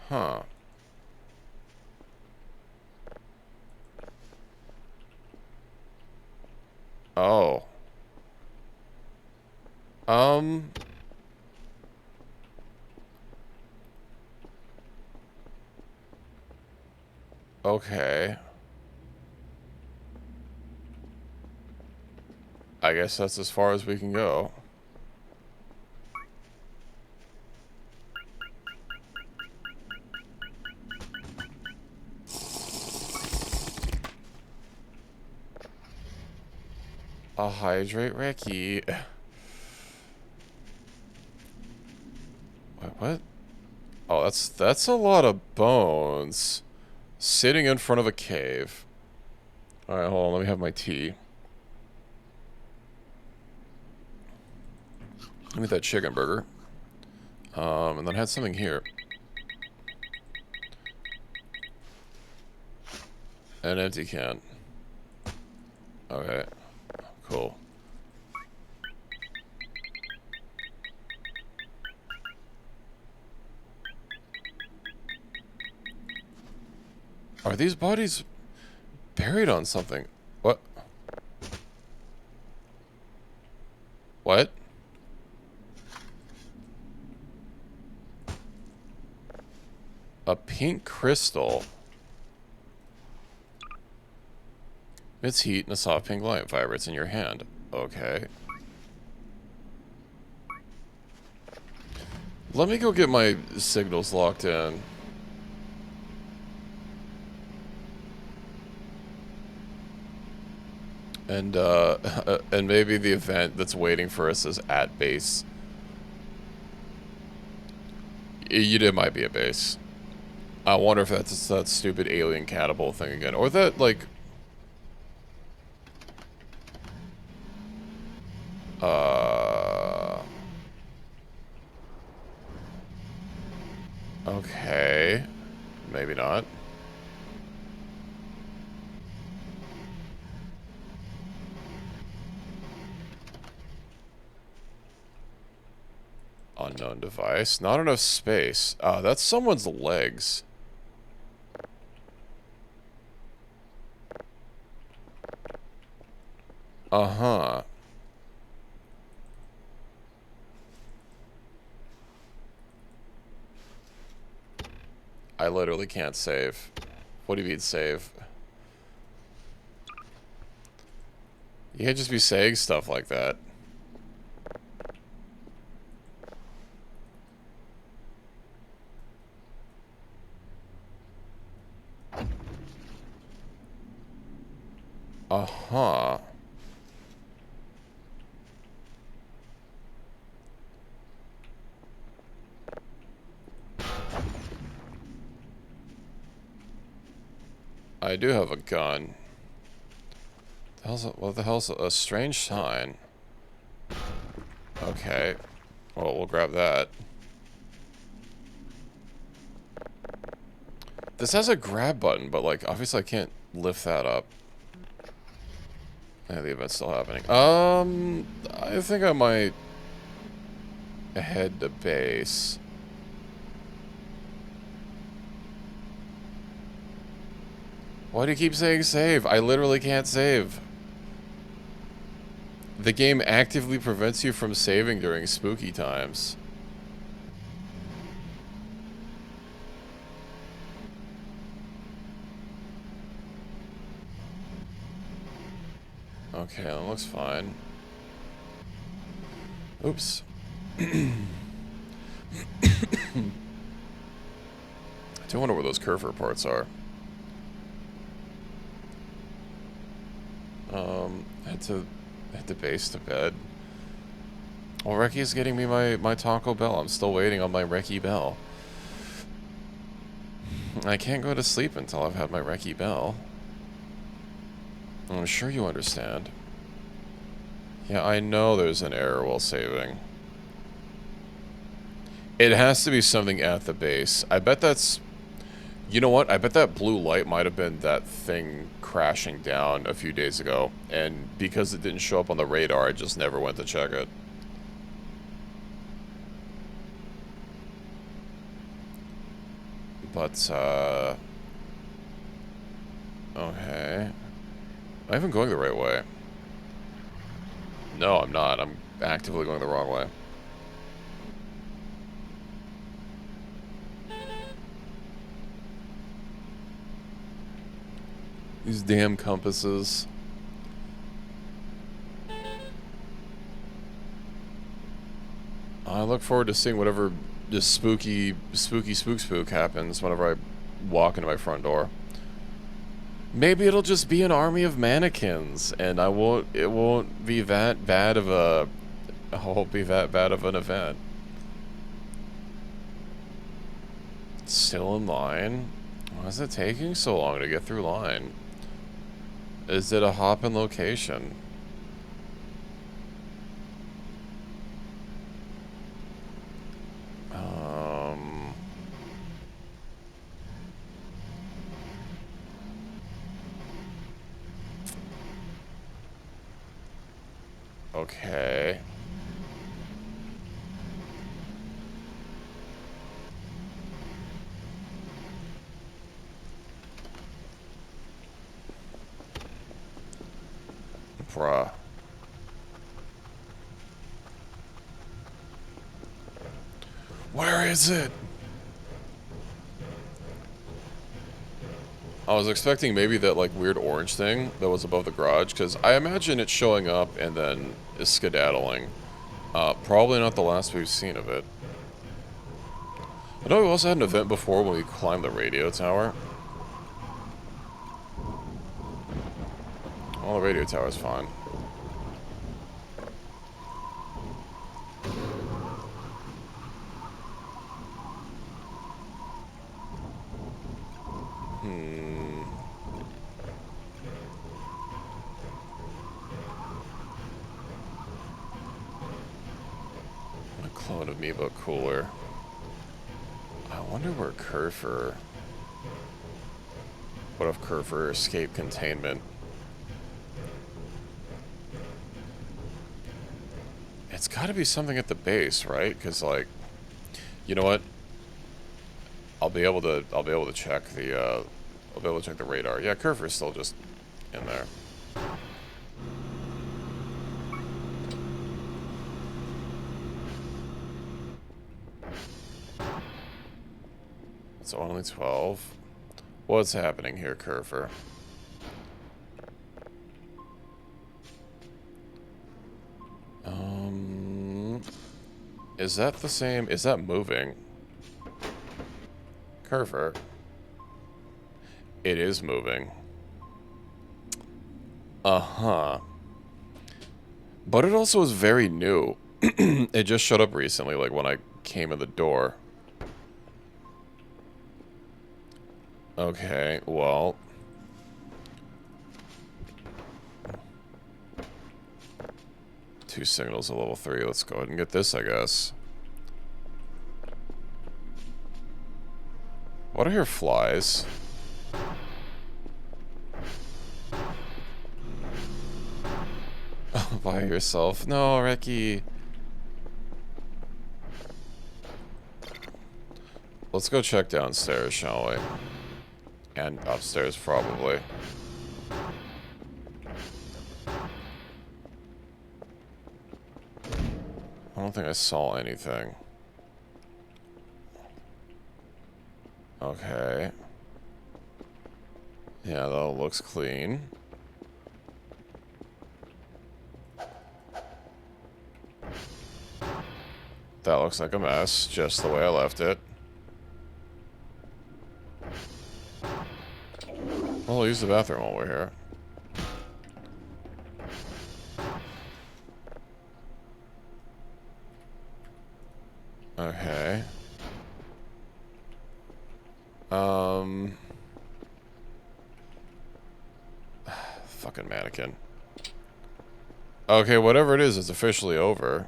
Speaker 1: Huh. Oh. Um... Okay. I guess that's as far as we can go. A hydrate Ricky. Wait, what? Oh, that's a lot of bones. Sitting in front of a cave. Alright, hold on, let me have my tea. Let me get that chicken burger. And then I had something here. An empty can. Okay. Cool. Are these bodies buried on something? What? What? A pink crystal. Its heat and a soft pink light vibrates in your hand. Okay. Let me go get my signals locked in. And, and maybe the event that's waiting for us is at base. It might be a base. I wonder if that's that stupid alien catapult thing again. Or that, like... Okay. Maybe not. Unknown device. Not enough space. That's someone's legs. Uh-huh. I literally can't save. What do you mean save? You can't just be saying stuff like that. Uh-huh. I do have a gun. What the hell's a strange sign? Okay. Well, we'll grab that. This has a grab button, but, like, obviously I can't lift that up. Yeah, the event's still happening. I think I might head to base. Why do you keep saying save? I literally can't save. The game actively prevents you from saving during spooky times. Okay, that looks fine. Oops. I do wonder where those curve parts are. Head to base to bed. Well, Recky's getting me my Taco Bell. I'm still waiting on my Recky Bell. I can't go to sleep until I've had my Recky Bell. I'm sure you understand. Yeah, I know there's an error while saving. It has to be something at the base. I bet that's... You know what? I bet that blue light might have been that thing crashing down a few days ago. And because it didn't show up on the radar, I just never went to check it. But, okay. Am I even going the right way? No, I'm not. I'm actively going the wrong way. These damn compasses. I look forward to seeing whatever this spooky spook happens whenever I walk into my front door. Maybe it'll just be an army of mannequins, and it won't be that bad of a... It won't be that bad of an event. Still in line? Why is it taking so long to get through line? Is it a hop-in location? Okay. Bruh. Where is it? I was expecting maybe that, like, weird orange thing that was above the garage, because I imagine it's showing up and then is skedaddling. Probably not the last we've seen of it. I know we also had an event before when we climbed the radio tower. Well, the radio tower's fine. A clone of me, but cooler. I wonder where Kerfer... What if Kerfer escaped containment? It's gotta be something at the base, right? Because, like... You know what? I'll be able to check the, I'll be able to check the radar. Yeah, Kerfer's still just in there. It's only 12. What's happening here, Kerfer? Is that the same? Is that moving? Kerfer. It is moving. Uh-huh. But it also is very new. It just showed up recently, like when I came in the door. Okay, well... 2 signals at level 3. Let's go ahead and get this, I guess. What are your flies? By yourself? No, Ricky. Let's go check downstairs, shall we? And upstairs, probably. I don't think I saw anything. Okay. Yeah, that looks clean. That looks like a mess, just the way I left it. Well, we'll use the bathroom while we're here. Okay. Fucking mannequin. Okay, whatever it is, it's officially over.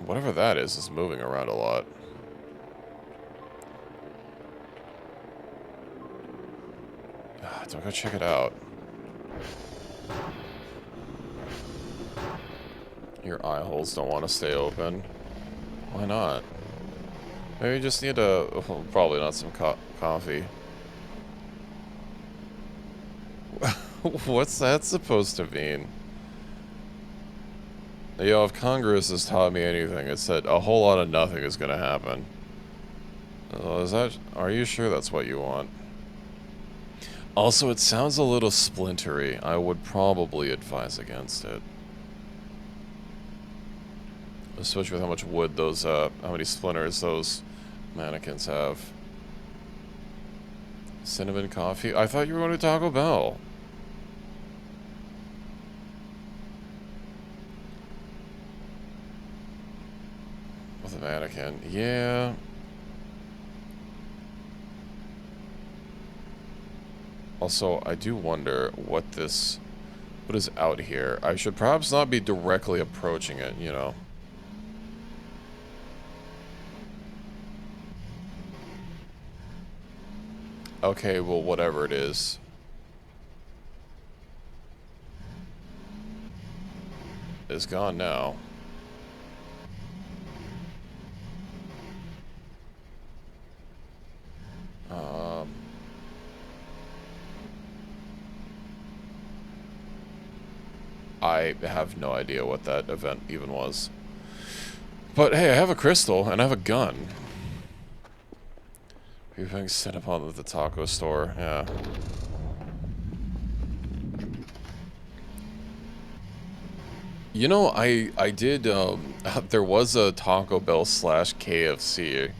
Speaker 1: Whatever that is moving around a lot. Do I go check it out? Your eye holes don't want to stay open. Why not? Maybe you just need a... well, probably not some coffee. What's that supposed to mean? Yo, if Congress has taught me anything, it's that a whole lot of nothing is gonna happen. Is that... are you sure that's what you want? Also, it sounds a little splintery. I would probably advise against it. Especially with how much wood those, how many splinters those mannequins have. Cinnamon coffee? I thought you were going to Taco Bell. With a mannequin. Yeah. Also, I do wonder what this... what is out here. I should perhaps not be directly approaching it, you know. Okay, well, whatever it is. It's gone now. I have no idea what that event even was. But hey, I have a crystal and I have a gun. You're being set up on the taco store, yeah. You know, I did, there was a Taco Bell / KFC.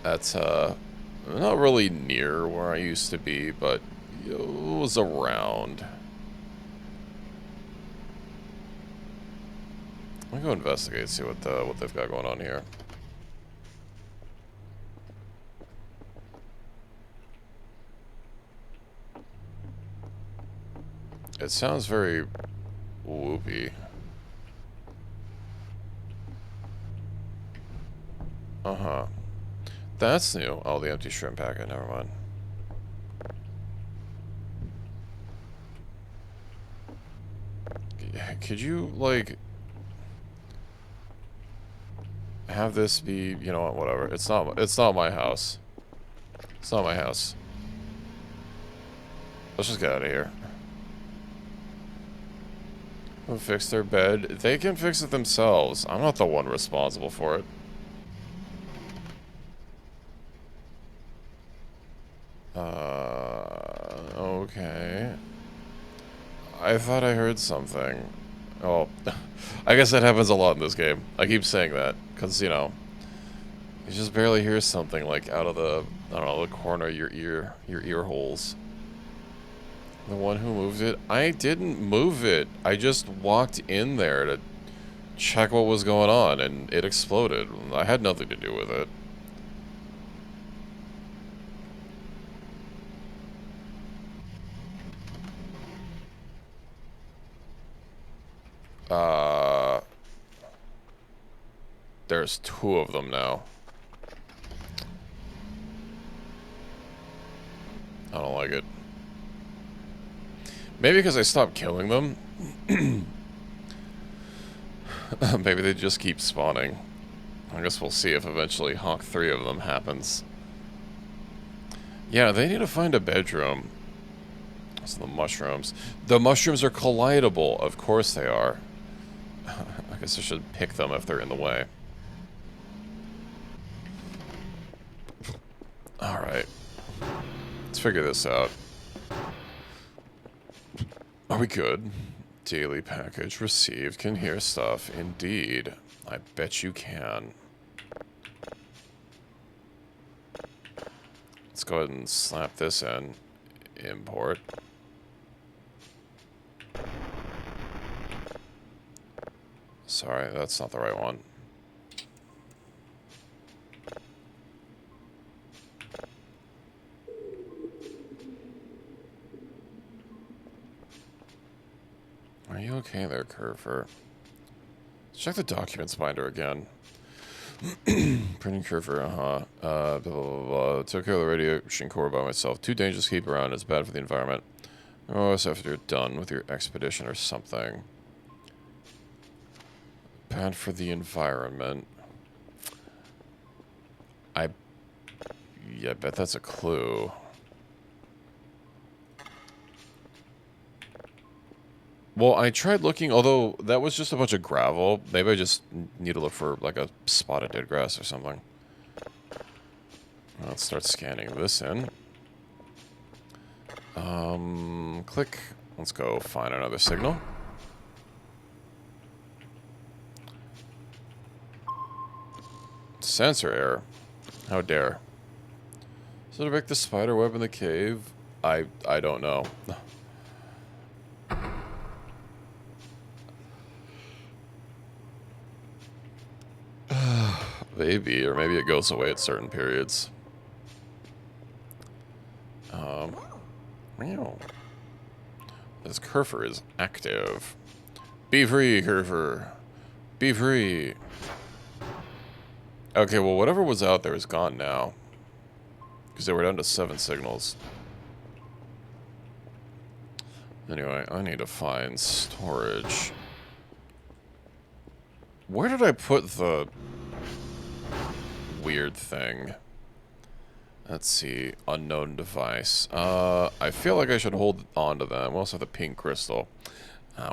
Speaker 1: That's, not really near where I used to be, but it was around. Let me go investigate, see what they've got going on here. It sounds very whoopy. Uh-huh. That's new. Oh, the empty shrimp packet. Never mind. Could you, like... have this be... you know what, whatever. It's not my house. It's not my house. Let's just get out of here. Who fix their bed? They can fix it themselves. I'm not the one responsible for it. Okay. I thought I heard something. Oh, I guess that happens a lot in this game. I keep saying that, because, you know, you just barely hear something, like, out of the, I don't know, the corner of your ear holes. The one who moved it? I didn't move it. I just walked in there to check what was going on, and it exploded. I had nothing to do with it. There's 2 of them now. I don't like it. Maybe because I stopped killing them. Maybe they just keep spawning. I guess we'll see if eventually Hawk 3 of them happens. Yeah, they need to find a bedroom. So the mushrooms. The mushrooms are collidable. Of course they are. I guess I should pick them if they're in the way. Alright. Let's figure this out. Are we good? Daily package received. Can hear stuff. Indeed. I bet you can. Let's go ahead and slap this in. Import. Sorry, that's not the right one. Are you okay there, Curver? Let's check the documents binder again. Printing Curver, blah, blah, blah, blah. Took care of the radiation core by myself. Too dangerous to keep around. It's bad for the environment. Oh, it's after you're done with your expedition or something. Bad for the environment. Yeah, I bet that's a clue. Well, I tried looking, although that was just a bunch of gravel. Maybe I just need to look for, like, a spotted dead grass or something. Let's start scanning this in. Click. Let's go find another signal. Sensor error. How dare. So to break the spider web in the cave? I don't know. Maybe, or maybe it goes away at certain periods. Meow. This Curver is active. Be free, Curver. Be free. Okay, well, whatever was out there is gone now. Because they were down to 7 signals. Anyway, I need to find storage. Where did I put the weird thing? Let's see. Unknown device. I feel like I should hold on to them. We also have the pink crystal.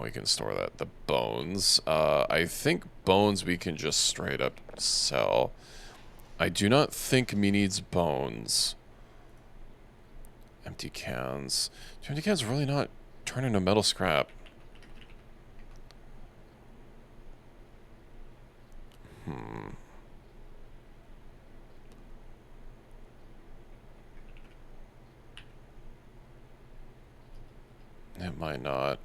Speaker 1: We can store that. The bones. I think bones we can just straight up sell. I do not think me needs bones. Empty cans. Do empty cans really not turn into metal scrap? It might not.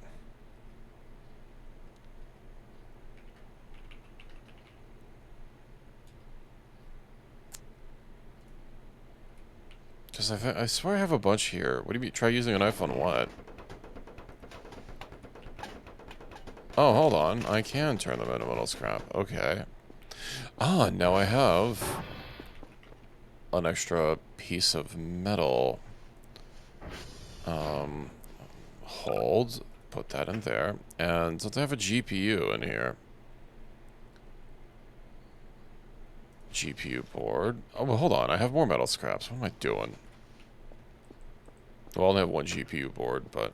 Speaker 1: Because I swear I have a bunch here. What do you mean? Try using a knife on what? Oh, hold on. I can turn them into metal scrap. Okay. Ah, now I have an extra piece of metal. Hold. Put that in there. And let's have a GPU in here. GPU board. Oh, well, hold on. I have more metal scraps. What am I doing? Well, I only have one GPU board, but...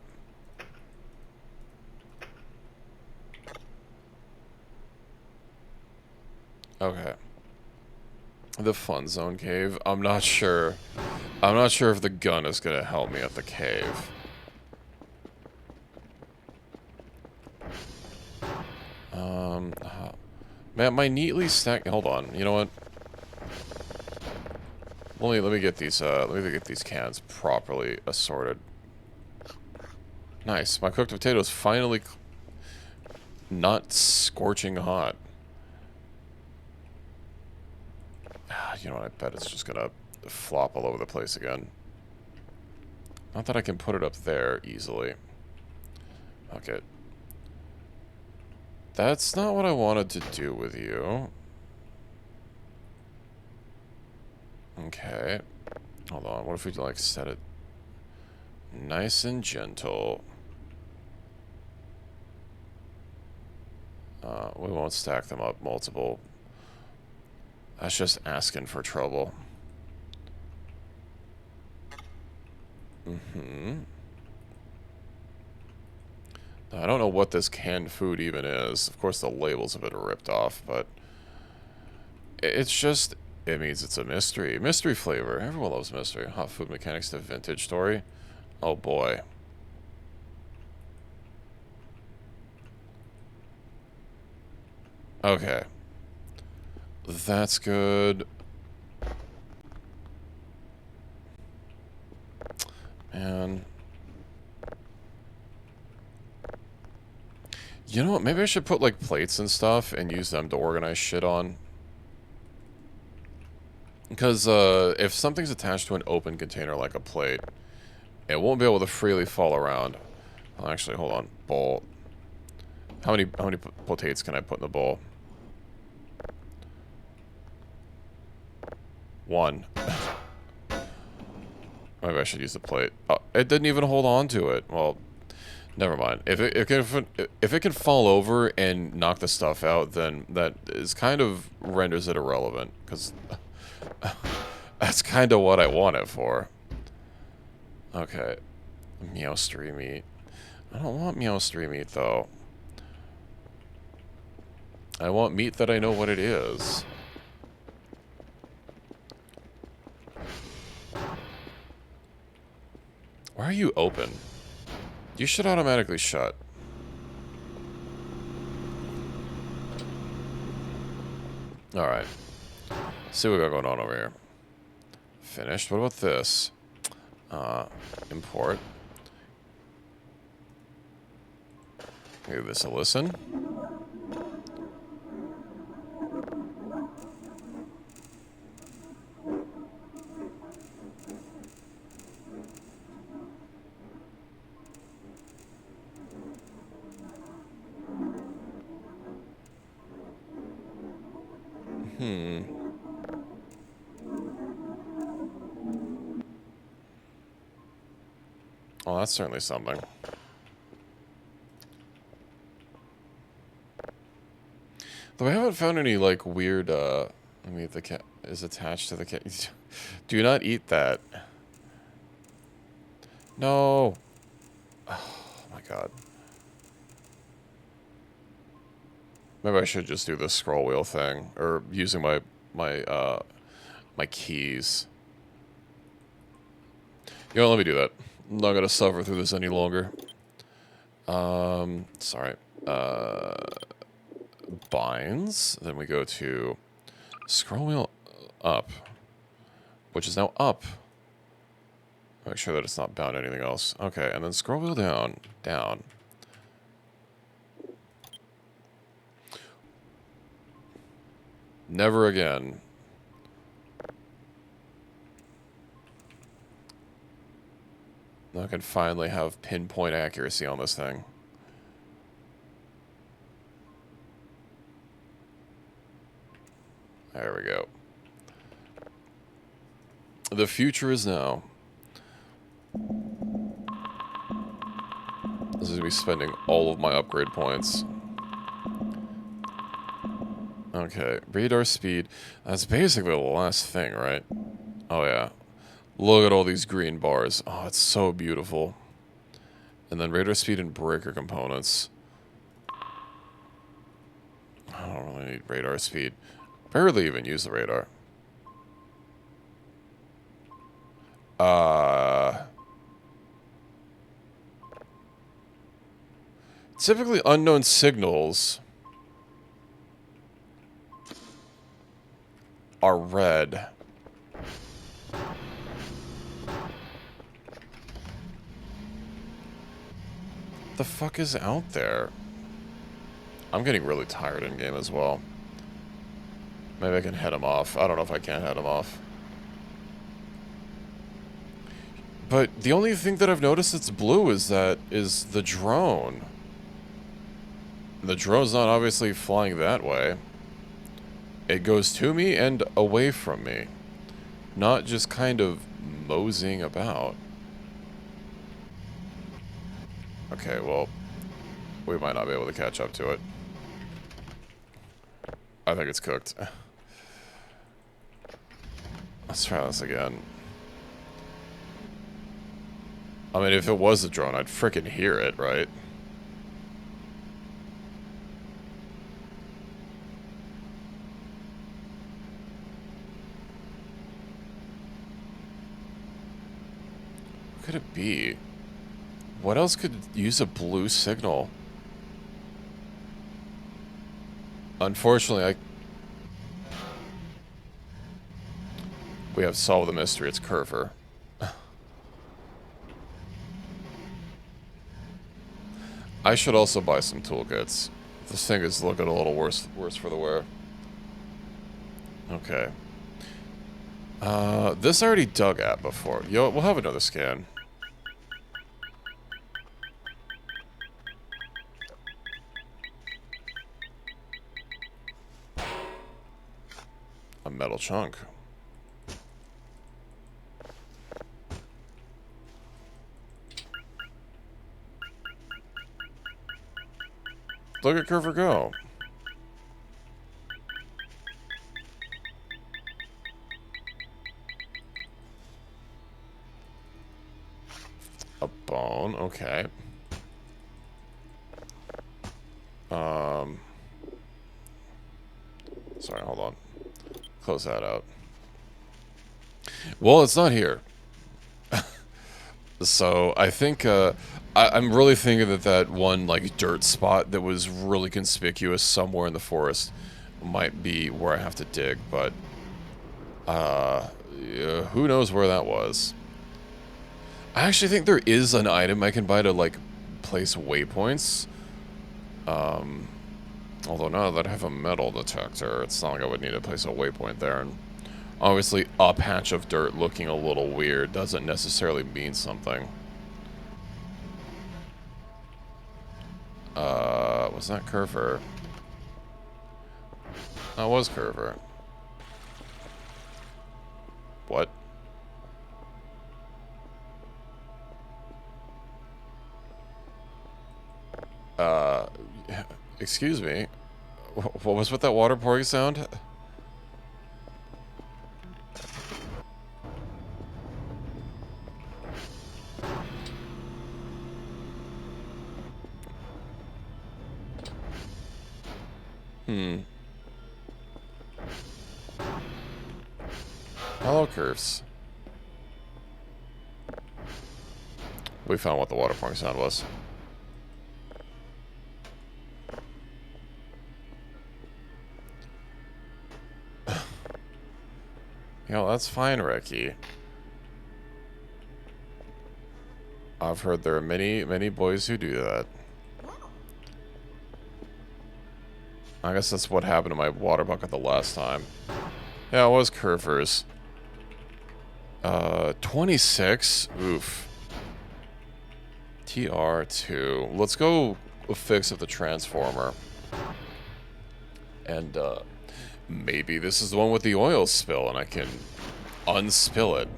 Speaker 1: Okay. The fun zone cave. I'm not sure. I'm not sure if the gun is going to help me at the cave. Man, my neatly stacked... Hold on. You know what? Let me get these cans properly assorted. Nice. My cooked potatoes finally... not scorching hot. You know what, I bet it's just gonna flop all over the place again. Not that I can put it up there easily. Okay. That's not what I wanted to do with you. Okay. Hold on, what if we like set it nice and gentle? We won't stack them up multiple. That's just asking for trouble. I don't know what this canned food even is. Of course the label's a bit ripped off, but it's just, it means it's a mystery. Mystery flavor. Everyone loves mystery. Hot food mechanics to vintage story. Oh boy. Okay. That's good. Man. You know what? Maybe I should put like plates and stuff and use them to organize shit on. Because if something's attached to an open container like a plate, it won't be able to freely fall around. Well, actually, hold on. Bowl. How many plates can I put in the bowl? One. Maybe I should use the plate. Oh, it didn't even hold on to it. Well, never mind. If it can fall over and knock the stuff out, then that is kind of renders it irrelevant. Because that's kind of what I want it for. Okay. Meowstery meat. I don't want Meowstery meat, though. I want meat that I know what it is. Why are you open? You should automatically shut. Alright. See what we got going on over here. Finished. What about this? Import. Give this a listen. Oh, that's certainly something. Though I haven't found any, like, weird, I mean, the cat is attached to the cat. Do not eat that. No. Oh, my God. Maybe I should just do the scroll wheel thing, or using my keys. You know, let me do that. I'm not gonna suffer through this any longer. Sorry. Binds. Then we go to scroll wheel up, which is now up. Make sure that it's not bound to anything else. Okay, and then scroll wheel down, down. Never again. Now I can finally have pinpoint accuracy on this thing. There we go. The future is now. This is me spending all of my upgrade points. Okay, radar speed. That's basically the last thing, right? Oh yeah. Look at all these green bars. Oh, it's so beautiful. And then radar speed and breaker components. I don't really need radar speed. Barely even use the radar. Typically unknown signals are red. The fuck is out there? I'm getting really tired in game as well. Maybe I can head him off. I don't know if I can head him off. But the only thing that I've noticed that's blue is the drone. The drone's not obviously flying that way. It goes to me and away from me. Not just kind of moseying about. Okay, well, we might not be able to catch up to it. I think it's cooked. Let's try this again. I mean, if it was a drone, I'd frickin' hear it, right? What could it be? What else could use a blue signal? Unfortunately, we have solved the mystery. It's Curver. I should also buy some toolkits. This thing is looking a little worse for the wear. Okay. This I already dug at before. Yo, we'll have another scan. A metal chunk. Look at Curver go. A bone, okay. Sorry, hold on. Close that out. Well, it's not here. So, I think, I'm really thinking that one, like, dirt spot that was really conspicuous somewhere in the forest might be where I have to dig, but, yeah, who knows where that was. I actually think there is an item I can buy to, like, place waypoints. Although now that I have a metal detector, it's not like I would need to place a waypoint there. And obviously, a patch of dirt looking a little weird doesn't necessarily mean something. Was that Curver? That was Curver. What? Excuse me. What was with that water pouring sound? Hello, Curves. We found what the water pouring sound was. Yo, that's fine, Ricky. I've heard there are many boys who do that. I guess that's what happened to my water bucket the last time. Yeah, it was Curvers. 26? Oof. TR2. Let's go fix up the transformer. And, maybe this is the one with the oil spill and I can unspill it.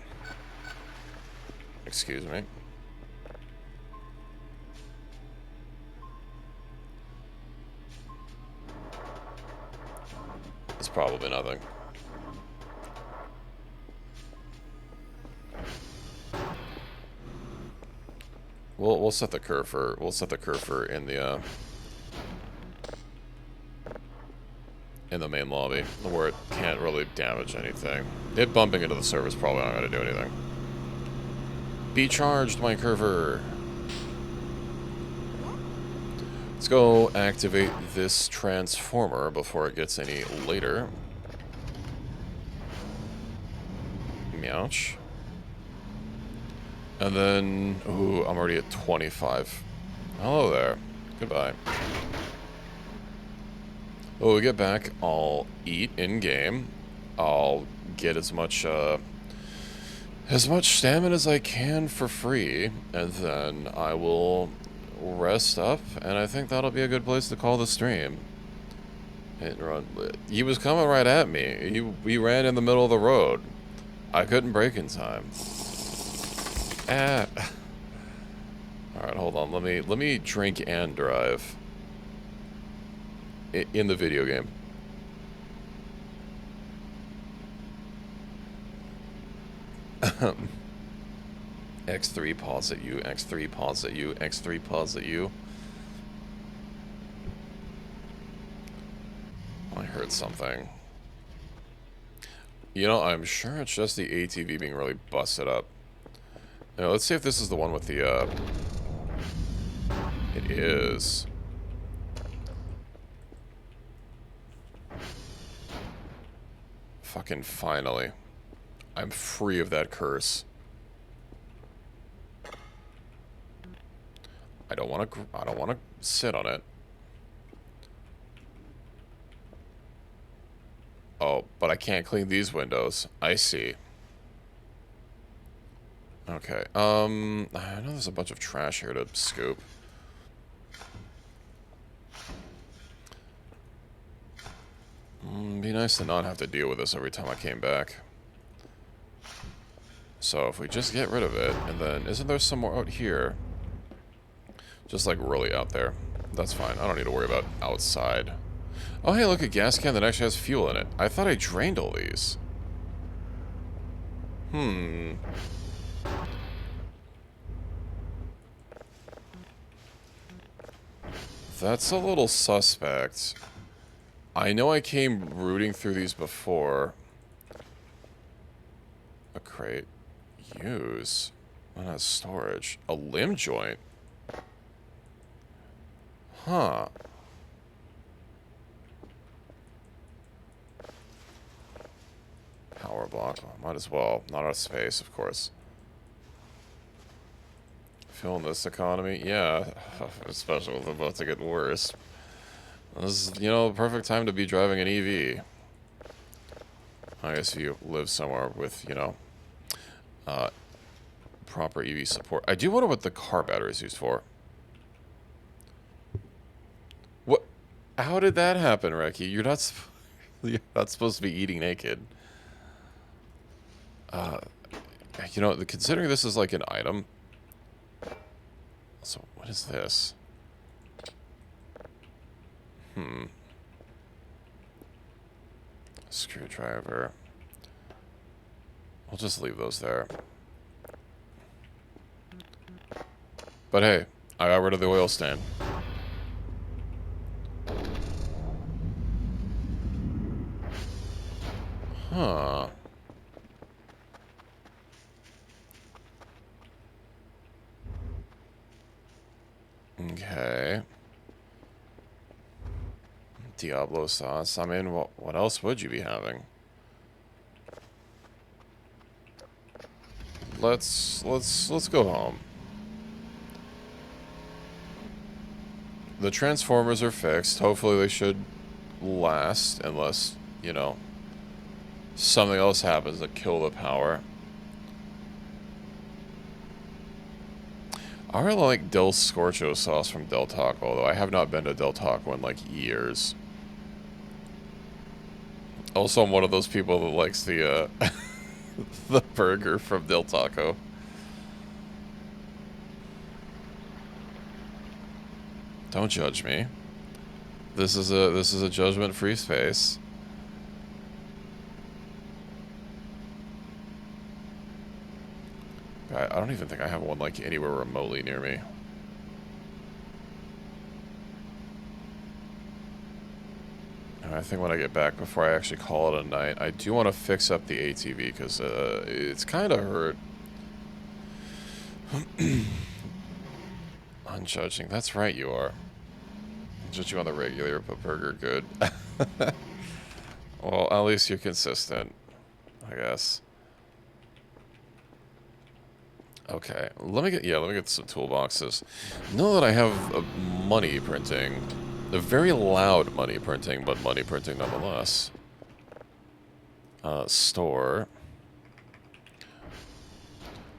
Speaker 1: Excuse me. It's probably nothing. We'll set the curve in the main lobby where it can't really damage anything. It bumping into the server is probably not going to do anything. Be charged, my curver. Let's go activate this transformer before it gets any later. Meouch. And then, ooh, I'm already at 25. Hello there. Goodbye. When we get back, I'll eat in-game. I'll get as much stamina as I can for free, and then I will rest up, and I think that'll be a good place to call the stream. Hit and run. He was coming right at me. We ran in the middle of the road. I couldn't brake in time. Ah. Alright, hold on. Let me drink and drive. In the video game. X3 pause at you, X3 pause at you, X3 pause at you. I heard something. You know, I'm sure it's just the ATV being really busted up. Now, let's see if this is the one with the, It is. Fucking finally. I'm free of that curse. I don't want to sit on it. Oh, but I can't clean these windows. I see. Okay. I know there's a bunch of trash here to scoop. Be nice to not have to deal with this every time I came back. So if we just get rid of it, and then isn't there some more out here? Just like really out there. That's fine. I don't need to worry about outside. Oh hey, look, a gas can that actually has fuel in it. I thought I drained all these. That's a little suspect. I know I came rooting through these before. A crate. Use. What has storage? A limb joint. Huh. Power block. Might as well. Not out of space, of course. Feeling this economy? Yeah. Especially with it about to get worse. This is, you know, the perfect time to be driving an EV. I guess if you live somewhere with, you know, proper EV support. I do wonder what the car battery is used for. What? How did that happen, Reki? You're not supposed to be eating naked. You know, considering this is like an item. So, what is this? Screwdriver. We'll just leave those there. But hey, I got rid of the oil stain. Huh. Okay. Diablo sauce. I mean, what else would you be having? Let's go home. The transformers are fixed. Hopefully they should last, unless, you know, something else happens to kill the power. I really like Del Scorcho sauce from Del Taco, although I have not been to Del Taco in like years. Also, I'm one of those people that likes the the burger from Del Taco. Don't judge me. This is a judgment-free space. I don't even think I have one like anywhere remotely near me. And I think when I get back, before I actually call it a night, I do want to fix up the ATV because it's kind of hurt. Unjudging. That's right, you are. Judge you on the regular, but burger good. Well, at least you're consistent, I guess. Okay, let me get some toolboxes. Know that I have money printing. A very loud money printing, but money printing nonetheless. Store.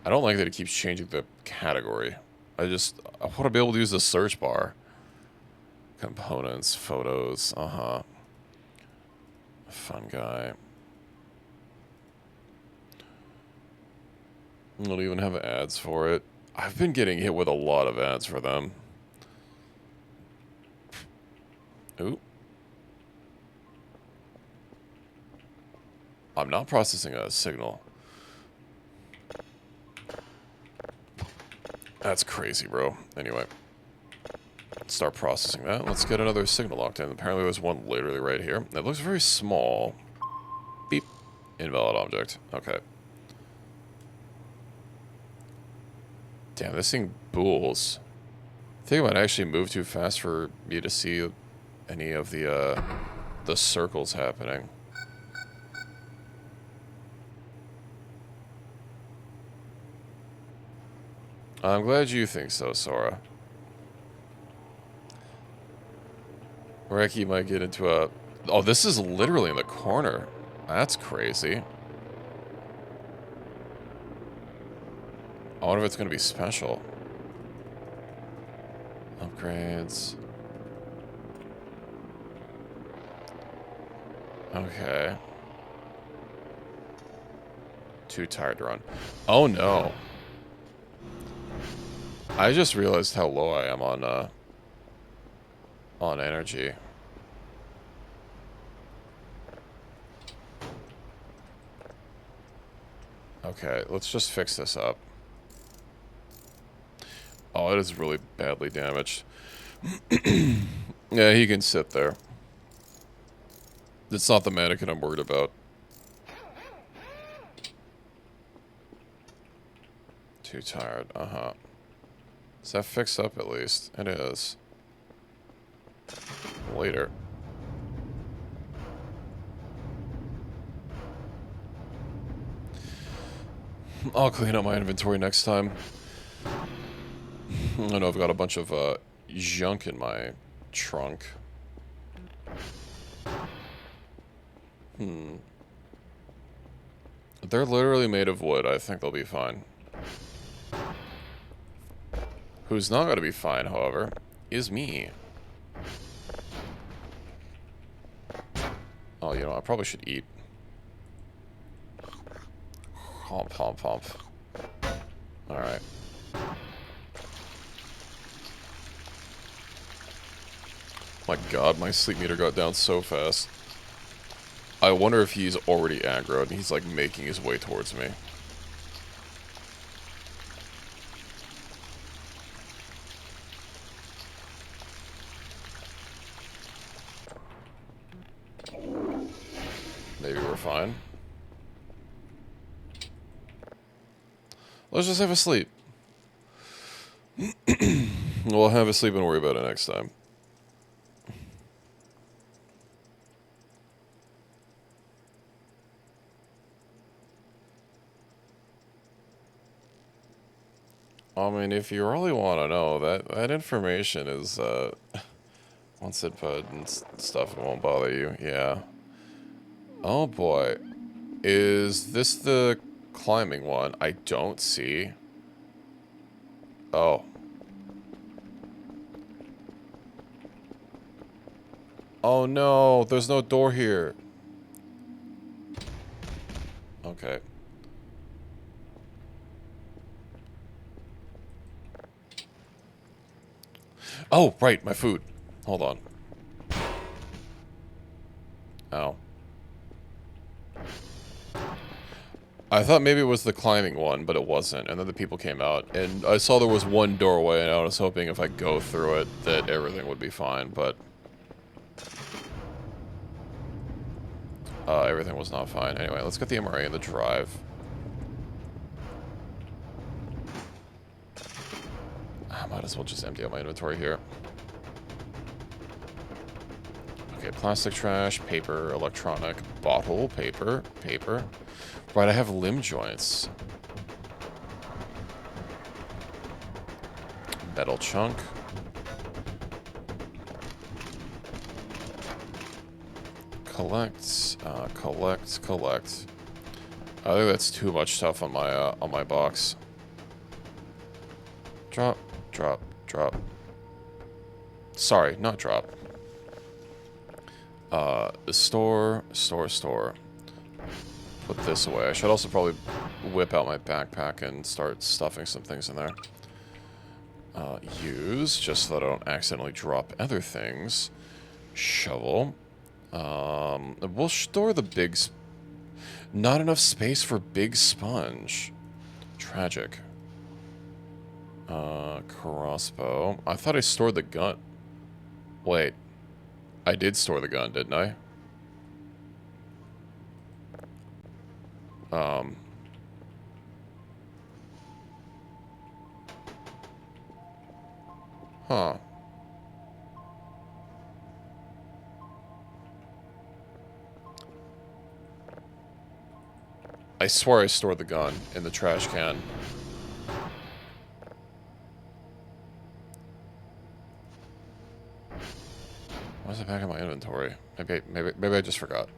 Speaker 1: I don't like that it keeps changing the category. I want to be able to use the search bar. Components, photos, Fun guy. I don't even have ads for it. I've been getting hit with a lot of ads for them. Ooh. I'm not processing a signal. That's crazy, bro. Anyway. Start processing that. Let's get another signal locked in. Apparently there's one literally right here. It looks very small. Beep. Invalid object. Okay. Damn, this thing bools. I think it might actually move too fast for me to see any of the circles happening. I'm glad you think so, Sora. Reki might get into a... Oh, this is literally in the corner. That's crazy. I wonder if it's going to be special. Upgrades. Okay. Too tired to run. Oh, no. I just realized how low I am on energy. Okay, let's just fix this up. Oh, it is really badly damaged. Yeah, he can sit there. It's not the mannequin I'm worried about. Too tired, Is that fixed up at least? It is. Later. I'll clean up my inventory next time. I know I've got a bunch of junk in my trunk. They're literally made of wood. I think they'll be fine. Who's not going to be fine, however, is me. Oh, you know, I probably should eat. Hump, hump, hump. Alright. My god, my sleep meter got down so fast. I wonder if he's already aggroed and he's, like, making his way towards me. Maybe we're fine. Let's just have a sleep. We'll have a sleep and worry about it next time. I mean, if you really want to know, that information is, once input and stuff, it won't bother you. Yeah. Oh boy. Is this the climbing one? I don't see. Oh. Oh no, there's no door here. Okay. Oh, right, my food. Hold on. Ow. I thought maybe it was the climbing one, but it wasn't. And then the people came out, and I saw there was one doorway, and I was hoping if I go through it, that everything would be fine, but... everything was not fine. Anyway, let's get the MRA in the drive. I might as well just empty out my inventory here. Okay, plastic trash, paper, electronic, bottle, paper, paper. Right, I have limb joints. Metal chunk. collect, collect. I think that's too much stuff on my box. Drop, drop, drop. Sorry, not drop. Store. Put this away. I should also probably whip out my backpack and start stuffing some things in there. Use, just so that I don't accidentally drop other things. Shovel. We'll store the big... Not enough space for big sponge. Tragic. Crossbow. I thought I stored the gun. Wait. I did store the gun, didn't I? Huh. I swear I stored the gun in the trash can. Why is it back in my inventory? Maybe I just forgot.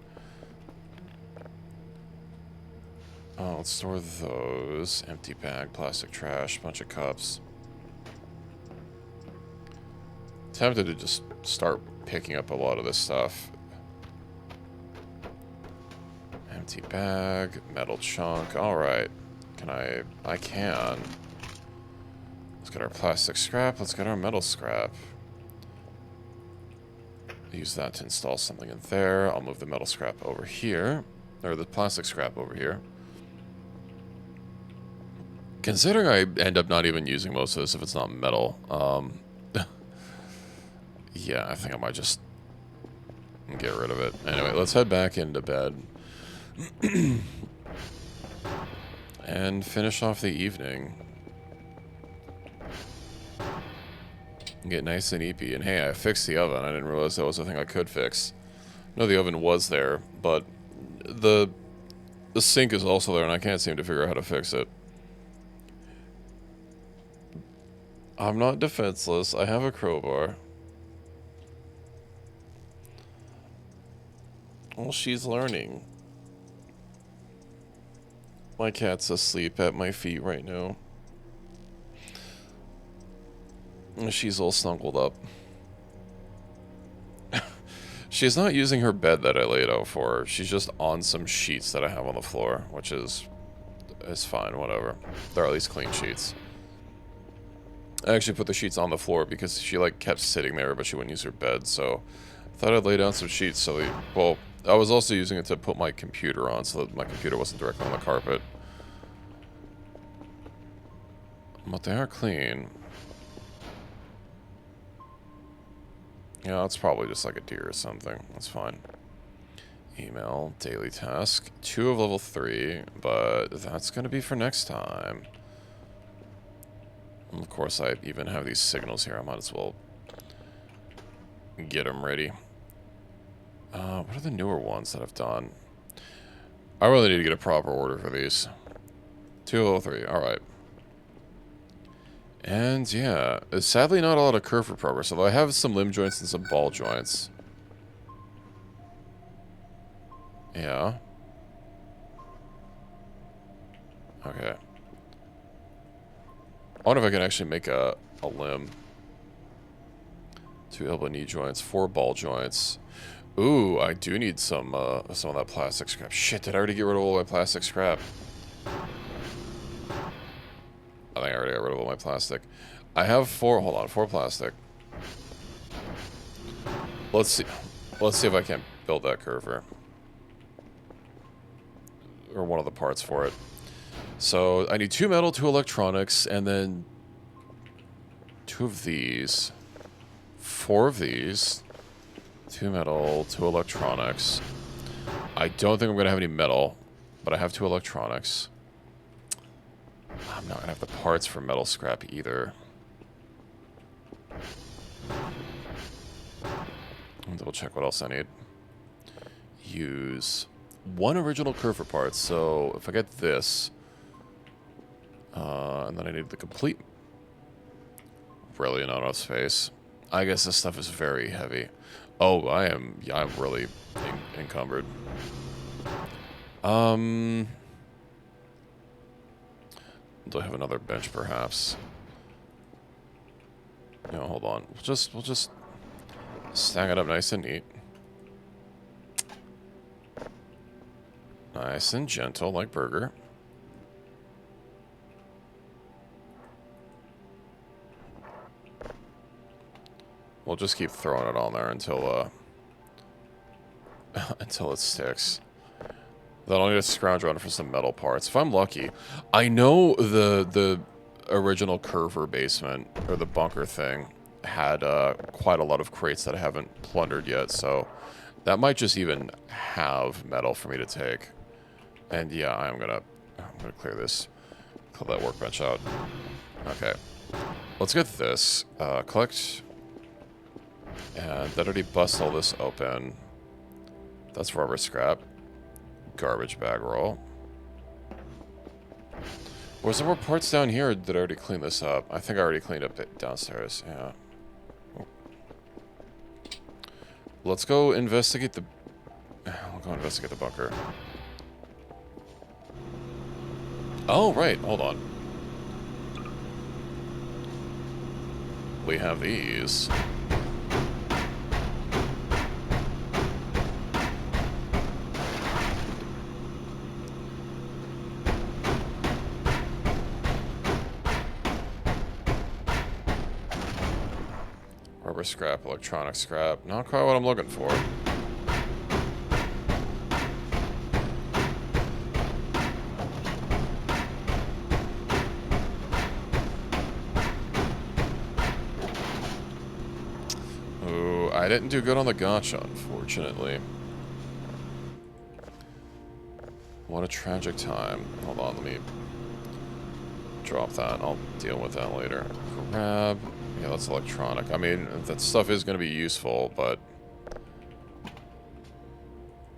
Speaker 1: Oh, let's store those. Empty bag, plastic trash, bunch of cups. Tempted to just start picking up a lot of this stuff. Empty bag, metal chunk. Alright. Can I can. Let's get our plastic scrap. Let's get our metal scrap. Use that to install something in there. I'll move the metal scrap over here. Or the plastic scrap over here. Considering I end up not even using most of this if it's not metal. Yeah, I think I might just get rid of it. Anyway, let's head back into bed. And finish off the evening. Get nice and eepy. And hey, I fixed the oven. I didn't realize that was a thing I could fix. No, the oven was there, but the sink is also there, and I can't seem to figure out how to fix it. I'm not defenseless. I have a crowbar. Well, she's learning. My cat's asleep at my feet right now. She's all snuggled up. She's not using her bed that I laid out for her. She's just on some sheets that I have on the floor, which is fine, whatever. They're at least clean sheets. I actually put the sheets on the floor because she like kept sitting there, but she wouldn't use her bed, so I thought I'd lay down some sheets so well, I was also using it to put my computer on so that my computer wasn't directly on the carpet. But they are clean. Yeah, it's probably just like a deer or something. That's fine. Email, daily task. 2 of level 3, but that's going to be for next time. And of course, I even have these signals here. I might as well get them ready. What are the newer ones that I've done? I really need to get a proper order for these. 2 of level 3, alright. And yeah, sadly not a lot of curve for progress, although I have some limb joints and some ball joints. Yeah. Okay. I wonder if I can actually make a limb. 2 elbow knee joints, 4 ball joints. Ooh, I do need some of that plastic scrap. Shit, did I already get rid of all my plastic scrap? I think I already got rid of all my plastic. I have 4, hold on, 4 plastic. Let's see if I can build that curver. Or one of the parts for it. So, I need 2 metal, 2 electronics, and then 2 of these. 4 of these. 2 metal, 2 electronics. I don't think I'm going to have any metal, but I have 2 electronics. I'm not going to have the parts for metal scrap either. I'll double check what else I need. Use 1 original curve for parts, so if I get this, and then I need the complete, really not enough space. I guess this stuff is very heavy. Oh, yeah, I'm really encumbered. Do I have another bench, perhaps? No, hold on. We'll just stack it up nice and neat. Nice and gentle, like Burger. We'll just keep throwing it on there until, until it sticks. Then I'll need to scrounge around for some metal parts. If I'm lucky. I know the original Curver basement, or the bunker thing, had quite a lot of crates that I haven't plundered yet, so that might just even have metal for me to take. And yeah, I'm gonna clear this. Clear that workbench out. Okay. Let's get this. Collect. And that already busts all this open. That's rubber scrap. Garbage bag roll. Was there more parts down here, or did I already clean this up? I think I already cleaned up it downstairs, yeah. Let's go investigate the... We'll go investigate the bunker. Oh, right, hold on. We have these. Rubber scrap, electronic scrap. Not quite what I'm looking for. Ooh, I didn't do good on the gotcha, unfortunately. What a tragic time. Hold on, let me drop that. I'll deal with that later. Grab. Yeah, that's electronic. I mean, that stuff is going to be useful, but...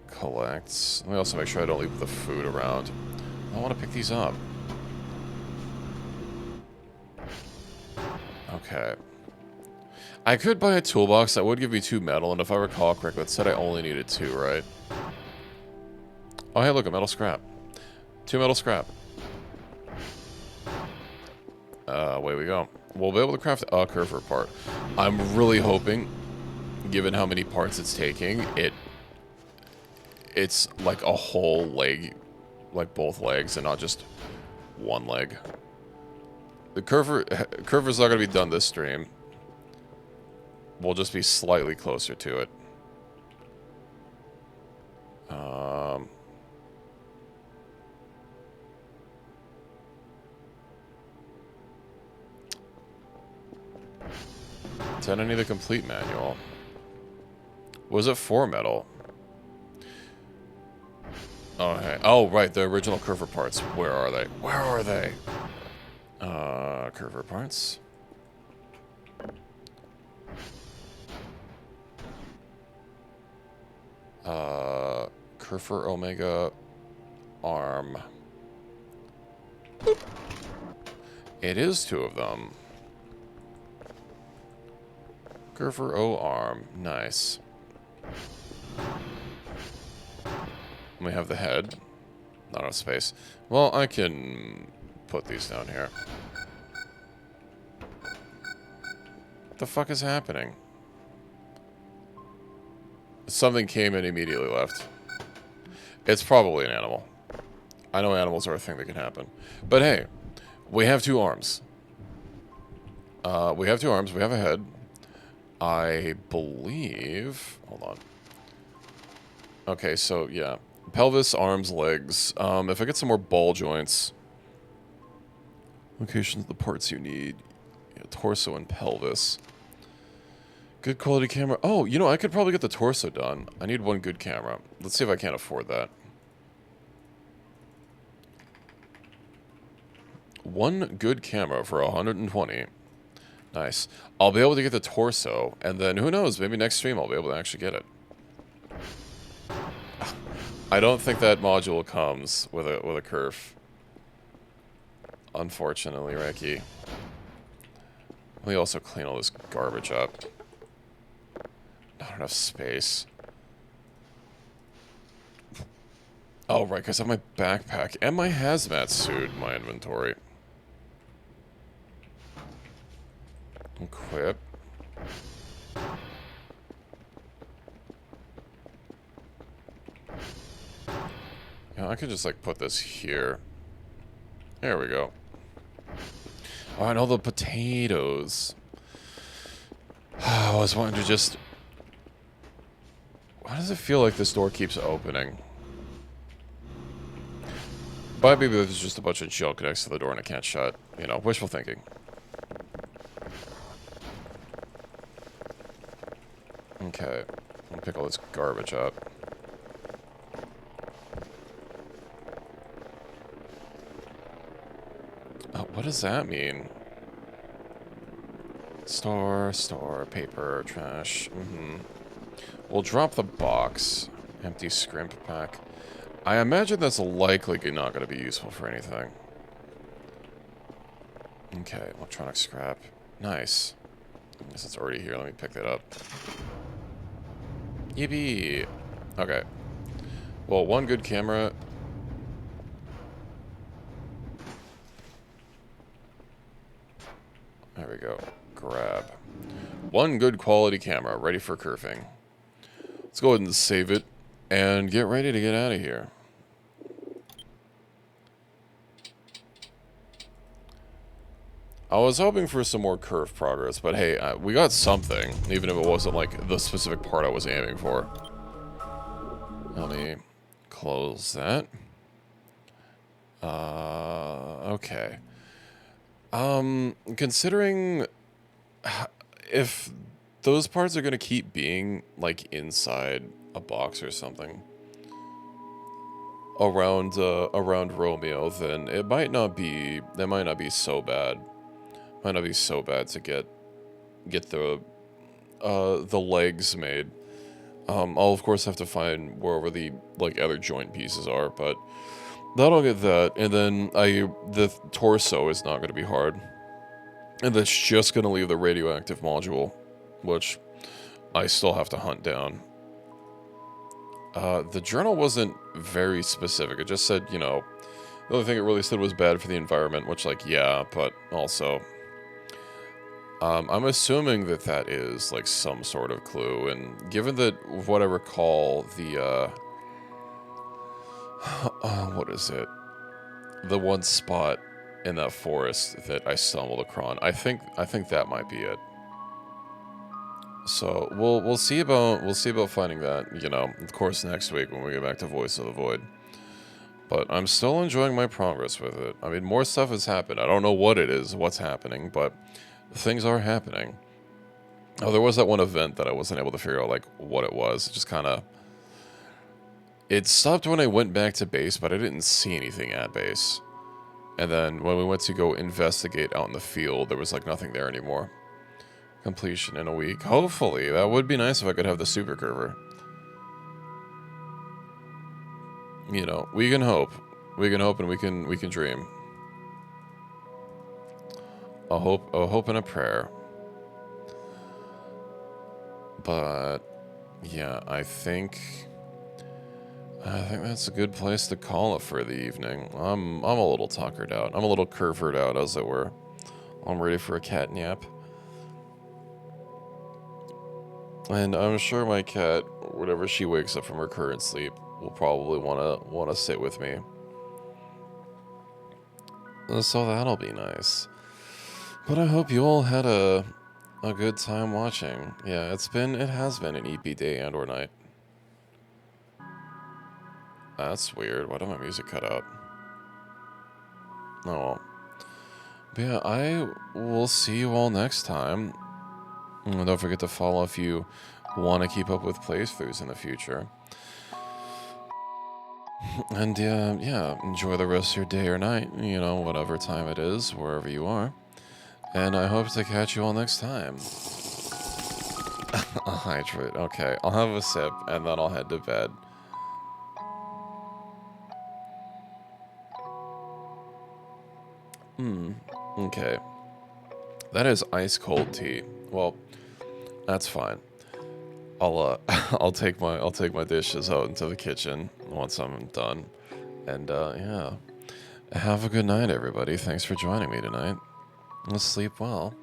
Speaker 1: Collects. Let me also make sure I don't leave the food around. I want to pick these up. Okay. I could buy a toolbox that would give me 2 metal, and if I recall correctly, it said I only needed 2, right? Oh, hey, look, a metal scrap. 2 metal scrap. Away we go. We'll be able to craft a curver part. I'm really hoping, given how many parts it's taking, it's like a whole leg, like both legs, and not just one leg. The curver's not going to be done this stream. We'll just be slightly closer to it. 10, I need the complete manual. Was it 4 metal? Okay. Oh, right, the original curver parts. Where are they? Where are they? Curver parts. Curver Omega arm. Boop. It is 2 of them. Curver O arm. Nice. We have the head. Not enough space. Well, I can put these down here. What the fuck is happening? Something came and immediately left. It's probably an animal. I know animals are a thing that can happen. But hey, we have 2 arms. We have 2 arms. We have a head. I believe... Hold on. Okay, so, yeah. Pelvis, arms, legs. If I get some more ball joints... Locations of the parts you need. Yeah, torso and pelvis. Good quality camera. Oh, you know, I could probably get the torso done. I need 1 good camera. Let's see if I can't afford that. 1 good camera for 120. Nice. I'll be able to get the torso, and then who knows, maybe next stream I'll be able to actually get it. I don't think that module comes with a curve. Unfortunately, Ricky. Let me also clean all this garbage up. Not enough space. Oh, right, because I have my backpack and my hazmat suit in my inventory. Equip. Yeah, I could just, like, put this here. There we go. Oh, and all the potatoes. I was wanting to just... Why does it feel like this door keeps opening? But maybe there's just a bunch of junk next to the door and it can't shut. You know, wishful thinking. Okay. I'm gonna pick all this garbage up. Oh, what does that mean? Store, paper, trash. We'll drop the box. Empty scrimp pack. I imagine that's likely not going to be useful for anything. Okay, electronic scrap. Nice. I guess it's already here. Let me pick that up. Yippee! Okay. Well, one good camera. There we go. Grab. One good quality camera, ready for curving. Let's go ahead and save it, and get ready to get out of here. I was hoping for some more curve progress, but hey, we got something, even if it wasn't, like, the specific part I was aiming for. Let me close that. Okay. Considering if those parts are going to keep being, like, inside a box or something around Romeo, then it might not be so bad. Might not be so bad to get the legs made. I'll of course have to find wherever the, like, other joint pieces are, but that'll get that. And then the torso is not going to be hard. And that's just going to leave the radioactive module, which I still have to hunt down. The journal wasn't very specific. It just said, you know, the only thing it really said was bad for the environment, which, like, yeah, but also... I'm assuming that that is, like, some sort of clue, and given that what I recall, the, what is it? The one spot in that forest that I stumbled across, I think that might be it. So, we'll see about finding that, you know, of course next week when we get back to Voice of the Void. But I'm still enjoying my progress with it. I mean, more stuff has happened. I don't know what it is, what's happening, but things are happening. Oh, there was that one event that I wasn't able to figure out, like, what it was. It just kind of... It stopped when I went back to base, but I didn't see anything at base. And then when we went to go investigate out in the field, there was, like, nothing there anymore. Completion in a week. Hopefully. That would be nice if I could have the super curver. You know, we can hope. We can hope and we can dream. A hope and a prayer. But yeah, I think that's a good place to call it for the evening. I'm a little tuckered out. I'm a little curvered out, as it were. I'm ready for a cat nap. And I'm sure my cat, whenever she wakes up from her current sleep, will probably wanna sit with me. So that'll be nice. But I hope you all had a good time watching. Yeah, it has been an EP day and or night. That's weird. Why did my music cut out? Oh well. But yeah, I will see you all next time. And don't forget to follow if you want to keep up with playthroughs in the future. And yeah, enjoy the rest of your day or night, you know, whatever time it is, wherever you are. And I hope to catch you all next time. A hydrate. Okay, I'll have a sip and then I'll head to bed. Okay. That is ice cold tea. Well, that's fine. I'll take my dishes out into the kitchen once I'm done. And yeah, have a good night, everybody. Thanks for joining me tonight. Let's sleep well.